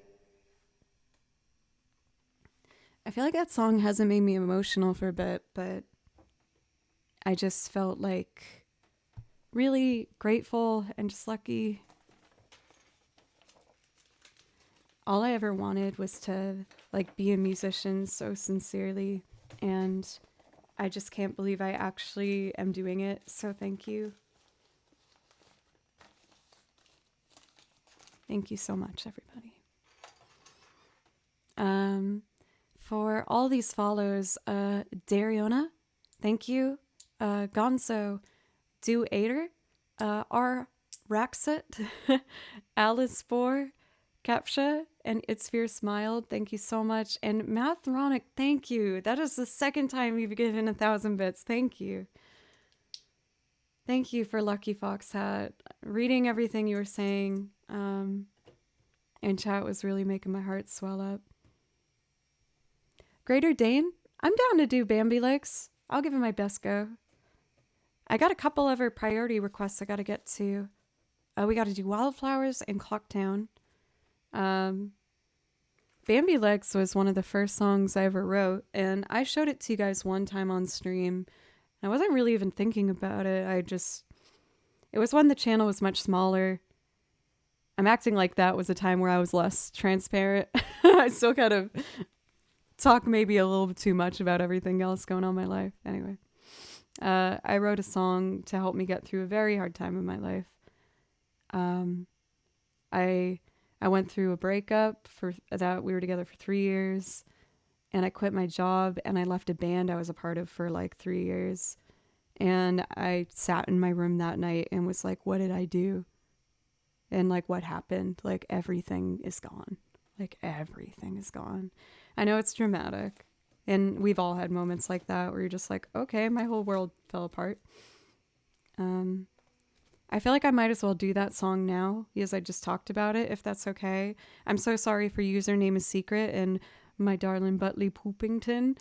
I feel like that song hasn't made me emotional for a bit, but I just felt like really grateful and just lucky. All I ever wanted was to like be a musician so sincerely, and I just can't believe I actually am doing it. So thank you. Thank you so much, everybody. For all these follows, Dariona, thank you. Gonzo, Do Ader, R. Raxit, Alice Bohr, Capsha, and It's Fierce Smiled, thank you so much. And Mathronic, thank you. That is the second time you've given 1,000 bits. Thank you. Thank you for Lucky Fox Hat. Reading everything you were saying in chat was really making my heart swell up. Greater Dane, I'm down to do Bambi Legs. I'll give it my best go. I got a couple other priority requests I got to get to. We got to do Wildflowers and Clocktown. Bambi Legs was one of the first songs I ever wrote, and I showed it to you guys one time on stream. I wasn't really even thinking about it. It was when the channel was much smaller. I'm acting like that was a time where I was less transparent. I still kind of talk maybe a little bit too much about everything else going on in my life. Anyway, I wrote a song to help me get through a very hard time in my life. I went through a breakup we were together for 3 years, and I quit my job and I left a band I was a part of for like 3 years. And I sat in my room that night and was like, what did I do? And like, what happened? Like, everything is gone. Like, everything is gone. I know it's dramatic, and we've all had moments like that where you're just like, okay, my whole world fell apart. I feel like I might as well do that song now because I just talked about it, if that's okay. I'm so sorry for username is secret and my darling Butley Poopington.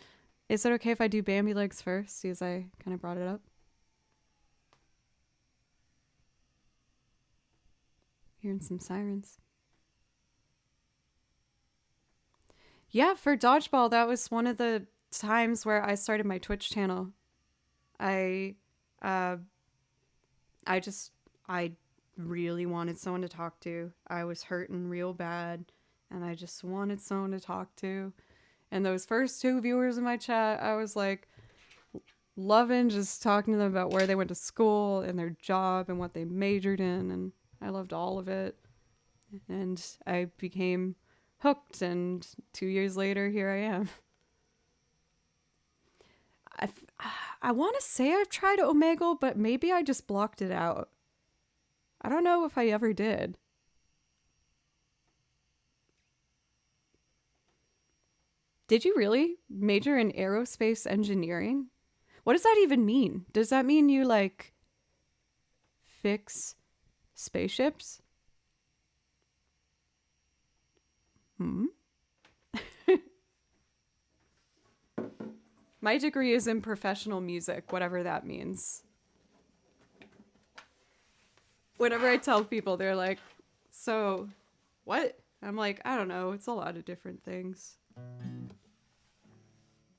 Is it okay if I do Bambi Legs first because I kind of brought it up? Hearing some sirens. Yeah, for Dodgeball, that was one of the times where I started my Twitch channel. I really wanted someone to talk to. I was hurting real bad, and I just wanted someone to talk to. And those first 2 viewers in my chat, I was like loving just talking to them about where they went to school and their job and what they majored in, and I loved all of it. And I became hooked, and 2 years later, here I am. I want to say I've tried Omegle, but maybe I just blocked it out. I don't know if I ever did. Did you really major in aerospace engineering? What does that even mean? Does that mean you like fix spaceships? My degree is in professional music, whatever that means. Whenever I tell people, they're like, so, what? I'm like, I don't know. It's a lot of different things.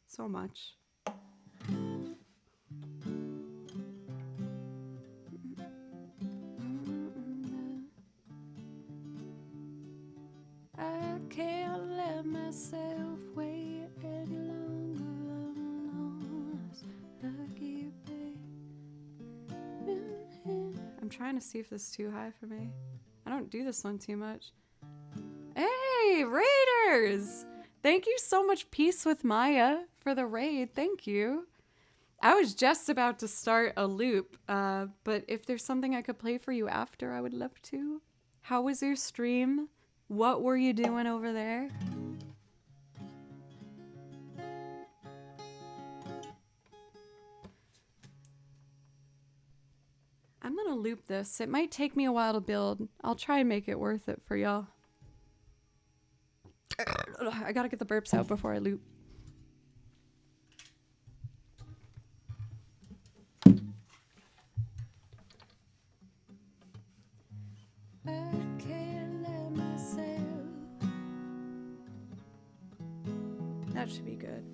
So much. I can't let myself wait any longer. I'm lost, lucky babe. I'm trying to see if this is too high for me. I don't do this one too much. Hey, Raiders! Thank you so much, Peace with Maya, for the raid. Thank you. I was just about to start a loop, but if there's something I could play for you after, I would love to. How was your stream? What were you doing over there? I'm gonna loop this. It might take me a while to build. I'll try and make it worth it for y'all. I gotta get the burps out before I loop. I can't let myself. That should be good.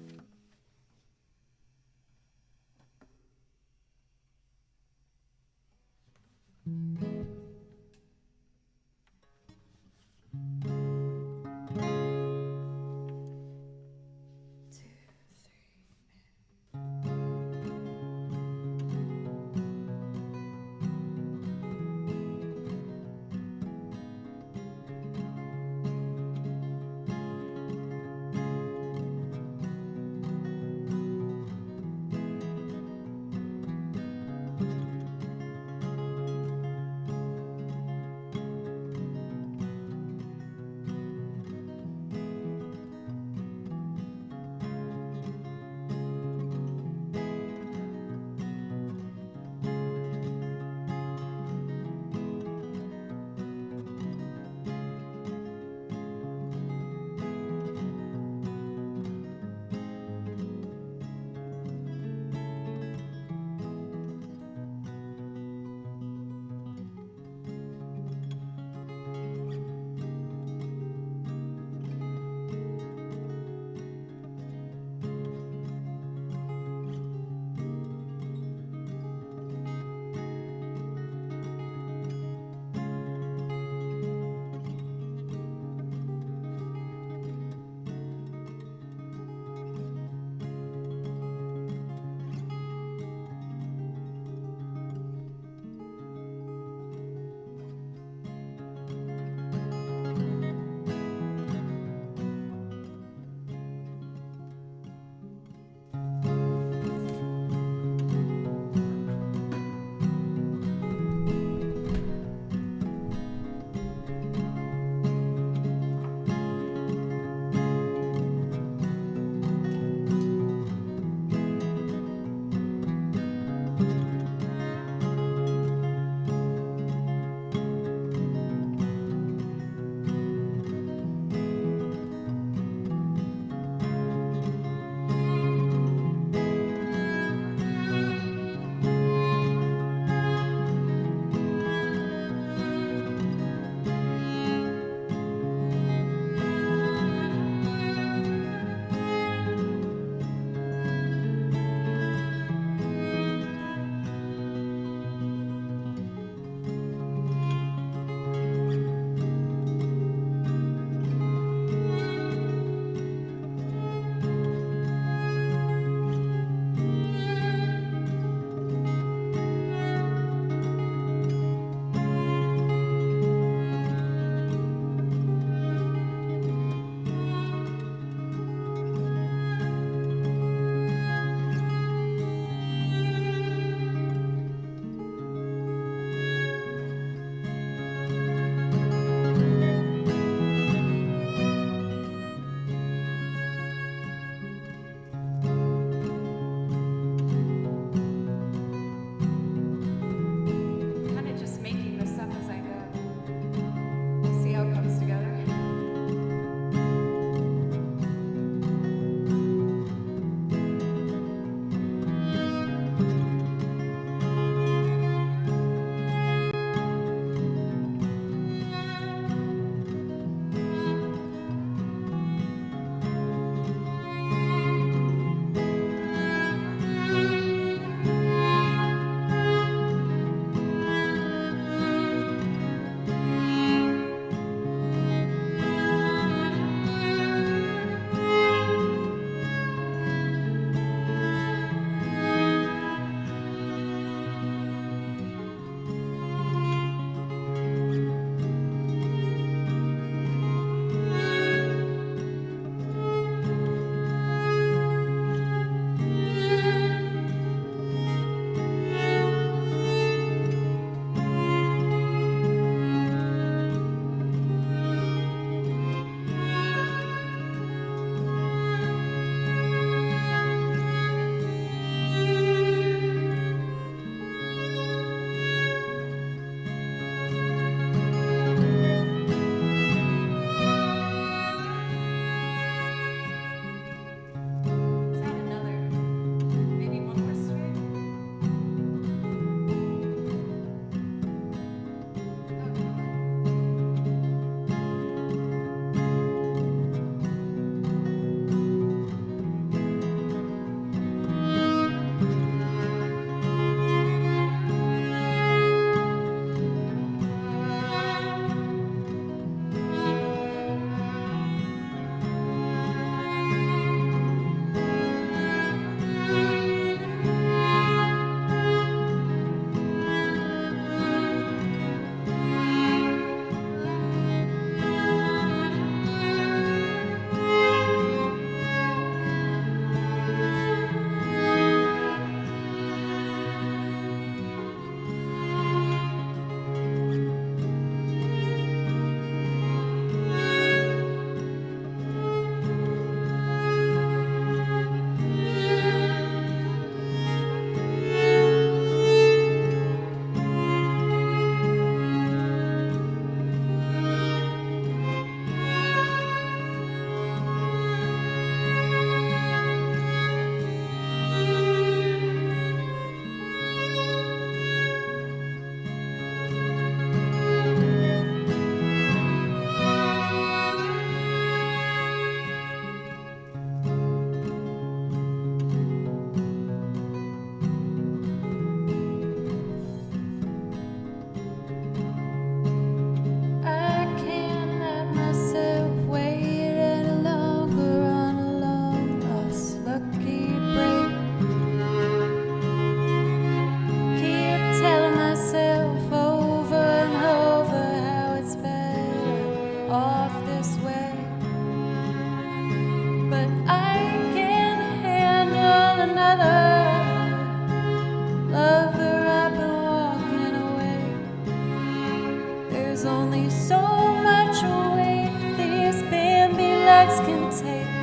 so much weight these Bambi legs can take.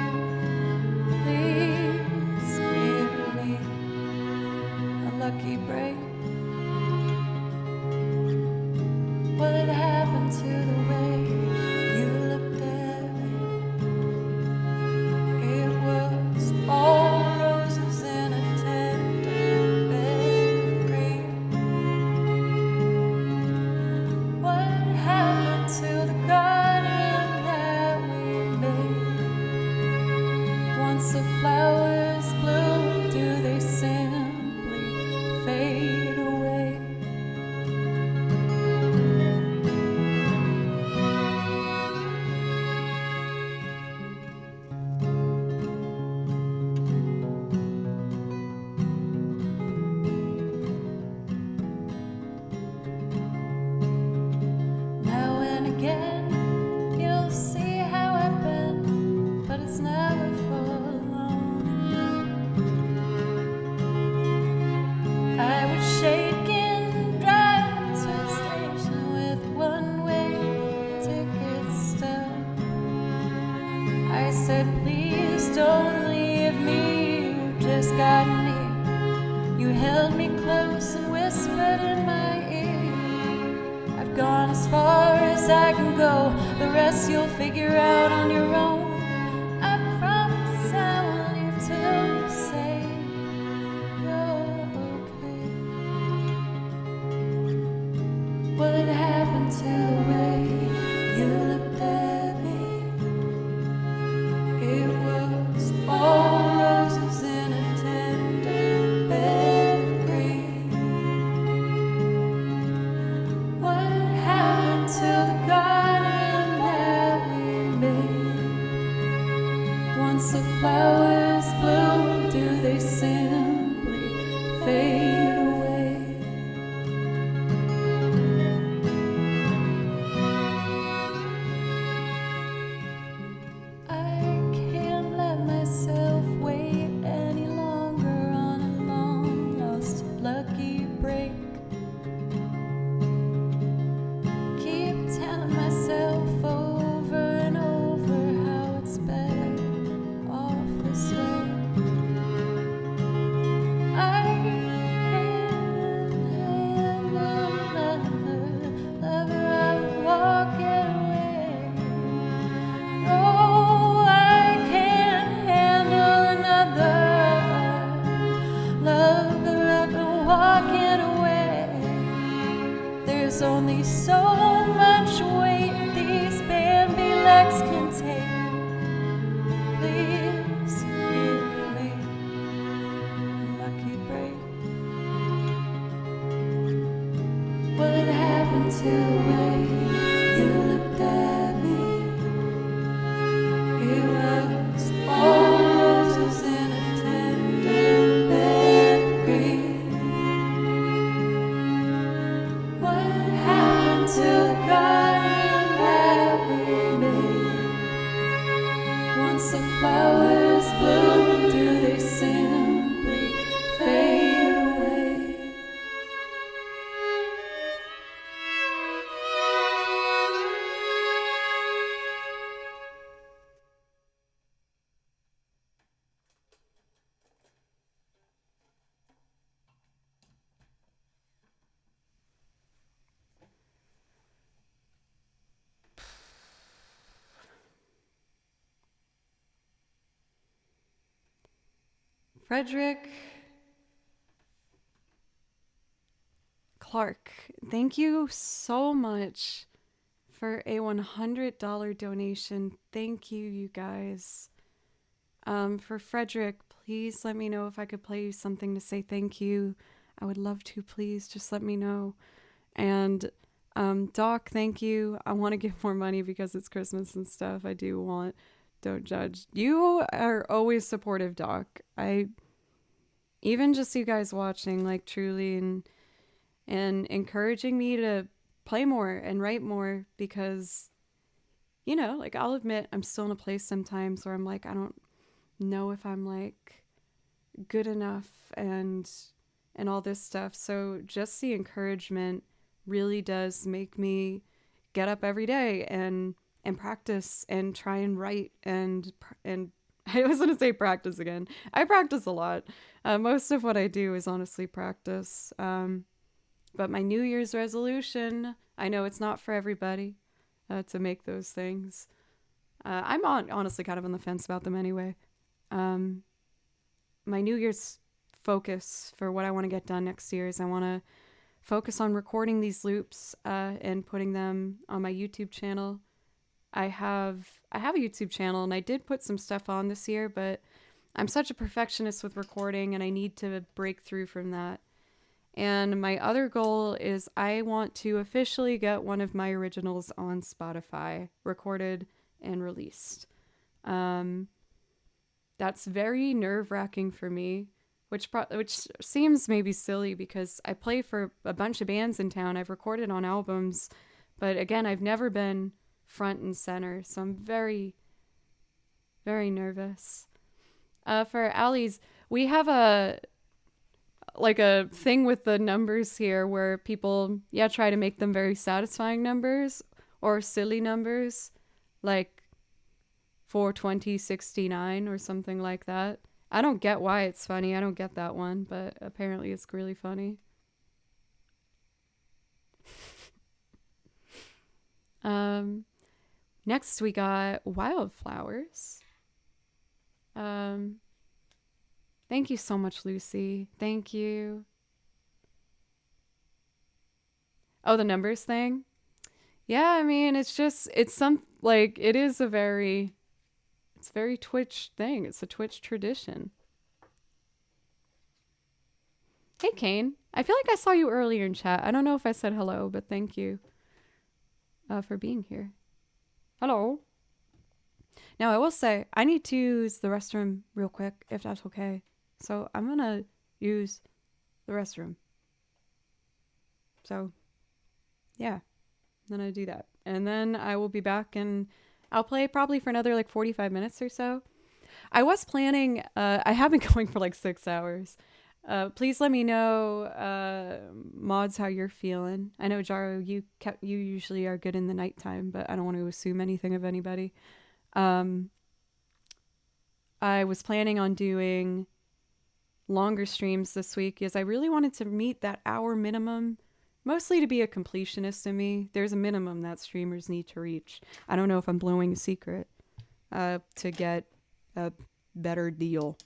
Please give me a lucky break. What happened to the way you looked at me? It was all roses in a tender bed of green. What happened to the garden that we made? Once the flowers bloom, do they simply fade away? Now and again, you'll see how I've been, but it's never for long. I would shake and drive to a station with one-way tickets stub. I said, please don't leave me. You just got near. You held me close and whispered in my ear, I've gone as far as I can go. The rest you'll figure out on your own. I promise I won't leave till you say you're okay. What happened to the way you looked at me? It was all roses in a tender bed of green. What happened to the garden that we made? Once the flowers bloom, do they simply fade away? I can't let myself wait any longer on a long lost lucky break. Keep telling myself over and over how it's better off this way. I can't handle another lover out walking away. No, I can't handle another lover out walking away. There's only so much weight these Bambi legs can take. Please give me a lucky break. What happened to the way you looked at me? It was all roses in a tender bed of green. What happened to the garden that we made? Once the flowers bloom, do they simply fade away? Frederick Clark, thank you so much for a $100 donation. Thank you, you guys. For Frederick, please let me know if I could play you something to say thank you. I would love to. Please just let me know. And Doc, thank you. I want to give more money because it's Christmas and stuff. I do want. Don't judge. You are always supportive, Doc. Even just you guys watching, like, truly, and encouraging me to play more and write more, because, you know, like, I'll admit I'm still in a place sometimes where I'm like, I don't know if I'm, like, good enough and all this stuff. So just the encouragement really does make me get up every day and practice and try and write and I was gonna say practice again. I practice a lot. Most of what I do is honestly practice. But my New Year's resolution, I know it's not for everybody to make those things. I'm honestly kind of on the fence about them anyway. My New Year's focus for what I want to get done next year is I want to focus on recording these loops and putting them on my YouTube channel. I have a YouTube channel and I did put some stuff on this year, but I'm such a perfectionist with recording and I need to break through from that. And my other goal is I want to officially get one of my originals on Spotify, recorded and released. That's very nerve-wracking for me, which seems maybe silly because I play for a bunch of bands in town. I've recorded on albums, but again, I've never been front and center, so I'm very, very nervous. For Allie's, we have a thing with the numbers here where people, try to make them very satisfying numbers or silly numbers, like 42069 or something like that. I don't get why it's funny. I don't get that one, but apparently it's really funny. Next we got Wildflowers. Thank you so much, Lucy. Thank you. Oh, the numbers thing? Yeah, I mean, it's very Twitch thing. It's a Twitch tradition. Hey, Kane. I feel like I saw you earlier in chat. I don't know if I said hello, but thank you for being here. Hello. Now, I will say, I need to use the restroom real quick, if that's okay. So I'm going to use the restroom. So, yeah. I'm going to do that. And then I will be back and I'll play probably for another 45 minutes or so. I was planning, I have been going for 6 hours. Please let me know, mods, how you're feeling. I know, Jaro, you usually are good in the nighttime, but I don't want to assume anything of anybody. I was planning on doing longer streams this week because I really wanted to meet that hour minimum, mostly to be a completionist in me. There's a minimum that streamers need to reach. I don't know if I'm blowing a secret to get a better deal.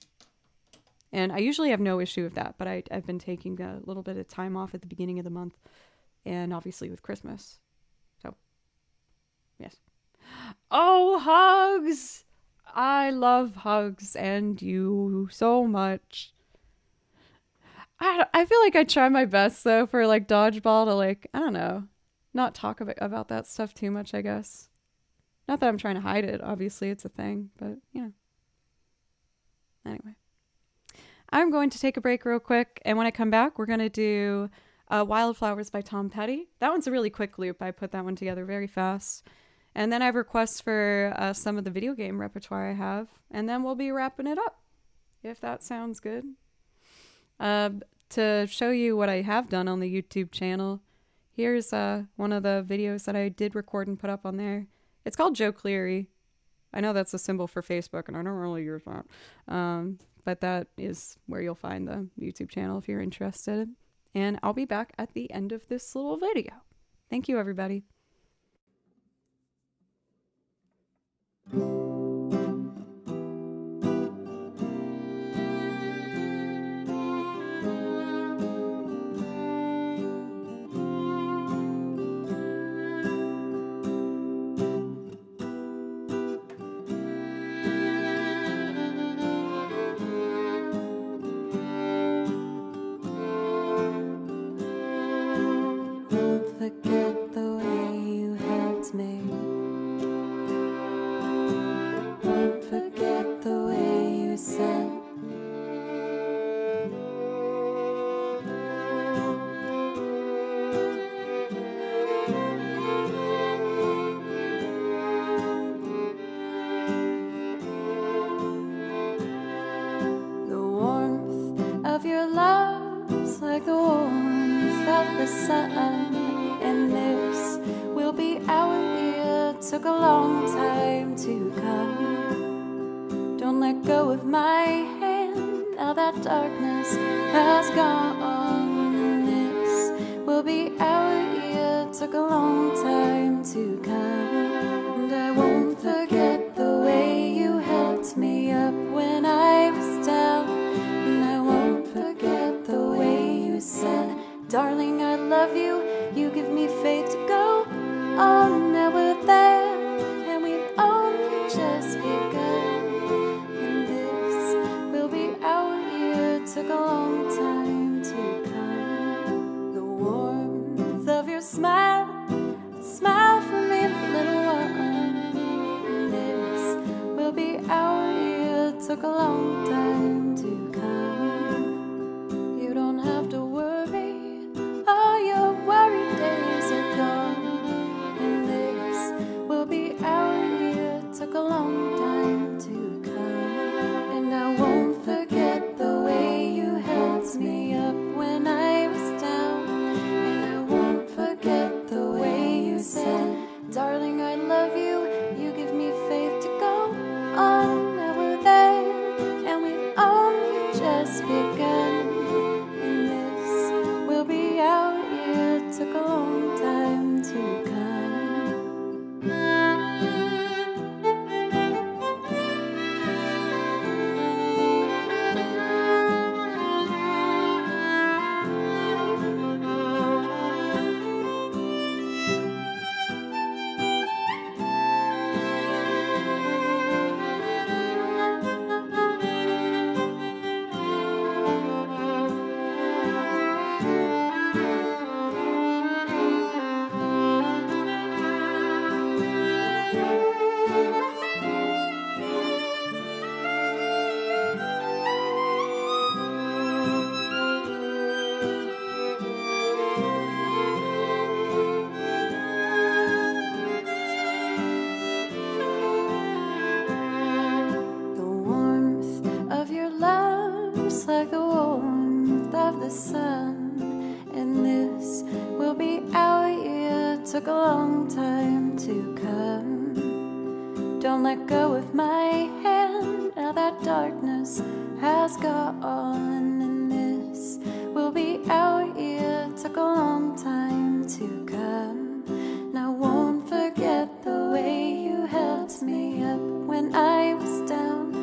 And I usually have no issue with that, but I've been taking a little bit of time off at the beginning of the month and obviously with Christmas. So, yes. Oh, hugs! I love hugs and you so much. I feel like I try my best though for dodgeball to I don't know, not talk about that stuff too much, I guess. Not that I'm trying to hide it, obviously it's a thing, but Anyway. I'm going to take a break real quick, and when I come back, we're going to do Wildflowers by Tom Petty. That one's a really quick loop. I put that one together very fast. And then I have requests for some of the video game repertoire I have, and then we'll be wrapping it up, if that sounds good. To show you what I have done on the YouTube channel, here's one of the videos that I did record and put up on there. It's called Joe Cleary. I know that's a symbol for Facebook, and I don't really use that. But that is where you'll find the YouTube channel if you're interested. And I'll be back at the end of this little video. Thank you, everybody. Forget the way you helped me. Won't forget the way you said the warmth of your love's like the warmth of the sun. And this will be our took a long time to come. Don't let go of my hand, now that darkness has gone. This will be our year, took a long time to come. And I won't forget the way you helped me up when I was down. And I won't forget the way you said, darling, I love you. You give me faith to go on. Now we're there, and we've only just begun. And this will be our year, took a long time to come. The warmth of your smile, smile for me, little one. And this will be our year, took a long time to come. You don't have to worry, all your worried days are gone. And this will be our year, took a long time to come. And I won't forget the way you helped me up when I was down. And I won't forget the way you said, darling, I love you. You give me faith to go on. Now we're there, and we've only just begun. And this will be our year, took a long time to come. The warmth of your love's like the warmth of the sun. And this will be our year, took a long time to come. Don't let go of my hand, now that darkness has gone. And this will be our year, took a long time to come. And I won't forget the way you helped me up when I was down.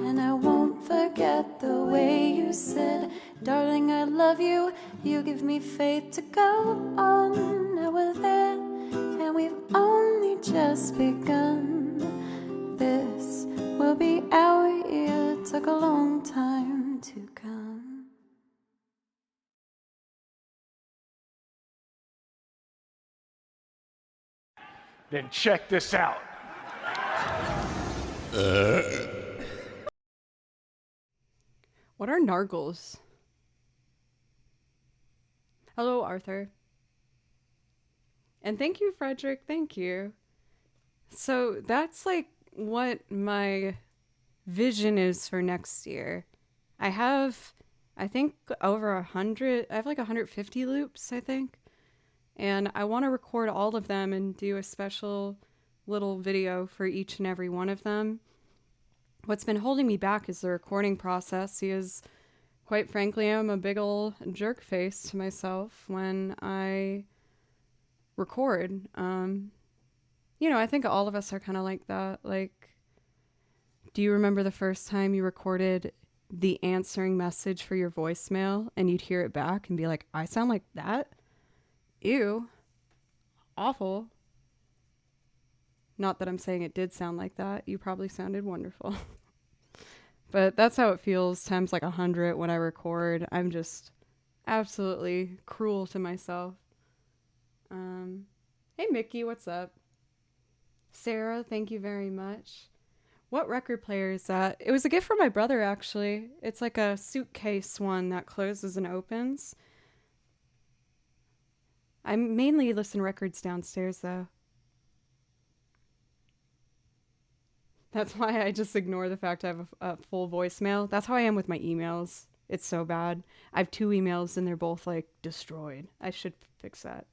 And I won't forget the way you said, darling, I love you. You give me faith to go on. Now we're there, and we've only just begun. This will be our year, took a long time to come. Then check this out. What are nargles? Hello, Arthur. And thank you, Frederick. Thank you. So that's like what my vision is for next year. I think, over 100. I have like 150 loops, I think. And I want to record all of them and do a special little video for each and every one of them. What's been holding me back is the recording process, because quite frankly, I'm a big ol' jerk face to myself when I record. I think all of us are kind of like that. Like, do you remember the first time you recorded the answering message for your voicemail and you'd hear it back and be like, I sound like that? Ew. Awful. Not that I'm saying it did sound like that. You probably sounded wonderful. But that's how it feels times like 100 when I record. I'm just absolutely cruel to myself. Hey, Mickey, what's up? Sarah, thank you very much. What record player is that? It was a gift from my brother, actually. It's like a suitcase one that closes and opens. I mainly listen to records downstairs, though. That's why I just ignore the fact I have a full voicemail. That's how I am with my emails. It's so bad. I have 2 emails and they're both like destroyed. I should fix that.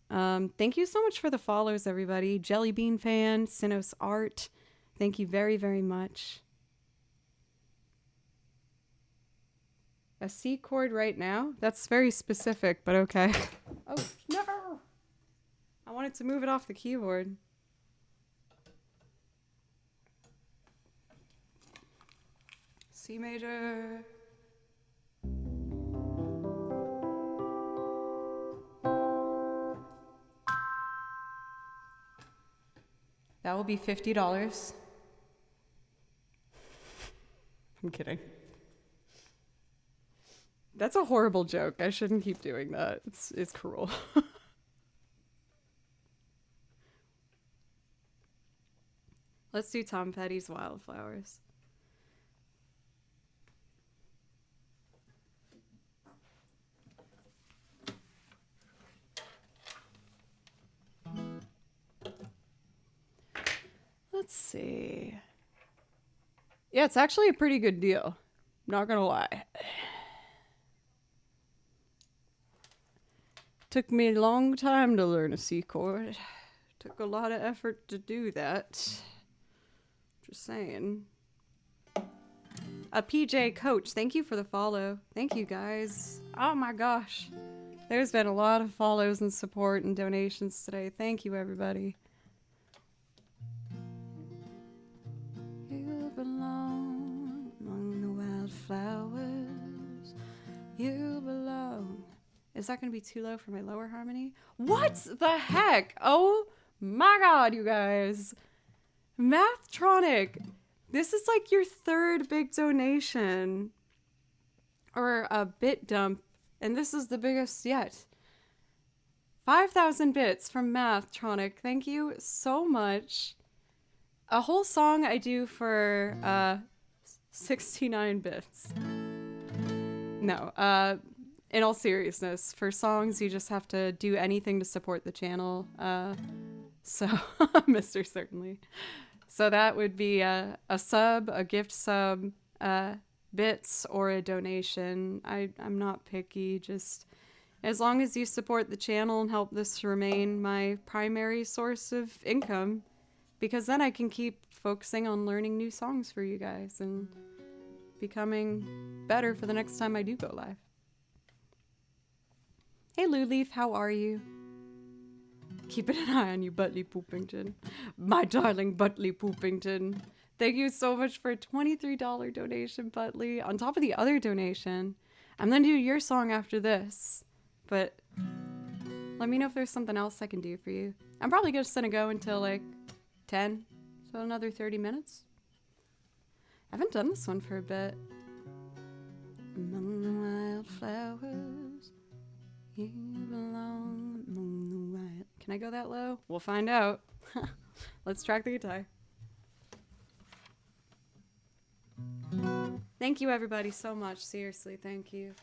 Thank you so much for the follows, everybody. Jellybean Fan, Sinos Art. Thank you very, very much. A C chord right now? That's very specific, but okay. Oh, no! I wanted to move it off the keyboard. C major. That will be $50. I'm kidding. That's a horrible joke. I shouldn't keep doing that. It's cruel. Let's do Tom Petty's Wildflowers. Let's see. Yeah, it's actually a pretty good deal. Not gonna lie. Took me a long time to learn a C chord. Took a lot of effort to do that. Just saying. A PJ Coach, thank you for the follow. Thank you guys. Oh my gosh. There's been a lot of follows and support and donations today. Thank you, everybody. You belong among the wildflowers. You belong. Is that going to be too low for my lower harmony? What the heck? Oh my god, you guys. Mathtronic. This is like your third big donation. Or a bit dump. And this is the biggest yet. 5,000 bits from Mathtronic. Thank you so much. A whole song I do for 69 bits. No, in all seriousness, for songs you just have to do anything to support the channel. So, Mr. Certainly. So that would be a sub, a gift sub, bits, or a donation. I'm not picky, just as long as you support the channel and help this remain my primary source of income, because then I can keep focusing on learning new songs for you guys and becoming better for the next time I do go live. Hey Lou Leaf, how are you? Keeping an eye on you, Butley Poopington. My darling Butley Poopington. Thank you so much for a $23 donation, Butley. On top of the other donation, I'm gonna do your song after this, but let me know if there's something else I can do for you. I'm probably just gonna go until like 10, so another 30 minutes. I haven't done this one for a bit. Among the wildflowers, you belong among the wild. Can I go that low? We'll find out. Let's track the guitar. Thank you everybody so much. Seriously, thank you.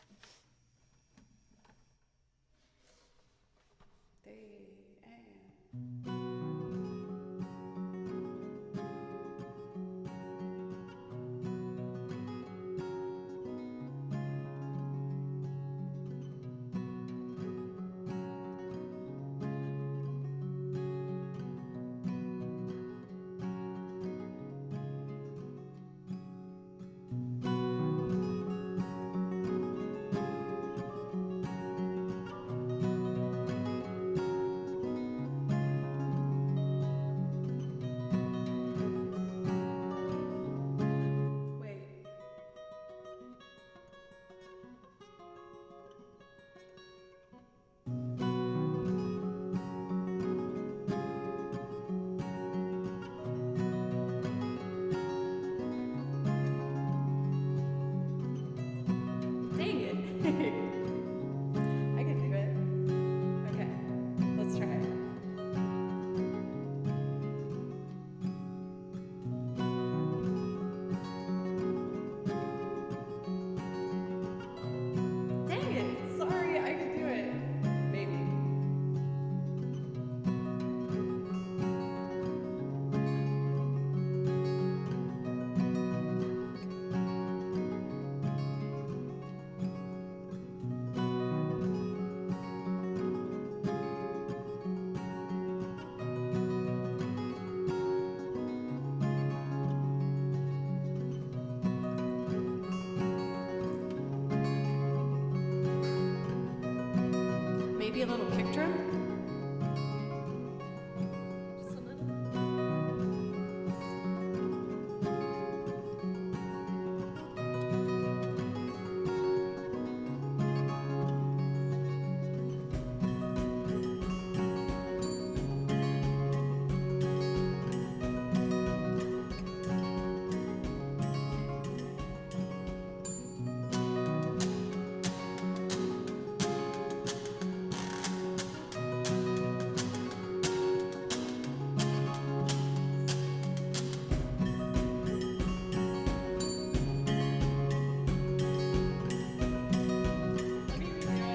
a little kick drum? Just a little. Let me redo it.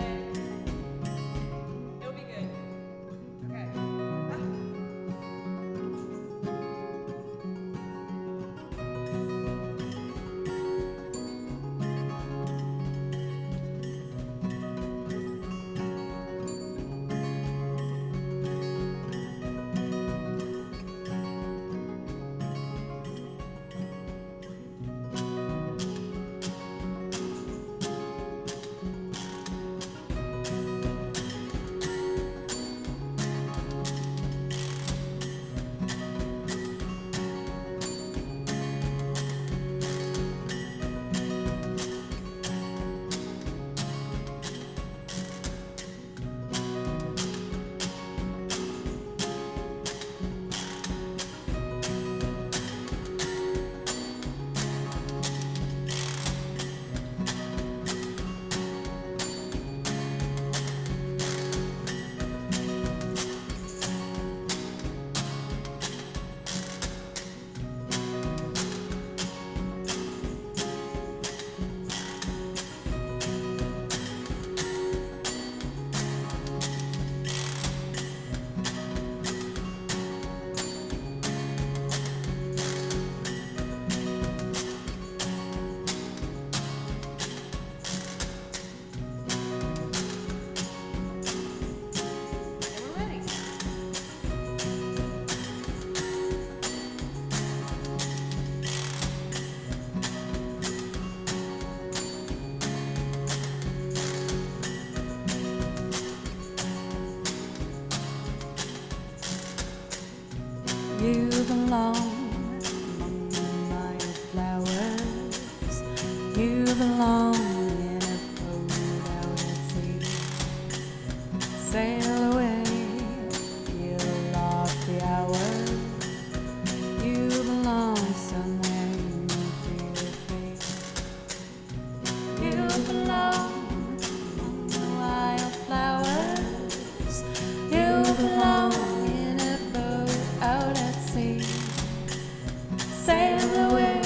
It'll be good. Okay. And we're ready. You belong among the wildflowers. You belong in a boat out at sea. Sail away, you'll off the hours. You belong somewhere you feel free. You belong among the wildflowers. You belong in a boat out at sea. Sail away,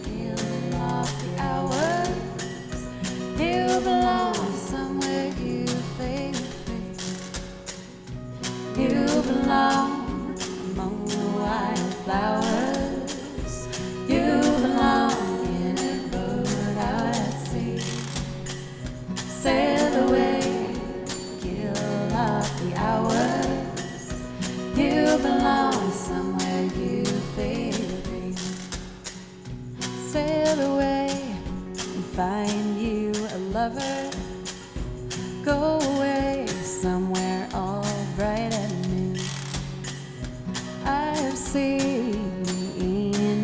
you'll off the hours. You belong somewhere you feel free. You belong among the wildflowers. You belong in a boat out at sea. Sail away, kill off the hours. You belong somewhere you feel free. Sail away and find you a lover. Go away somewhere all bright and new. I've seen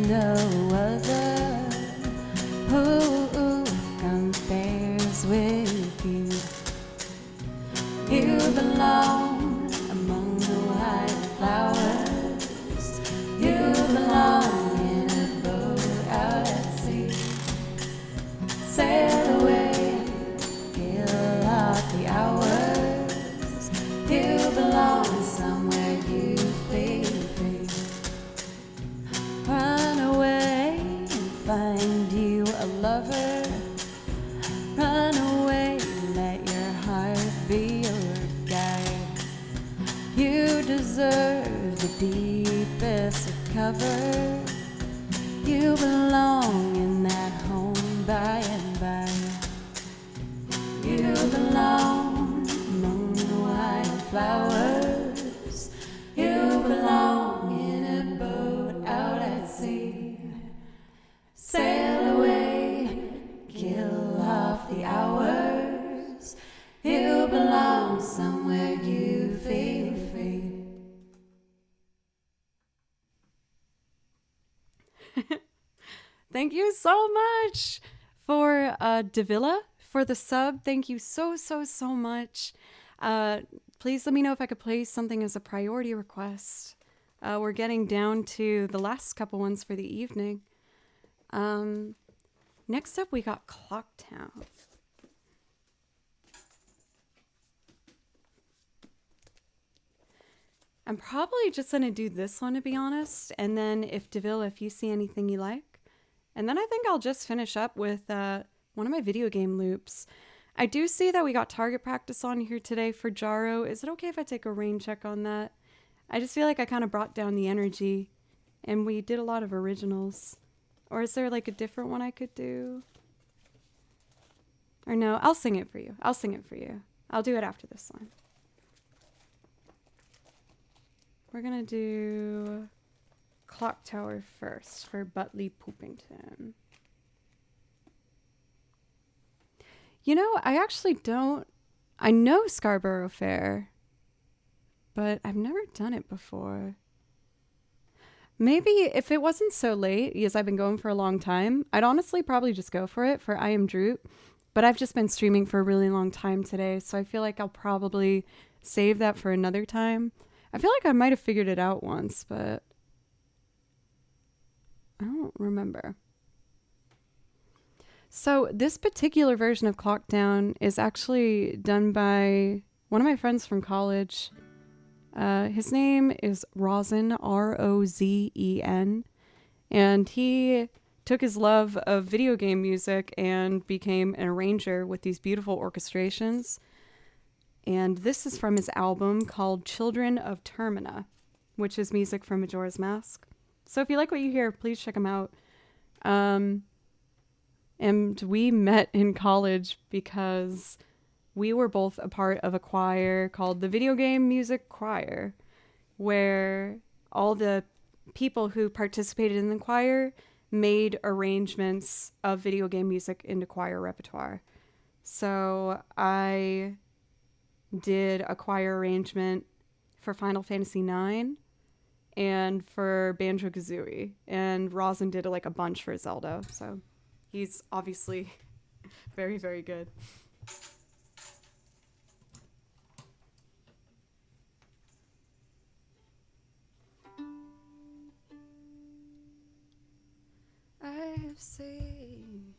no other who compares with you. You belong among the wildflowers. You belong in a boat out at sea. Sail away, kill off the hours. You belong somewhere you feel free. Run away and find you a lover. Run away, let your heart be your guide. You deserve the deepest of cover. You belong in that home by and by. You belong among the wildflowers. You belong in a boat out at sea. Sail away, kill off the hours. You belong somewhere. Thank you so much for Davila for the sub. Thank you so much. Please let me know if I could play something as a priority request. We're getting down to the last couple ones for the evening. Next up, we got Clocktown. I'm probably just going to do this one, to be honest. And then if Davila, if you see anything you like. And then I think I'll just finish up with one of my video game loops. I do see that we got target practice on here today for Jaro. Is it okay if I take a rain check on that? I just feel like I kind of brought down the energy. And we did a lot of originals. Or is there like a different one I could do? Or no, I'll sing it for you. I'll sing it for you. I'll do it after this one. We're going to do Clock Tower first for Butley Poopington. You know, I actually don't... I know Scarborough Fair, but I've never done it before. Maybe if it wasn't so late, because I've been going for a long time, I'd honestly probably just go for it for I Am Droop. But I've just been streaming for a really long time today, so I feel like I'll probably save that for another time. I feel like I might have figured it out once, but I don't remember. So this particular version of Clocktown is actually done by one of my friends from college. His name is Rozen, R-O-Z-E-N, and he took his love of video game music and became an arranger with these beautiful orchestrations. And this is from his album called Children of Termina, which is music from Majora's Mask. So if you like what you hear, please check him out. And we met in college because we were both a part of a choir called the Video Game Music Choir, where all the people who participated in the choir made arrangements of video game music into choir repertoire. So I did a choir arrangement for Final Fantasy IX and for Banjo-Kazooie, and Rozen did like a bunch for Zelda, so he's obviously very, very good. I've seen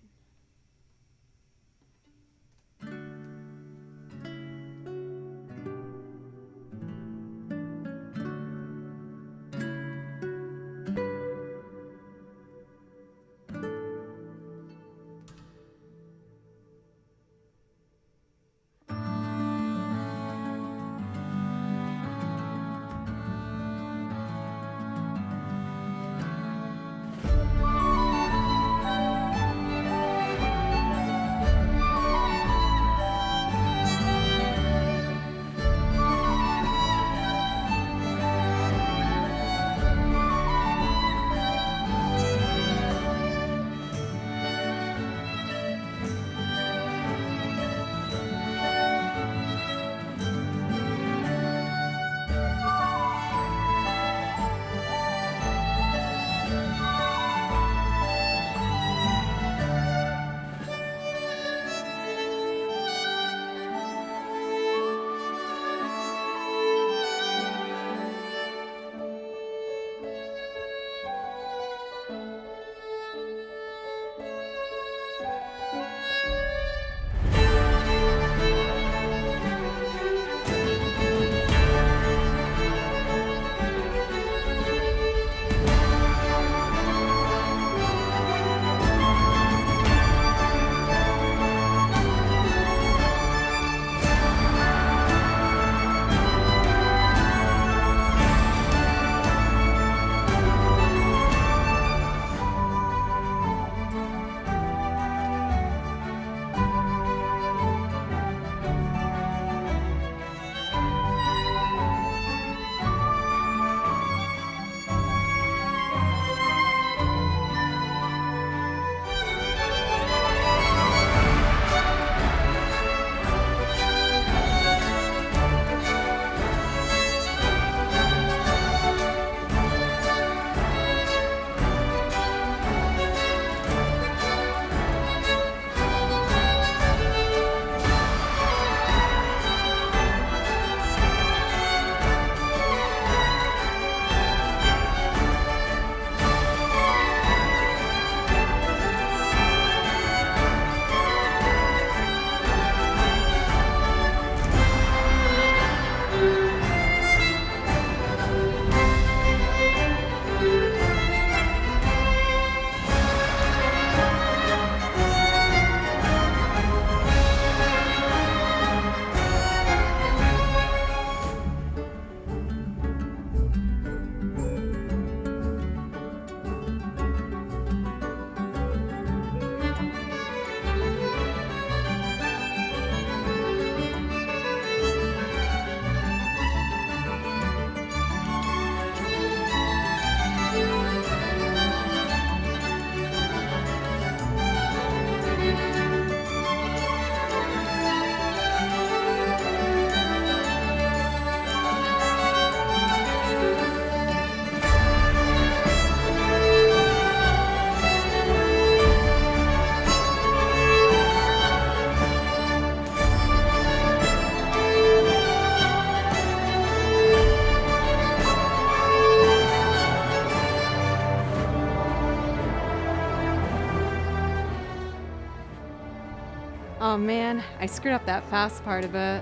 Oh man, I screwed up that fast part of it.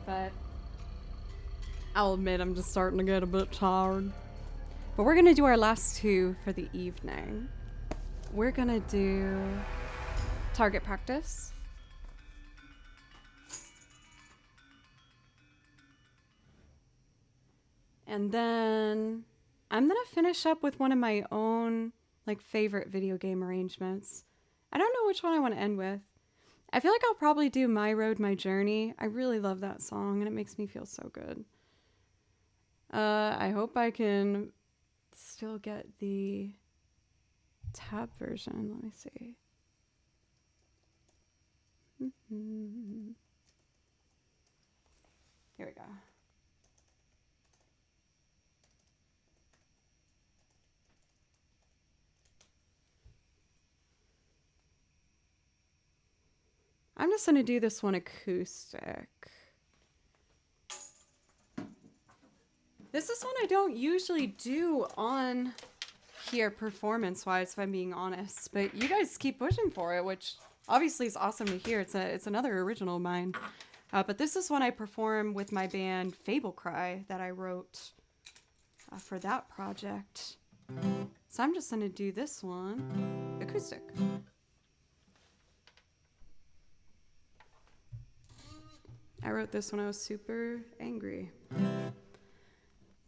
But I'll admit I'm just starting to get a bit tired. But we're gonna do our last two for the evening. We're gonna do target practice. And then I'm gonna finish up with one of my own favorite video game arrangements. I don't know which one I want to end with. I feel like I'll probably do My Road, My Journey. I really love that song and it makes me feel so good. I hope I can still get the tab version. Let me see. Here we go. I'm just going to do this one acoustic. This is one I don't usually do on here performance-wise, if I'm being honest. But you guys keep pushing for it, which obviously is awesome to hear. It's another original of mine. But this is one I perform with my band Fable Cry that I wrote for that project. So I'm just going to do this one acoustic. I wrote this when I was super angry.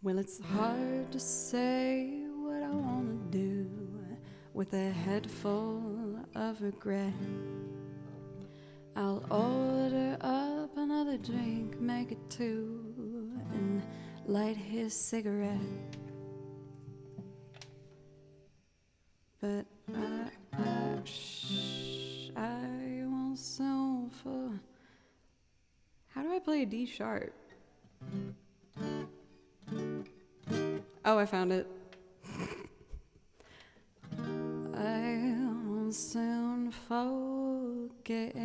Well, it's hard to say what I want to do with a head full of regret. I'll order up another drink, make it two, and light his cigarette. But I won't settle for... How do I play a D sharp? Oh, I found it. I will soon forget.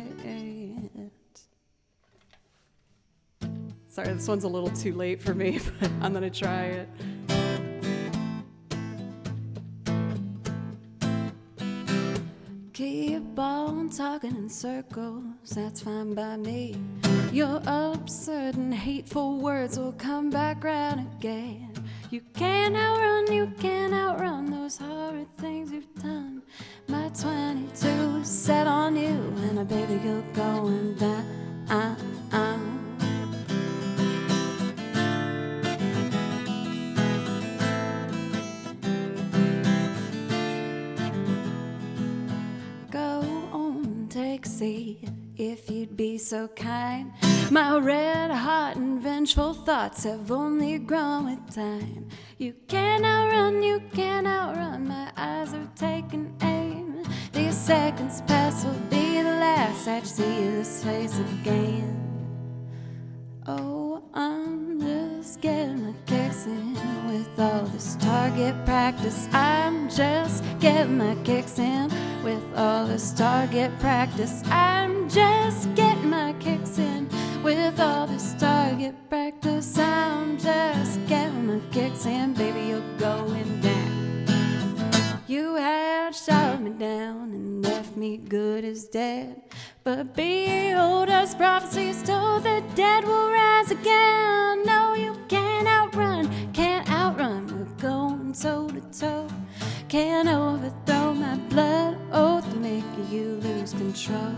Sorry, this one's a little too late for me, but I'm gonna try it. Keep on talking in circles, that's fine by me. Your absurd and hateful words will come back round again. You can't outrun those horrid things you've done. My 22 set on you, and baby, you're going down. Go on, take a seat, if you'd be so kind. My red hot and vengeful thoughts have only grown with time. You can't outrun, my eyes are taking aim. These seconds past will be the last I see this face again. Oh, I'm just getting my kicks in with all this target practice. I'm just getting my kicks in with all this target practice. I'm just getting my kicks in with all this target practice. I'm just getting my kicks in, baby, you're going down. You had shot me down and left me good as dead. But behold, as prophecies told, the dead will rise again. No, you can't outrun, we're going toe to toe. Can't overthrow my blood oath to make you lose control.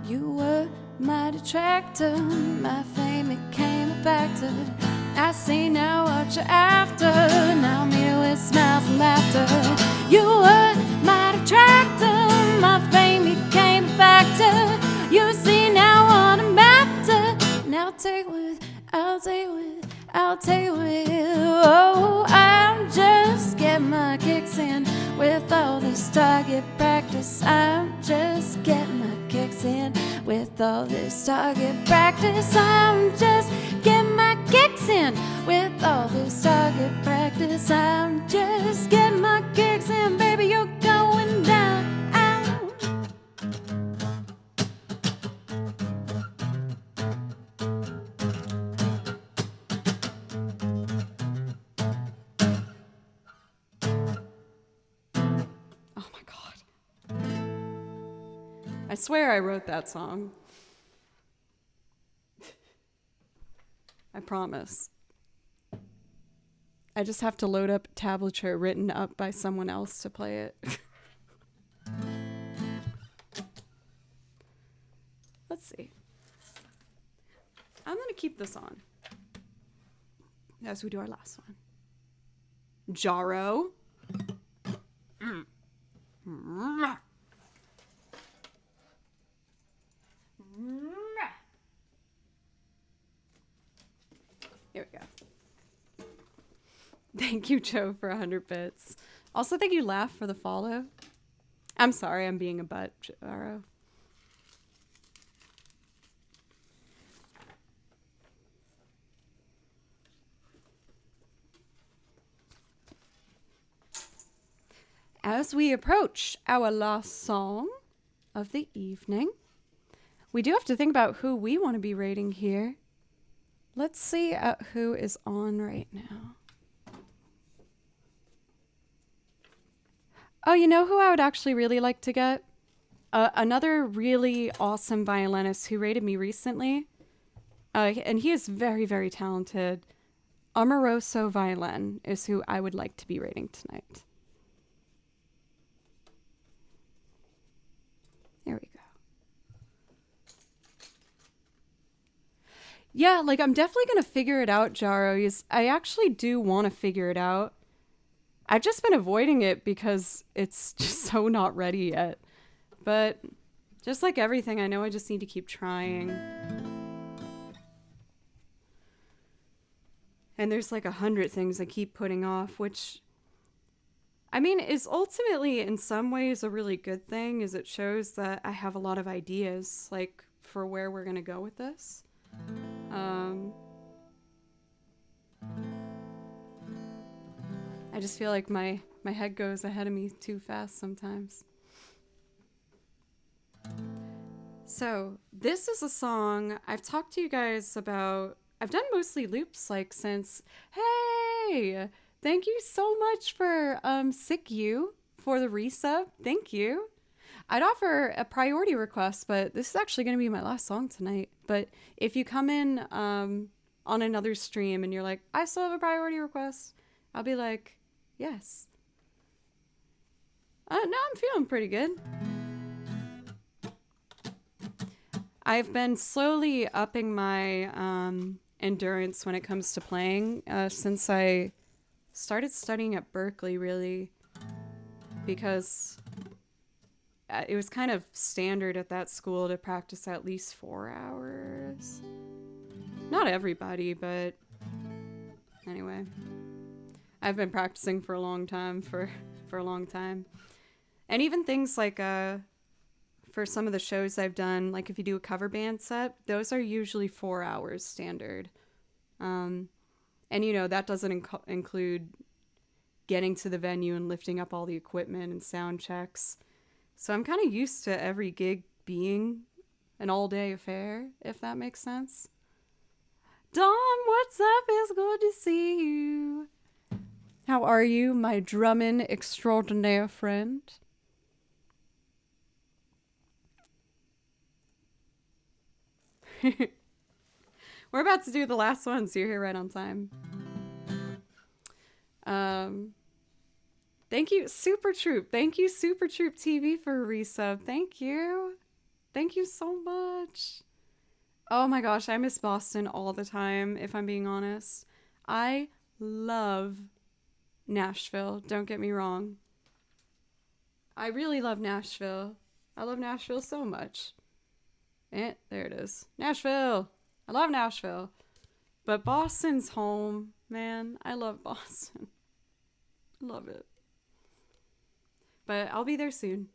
You were my detractor, my fame became a factor. I see now what you're after, now me with smiles and laughter. You were my detractor, my fame became a factor. You see now what I'm after, now take with, I'll take with, I'll take with. Oh, I'm just getting my kicks in with all this target practice. I'm just getting my kicks in with all this target practice. I'm just getting my kicks in with all this target practice. I'm just getting my kicks in, baby, you're going down. I swear I wrote that song. I promise. I just have to load up tablature written up by someone else to play it. Let's see. I'm going to keep this on as we do our last one. Jarro. Here we go. Thank you, Joe, for 100 bits. Also, thank you, Laugh, for the follow. I'm sorry, I'm being a butt, Jarro. As we approach our last song of the evening, we do have to think about who we want to be rating here. Let's see who is on right now. Oh, you know who I would actually really like to get? Another really awesome violinist who rated me recently. And he is very, very talented. Amoroso Violin is who I would like to be rating tonight. There we go. Yeah, like I'm definitely going to figure it out, Jarro. I actually do want to figure it out. I've just been avoiding it because it's just so not ready yet. But just like everything, I know I just need to keep trying. And there's like 100 things I keep putting off, which, I mean, is ultimately in some ways a really good thing, as it shows that I have a lot of ideas, like, for where we're going to go with this. I just feel like my head goes ahead of me too fast sometimes. So, this is a song I've talked to you guys about. I've done mostly loops, like, since... Hey! Thank you so much for, Sick You, for the resub. Thank you. I'd offer a priority request, but this is actually going to be my last song tonight. But if you come in on another stream and you're like, I still have a priority request, I'll be like, yes. No, I'm feeling pretty good. I've been slowly upping my endurance when it comes to playing since I started studying at Berklee, really, because it was kind of standard at that school to practice at least 4 hours. Not everybody, but anyway. I've been practicing for a long time, for a long time. And even things like, for some of the shows I've done, like if you do a cover band set, those are usually 4 hours standard. And, you know, that doesn't include getting to the venue and lifting up all the equipment and sound checks. So I'm kind of used to every gig being an all-day affair, if that makes sense. Dom, what's up? It's good to see you. How are you, my drumming extraordinaire friend? We're about to do the last one, so you're here right on time. Thank you, Super Troop. Thank you, Super Troop TV, for a resub. Thank you. Thank you so much. Oh my gosh, I miss Boston all the time, if I'm being honest. I love Nashville, don't get me wrong. I really love Nashville. I love Nashville so much. And there it is. Nashville! I love Nashville. But Boston's home, man. I love Boston. Love it. But I'll be there soon.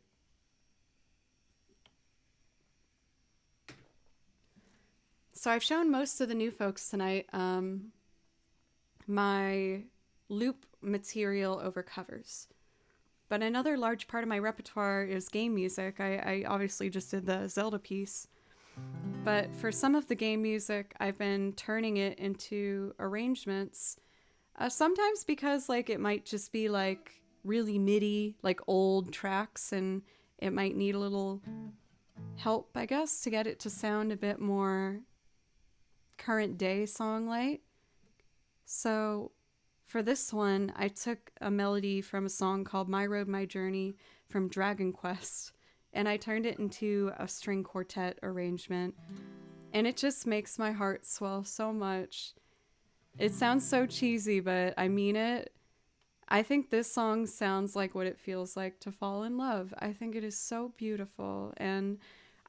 So I've shown most of the new folks tonight my loop material over covers. But another large part of my repertoire is game music. I obviously just did the Zelda piece. But for some of the game music, I've been turning it into arrangements. Sometimes because like it might just be like really MIDI, like old tracks, and it might need a little help, I guess, to get it to sound a bit more current day song-like. So for this one, I took a melody from a song called My Road, My Journey from Dragon Quest, and I turned it into a string quartet arrangement. And it just makes my heart swell so much. It sounds so cheesy, but I mean it. I think this song sounds like what it feels like to fall in love. I think it is so beautiful, and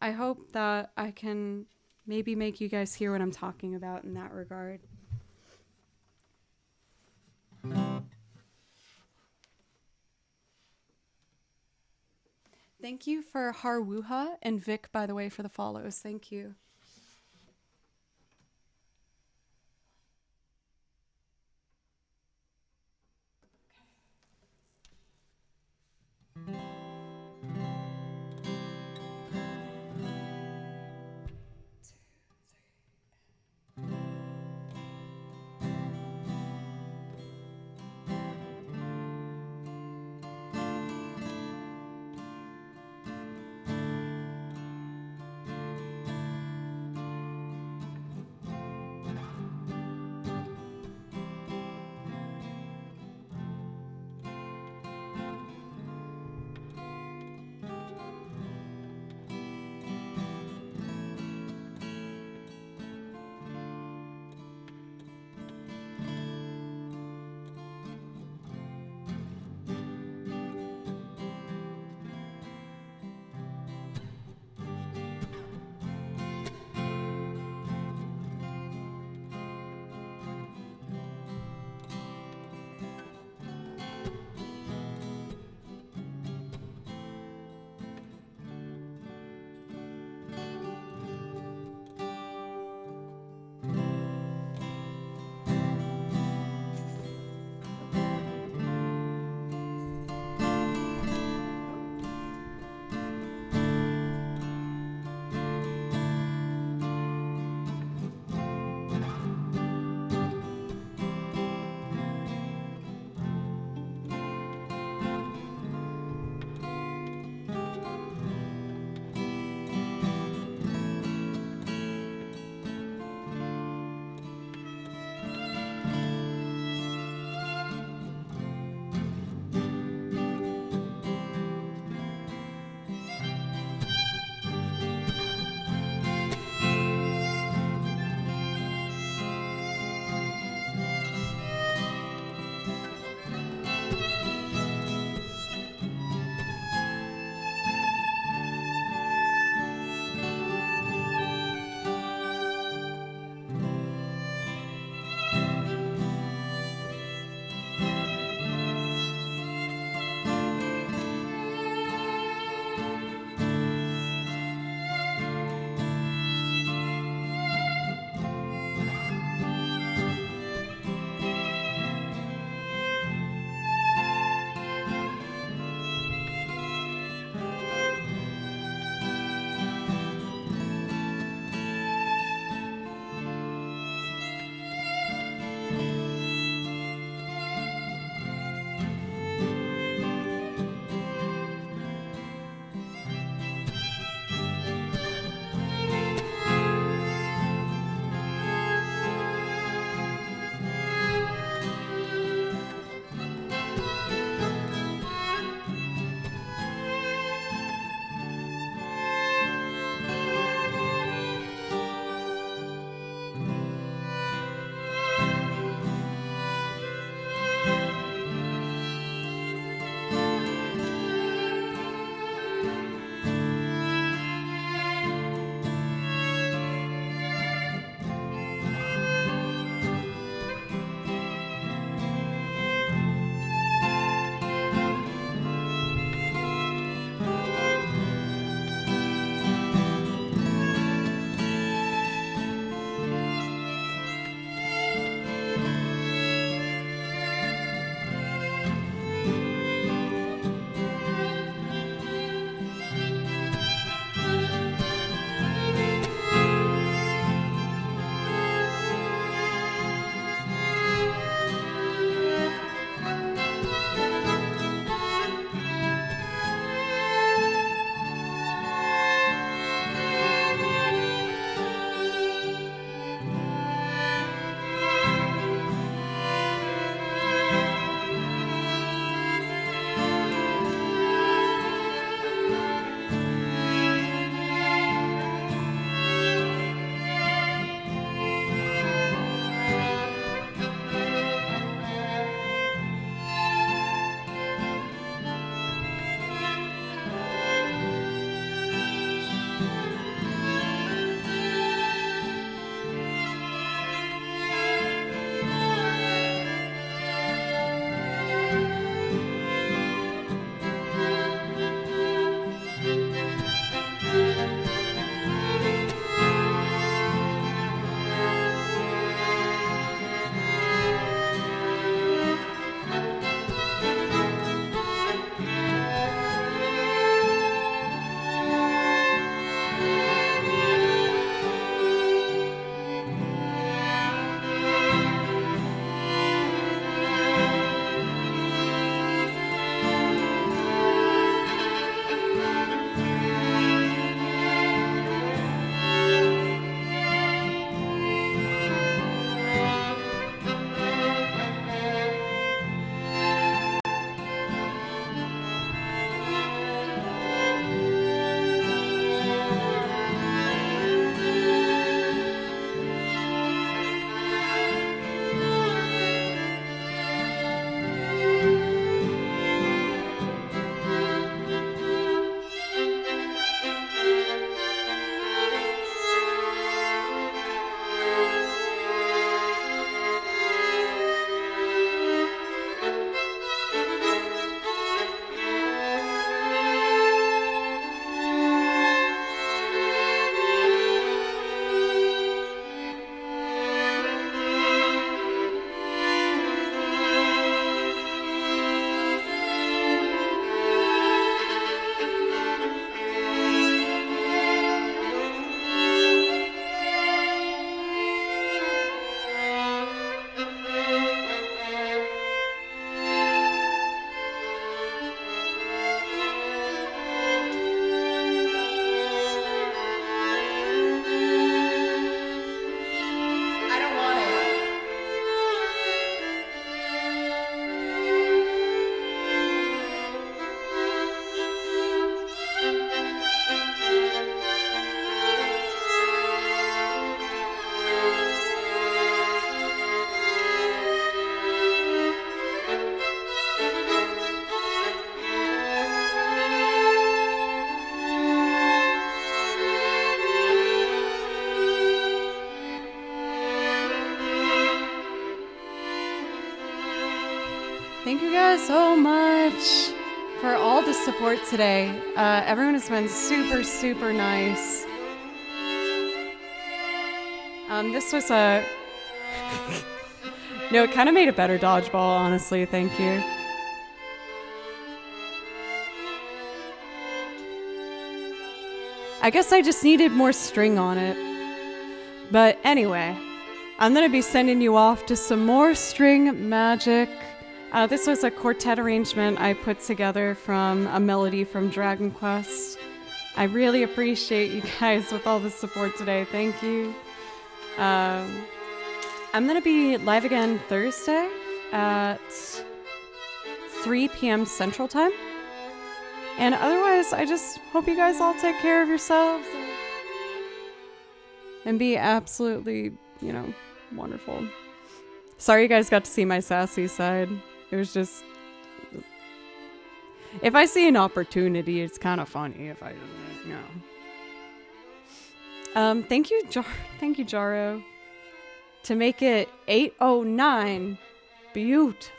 I hope that I can maybe make you guys hear what I'm talking about in that regard. Thank you for Harwuha and Vic, by the way, for the follows. Thank you. Thank you guys so much for all the support today. Everyone has been super, super nice. This was a... No, it kind of made a better dodgeball, honestly. Thank you. I guess I just needed more string on it. But anyway, I'm going to be sending you off to some more string magic. This was a quartet arrangement I put together from a melody from Dragon Quest. I really appreciate you guys with all the support today. Thank you. I'm going to be live again Thursday at 3 p.m. Central Time. And otherwise, I just hope you guys all take care of yourselves and be absolutely, wonderful. Sorry you guys got to see my sassy side. It was just... If I see an opportunity, it's kind of funny if I, Thank you, Jaro. To make it 8:09. Beautiful.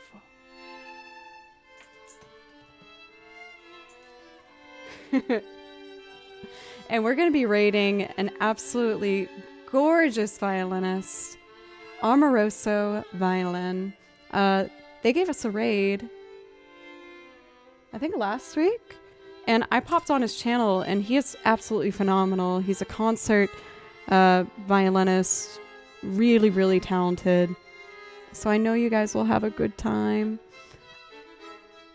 And we're going to be rating an absolutely gorgeous violinist, Amoroso Violin. They gave us a raid, I think last week, and I popped on his channel, and he is absolutely phenomenal. He's a concert violinist, really, really talented. So I know you guys will have a good time.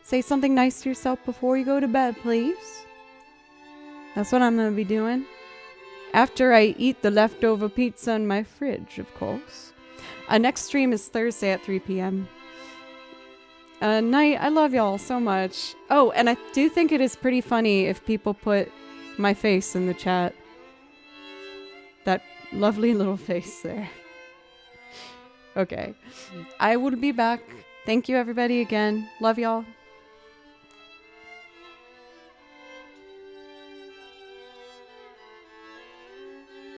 Say something nice to yourself before you go to bed, please. That's what I'm going to be doing. After I eat the leftover pizza in my fridge, of course. Next stream is Thursday at 3 p.m. Night, I love y'all so much. Oh, and I do think it is pretty funny if people put my face in the chat. That lovely little face there. Okay. I will be back. Thank you, everybody, again. Love y'all.